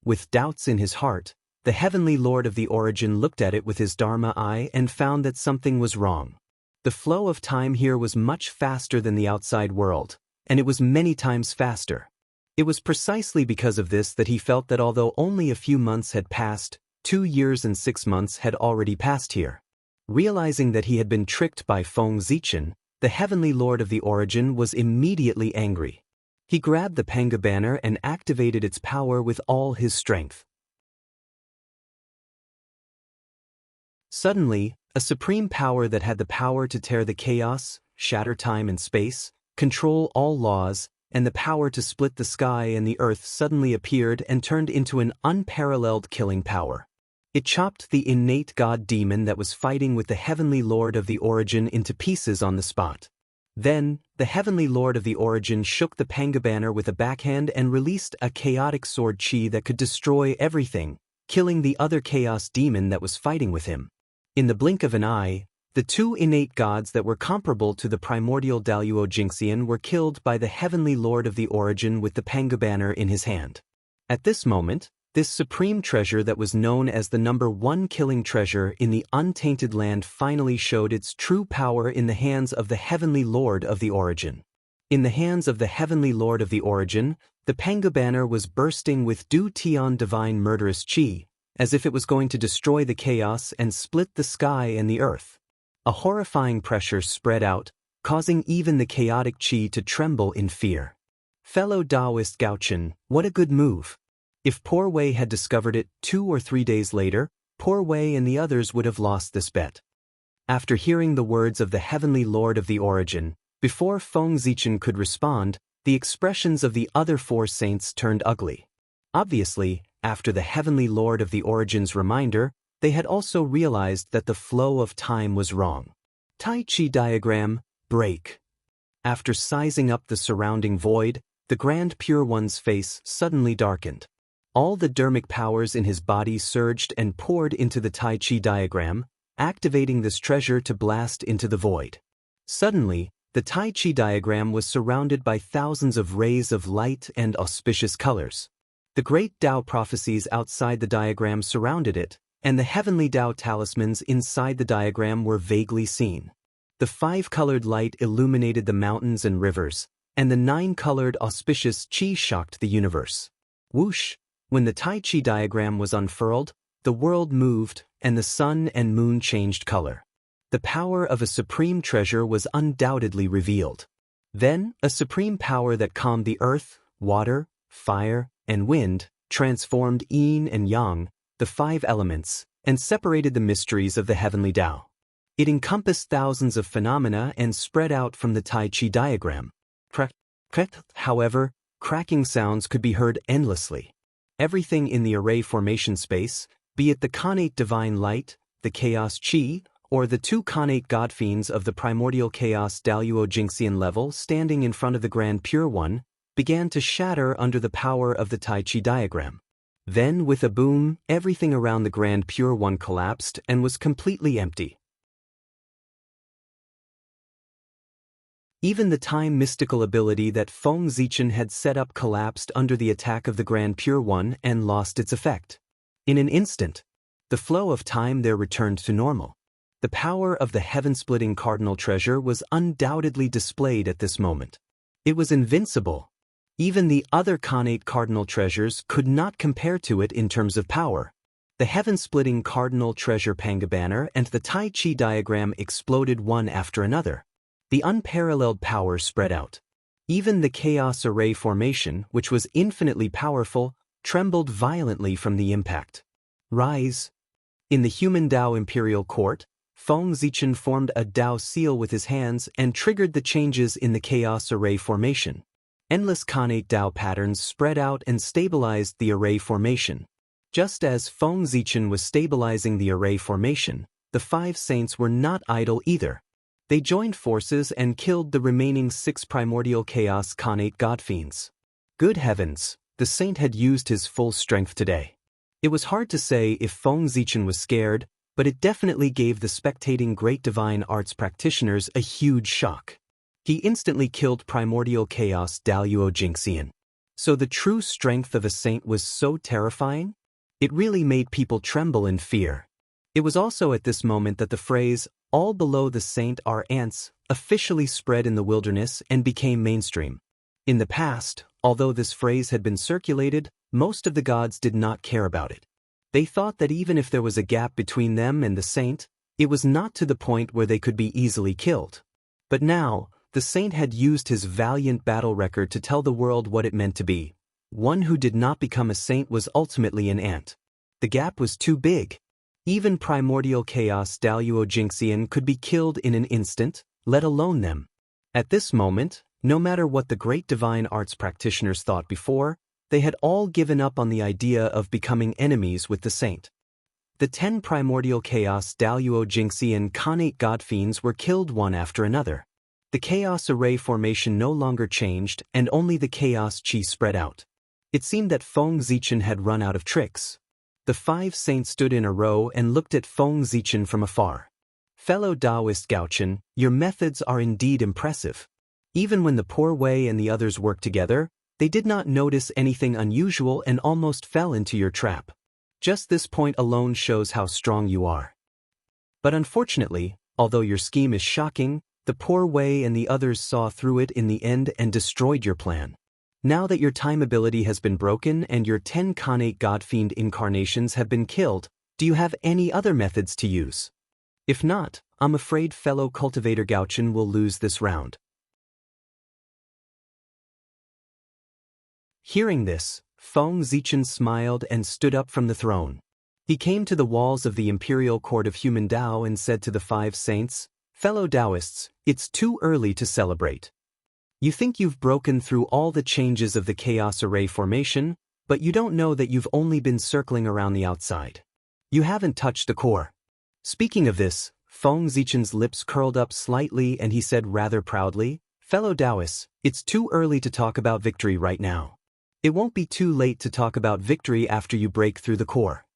With doubts in his heart, the Heavenly Lord of the Origin looked at it with his Dharma eye and found that something was wrong. The flow of time here was much faster than the outside world, and it was many times faster. It was precisely because of this that he felt that although only a few months had passed, 2 years and 6 months had already passed here. Realizing that he had been tricked by Feng Zichen, the Heavenly Lord of the Origin was immediately angry. He grabbed the Panga banner and activated its power with all his strength. Suddenly, a supreme power that had the power to tear the chaos, shatter time and space, control all laws, and the power to split the sky and the earth suddenly appeared and turned into an unparalleled killing power. It chopped the innate god demon that was fighting with the Heavenly Lord of the Origin into pieces on the spot. Then, the Heavenly Lord of the Origin shook the Panga banner with a backhand and released a chaotic sword chi that could destroy everything, killing the other chaos demon that was fighting with him. In the blink of an eye, the 2 innate gods that were comparable to the primordial Daluo Jinxian were killed by the Heavenly Lord of the Origin with the Panga banner in his hand. At this moment, this supreme treasure that was known as the #1 killing treasure in the untainted land finally showed its true power in the hands of the Heavenly Lord of the Origin. In the hands of the Heavenly Lord of the Origin, the Panga banner was bursting with Du Tian divine murderous chi, as if it was going to destroy the chaos and split the sky and the earth. A horrifying pressure spread out, causing even the chaotic chi to tremble in fear. Fellow Taoist Gaochen, what a good move. If Poor Wei had discovered it 2 or 3 days later, Poor Wei and the others would have lost this bet. After hearing the words of the Heavenly Lord of the Origin, before Feng Zichen could respond, the expressions of the other 4 saints turned ugly. Obviously, after the Heavenly Lord of the Origin's reminder, they had also realized that the flow of time was wrong. Tai Chi diagram, break. After sizing up the surrounding void, the Grand Pure One's face suddenly darkened. All the dermic powers in his body surged and poured into the Tai Chi diagram, activating this treasure to blast into the void. Suddenly, the Tai Chi diagram was surrounded by thousands of rays of light and auspicious colors. The great Tao prophecies outside the diagram surrounded it, and the heavenly Tao talismans inside the diagram were vaguely seen. The 5-colored light illuminated the mountains and rivers, and the 9-colored auspicious chi shocked the universe. Whoosh! When the Tai Chi diagram was unfurled, the world moved, and the sun and moon changed color. The power of a supreme treasure was undoubtedly revealed. Then, a supreme power that calmed the earth, water, fire, and wind, transformed yin and yang, the 5 elements, and separated the mysteries of the heavenly Tao. It encompassed thousands of phenomena and spread out from the Tai Chi diagram. However, cracking sounds could be heard endlessly. Everything in the array formation space, be it the connate divine light, the chaos chi, or the 2 connate god fiends of the primordial chaos Daluo Jinxian level standing in front of the Grand Pure One, began to shatter under the power of the Tai Chi diagram. Then, with a boom, everything around the Grand Pure One collapsed and was completely empty. Even the time mystical ability that Feng Zichen had set up collapsed under the attack of the Grand Pure One and lost its effect. In an instant, the flow of time there returned to normal. The power of the heaven-splitting cardinal treasure was undoubtedly displayed at this moment. It was invincible, Even the other Khanate cardinal treasures could not compare to it in terms of power. The heaven-splitting cardinal treasure Panga banner and the Tai Chi diagram exploded one after another. The unparalleled power spread out. Even the chaos array formation, which was infinitely powerful, trembled violently from the impact. Rise. In the human Dao Imperial Court, Feng Zichen formed a Dao seal with his hands and triggered the changes in the chaos array formation. Endless Khanate Dao patterns spread out and stabilized the array formation. Just as Feng Zichen was stabilizing the array formation, the 5 saints were not idle either. They joined forces and killed the remaining 6 primordial chaos Khanate godfiends. Good heavens, the saint had used his full strength today. It was hard to say if Feng Zichen was scared, but it definitely gave the spectating great divine arts practitioners a huge shock. He instantly killed primordial chaos Daluo Jingxian. So the true strength of a saint was so terrifying? It really made people tremble in fear. It was also at this moment that the phrase, "all below the saint are ants," officially spread in the wilderness and became mainstream. In the past, although this phrase had been circulated, most of the gods did not care about it. They thought that even if there was a gap between them and the saint, it was not to the point where they could be easily killed. But now, the saint had used his valiant battle record to tell the world what it meant to be. One who did not become a saint was ultimately an ant. The gap was too big. Even primordial chaos Daluo Jingxian could be killed in an instant, let alone them. At this moment, no matter what the great divine arts practitioners thought before, they had all given up on the idea of becoming enemies with the saint. The 10 primordial chaos Daluo Jingxian Khanate godfiends were killed one after another. The chaos array formation no longer changed and only the chaos chi spread out. It seemed that Feng Zichen had run out of tricks. The 5 saints stood in a row and looked at Feng Zichen from afar. Fellow Taoist Gaochen, your methods are indeed impressive. Even when the poor Wei and the others worked together, they did not notice anything unusual and almost fell into your trap. Just this point alone shows how strong you are. But unfortunately, although your scheme is shocking, the poor Wei and the others saw through it in the end and destroyed your plan. Now that your time ability has been broken and your 10 Khanate Godfiend incarnations have been killed, do you have any other methods to use? If not, I'm afraid fellow Cultivator Gaochen will lose this round. Hearing this, Feng Zichen smiled and stood up from the throne. He came to the walls of the Imperial Court of Human Dao and said to the 5 saints, "Fellow Taoists, it's too early to celebrate. You think you've broken through all the changes of the chaos array formation, but you don't know that you've only been circling around the outside. You haven't touched the core." Speaking of this, Feng Zichen's lips curled up slightly and he said rather proudly, "Fellow Taoists, it's too early to talk about victory right now. It won't be too late to talk about victory after you break through the core."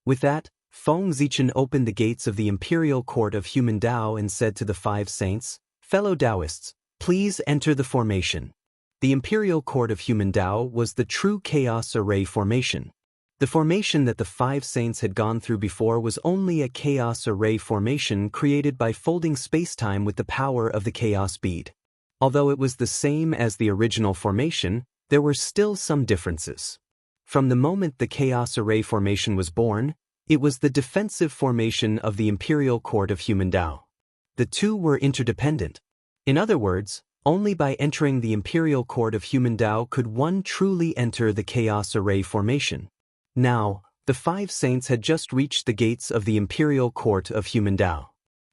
With that, Feng Zichen opened the gates of the Imperial Court of Human Dao and said to the 5 saints, "Fellow Taoists, please enter the formation." The Imperial Court of Human Dao was the true chaos array formation. The formation that the 5 saints had gone through before was only a chaos array formation created by folding spacetime with the power of the chaos bead. Although it was the same as the original formation, there were still some differences. From the moment the chaos array formation was born, it was the defensive formation of the Imperial Court of Human Dao. The two were interdependent. In other words, only by entering the Imperial Court of Human Dao could one truly enter the chaos array formation. Now, the 5 saints had just reached the gates of the Imperial Court of Human Dao.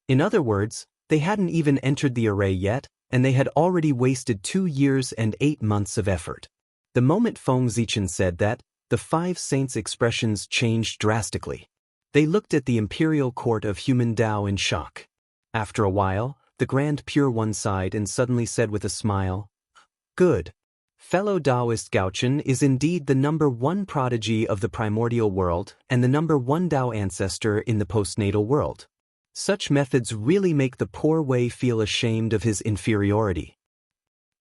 In other words, they hadn't even entered the array yet, and they had already wasted 2 years and 8 months of effort. The moment Feng Zichen said that, the 5 saints' expressions changed drastically. They looked at the Imperial Court of Human Dao in shock. After a while, the Grand Pure One sighed and suddenly said with a smile, "Good. Fellow Taoist Gaochen is indeed the #1 prodigy of the primordial world and the #1 Dao ancestor in the postnatal world. Such methods really make the poor Wei feel ashamed of his inferiority.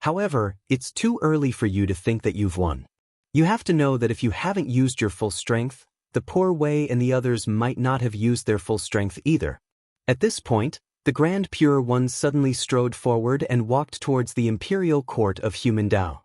However, it's too early for you to think that you've won. You have to know that if you haven't used your full strength, the poor Wei and the others might not have used their full strength either." At this point, the Grand Pure One suddenly strode forward and walked towards the Imperial Court of Human Dao.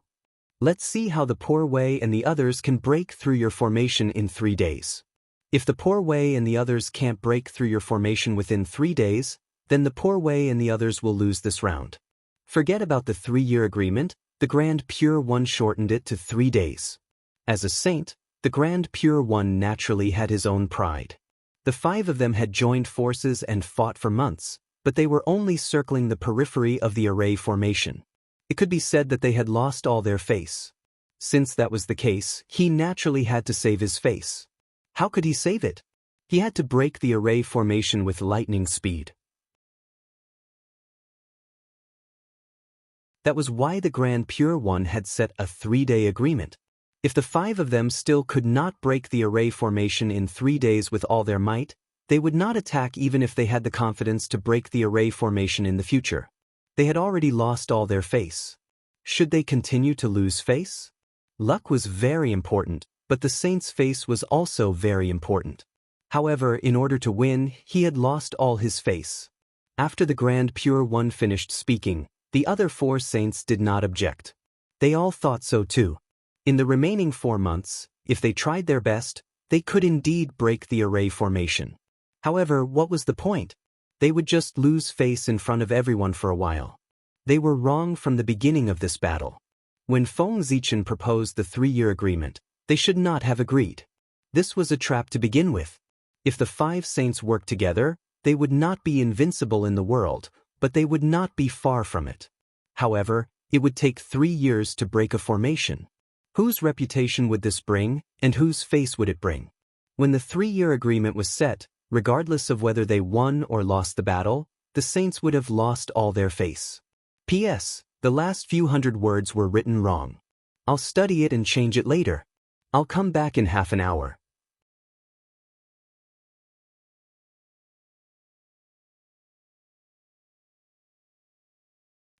Let's see how the poor Wei and the others can break through your formation in 3 days. If the poor Wei and the others can't break through your formation within 3 days, then the poor Wei and the others will lose this round. Forget about the 3-year agreement, the Grand Pure One shortened it to 3 days. As a saint, the Grand Pure One naturally had his own pride. The 5 of them had joined forces and fought for months, but they were only circling the periphery of the array formation. It could be said that they had lost all their face. Since that was the case, he naturally had to save his face. How could he save it? He had to break the array formation with lightning speed. That was why the Grand Pure One had set a 3-day agreement. If the 5 of them still could not break the array formation in 3 days with all their might, they would not attack even if they had the confidence to break the array formation in the future. They had already lost all their face. Should they continue to lose face? Luck was very important, but the saint's face was also very important. However, in order to win, he had lost all his face. After the Grand Pure One finished speaking, the other 4 saints did not object. They all thought so too. In the remaining 4 months, if they tried their best, they could indeed break the array formation. However, what was the point? They would just lose face in front of everyone for a while. They were wrong from the beginning of this battle. When Feng Zichen proposed the 3-year agreement, they should not have agreed. This was a trap to begin with. If the 5 saints worked together, they would not be invincible in the world, but they would not be far from it. However, it would take 3 years to break a formation. Whose reputation would this bring, and whose face would it bring? When the 3-year agreement was set, regardless of whether they won or lost the battle, the saints would have lost all their face. P.S. The last few hundred words were written wrong. I'll study it and change it later. I'll come back in half an hour.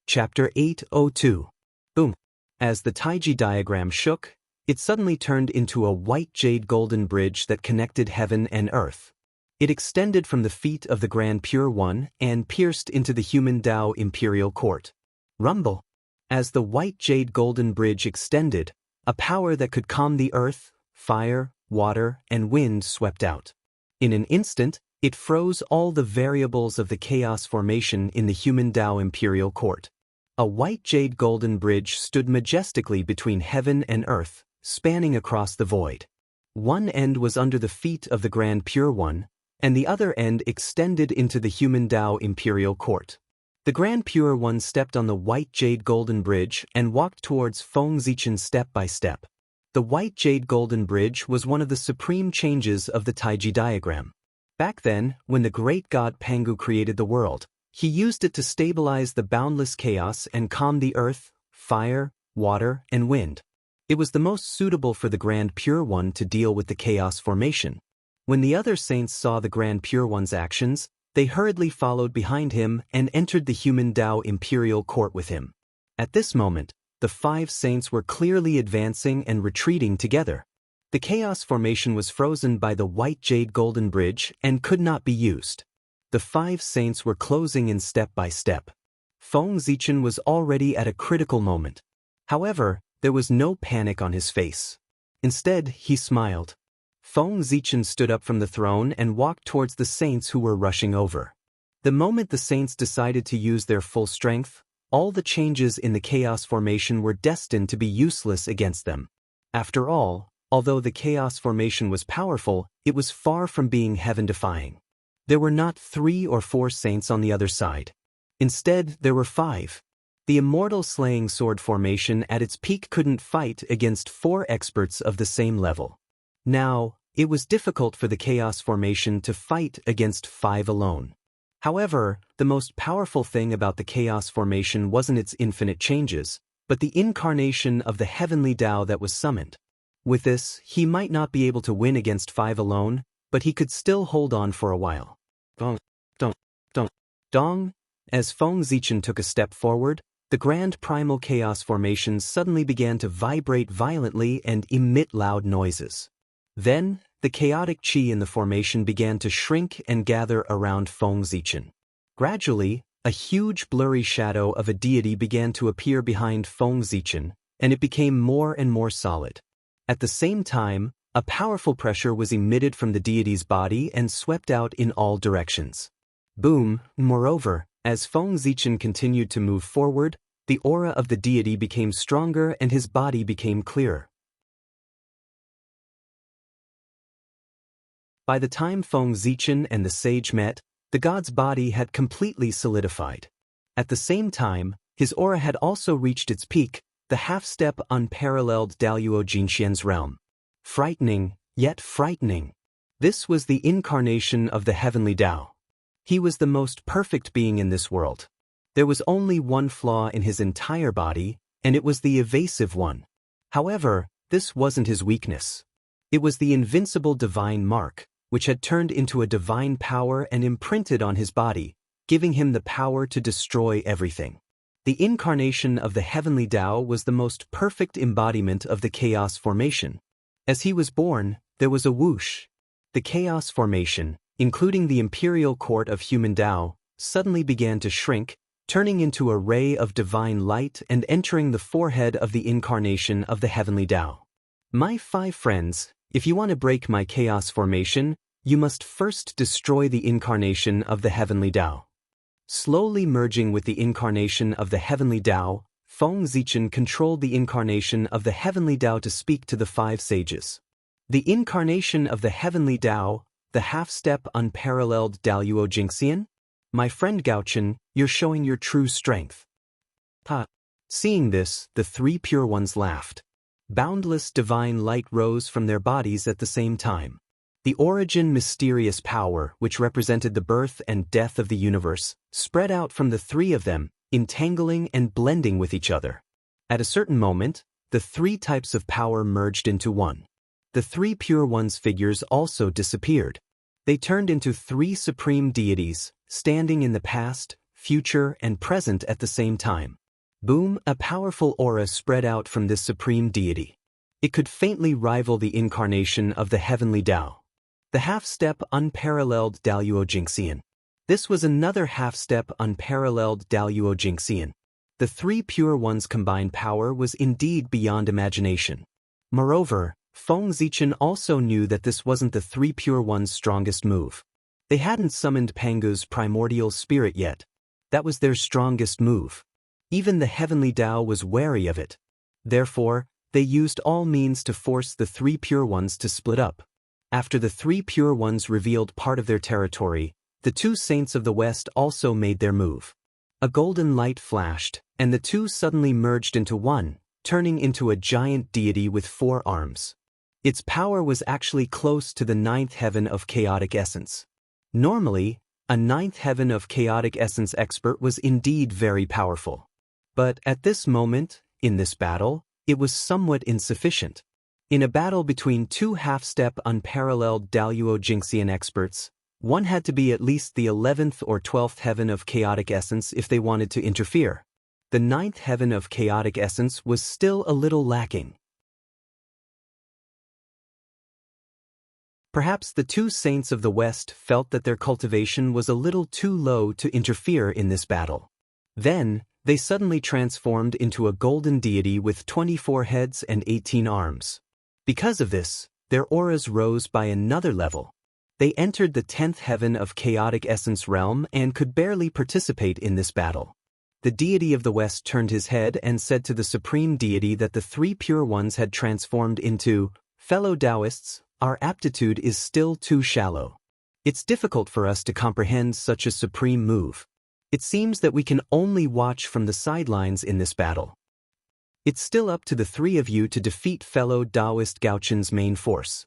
Chapter 802. Boom. As the Taiji diagram shook, it suddenly turned into a white jade golden bridge that connected heaven and earth. It extended from the feet of the Grand Pure One and pierced into the human Tao Imperial Court. Rumble. As the white jade golden bridge extended, a power that could calm the earth, fire, water, and wind swept out. In an instant, it froze all the variables of the chaos formation in the human Tao Imperial Court. A white jade golden bridge stood majestically between heaven and earth, spanning across the void. One end was under the feet of the Grand Pure One, and the other end extended into the human Tao Imperial Court. The Grand Pure One stepped on the white jade golden bridge and walked towards Feng Zichen step by step. The white jade golden bridge was one of the supreme changes of the Taiji diagram. Back then, when the great god Pangu created the world, he used it to stabilize the boundless chaos and calm the earth, fire, water, and wind. It was the most suitable for the Grand Pure One to deal with the chaos formation. When the other saints saw the Grand Pure One's actions, they hurriedly followed behind him and entered the human Tao Imperial Court with him. At this moment, the 5 saints were clearly advancing and retreating together. The chaos formation was frozen by the white jade golden bridge and could not be used. The 5 saints were closing in step by step. Feng Zichen was already at a critical moment. However, there was no panic on his face. Instead, he smiled. Feng Zichen stood up from the throne and walked towards the saints who were rushing over. The moment the saints decided to use their full strength, all the changes in the chaos formation were destined to be useless against them. After all, although the chaos formation was powerful, it was far from being heaven-defying. There were not 3 or 4 saints on the other side. Instead, there were 5. The immortal slaying sword formation at its peak couldn't fight against 4 experts of the same level. Now, it was difficult for the chaos formation to fight against 5 alone. However, the most powerful thing about the chaos formation wasn't its infinite changes, but the incarnation of the heavenly Tao that was summoned. With this, he might not be able to win against 5 alone, but he could still hold on for a while. Dong, dong, dong, dong. As Feng Zichen took a step forward, the grand primal chaos formations suddenly began to vibrate violently and emit loud noises. Then, the chaotic qi in the formation began to shrink and gather around Feng Zichen. Gradually, a huge blurry shadow of a deity began to appear behind Feng Zichen, and it became more and more solid. At the same time, a powerful pressure was emitted from the deity's body and swept out in all directions. Boom! Moreover, as Feng Zichen continued to move forward, the aura of the deity became stronger and his body became clearer. By the time Feng Zichen and the sage met, the god's body had completely solidified. At the same time, his aura had also reached its peak, the half-step unparalleled Daluo Jinxian's realm. Frightening, yet frightening. This was the incarnation of the heavenly Tao. He was the most perfect being in this world. There was only one flaw in his entire body, and it was the evasive one. However, this wasn't his weakness. It was the invincible divine mark, which had turned into a divine power and imprinted on his body, giving him the power to destroy everything. The incarnation of the heavenly Tao was the most perfect embodiment of the chaos formation. As he was born, there was a whoosh. The chaos formation, including the imperial court of human Tao, suddenly began to shrink, turning into a ray of divine light and entering the forehead of the incarnation of the heavenly Tao. My 5 friends, if you want to break my chaos formation, you must first destroy the incarnation of the heavenly Tao. Slowly merging with the incarnation of the heavenly Tao, Feng Zichen controlled the incarnation of the heavenly Tao to speak to the 5 sages. The incarnation of the heavenly Tao, the half-step unparalleled Daluo Jinxian? My friend Gaochen, you're showing your true strength. Ha! Seeing this, the 3 pure ones laughed. Boundless divine light rose from their bodies at the same time. The origin mysterious power, which represented the birth and death of the universe, spread out from the 3 of them, entangling and blending with each other. At a certain moment, the 3 types of power merged into one. The 3 pure ones' figures also disappeared. They turned into 3 supreme deities, standing in the past, future, and present at the same time. Boom! A powerful aura spread out from this supreme deity. It could faintly rival the incarnation of the heavenly Tao. The half-step unparalleled Daluo Jinxian. This was another half-step unparalleled Daluo Jinxian. The 3 pure ones' combined power was indeed beyond imagination. Moreover, Feng Zichen also knew that this wasn't the 3 pure ones' strongest move. They hadn't summoned Pangu's primordial spirit yet. That was their strongest move. Even the heavenly Tao was wary of it. Therefore, they used all means to force the 3 pure ones to split up. After the 3 pure ones revealed part of their territory, the 2 saints of the West also made their move. A golden light flashed, and the 2 suddenly merged into one, turning into a giant deity with 4 arms. Its power was actually close to the 9th heaven of chaotic essence. Normally, a 9th heaven of chaotic essence expert was indeed very powerful. But at this moment, in this battle, it was somewhat insufficient. In a battle between 2 half-step unparalleled Daluo Jinxian experts, one had to be at least the 11th or 12th heaven of chaotic essence if they wanted to interfere. The 9th heaven of chaotic essence was still a little lacking. Perhaps the 2 saints of the West felt that their cultivation was a little too low to interfere in this battle. Then, they suddenly transformed into a golden deity with 24 heads and 18 arms. Because of this, their auras rose by another level. They entered the 10th heaven of chaotic essence realm and could barely participate in this battle. The deity of the West turned his head and said to the supreme deity that the 3 pure ones had transformed into, "Fellow Taoists, our aptitude is still too shallow. It's difficult for us to comprehend such a supreme move. It seems that we can only watch from the sidelines in this battle. It's still up to the 3 of you to defeat fellow Taoist Gaochen's main force."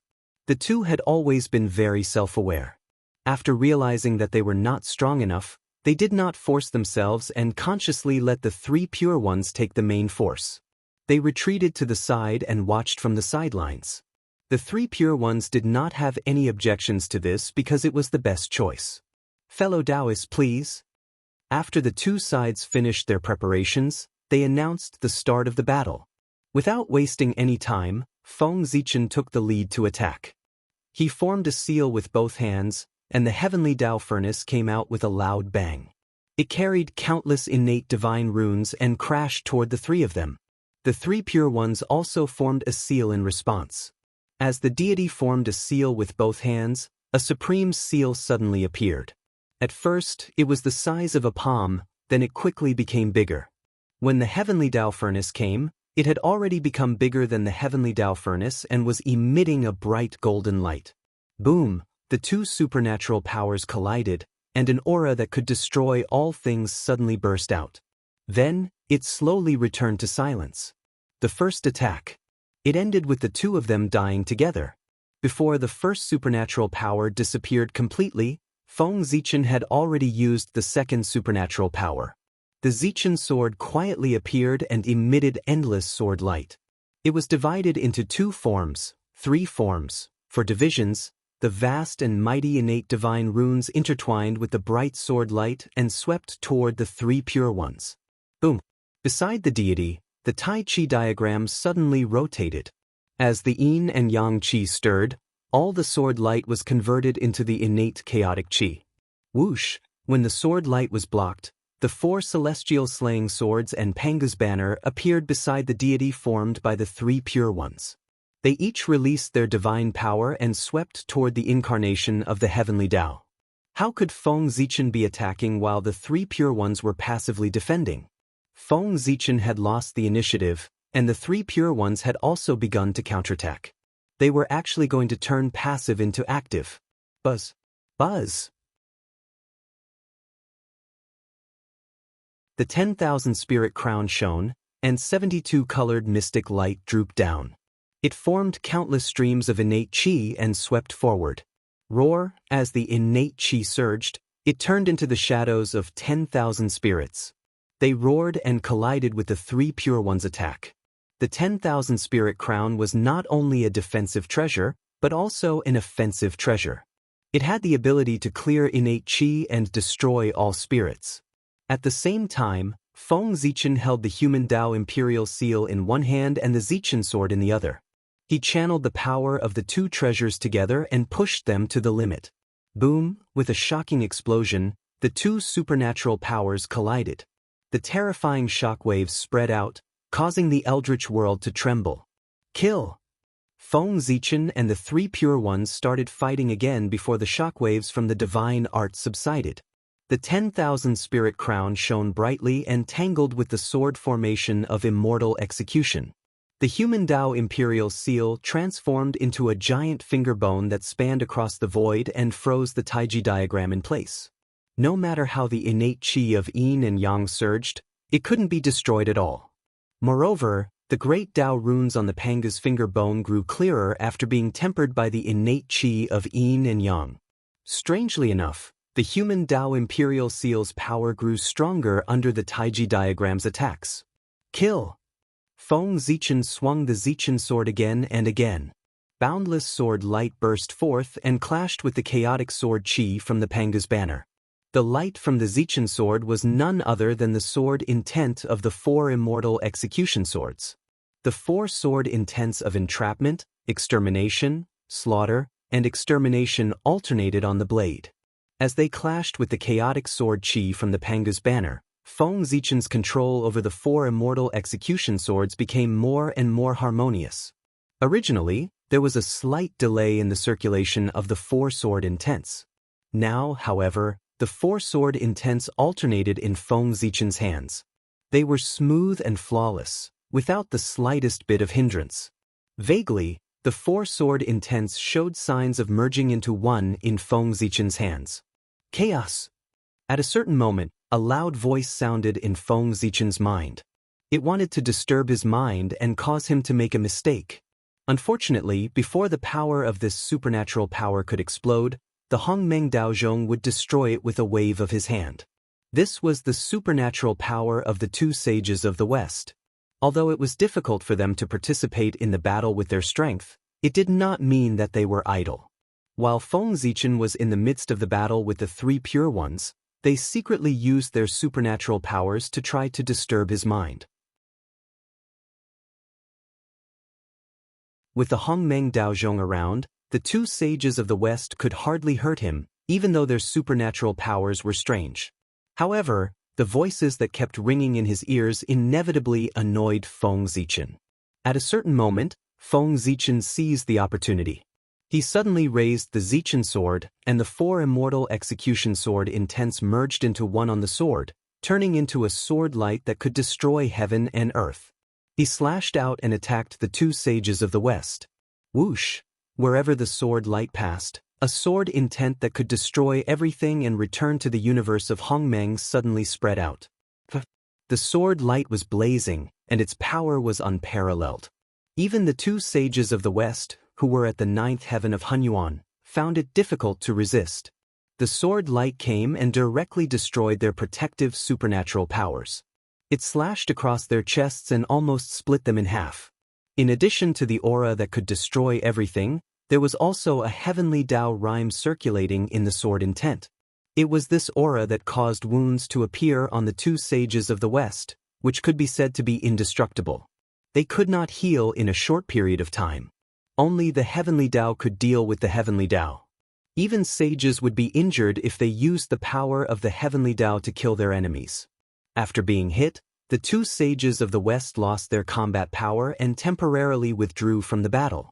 The 2 had always been very self-aware. After realizing that they were not strong enough, they did not force themselves and consciously let the 3 pure ones take the main force. They retreated to the side and watched from the sidelines. The 3 pure ones did not have any objections to this because it was the best choice. "Fellow Taoists, please." After the 2 sides finished their preparations, they announced the start of the battle. Without wasting any time, Feng Zichen took the lead to attack. He formed a seal with both hands, and the heavenly Tao furnace came out with a loud bang. It carried countless innate divine runes and crashed toward the 3 of them. The three pure ones also formed a seal in response. As the deity formed a seal with both hands, a supreme seal suddenly appeared. At first, it was the size of a palm, then it quickly became bigger. When the heavenly Tao furnace came, it had already become bigger than the heavenly Tao furnace and was emitting a bright golden light. Boom! The two supernatural powers collided, and an aura that could destroy all things suddenly burst out. Then, it slowly returned to silence. The first attack. It ended with the two of them dying together. Before the first supernatural power disappeared completely, Feng Zichen had already used the second supernatural power. The Zichen sword quietly appeared and emitted endless sword light. It was divided into three forms. For divisions, the vast and mighty innate divine runes intertwined with the bright sword light and swept toward the three pure ones. Boom! Beside the deity, the Tai Chi diagram suddenly rotated. As the yin and yang chi stirred, all the sword light was converted into the innate chaotic chi. Whoosh! When the sword light was blocked, the four celestial slaying swords and Panga's banner appeared beside the deity formed by the three pure ones. They each released their divine power and swept toward the incarnation of the heavenly Tao. How could Feng Zichen be attacking while the three pure ones were passively defending? Feng Zichen had lost the initiative, and the three pure ones had also begun to counterattack. They were actually going to turn passive into active. Buzz. Buzz. The 10,000 spirit crown shone, and 72 colored mystic light drooped down. It formed countless streams of innate chi and swept forward. Roar! As the innate chi surged, it turned into the shadows of 10,000 spirits. They roared and collided with the three pure ones' attack. The 10,000 spirit crown was not only a defensive treasure, but also an offensive treasure. It had the ability to clear innate chi and destroy all spirits. At the same time, Feng Zichen held the human Tao imperial seal in one hand and the Zichen sword in the other. He channeled the power of the two treasures together and pushed them to the limit. Boom! With a shocking explosion, the two supernatural powers collided. The terrifying shockwaves spread out, causing the eldritch world to tremble. Kill! Feng Zichen and the three pure ones started fighting again before the shockwaves from the divine art subsided. The 10,000 spirit crown shone brightly and tangled with the sword formation of immortal execution. The human Tao imperial seal transformed into a giant finger bone that spanned across the void and froze the Taiji diagram in place. No matter how the innate chi of yin and yang surged, it couldn't be destroyed at all. Moreover, the great Tao runes on the Panga's finger bone grew clearer after being tempered by the innate chi of yin and yang. Strangely enough, the human Tao imperial seal's power grew stronger under the Taiji diagram's attacks. Kill! Feng Zichen swung the Zichen sword again and again. Boundless sword light burst forth and clashed with the chaotic sword chi from the Panga's banner. The light from the Zichen sword was none other than the sword intent of the four immortal execution swords. The four sword intents of entrapment, extermination, slaughter, and extermination alternated on the blade. As they clashed with the chaotic sword chi from the Panga's banner, Feng Zichen's control over the four immortal execution swords became more and more harmonious. Originally, there was a slight delay in the circulation of the four sword intents. Now, however, the four sword intents alternated in Feng Zichen's hands. They were smooth and flawless, without the slightest bit of hindrance. Vaguely, the four sword intents showed signs of merging into one in Feng Zichen's hands. Chaos! At a certain moment, a loud voice sounded in Feng Zichen's mind. It wanted to disturb his mind and cause him to make a mistake. Unfortunately, before the power of this supernatural power could explode, the Hongmeng Daozhong would destroy it with a wave of his hand. This was the supernatural power of the two sages of the West. Although it was difficult for them to participate in the battle with their strength, it did not mean that they were idle. While Feng Zichen was in the midst of the battle with the three pure ones, they secretly used their supernatural powers to try to disturb his mind. With the Hongmeng Daozhong around, the two sages of the West could hardly hurt him, even though their supernatural powers were strange. However, The voices that kept ringing in his ears inevitably annoyed Feng Zichen. At a certain moment, Feng Zichen seized the opportunity. He suddenly raised the Zichen sword, and the four immortal execution sword intents merged into one on the sword, turning into a sword light that could destroy heaven and earth. He slashed out and attacked the two sages of the west. Whoosh! Wherever the sword light passed, a sword intent that could destroy everything and return to the universe of Hongmeng suddenly spread out. The sword light was blazing, and its power was unparalleled. Even the two sages of the west, who were at the ninth heaven of Hunyuan, found it difficult to resist. The sword light came and directly destroyed their protective supernatural powers. It slashed across their chests and almost split them in half. In addition to the aura that could destroy everything, there was also a heavenly Tao rhyme circulating in the sword intent. It was this aura that caused wounds to appear on the two sages of the west, which could be said to be indestructible. They could not heal in a short period of time. Only the heavenly Tao could deal with the heavenly Tao. Even sages would be injured if they used the power of the heavenly Tao to kill their enemies. After being hit, the two sages of the west lost their combat power and temporarily withdrew from the battle.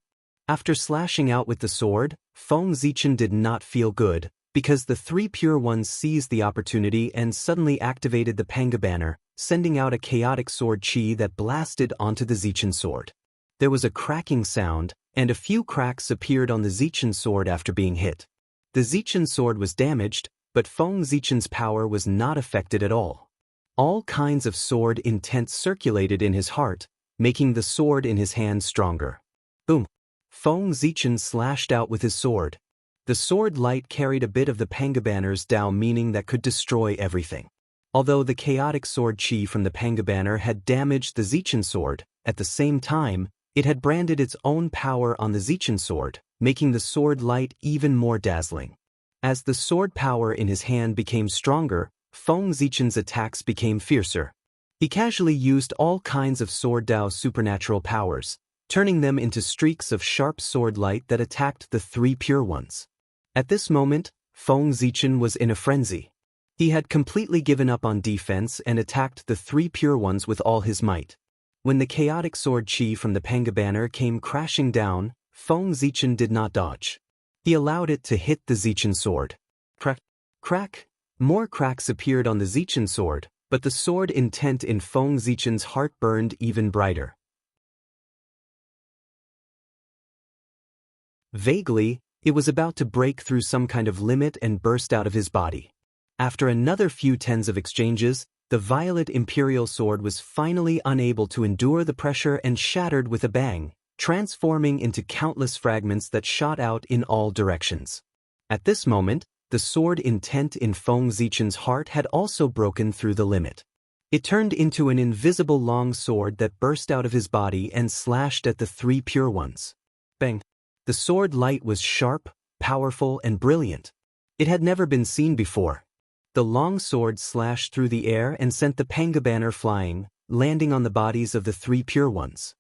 After slashing out with the sword, Feng Zichen did not feel good, because the three pure ones seized the opportunity and suddenly activated the Panga banner, sending out a chaotic sword chi that blasted onto the Zichen sword. There was a cracking sound, and a few cracks appeared on the Zichen sword after being hit. The Zichen sword was damaged, but Feng Zichen's power was not affected at all. All kinds of sword intent circulated in his heart, making the sword in his hand stronger. Boom! Feng Zichen slashed out with his sword. The sword light carried a bit of the Panga banner's Tao meaning that could destroy everything. Although the chaotic sword chi from the Panga banner had damaged the Zichen sword, at the same time, it had branded its own power on the Zichen sword, making the sword light even more dazzling. As the sword power in his hand became stronger, Feng Zichen's attacks became fiercer. He casually used all kinds of sword Tao supernatural powers, turning them into streaks of sharp sword light that attacked the three pure ones. At this moment, Feng Zichen was in a frenzy. He had completely given up on defense and attacked the three pure ones with all his might. When the chaotic sword chi from the Panga banner came crashing down, Feng Zichen did not dodge. He allowed it to hit the Zichen sword. Crack! Crack! More cracks appeared on the Zichen sword, but the sword intent in Feng Zichen's heart burned even brighter. Vaguely, it was about to break through some kind of limit and burst out of his body. After another few tens of exchanges, the violet imperial sword was finally unable to endure the pressure and shattered with a bang, transforming into countless fragments that shot out in all directions. At this moment, the sword intent in Feng Zichen's heart had also broken through the limit. It turned into an invisible long sword that burst out of his body and slashed at the three pure ones. Bang! The sword light was sharp, powerful, and brilliant. It had never been seen before. The long sword slashed through the air and sent the Panga banner flying, landing on the bodies of the three pure ones.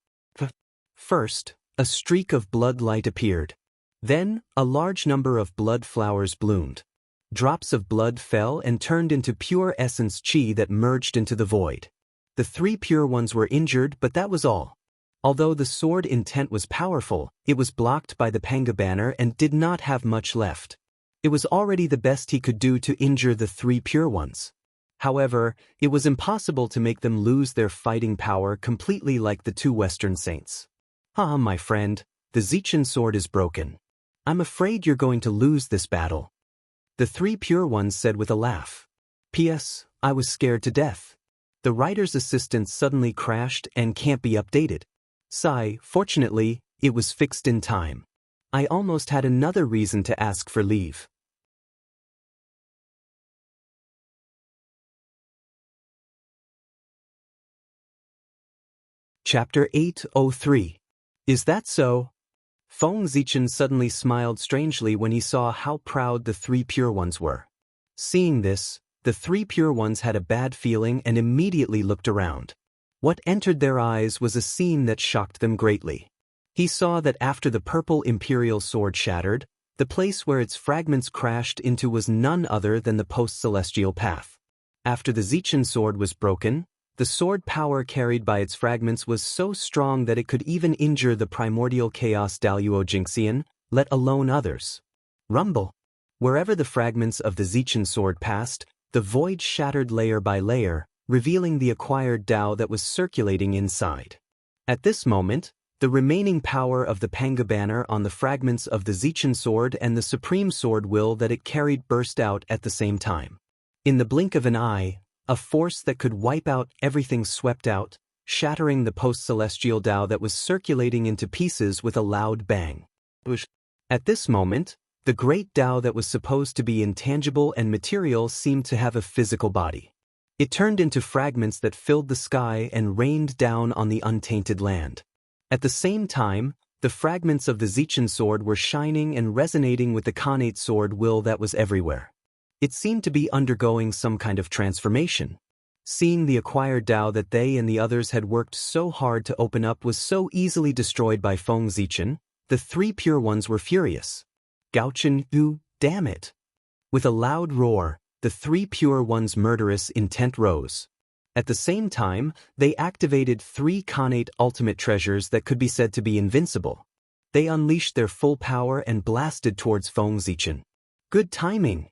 First, a streak of blood light appeared. Then, a large number of blood flowers bloomed. Drops of blood fell and turned into pure essence chi that merged into the void. The three pure ones were injured, but that was all. Although the sword intent was powerful, it was blocked by the Panga banner and did not have much left. It was already the best he could do to injure the three pure ones. However, it was impossible to make them lose their fighting power completely like the two Western saints. Ah, my friend, the Zichen sword is broken. I'm afraid you're going to lose this battle. The three pure ones said with a laugh. P.S. I was scared to death. The writer's assistant suddenly crashed and can't be updated. Sigh, fortunately, it was fixed in time. I almost had another reason to ask for leave. Chapter 803. Is that so? Feng Zichen suddenly smiled strangely when he saw how proud the three pure ones were. Seeing this, the three pure ones had a bad feeling and immediately looked around. What entered their eyes was a scene that shocked them greatly. He saw that after the purple imperial sword shattered, the place where its fragments crashed into was none other than the post-celestial path. After the Zichen sword was broken, the sword power carried by its fragments was so strong that it could even injure the primordial chaos Daluo Jinxian, let alone others. Rumble. Wherever the fragments of the Zichen sword passed, the void shattered layer by layer, revealing the acquired Tao that was circulating inside. At this moment, the remaining power of the Panga banner on the fragments of the Zichen sword and the supreme sword will that it carried burst out at the same time. In the blink of an eye, a force that could wipe out everything swept out, shattering the post-celestial Tao that was circulating into pieces with a loud bang. At this moment, the great Tao that was supposed to be intangible and material seemed to have a physical body. It turned into fragments that filled the sky and rained down on the untainted land. At the same time, the fragments of the Zichen sword were shining and resonating with the Khanate sword will that was everywhere. It seemed to be undergoing some kind of transformation. Seeing the acquired Tao that they and the others had worked so hard to open up was so easily destroyed by Feng Zichen, the three pure ones were furious. Gaochen Yu, damn it! With a loud roar, the three pure ones' murderous intent rose. At the same time, they activated three Khanate ultimate treasures that could be said to be invincible. They unleashed their full power and blasted towards Feng Zichen. Good timing!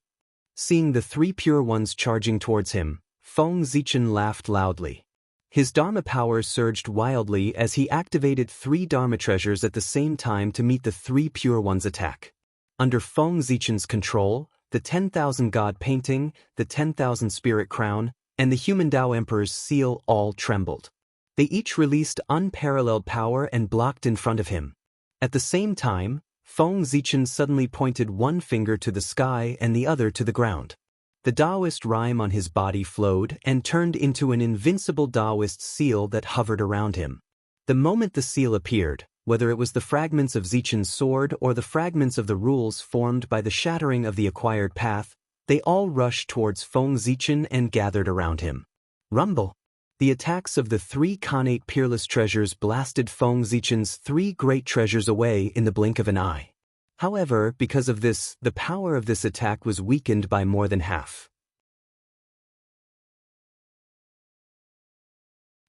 Seeing the three pure ones charging towards him, Feng Zichen laughed loudly. His Dharma power surged wildly as he activated three Dharma treasures at the same time to meet the three pure ones' attack. Under Feng Zichen's control, the 10,000 God painting, the 10,000 spirit crown, and the human Tao Emperor's seal all trembled. They each released unparalleled power and blocked in front of him. At the same time, Feng Zichen suddenly pointed one finger to the sky and the other to the ground. The Taoist rime on his body flowed and turned into an invincible Taoist seal that hovered around him. The moment the seal appeared, whether it was the fragments of Zichen's sword or the fragments of the rules formed by the shattering of the acquired path, they all rushed towards Feng Zichen and gathered around him. Rumble. The attacks of the three Khanate peerless treasures blasted Feng Zichen's three great treasures away in the blink of an eye. However, because of this, the power of this attack was weakened by more than half.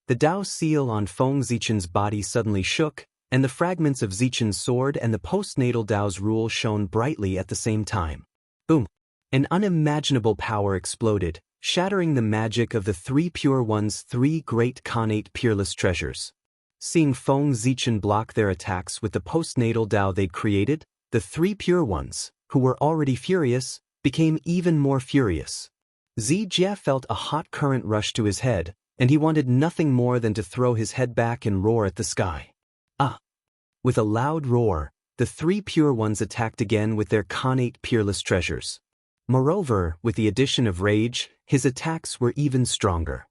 The Tao seal on Feng Zichen's body suddenly shook, and the fragments of Zichen's sword and the postnatal Tao's rule shone brightly at the same time. Boom! An unimaginable power exploded, shattering the magic of the three pure ones' three great Khanate peerless treasures. Seeing Feng Zichen block their attacks with the postnatal Tao they'd created, the three pure ones, who were already furious, became even more furious. Zijie felt a hot current rush to his head, and he wanted nothing more than to throw his head back and roar at the sky. Ah! With a loud roar, the three pure ones attacked again with their Khanate peerless treasures. Moreover, with the addition of rage, his attacks were even stronger.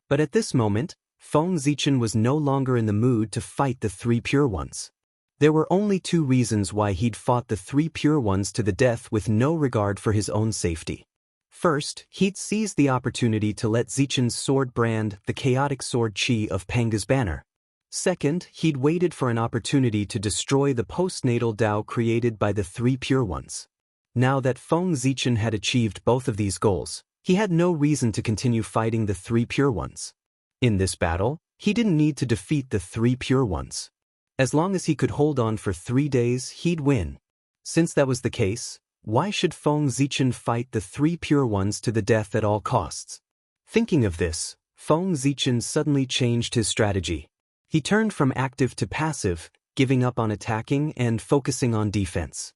But at this moment, Feng Zichen was no longer in the mood to fight the three pure ones. There were only two reasons why he'd fought the three pure ones to the death with no regard for his own safety. First, he'd seized the opportunity to let Zichen's sword brand the chaotic sword chi of Panga's banner. Second, he'd waited for an opportunity to destroy the postnatal Tao created by the three pure ones. Now that Feng Zichen had achieved both of these goals, he had no reason to continue fighting the three pure ones. In this battle, he didn't need to defeat the three pure ones. As long as he could hold on for 3 days, he'd win. Since that was the case, why should Feng Zichen fight the three pure ones to the death at all costs? Thinking of this, Feng Zichen suddenly changed his strategy. He turned from active to passive, giving up on attacking and focusing on defense.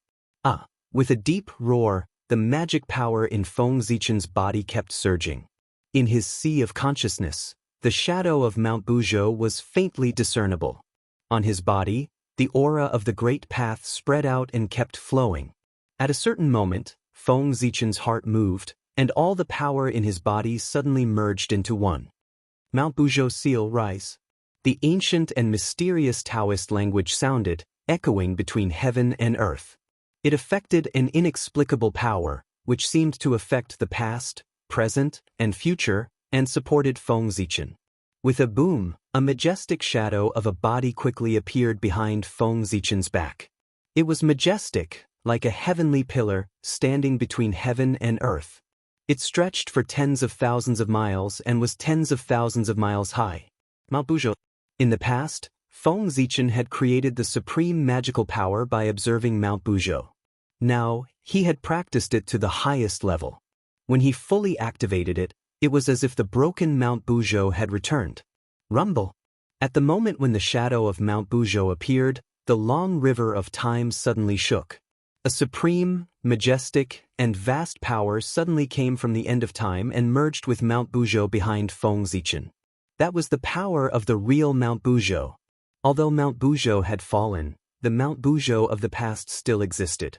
With a deep roar, the magic power in Feng Zichen's body kept surging. In his sea of consciousness, the shadow of Mount Buzhou was faintly discernible. On his body, the aura of the Great Path spread out and kept flowing. At a certain moment, Feng Zichen's heart moved, and all the power in his body suddenly merged into one. Mount Buzhou seal rise. The ancient and mysterious Taoist language sounded, echoing between heaven and earth. It affected an inexplicable power, which seemed to affect the past, present, and future, and supported Feng Zichen. With a boom, a majestic shadow of a body quickly appeared behind Feng Zichen's back. It was majestic, like a heavenly pillar, standing between heaven and earth. It stretched for tens of thousands of miles and was tens of thousands of miles high. Mount Buzhou. In the past, Feng Zichen had created the supreme magical power by observing Mount Buzhou. Now, he had practiced it to the highest level. When he fully activated it, it was as if the broken Mount Buzhou had returned. Rumble. At the moment when the shadow of Mount Buzhou appeared, the long river of time suddenly shook. A supreme, majestic, and vast power suddenly came from the end of time and merged with Mount Buzhou behind Feng Zichen. That was the power of the real Mount Buzhou. Although Mount Buzhou had fallen, the Mount Buzhou of the past still existed.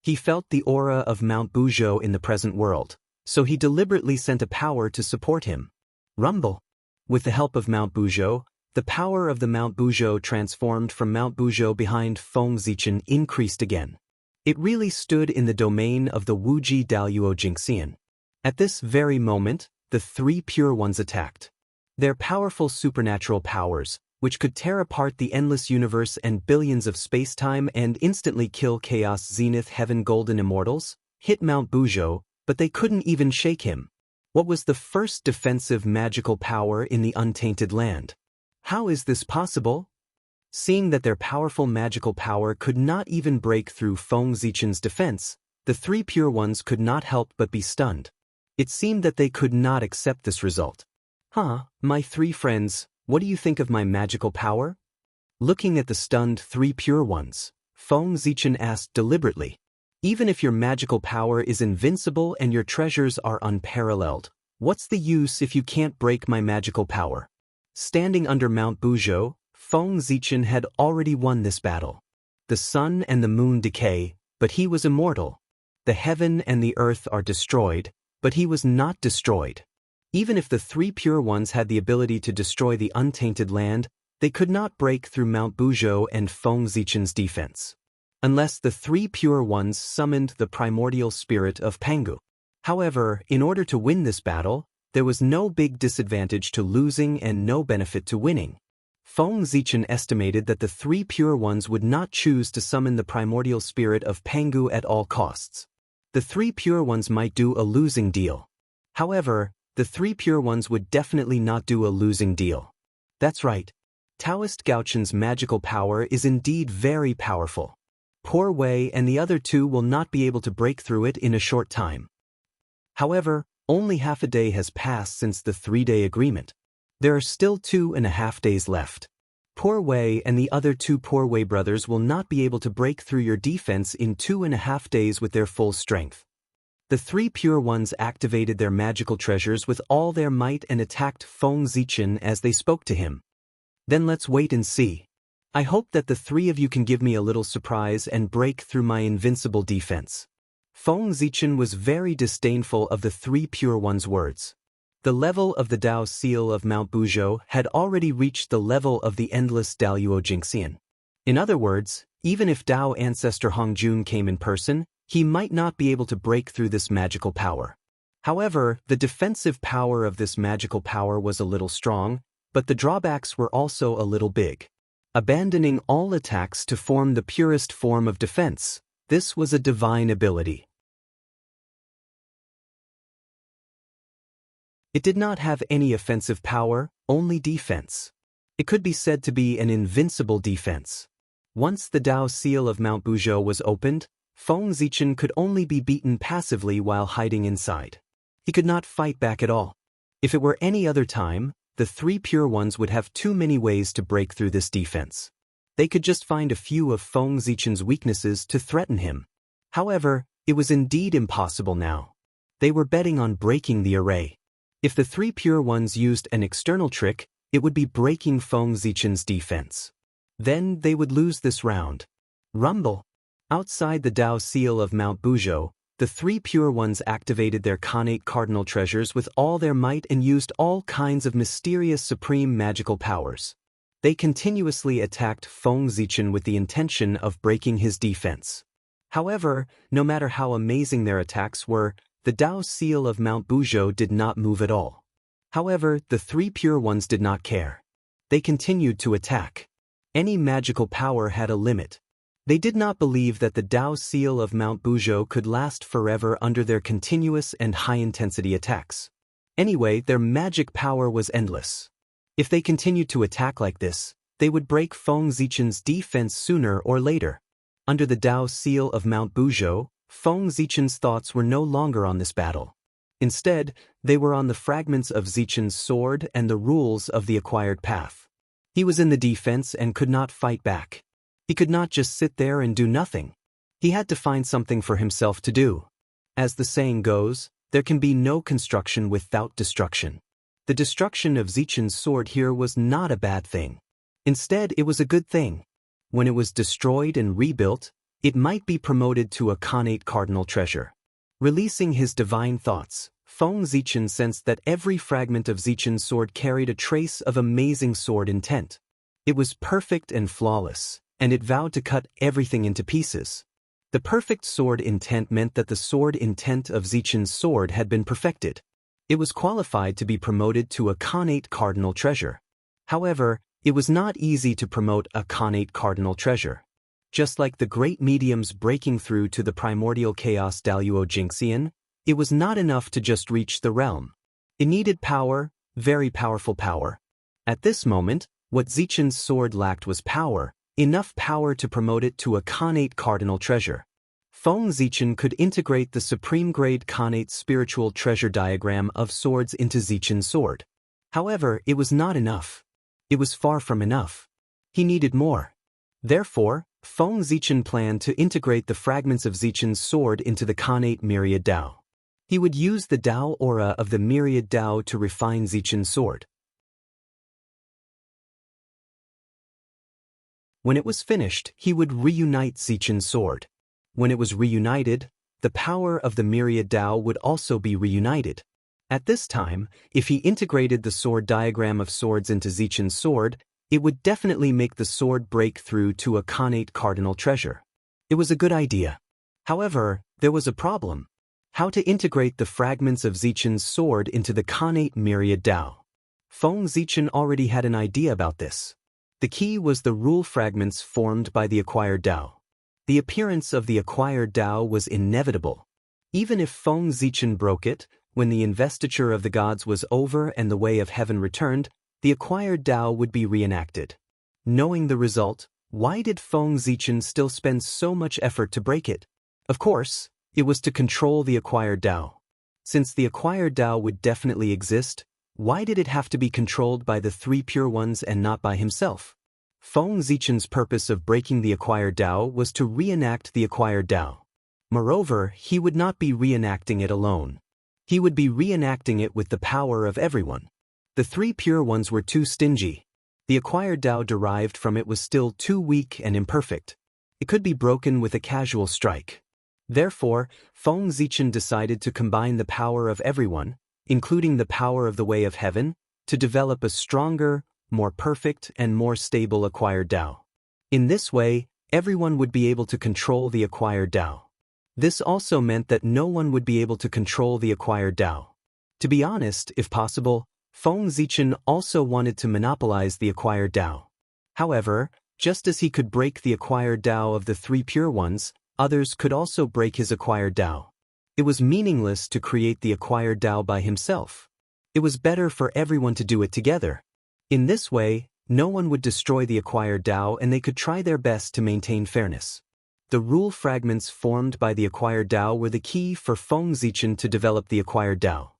He felt the aura of Mount Buzhou in the present world, so he deliberately sent a power to support him. Rumble. With the help of Mount Buzhou, the power of the Mount Buzhou transformed from Mount Buzhou behind Feng Zichen increased again. It really stood in the domain of the Wuji Daluo Jingxian. At this very moment, the three Pure Ones attacked. Their powerful supernatural powers, which could tear apart the endless universe and billions of space-time and instantly kill Chaos Zenith Heaven Golden Immortals, hit Mount Buzhou, but they couldn't even shake him. What was the first defensive magical power in the untainted land? How is this possible? Seeing that their powerful magical power could not even break through Feng Zichen's defense, the three Pure Ones could not help but be stunned. It seemed that they could not accept this result. My three friends, what do you think of my magical power? Looking at the stunned three Pure Ones, Feng Zichen asked deliberately. Even if your magical power is invincible and your treasures are unparalleled, what's the use if you can't break my magical power? Standing under Mount Buzhou, Feng Zichen had already won this battle. The sun and the moon decay, but he was immortal. The heaven and the earth are destroyed, but he was not destroyed. Even if the three Pure Ones had the ability to destroy the untainted land, they could not break through Mount Buzhou and Feng Zichen's defense. Unless the three Pure Ones summoned the primordial spirit of Pangu. However, in order to win this battle, there was no big disadvantage to losing and no benefit to winning. Feng Zichen estimated that the three Pure Ones would not choose to summon the primordial spirit of Pangu at all costs. The three Pure Ones might do a losing deal. However, the three Pure Ones would definitely not do a losing deal. That's right. Taoist Gaochun's magical power is indeed very powerful. Poor Wei and the other two will not be able to break through it in a short time. However, only half a day has passed since the 3-day agreement. There are still 2.5 days left. Poor Wei and the other two Poor Wei brothers will not be able to break through your defense in 2.5 days with their full strength. The three Pure Ones activated their magical treasures with all their might and attacked Feng Zichen as they spoke to him. Then let's wait and see. I hope that the three of you can give me a little surprise and break through my invincible defense. Feng Zichen was very disdainful of the three Pure Ones' words. The level of the Dao seal of Mount Buzhou had already reached the level of the endless Daluo Jingxian. In other words, even if Dao ancestor Hongjun came in person, he might not be able to break through this magical power. However, the defensive power of this magical power was a little strong, but the drawbacks were also a little big. Abandoning all attacks to form the purest form of defense, this was a divine ability. It did not have any offensive power, only defense. It could be said to be an invincible defense. Once the Dao seal of Mount Buzhou was opened, Feng Zichen could only be beaten passively while hiding inside. He could not fight back at all. If it were any other time, the three Pure Ones would have too many ways to break through this defense. They could just find a few of Feng Zichen's weaknesses to threaten him. However, it was indeed impossible now. They were betting on breaking the array. If the three Pure Ones used an external trick, it would be breaking Feng Zichen's defense. Then they would lose this round. Rumble. Outside the Dao seal of Mount Buzhou, the three Pure Ones activated their Khanate cardinal treasures with all their might and used all kinds of mysterious supreme magical powers. They continuously attacked Feng Zichen with the intention of breaking his defense. However, no matter how amazing their attacks were, the Dao seal of Mount Buzhou did not move at all. However, the three Pure Ones did not care. They continued to attack. Any magical power had a limit. They did not believe that the Tao seal of Mount Buzhou could last forever under their continuous and high-intensity attacks. Anyway, their magic power was endless. If they continued to attack like this, they would break Feng Zichen's defense sooner or later. Under the Tao seal of Mount Buzhou, Feng Zichen's thoughts were no longer on this battle. Instead, they were on the fragments of Zichen's sword and the rules of the acquired path. He was in the defense and could not fight back. He could not just sit there and do nothing. He had to find something for himself to do. As the saying goes, there can be no construction without destruction. The destruction of Zichen's sword here was not a bad thing. Instead, it was a good thing. When it was destroyed and rebuilt, it might be promoted to a Khanate cardinal treasure. Releasing his divine thoughts, Feng Zichen sensed that every fragment of Zichen's sword carried a trace of amazing sword intent. It was perfect and flawless, and it vowed to cut everything into pieces. The perfect sword intent meant that the sword intent of Zichen's sword had been perfected. It was qualified to be promoted to a Khanate cardinal treasure. However, it was not easy to promote a Khanate cardinal treasure. Just like the great mediums breaking through to the primordial chaos Daluo Jingxian, it was not enough to just reach the realm. It needed power, very powerful power. At this moment, what Zichen's sword lacked was power, enough power to promote it to a Khanate cardinal treasure. Feng Zichen could integrate the supreme-grade Khanate spiritual treasure diagram of swords into Zichen's sword. However, it was not enough. It was far from enough. He needed more. Therefore, Feng Zichen planned to integrate the fragments of Zichen's sword into the Khanate Myriad Tao. He would use the Tao aura of the Myriad Tao to refine Zichen's sword. When it was finished, he would reunite Zichen's sword. When it was reunited, the power of the Myriad Tao would also be reunited. At this time, if he integrated the sword diagram of swords into Zichen's sword, it would definitely make the sword break through to a Khanate cardinal treasure. It was a good idea. However, there was a problem. How to integrate the fragments of Zichen's sword into the Khanate Myriad Tao. Feng Zichen already had an idea about this. The key was the rule fragments formed by the acquired Tao. The appearance of the acquired Tao was inevitable. Even if Feng Zichen broke it, when the investiture of the gods was over and the way of heaven returned, the acquired Tao would be reenacted. Knowing the result, why did Feng Zichen still spend so much effort to break it? Of course, it was to control the acquired Tao. Since the acquired Tao would definitely exist, why did it have to be controlled by the three pure ones and not by himself? Feng Zichen's purpose of breaking the acquired Tao was to reenact the acquired Tao. Moreover, he would not be reenacting it alone. He would be reenacting it with the power of everyone. The three pure ones were too stingy. The acquired Tao derived from it was still too weak and imperfect. It could be broken with a casual strike. Therefore, Feng Zichen decided to combine the power of everyone, including the power of the way of heaven, to develop a stronger, more perfect and more stable acquired Tao. In this way, everyone would be able to control the acquired Tao. This also meant that no one would be able to control the acquired Tao. To be honest, if possible, Feng Zichen also wanted to monopolize the acquired Tao. However, just as he could break the acquired Tao of the three pure ones, others could also break his acquired Tao. It was meaningless to create the acquired Tao by himself. It was better for everyone to do it together. In this way, no one would destroy the acquired Tao and they could try their best to maintain fairness. The rule fragments formed by the acquired Tao were the key for Feng Zichen to develop the acquired Tao.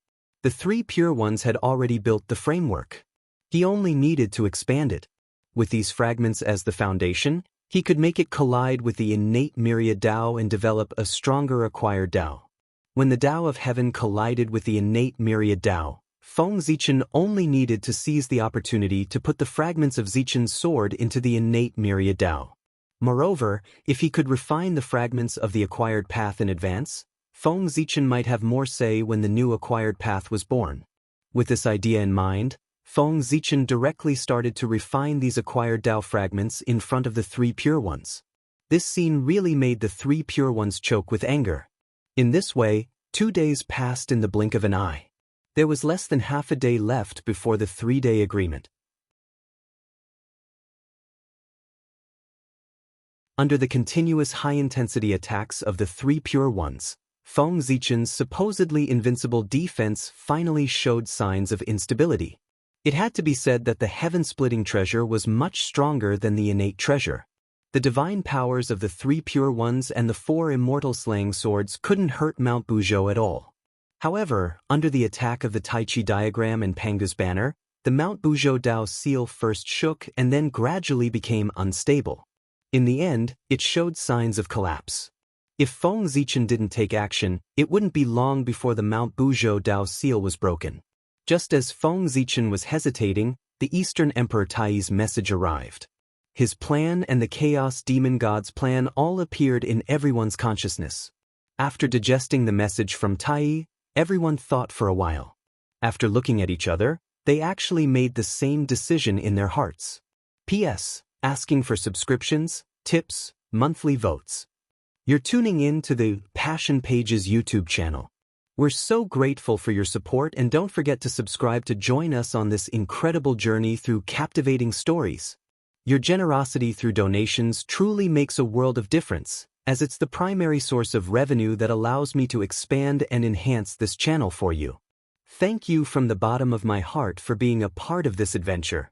The three pure ones had already built the framework. He only needed to expand it. With these fragments as the foundation, he could make it collide with the innate Myriad Tao and develop a stronger acquired Tao. When the Tao of heaven collided with the innate Myriad Tao, Feng Zichen only needed to seize the opportunity to put the fragments of Zichen's sword into the innate Myriad Tao. Moreover, if he could refine the fragments of the acquired path in advance, Feng Zichen might have more say when the new acquired path was born. With this idea in mind, Feng Zichen directly started to refine these acquired Tao fragments in front of the three pure ones. This scene really made the three pure ones choke with anger. In this way, 2 days passed in the blink of an eye. There was less than half a day left before the 3-day agreement. Under the continuous high-intensity attacks of the three Pure Ones, Feng Zichen's supposedly invincible defense finally showed signs of instability. It had to be said that the heaven-splitting treasure was much stronger than the innate treasure. The divine powers of the three Pure Ones and the four immortal slaying swords couldn't hurt Mount Buzhou at all. However, under the attack of the Tai Chi diagram and Pangu's banner, the Mount Buzhou Dao seal first shook and then gradually became unstable. In the end, it showed signs of collapse. If Feng Zichen didn't take action, it wouldn't be long before the Mount Buzhou Dao seal was broken. Just as Feng Zichen was hesitating, the Eastern Emperor Tai's message arrived. His plan and the Chaos Demon God's plan all appeared in everyone's consciousness. After digesting the message from Tai, everyone thought for a while. After looking at each other, they actually made the same decision in their hearts. P.S. Asking for subscriptions, tips, monthly votes. You're tuning in to the Passion Pages YouTube channel. We're so grateful for your support, and don't forget to subscribe to join us on this incredible journey through captivating stories. Your generosity through donations truly makes a world of difference, as it's the primary source of revenue that allows me to expand and enhance this channel for you. Thank you from the bottom of my heart for being a part of this adventure.